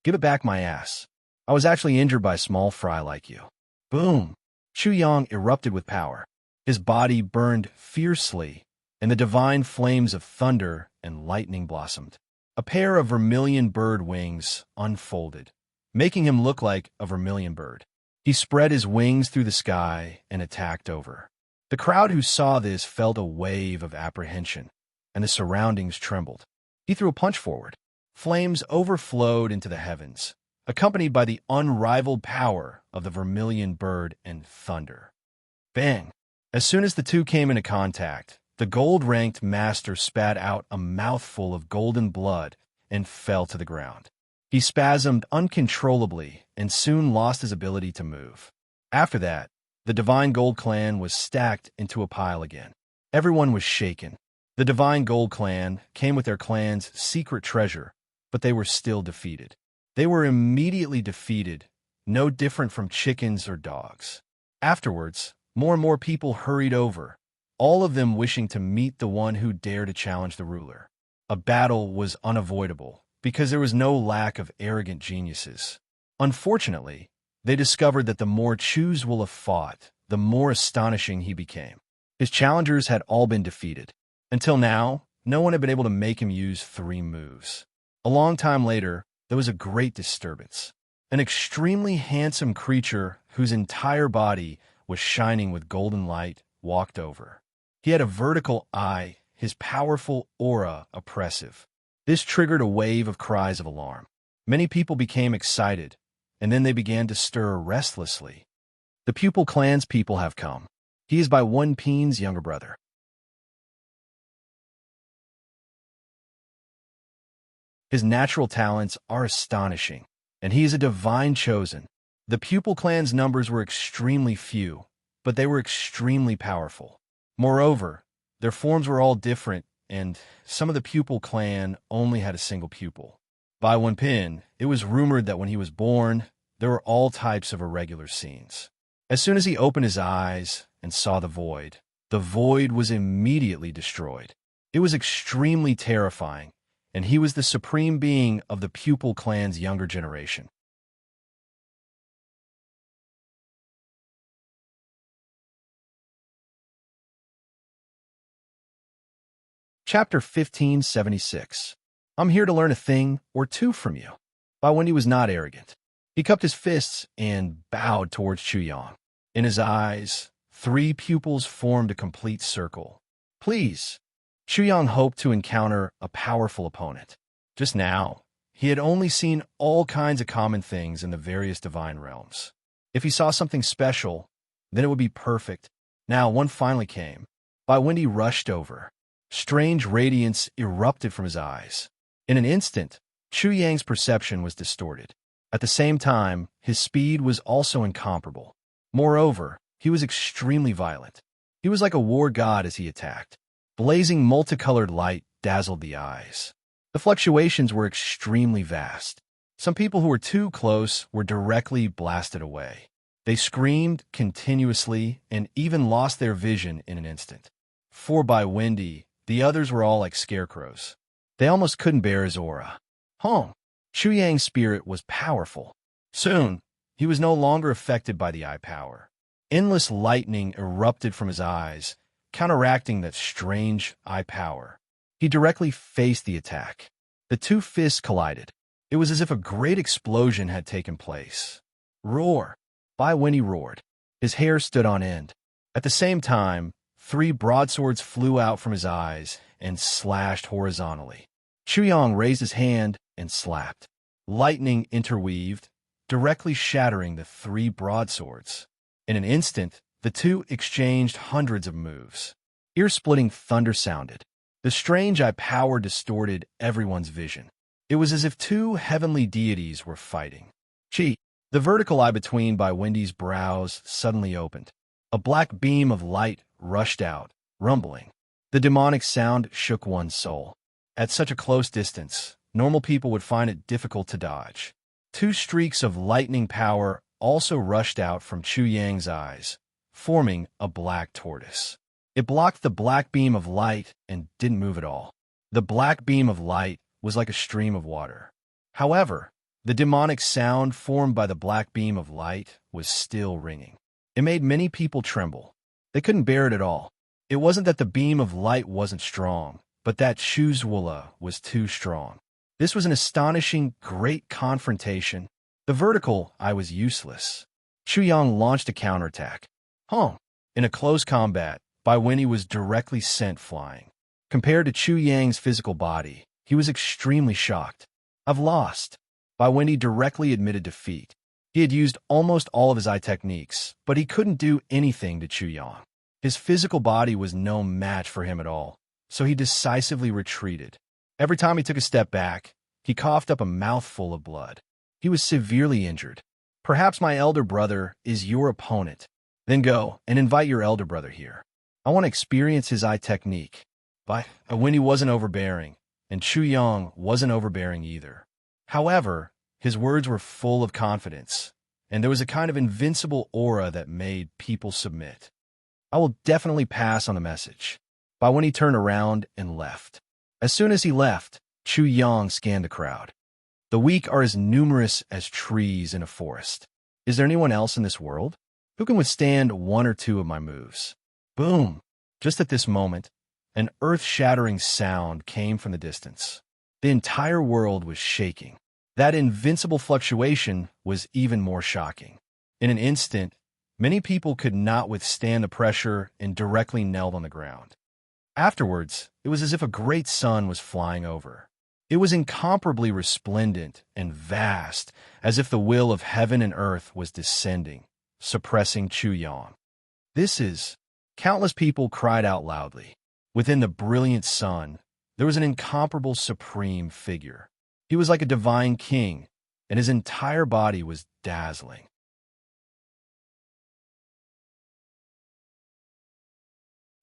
Speaker 1: "Give it back, my ass. I was actually injured by a small fry like you." Boom! Chuyang erupted with power. His body burned fiercely, and the divine flames of thunder and lightning blossomed. A pair of vermilion bird wings unfolded, making him look like a vermilion bird. He spread his wings through the sky and attacked over. The crowd who saw this felt a wave of apprehension, and the surroundings trembled. He threw a punch forward. Flames overflowed into the heavens, accompanied by the unrivaled power of the vermilion bird and thunder. Bang! As soon as the two came into contact, the gold-ranked master spat out a mouthful of golden blood and fell to the ground. He spasmed uncontrollably and soon lost his ability to move. After that, the Divine Gold Clan was stacked into a pile again. Everyone was shaken. The Divine Gold Clan came with their clan's secret treasure, but they were still defeated. They were immediately defeated, no different from chickens or dogs. Afterwards, more and more people hurried over, all of them wishing to meet the one who dared to challenge the ruler. A battle was unavoidable, because there was no lack of arrogant geniuses. Unfortunately, they discovered that the more Chu's Wolf fought, the more astonishing he became. His challengers had all been defeated. Until now, no one had been able to make him use 3 moves. A long time later, there was a great disturbance. An extremely handsome creature whose entire body was shining with golden light walked over. He had a vertical eye his powerful aura oppressive. This triggered a wave of cries of alarm. Many people became excited, and then they began to stir restlessly. The pupil clan's people have come. He is by Wen Pin's younger brother. His natural talents are astonishing, and he is a divine chosen. The pupil clan's numbers were extremely few, but they were extremely powerful. Moreover, their forms were all different, and some of the pupil clan only had a single pupil. By Wen Pin, it was rumored that when he was born, there were all types of irregular scenes. As soon as he opened his eyes and saw the void was immediately destroyed. It was extremely terrifying, and he was the supreme being of the pupil clan's younger generation. Chapter 1576. I'm here to learn a thing or two from you. By Wendy was not arrogant. He cupped his fists and bowed towards Chu Yang. In his eyes, 3 pupils formed a complete circle. Please. Chu Yang hoped to encounter a powerful opponent. Just now, he had only seen all kinds of common things in the various divine realms. If he saw something special, then it would be perfect. Now one finally came. By Wendy rushed over. Strange radiance erupted from his eyes. In an instant, Chu Yang's perception was distorted. At the same time, his speed was also incomparable. Moreover, he was extremely violent. He was like a war god as he attacked. Blazing multicolored light dazzled the eyes. The fluctuations were extremely vast. Some people who were too close were directly blasted away. They screamed continuously and even lost their vision in an instant. For by Wendy, the others were all like scarecrows. They almost couldn't bear his aura. Chu Yang's spirit was powerful. Soon, he was no longer affected by the eye power. Endless lightning erupted from his eyes, counteracting that strange eye power. He directly faced the attack. The 2 fists collided. It was as if a great explosion had taken place. Roar! Bai Wenyi roared. His hair stood on end. At the same time, 3 broadswords flew out from his eyes and slashed horizontally. Chu Yang raised his hand and slapped. Lightning interweaved, directly shattering the 3 broadswords. In an instant, the 2 exchanged hundreds of moves. Ear-splitting thunder sounded. The strange eye power distorted everyone's vision. It was as if 2 heavenly deities were fighting. Chi! The vertical eye between Bai Wendy's brows suddenly opened. A black beam of light rushed out, rumbling. The demonic sound shook one's soul. At such a close distance, normal people would find it difficult to dodge. 2 streaks of lightning power also rushed out from Chu Yang's eyes, forming a black tortoise. It blocked the black beam of light and didn't move at all. The black beam of light was like a stream of water. However, the demonic sound formed by the black beam of light was still ringing. It made many people tremble. They couldn't bear it at all. It wasn't that the beam of light wasn't strong, but that Shuzwala was too strong. This was an astonishing, great confrontation. The vertical eye was useless. Chu Yang launched a counterattack. In a close combat, Bai Wenyi was directly sent flying. Compared to Chu Yang's physical body, he was extremely shocked. I've lost. Bai Wenyi directly admitted defeat. He had used almost all of his eye techniques, but he couldn't do anything to Chu Yang. His physical body was no match for him at all, so he decisively retreated. Every time he took a step back, he coughed up a mouthful of blood. He was severely injured. Perhaps my elder brother is your opponent. Then go and invite your elder brother here. I want to experience his eye technique. Bai Wenyi wasn't overbearing, and Chu Yang wasn't overbearing either. However, his words were full of confidence, and there was a kind of invincible aura that made people submit. I will definitely pass on the message. Bai Wenyi turned around and left. As soon as he left, Chu Yang scanned the crowd. The weak are as numerous as trees in a forest. Is there anyone else in this world who can withstand 1 or 2 of my moves? Boom! Just at this moment, an earth-shattering sound came from the distance. The entire world was shaking. That invincible fluctuation was even more shocking. In an instant, many people could not withstand the pressure and directly knelt on the ground. Afterwards, it was as if a great sun was flying over. It was incomparably resplendent and vast, as if the will of heaven and earth was descending, suppressing Chu Yang. This is... Countless people cried out loudly. Within the brilliant sun, there was an incomparable supreme figure. He was like a divine king, and his entire body was dazzling.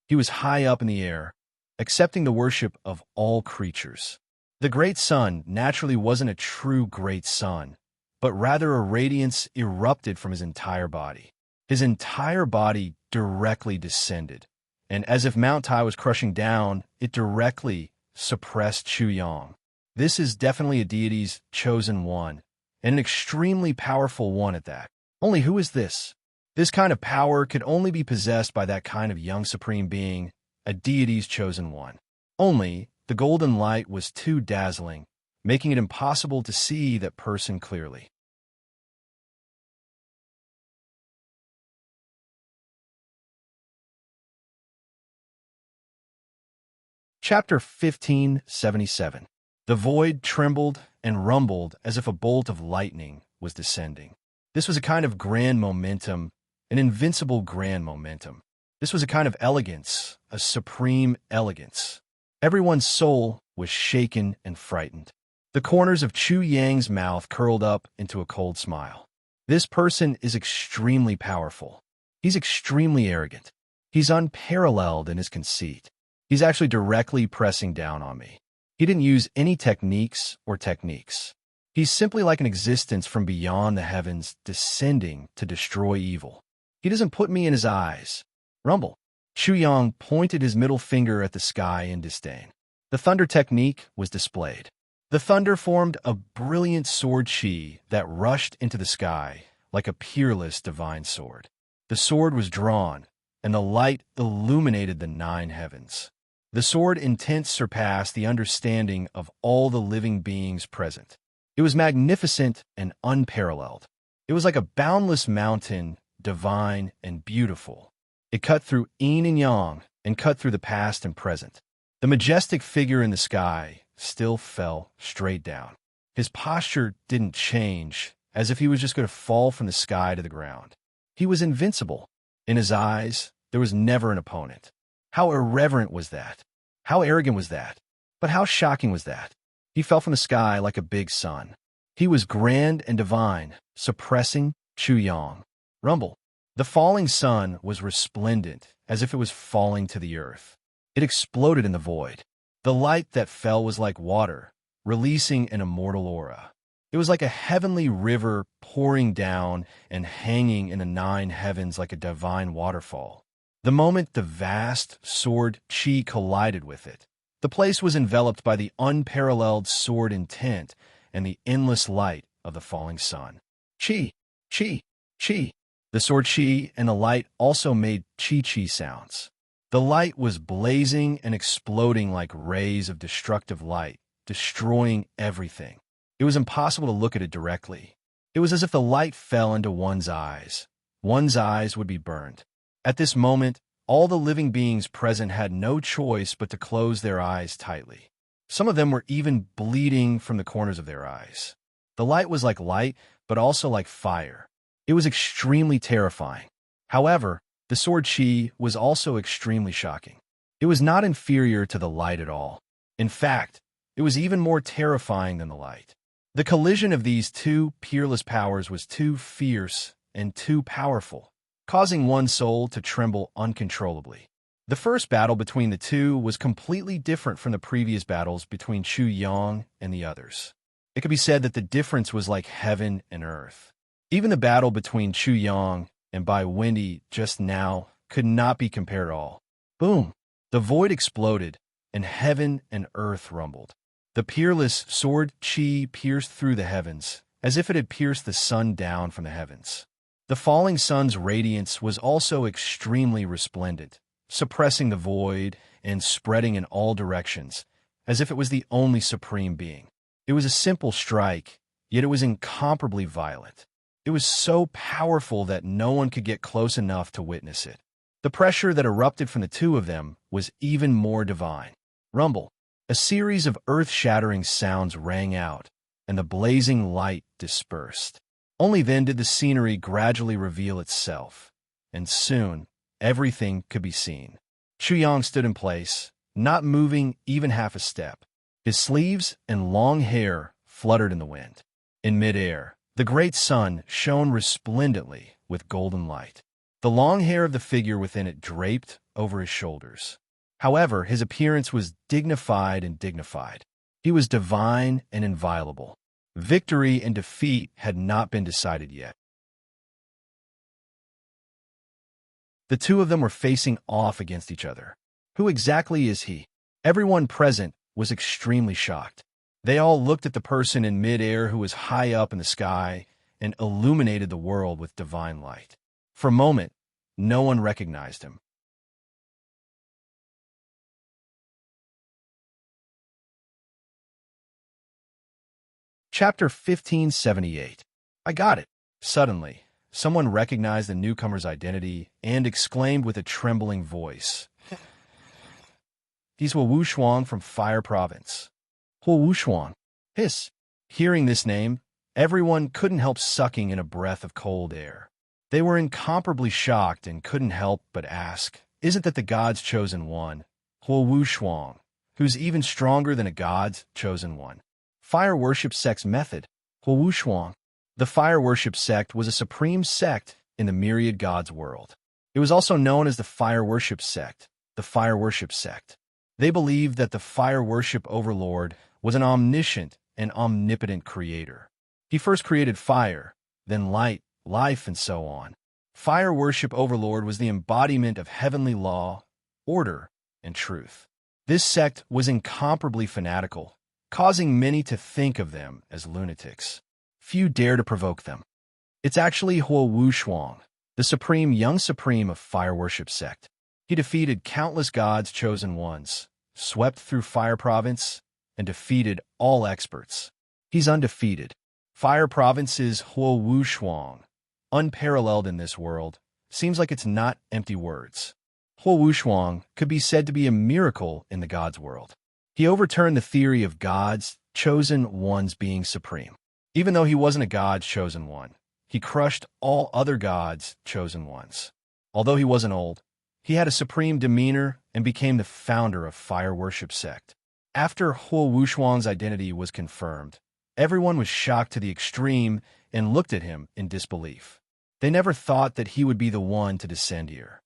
Speaker 1: He was high up in the air, accepting the worship of all creatures. The great sun naturally wasn't a true great sun, but rather a radiance erupted from his entire body. His entire body directly descended, and as if Mount Tai was crushing down, it directly suppressed Chu Yang. This is definitely a deity's chosen one, and an extremely powerful one at that. Only who is this? This kind of power could only be possessed by that kind of young supreme being, a deity's chosen one. Only, the golden light was too dazzling, making it impossible to see that person clearly. Chapter 1577. The void trembled and rumbled as if a bolt of lightning was descending. This was a kind of grand momentum, an invincible grand momentum. This was a kind of elegance, a supreme elegance. Everyone's soul was shaken and frightened. The corners of Chu Yang's mouth curled up into a cold smile. This person is extremely powerful. He's extremely arrogant. He's unparalleled in his conceit. He's actually directly pressing down on me. He didn't use any techniques or techniques. He's simply like an existence from beyond the heavens descending to destroy evil. He doesn't put me in his eyes. Rumble. Chu Yang pointed his middle finger at the sky in disdain. The thunder technique was displayed. The thunder formed a brilliant sword chi that rushed into the sky like a peerless divine sword. The sword was drawn, and the light illuminated the 9 heavens. The sword intent surpassed the understanding of all the living beings present. It was magnificent and unparalleled. It was like a boundless mountain, divine and beautiful. It cut through yin and yang and cut through the past and present. The majestic figure in the sky still fell straight down. His posture didn't change, as if he was just going to fall from the sky to the ground. He was invincible. In his eyes, there was never an opponent. How irreverent was that? How arrogant was that? But how shocking was that? He fell from the sky like a big sun. He was grand and divine, suppressing Chu Yang. Rumble. The falling sun was resplendent, as if it was falling to the earth. It exploded in the void. The light that fell was like water, releasing an immortal aura. It was like a heavenly river pouring down and hanging in the 9 heavens like a divine waterfall. The moment the vast sword chi collided with it, the place was enveloped by the unparalleled sword intent and the endless light of the falling sun. Chi, chi, chi. The sword chi and the light also made chi-chi sounds. The light was blazing and exploding like rays of destructive light, destroying everything. It was impossible to look at it directly. It was as if the light fell into one's eyes. One's eyes would be burned. At this moment, all the living beings present had no choice but to close their eyes tightly. Some of them were even bleeding from the corners of their eyes. The light was like light, but also like fire. It was extremely terrifying. However, the sword chi was also extremely shocking. It was not inferior to the light at all. In fact, it was even more terrifying than the light. The collision of these two peerless powers was too fierce and too powerful, causing one's soul to tremble uncontrollably. The first battle between the two was completely different from the previous battles between Chu Yang and the others. It could be said that the difference was like heaven and earth. Even the battle between Chu Yang and Bai Wendy just now could not be compared at all. Boom! The void exploded, and heaven and earth rumbled. The peerless sword chi pierced through the heavens, as if it had pierced the sun down from the heavens. The falling sun's radiance was also extremely resplendent, suppressing the void and spreading in all directions, as if it was the only supreme being. It was a simple strike, yet it was incomparably violent. It was so powerful that no one could get close enough to witness it. The pressure that erupted from the two of them was even more divine. Rumble. A series of earth-shattering sounds rang out, and the blazing light dispersed. Only then did the scenery gradually reveal itself, and soon everything could be seen. Chuyang stood in place, not moving even half a step. His sleeves and long hair fluttered in the wind. In midair, the great sun shone resplendently with golden light. The long hair of the figure within it draped over his shoulders. However, his appearance was dignified and dignified. He was divine and inviolable. Victory and defeat had not been decided yet. The two of them were facing off against each other. Who exactly is he? Everyone present was extremely shocked. They all looked at the person in midair who was high up in the sky and illuminated the world with divine light. For a moment, no one recognized him. Chapter 1578. I got it. Suddenly, someone recognized the newcomer's identity and exclaimed with a trembling voice, "He's Wu Shuang from Fire Province." Wu Shuang. Hiss. Hearing this name, everyone couldn't help sucking in a breath of cold air. They were incomparably shocked and couldn't help but ask, "Isn't that the god's chosen one, Wu Shuang, who's even stronger than a god's chosen one?" Fire worship sect's method. Wu Shuang. The fire worship sect was a supreme sect in the myriad gods world. It was also known as the fire worship sect, the fire worship sect. They believed that the fire worship overlord was an omniscient and omnipotent creator. He first created fire, then light, life, and so on. Fire worship overlord was the embodiment of heavenly law, order, and truth. This sect was incomparably fanatical, causing many to think of them as lunatics. Few dare to provoke them. It's actually Wu Shuang, the young supreme of fire worship sect. He defeated countless gods' chosen ones, swept through Fire Province, and defeated all experts. He's undefeated. Fire Province's Wu Shuang, unparalleled in this world, seems like it's not empty words. Wu Shuang could be said to be a miracle in the gods world. He overturned the theory of gods' chosen ones being supreme. Even though he wasn't a god's chosen one, he crushed all other gods' chosen ones. Although he wasn't old, he had a supreme demeanor and became the founder of fire worship sect. After Wu Shuang's identity was confirmed, everyone was shocked to the extreme and looked at him in disbelief. They never thought that he would be the one to descend here.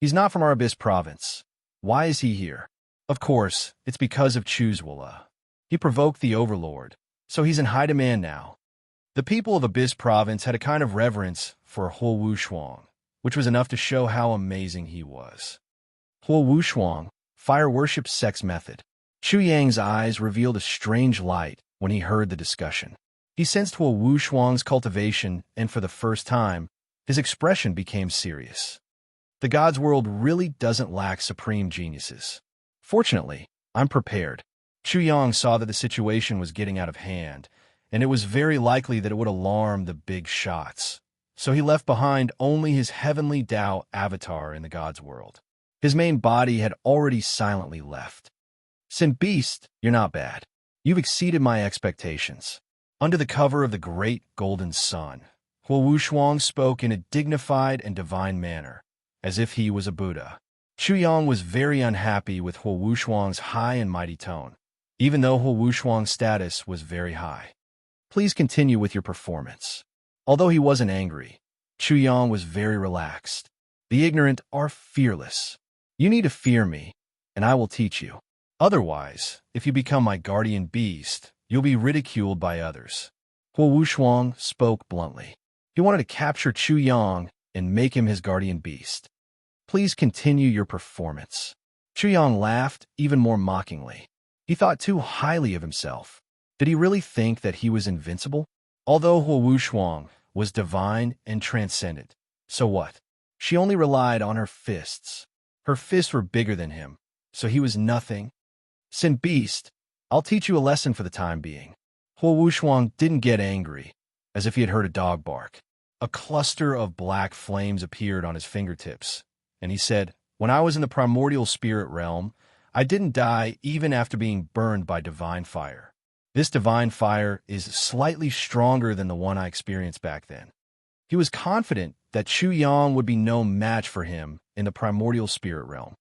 Speaker 1: He's not from our Abyss province. Why is he here? Of course, it's because of Chuzwala. He provoked the overlord, so he's in high demand now. The people of Abyss province had a kind of reverence for Wu Shuang, which was enough to show how amazing he was. Wu Shuang, fire worship sect's method. Chu Yang's eyes revealed a strange light when he heard the discussion. He sensed Wu Shuang's cultivation, and for the first time, his expression became serious. The gods world really doesn't lack supreme geniuses. Fortunately, I'm prepared. Chu Yang saw that the situation was getting out of hand, and it was very likely that it would alarm the big shots. So he left behind only his heavenly Tao avatar in the gods world. His main body had already silently left. Sin Beast, you're not bad. You've exceeded my expectations. Under the cover of the great golden sun, Wu Shuang spoke in a dignified and divine manner, as if he was a Buddha. Chu Yang was very unhappy with Wu Shuang's high and mighty tone, even though Wu Shuang's status was very high. Please continue with your performance. Although he wasn't angry, Chu Yang was very relaxed. The ignorant are fearless. You need to fear me, and I will teach you. Otherwise, if you become my guardian beast, you'll be ridiculed by others. Wu Shuang spoke bluntly. He wanted to capture Chu Yang and make him his guardian beast. Please continue your performance. Chu Yang laughed even more mockingly. He thought too highly of himself. Did he really think that he was invincible? Although Wu Shuang was divine and transcendent, so what? She only relied on her fists. Her fists were bigger than him, so he was nothing. Sin Beast, I'll teach you a lesson for the time being. Wu Shuang didn't get angry, as if he had heard a dog bark. A cluster of black flames appeared on his fingertips, and he said, When I was in the primordial spirit realm, I didn't die even after being burned by divine fire. This divine fire is slightly stronger than the one I experienced back then. He was confident that Chu Yang would be no match for him in the primordial spirit realm.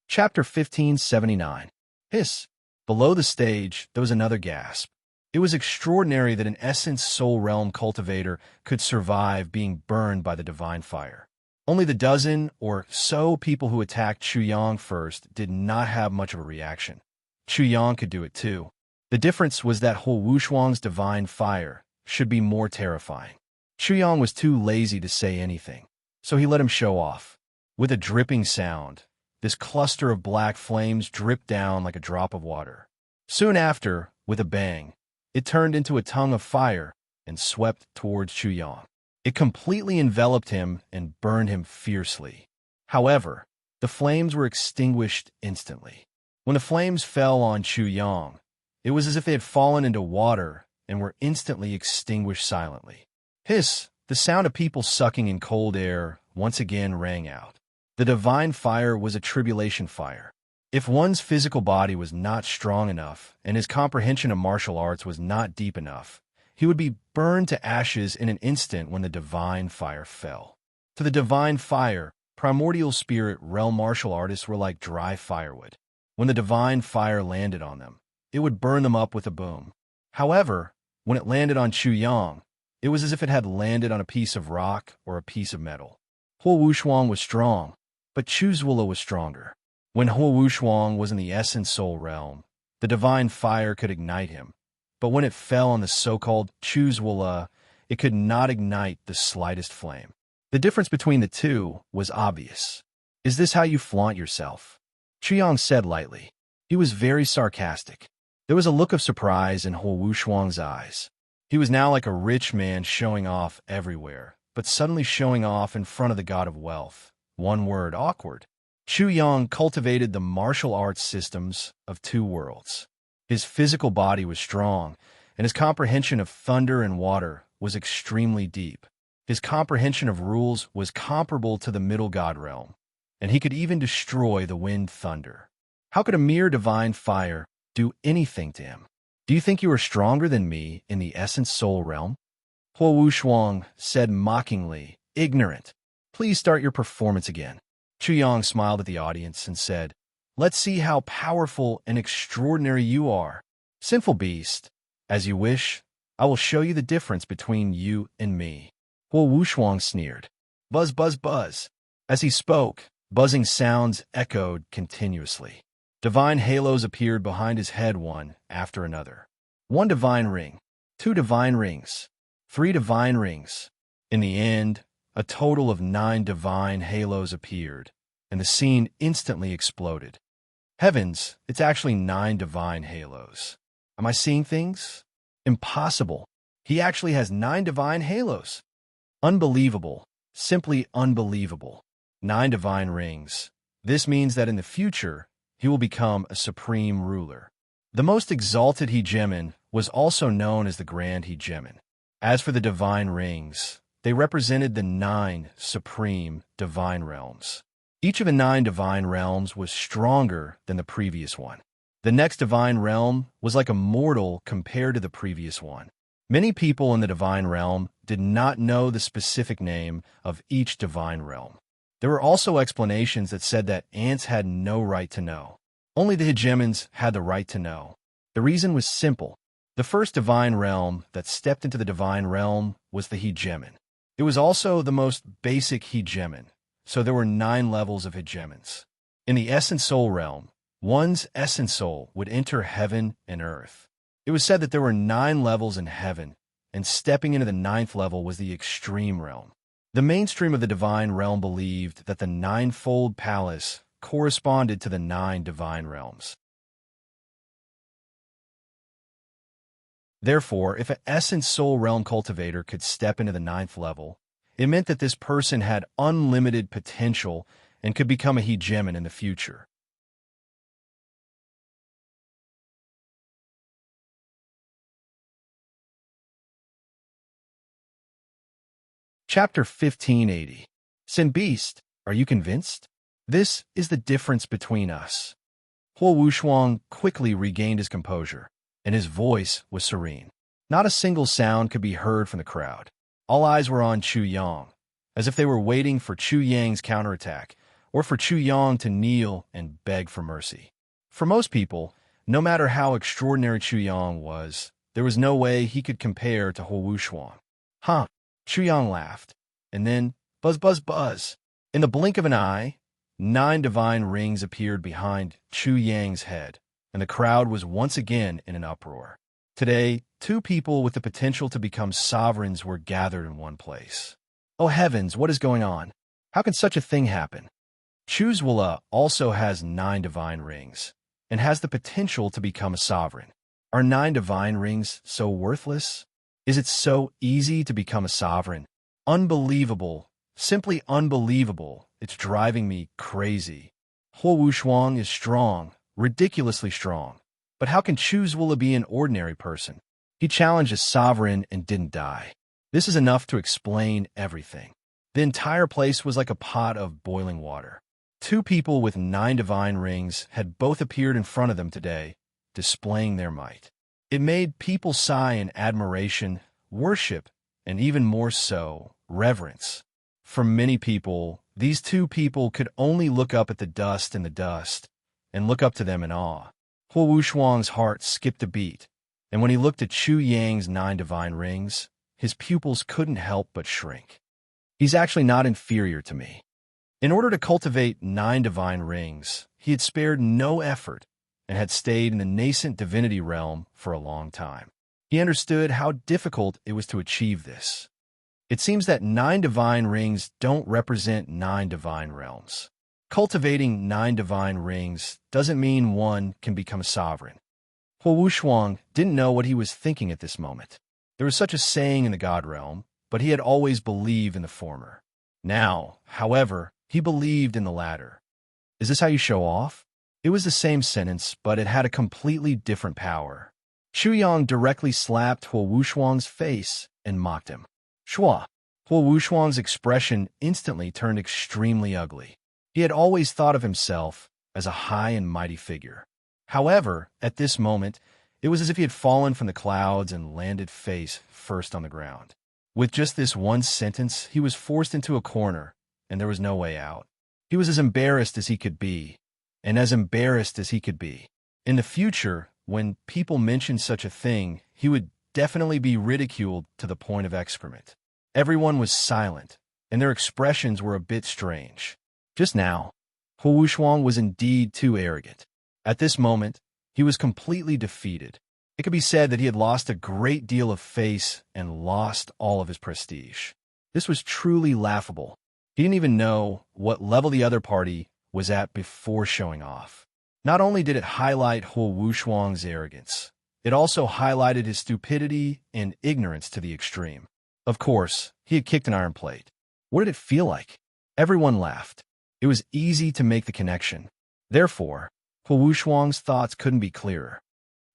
Speaker 1: Chapter 1579. Hiss. Below the stage, there was another gasp. It was extraordinary that an essence soul realm cultivator could survive being burned by the divine fire. Only the dozen or so people who attacked Chu Yang first did not have much of a reaction. Chu Yang could do it too. The difference was that Huo Wushuang's divine fire should be more terrifying. Chu Yang was too lazy to say anything, so he let him show off. With a dripping sound, this cluster of black flames dripped down like a drop of water. Soon after, with a bang, it turned into a tongue of fire and swept towards Chu Yang. It completely enveloped him and burned him fiercely. However, the flames were extinguished instantly. When the flames fell on Chu Yang, it was as if they had fallen into water and were instantly extinguished silently. Hiss! The sound of people sucking in cold air once again rang out. The divine fire was a tribulation fire. If one's physical body was not strong enough and his comprehension of martial arts was not deep enough, he would be burned to ashes in an instant when the divine fire fell. To the divine fire, primordial spirit realm martial artists were like dry firewood. When the divine fire landed on them, it would burn them up with a boom. However, when it landed on Chu Yang, it was as if it had landed on a piece of rock or a piece of metal. Huo Wushuang was strong, but Chu Zuola was stronger. When Huo Wushuang was in the essence soul realm, the divine fire could ignite him, but when it fell on the so-called Chu Zuola, it could not ignite the slightest flame. The difference between the two was obvious. Is this how you flaunt yourself? Chu Yang said lightly. He was very sarcastic. There was a look of surprise in Huo Wushuang's eyes. He was now like a rich man showing off everywhere, but suddenly showing off in front of the god of wealth. One word, awkward. Chu Yang cultivated the martial arts systems of two worlds. His physical body was strong, and his comprehension of thunder and water was extremely deep. His comprehension of rules was comparable to the middle god realm, and he could even destroy the wind thunder. How could a mere divine fire do anything to him? Do you think you are stronger than me in the essence soul realm? Huo Wushuang said mockingly, ignorant. Please start your performance again. Chu Yang smiled at the audience and said, let's see how powerful and extraordinary you are. Sinful beast, as you wish, I will show you the difference between you and me. Huo Wushuang sneered. Buzz, buzz, buzz. As he spoke, buzzing sounds echoed continuously. Divine halos appeared behind his head one after another. 1 divine ring, 2 divine rings, 3 divine rings. In the end, a total of 9 divine halos appeared, and the scene instantly exploded. Heavens, it's actually 9 divine halos. Am I seeing things? Impossible. He actually has 9 divine halos. Unbelievable. Simply unbelievable. 9 divine rings. This means that in the future, he will become a supreme ruler. The most exalted hegemon was also known as the Grand Hegemon. As for the divine rings, they represented the 9 supreme divine realms. Each of the 9 divine realms was stronger than the previous one. The next divine realm was like a mortal compared to the previous one. Many people in the divine realm did not know the specific name of each divine realm. There were also explanations that said that ants had no right to know. Only the hegemons had the right to know. The reason was simple. The first divine realm that stepped into the divine realm was the hegemon. It was also the most basic hegemon, so there were 9 levels of hegemons. In the essence soul realm, one's essence soul would enter heaven and earth. It was said that there were 9 levels in heaven, and stepping into the 9th level was the extreme realm. The mainstream of the divine realm believed that the 9-fold palace corresponded to the 9 divine realms. Therefore, if an essence soul realm cultivator could step into the 9th level, it meant that this person had unlimited potential and could become a hegemon in the future. Chapter 1580. Sin Beast, are you convinced? This is the difference between us. Huo Wushuang quickly regained his composure, and his voice was serene. Not a single sound could be heard from the crowd. All eyes were on Chu Yang, as if they were waiting for Chu Yang's counterattack, or for Chu Yang to kneel and beg for mercy. For most people, no matter how extraordinary Chu Yang was, there was no way he could compare to Huo Wushuang. Huh? Chu Yang laughed, and then, buzz, buzz, buzz. In the blink of an eye, 9 divine rings appeared behind Chu Yang's head, and the crowd was once again in an uproar. Today, 2 people with the potential to become sovereigns were gathered in one place. Oh heavens, what is going on? How can such a thing happen? Chu Zwala also has 9 divine rings, and has the potential to become a sovereign. Are 9 divine rings so worthless? Is it so easy to become a sovereign? Unbelievable. Simply unbelievable. It's driving me crazy. Huo Wushuang is strong, ridiculously strong. But how can Chu Zwala be an ordinary person? He challenged a sovereign and didn't die. This is enough to explain everything. The entire place was like a pot of boiling water. 2 people with 9 divine rings had both appeared in front of them today, displaying their might. It made people sigh in admiration, worship, and even more so, reverence. For many people, these 2 people could only look up at the dust in the dust and look up to them in awe. Huo Wushuang's heart skipped a beat, and when he looked at Chu Yang's 9 divine rings, his pupils couldn't help but shrink. He's actually not inferior to me. In order to cultivate 9 divine rings, he had spared no effort and had stayed in the nascent divinity realm for a long time. He understood how difficult it was to achieve this. It seems that 9 divine rings don't represent 9 divine realms. Cultivating 9 divine rings doesn't mean one can become a sovereign. Huo Wushuang didn't know what he was thinking at this moment. There was such a saying in the God realm, but he had always believed in the former. Now, however, he believed in the latter. Is this how you show off? It was the same sentence, but it had a completely different power. Chu Yang directly slapped Huo Wushuang's face and mocked him. Shua. Huo Wushuang's expression instantly turned extremely ugly. He had always thought of himself as a high and mighty figure. However, at this moment, it was as if he had fallen from the clouds and landed face first on the ground. With just this one sentence, he was forced into a corner, and there was no way out. He was as embarrassed as he could be, and as embarrassed as he could be. In the future, when people mentioned such a thing, he would definitely be ridiculed to the point of excrement. Everyone was silent, and their expressions were a bit strange. Just now, Huo Wushuang was indeed too arrogant. At this moment, he was completely defeated. It could be said that he had lost a great deal of face and lost all of his prestige. This was truly laughable. He didn't even know what level the other party was at before showing off. Not only did it highlight Huo Wushuang's arrogance, it also highlighted his stupidity and ignorance to the extreme. Of course, he had kicked an iron plate. What did it feel like? Everyone laughed. It was easy to make the connection. Therefore, Huo Wushuang's thoughts couldn't be clearer.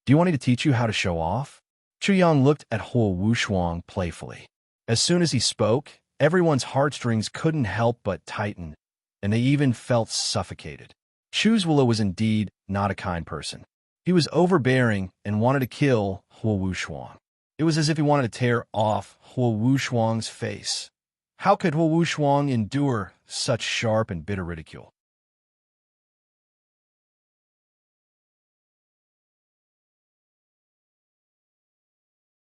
Speaker 1: Do you want me to teach you how to show off? Chu Yang looked at Huo Wushuang playfully. As soon as he spoke, everyone's heartstrings couldn't help but tighten, and they even felt suffocated. Chu Zwala was indeed not a kind person. He was overbearing and wanted to kill Huo Wushuang. It was as if he wanted to tear off Huo Wushuang's face. How could Huo Wushuang endure such sharp and bitter ridicule?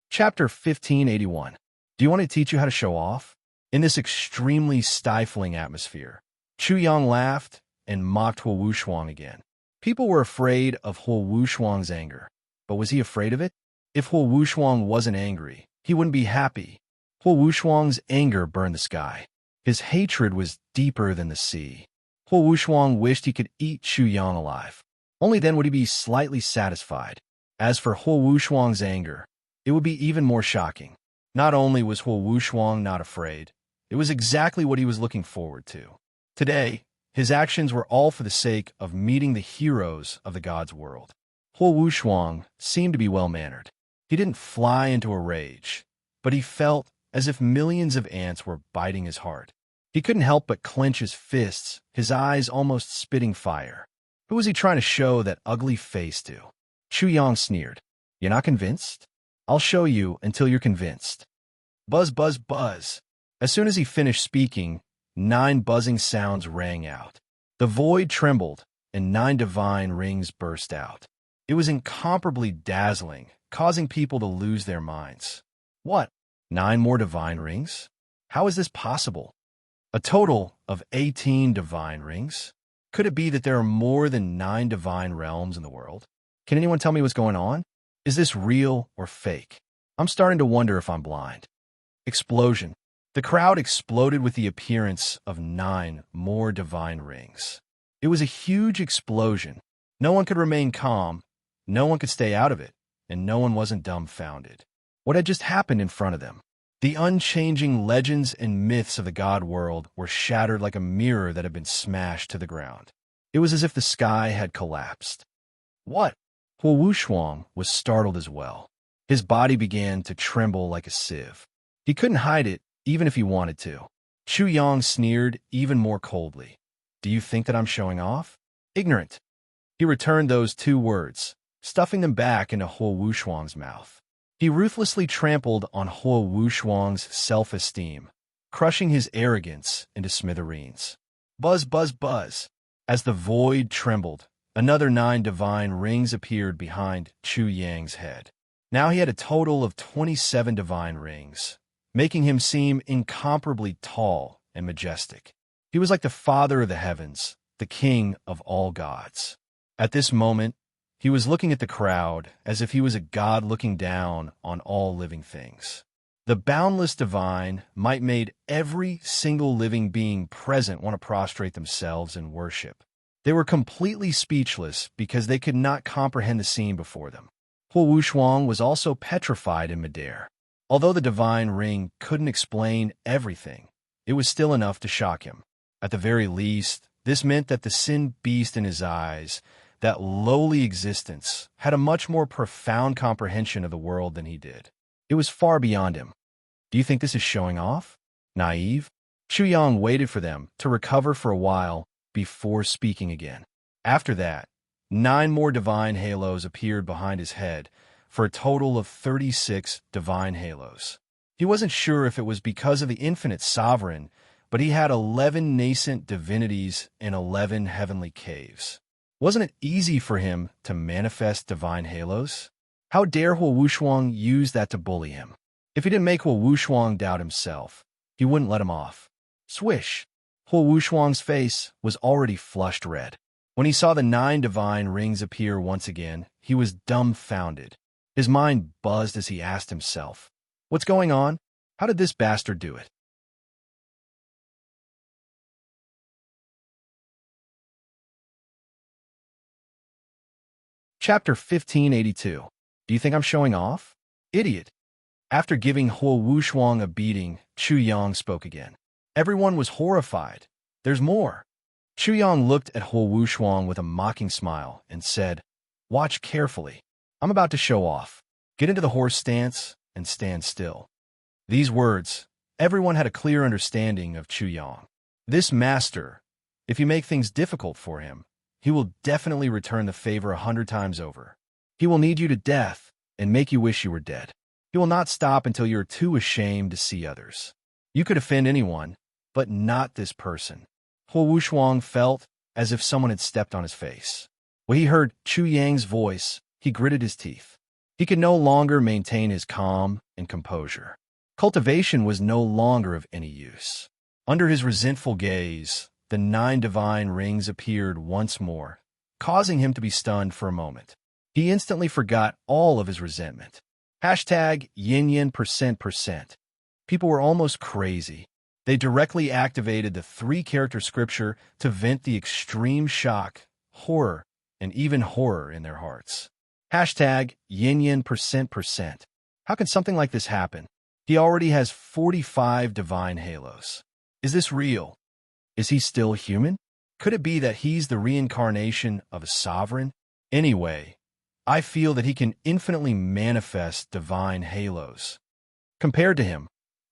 Speaker 1: Chapter 1581. Do you want to teach you how to show off? In this extremely stifling atmosphere, Chu Yang laughed and mocked Huo Wushuang again. People were afraid of Huo Wushuang's anger, but was he afraid of it? If Huo Wushuang wasn't angry, he wouldn't be happy. Huo Wushuang's anger burned the sky. His hatred was deeper than the sea. Huo Wushuang wished he could eat Chu Yang alive. Only then would he be slightly satisfied. As for Huo Wushuang's anger, it would be even more shocking. Not only was Huo Wushuang not afraid, it was exactly what he was looking forward to. Today, his actions were all for the sake of meeting the heroes of the gods' world. Huo Wushuang seemed to be well-mannered. He didn't fly into a rage, but he felt as if millions of ants were biting his heart. He couldn't help but clench his fists, his eyes almost spitting fire. Who was he trying to show that ugly face to? Chu Yang sneered. You're not convinced? I'll show you until you're convinced. Buzz, buzz, buzz. As soon as he finished speaking, 9 buzzing sounds rang out. The void trembled, and 9 divine rings burst out. It was incomparably dazzling, causing people to lose their minds. What? 9 more divine rings? How is this possible? A total of 18 divine rings? Could it be that there are more than 9 divine realms in the world? Can anyone tell me what's going on? Is this real or fake? I'm starting to wonder if I'm blind. Explosion. The crowd exploded with the appearance of 9 more divine rings. It was a huge explosion. No one could remain calm, no one could stay out of it, and no one wasn't dumbfounded. What had just happened in front of them? The unchanging legends and myths of the god world were shattered like a mirror that had been smashed to the ground. It was as if the sky had collapsed. What? Huo Wushuang was startled as well. His body began to tremble like a sieve. He couldn't hide it, even if he wanted to. Chu Yang sneered even more coldly. Do you think that I'm showing off? Ignorant. He returned those 2 words, stuffing them back into Huo Wushuang's mouth. He ruthlessly trampled on Huo Wushuang's self-esteem, crushing his arrogance into smithereens. Buzz, buzz, buzz. As the void trembled, another 9 divine rings appeared behind Chu Yang's head. Now he had a total of 27 divine rings, making him seem incomparably tall and majestic. He was like the father of the heavens, the king of all gods. At this moment, he was looking at the crowd as if he was a god looking down on all living things. The boundless divine might made every single living being present want to prostrate themselves in worship. They were completely speechless because they could not comprehend the scene before them. Huo Wushuang was also petrified in midair. Although the divine ring couldn't explain everything, it was still enough to shock him. At the very least, this meant that the sin beast in his eyes, that lowly existence, had a much more profound comprehension of the world than he did. It was far beyond him. Do you think this is showing off? Naive? Chu Yang waited for them to recover for a while before speaking again. After that, 9 more divine halos appeared behind his head, for a total of 36 divine halos. He wasn't sure if it was because of the infinite sovereign, but he had 11 nascent divinities in 11 heavenly caves. Wasn't it easy for him to manifest divine halos? How dare Huo Wushuang use that to bully him? If he didn't make Huo Wushuang doubt himself, he wouldn't let him off. Swish! Huo Wushuang's face was already flushed red. When he saw the 9 divine rings appear once again, he was dumbfounded. His mind buzzed as he asked himself, what's going on? How did this bastard do it? Chapter 1582. Do you think I'm showing off? Idiot. After giving Huo Wushuang a beating, Chu Yang spoke again. Everyone was horrified. There's more. Chu Yang looked at Huo Wushuang with a mocking smile and said, watch carefully. I'm about to show off. Get into the horse stance and stand still. These words, everyone had a clear understanding of Chu Yang. This master, if you make things difficult for him, he will definitely return the favor 100 times over. He will knead you to death and make you wish you were dead. He will not stop until you're too ashamed to see others. You could offend anyone, but not this person. Huo Wushuang felt as if someone had stepped on his face. When he heard Chu Yang's voice, he gritted his teeth. He could no longer maintain his calm and composure. Cultivation was no longer of any use. Under his resentful gaze, the 9 divine rings appeared once more, causing him to be stunned for a moment. He instantly forgot all of his resentment. Hashtag yin%%. People were almost crazy. They directly activated the 3-character scripture to vent the extreme shock, horror, and even horror in their hearts. Hashtag yin%%. How can something like this happen? He already has 45 divine halos. Is this real? Is he still human? Could it be that he's the reincarnation of a sovereign? Anyway, I feel that he can infinitely manifest divine halos. Compared to him,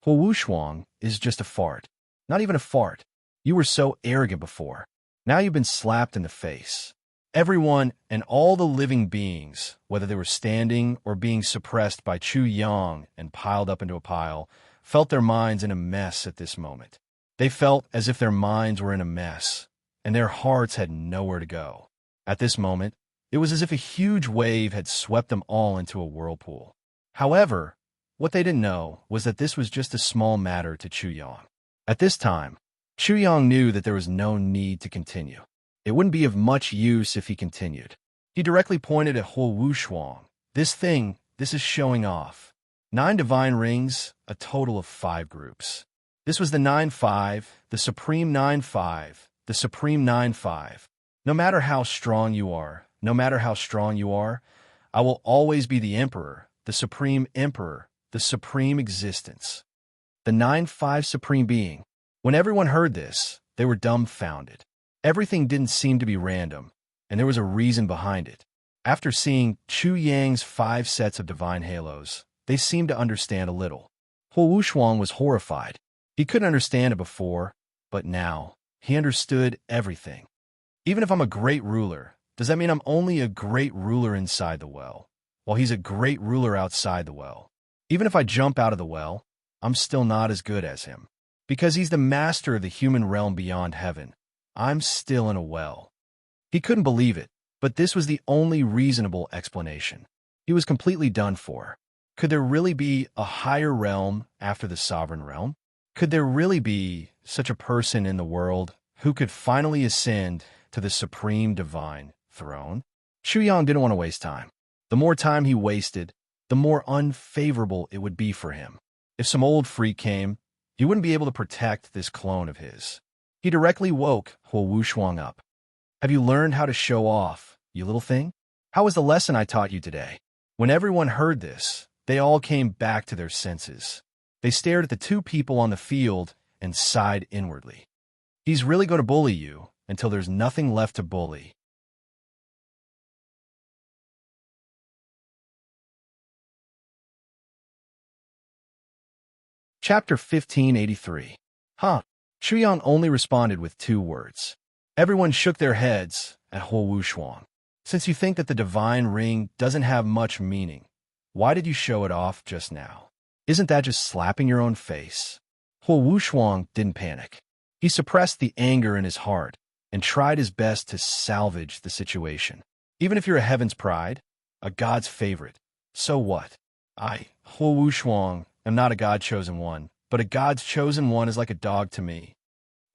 Speaker 1: Wu Shuang is just a fart. Not even a fart. You were so arrogant before. Now you've been slapped in the face. Everyone and all the living beings, whether they were standing or being suppressed by Chu Yang and piled up into a pile, felt their minds in a mess at this moment. They felt as if their minds were in a mess, and their hearts had nowhere to go. At this moment, it was as if a huge wave had swept them all into a whirlpool. However, what they didn't know was that this was just a small matter to Chu Yang. At this time, Chu Yang knew that there was no need to continue. It wouldn't be of much use if he continued. He directly pointed at Wu Shuang. This is showing off. 9 divine rings, a total of 5 groups. This was the 9-5, the Supreme 9-5, the Supreme 9-5. No matter how strong you are, I will always be the Emperor, the Supreme Emperor, the Supreme Existence. The 9-5 Supreme Being. When everyone heard this, they were dumbfounded. Everything didn't seem to be random, and there was a reason behind it. After seeing Chu Yang's 5 sets of divine halos, they seemed to understand a little. Wu Shuang was horrified. He couldn't understand it before, but now, he understood everything. Even if I'm a great ruler, does that mean I'm only a great ruler inside the well, while he's a great ruler outside the well? Even if I jump out of the well, I'm still not as good as him. Because he's the master of the human realm beyond heaven, I'm still in a well. He couldn't believe it, but this was the only reasonable explanation. He was completely done for. Could there really be a higher realm after the sovereign realm? Could there really be such a person in the world who could finally ascend to the supreme divine throne? Chu Yang didn't want to waste time. The more time he wasted, the more unfavorable it would be for him. If some old freak came, he wouldn't be able to protect this clone of his. He directly woke Wu Shuang up. Have you learned how to show off, you little thing? How was the lesson I taught you today? When everyone heard this, they all came back to their senses. They stared at the 2 people on the field and sighed inwardly. He's really going to bully you until there's nothing left to bully. Chapter 1583. Huh. Chu Yang only responded with 2 words. Everyone shook their heads at Wu Shuang. Since you think that the divine ring doesn't have much meaning, why did you show it off just now? Isn't that just slapping your own face? Wu Shuang didn't panic. He suppressed the anger in his heart and tried his best to salvage the situation. Even if you're a heaven's pride, a god's favorite, so what? Wu Shuang, am not a god-chosen one, but a god's chosen one is like a dog to me.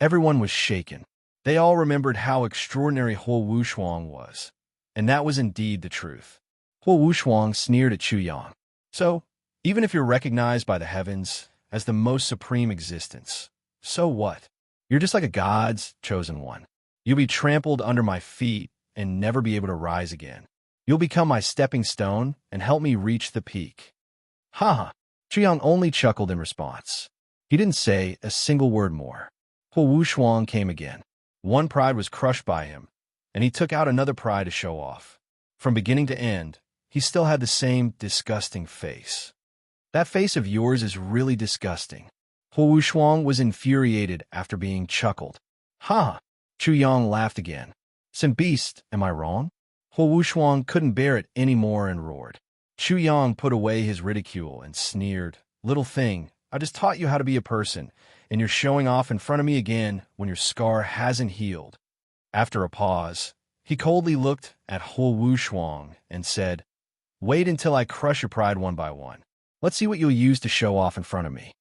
Speaker 1: Everyone was shaken. They all remembered how extraordinary Wu Shuang was, and that was indeed the truth. Wu Shuang sneered at Chu Yang. So, even if you're recognized by the heavens as the most supreme existence, so what? You're just like a god's chosen one. You'll be trampled under my feet and never be able to rise again. You'll become my stepping stone and help me reach the peak. Ha! Chu Yang only chuckled in response. He didn't say a single word more. Wu Shuang came again. One pride was crushed by him, and he took out another pride to show off. From beginning to end, he still had the same disgusting face. That face of yours is really disgusting. Wu Shuang was infuriated after being chuckled. Ha! Chu Yang laughed again. Sin beast, am I wrong? Wu Shuang couldn't bear it anymore and roared. Chu Yang put away his ridicule and sneered. Little thing, I just taught you how to be a person, and you're showing off in front of me again when your scar hasn't healed. After a pause, he coldly looked at Wu Shuang and said, Wait until I crush your pride one by one. Let's see what you'll use to show off in front of me.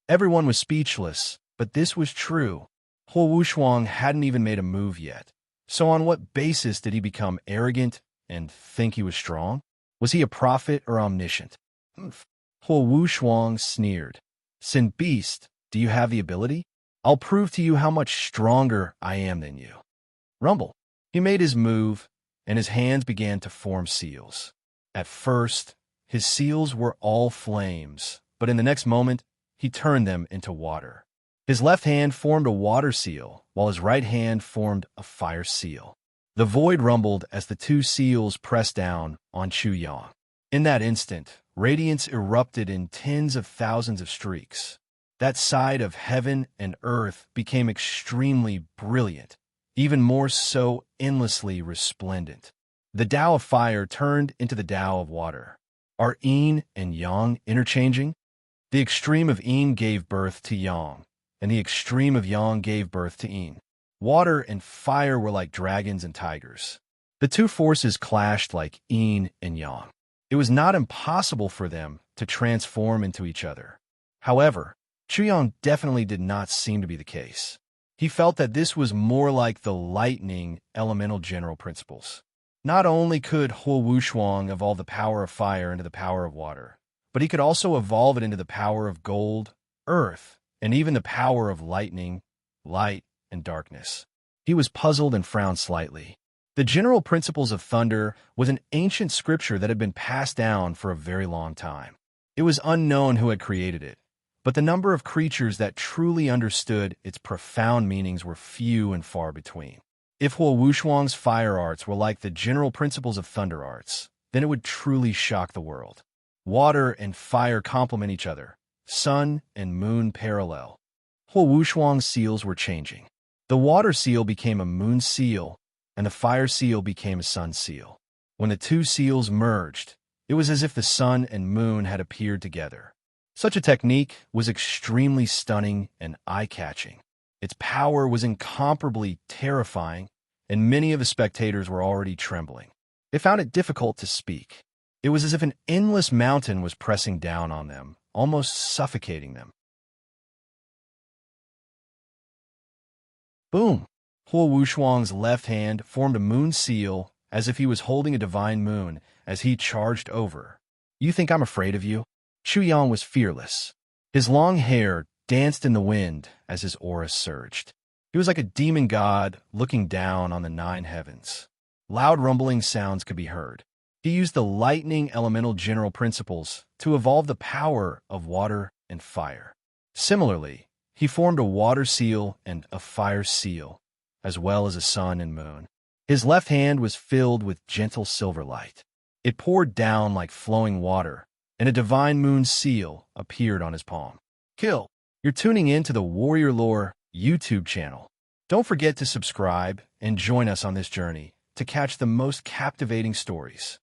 Speaker 1: Everyone was speechless, but this was true. Wu Shuang hadn't even made a move yet. So on what basis did he become arrogant and think he was strong? Was he a prophet or omniscient? Wu Shuang sneered. Sin beast, do you have the ability? I'll prove to you how much stronger I am than you. Rumble. He made his move, and his hands began to form seals. At first, his seals were all flames, but in the next moment, he turned them into water. His left hand formed a water seal, while his right hand formed a fire seal. The void rumbled as the 2 seals pressed down on Chu Yang. In that instant, radiance erupted in tens of thousands of streaks. That side of heaven and earth became extremely brilliant, even more so endlessly resplendent. The Tao of fire turned into the Tao of water. Are yin and yang interchanging? The extreme of yin gave birth to yang, and the extreme of yang gave birth to yin. Water and fire were like dragons and tigers. The two forces clashed like yin and yang. It was not impossible for them to transform into each other. However, Chuyang definitely did not seem to be the case. He felt that this was more like the lightning elemental general principles. Not only could Huo Wushuang evolve the power of fire into the power of water, but he could also evolve it into the power of gold, earth, and even the power of lightning, light, and darkness. He was puzzled and frowned slightly. The general principles of thunder was an ancient scripture that had been passed down for a very long time. It was unknown who had created it, but the number of creatures that truly understood its profound meanings were few and far between. If Huo Wushuang's fire arts were like the general principles of thunder arts, then it would truly shock the world. Water and fire complement each other, sun and moon parallel. Huo Wushuang's seals were changing. The water seal became a moon seal, and the fire seal became a sun seal. When the two seals merged, it was as if the sun and moon had appeared together. Such a technique was extremely stunning and eye-catching. Its power was incomparably terrifying, and many of the spectators were already trembling. They found it difficult to speak. It was as if an endless mountain was pressing down on them, almost suffocating them. Boom! Huo Wushuang's left hand formed a moon seal as if he was holding a divine moon as he charged over. You think I'm afraid of you? Chuyang was fearless. His long hair danced in the wind as his aura surged. He was like a demon god looking down on the 9 heavens. Loud rumbling sounds could be heard. He used the lightning elemental general principles to evolve the power of water and fire. Similarly, he formed a water seal and a fire seal, as well as a sun and moon. His left hand was filled with gentle silver light. It poured down like flowing water, and a divine moon seal appeared on his palm. Kill! You're tuning in to the Warrior Lore YouTube channel. Don't forget to subscribe and join us on this journey to catch the most captivating stories.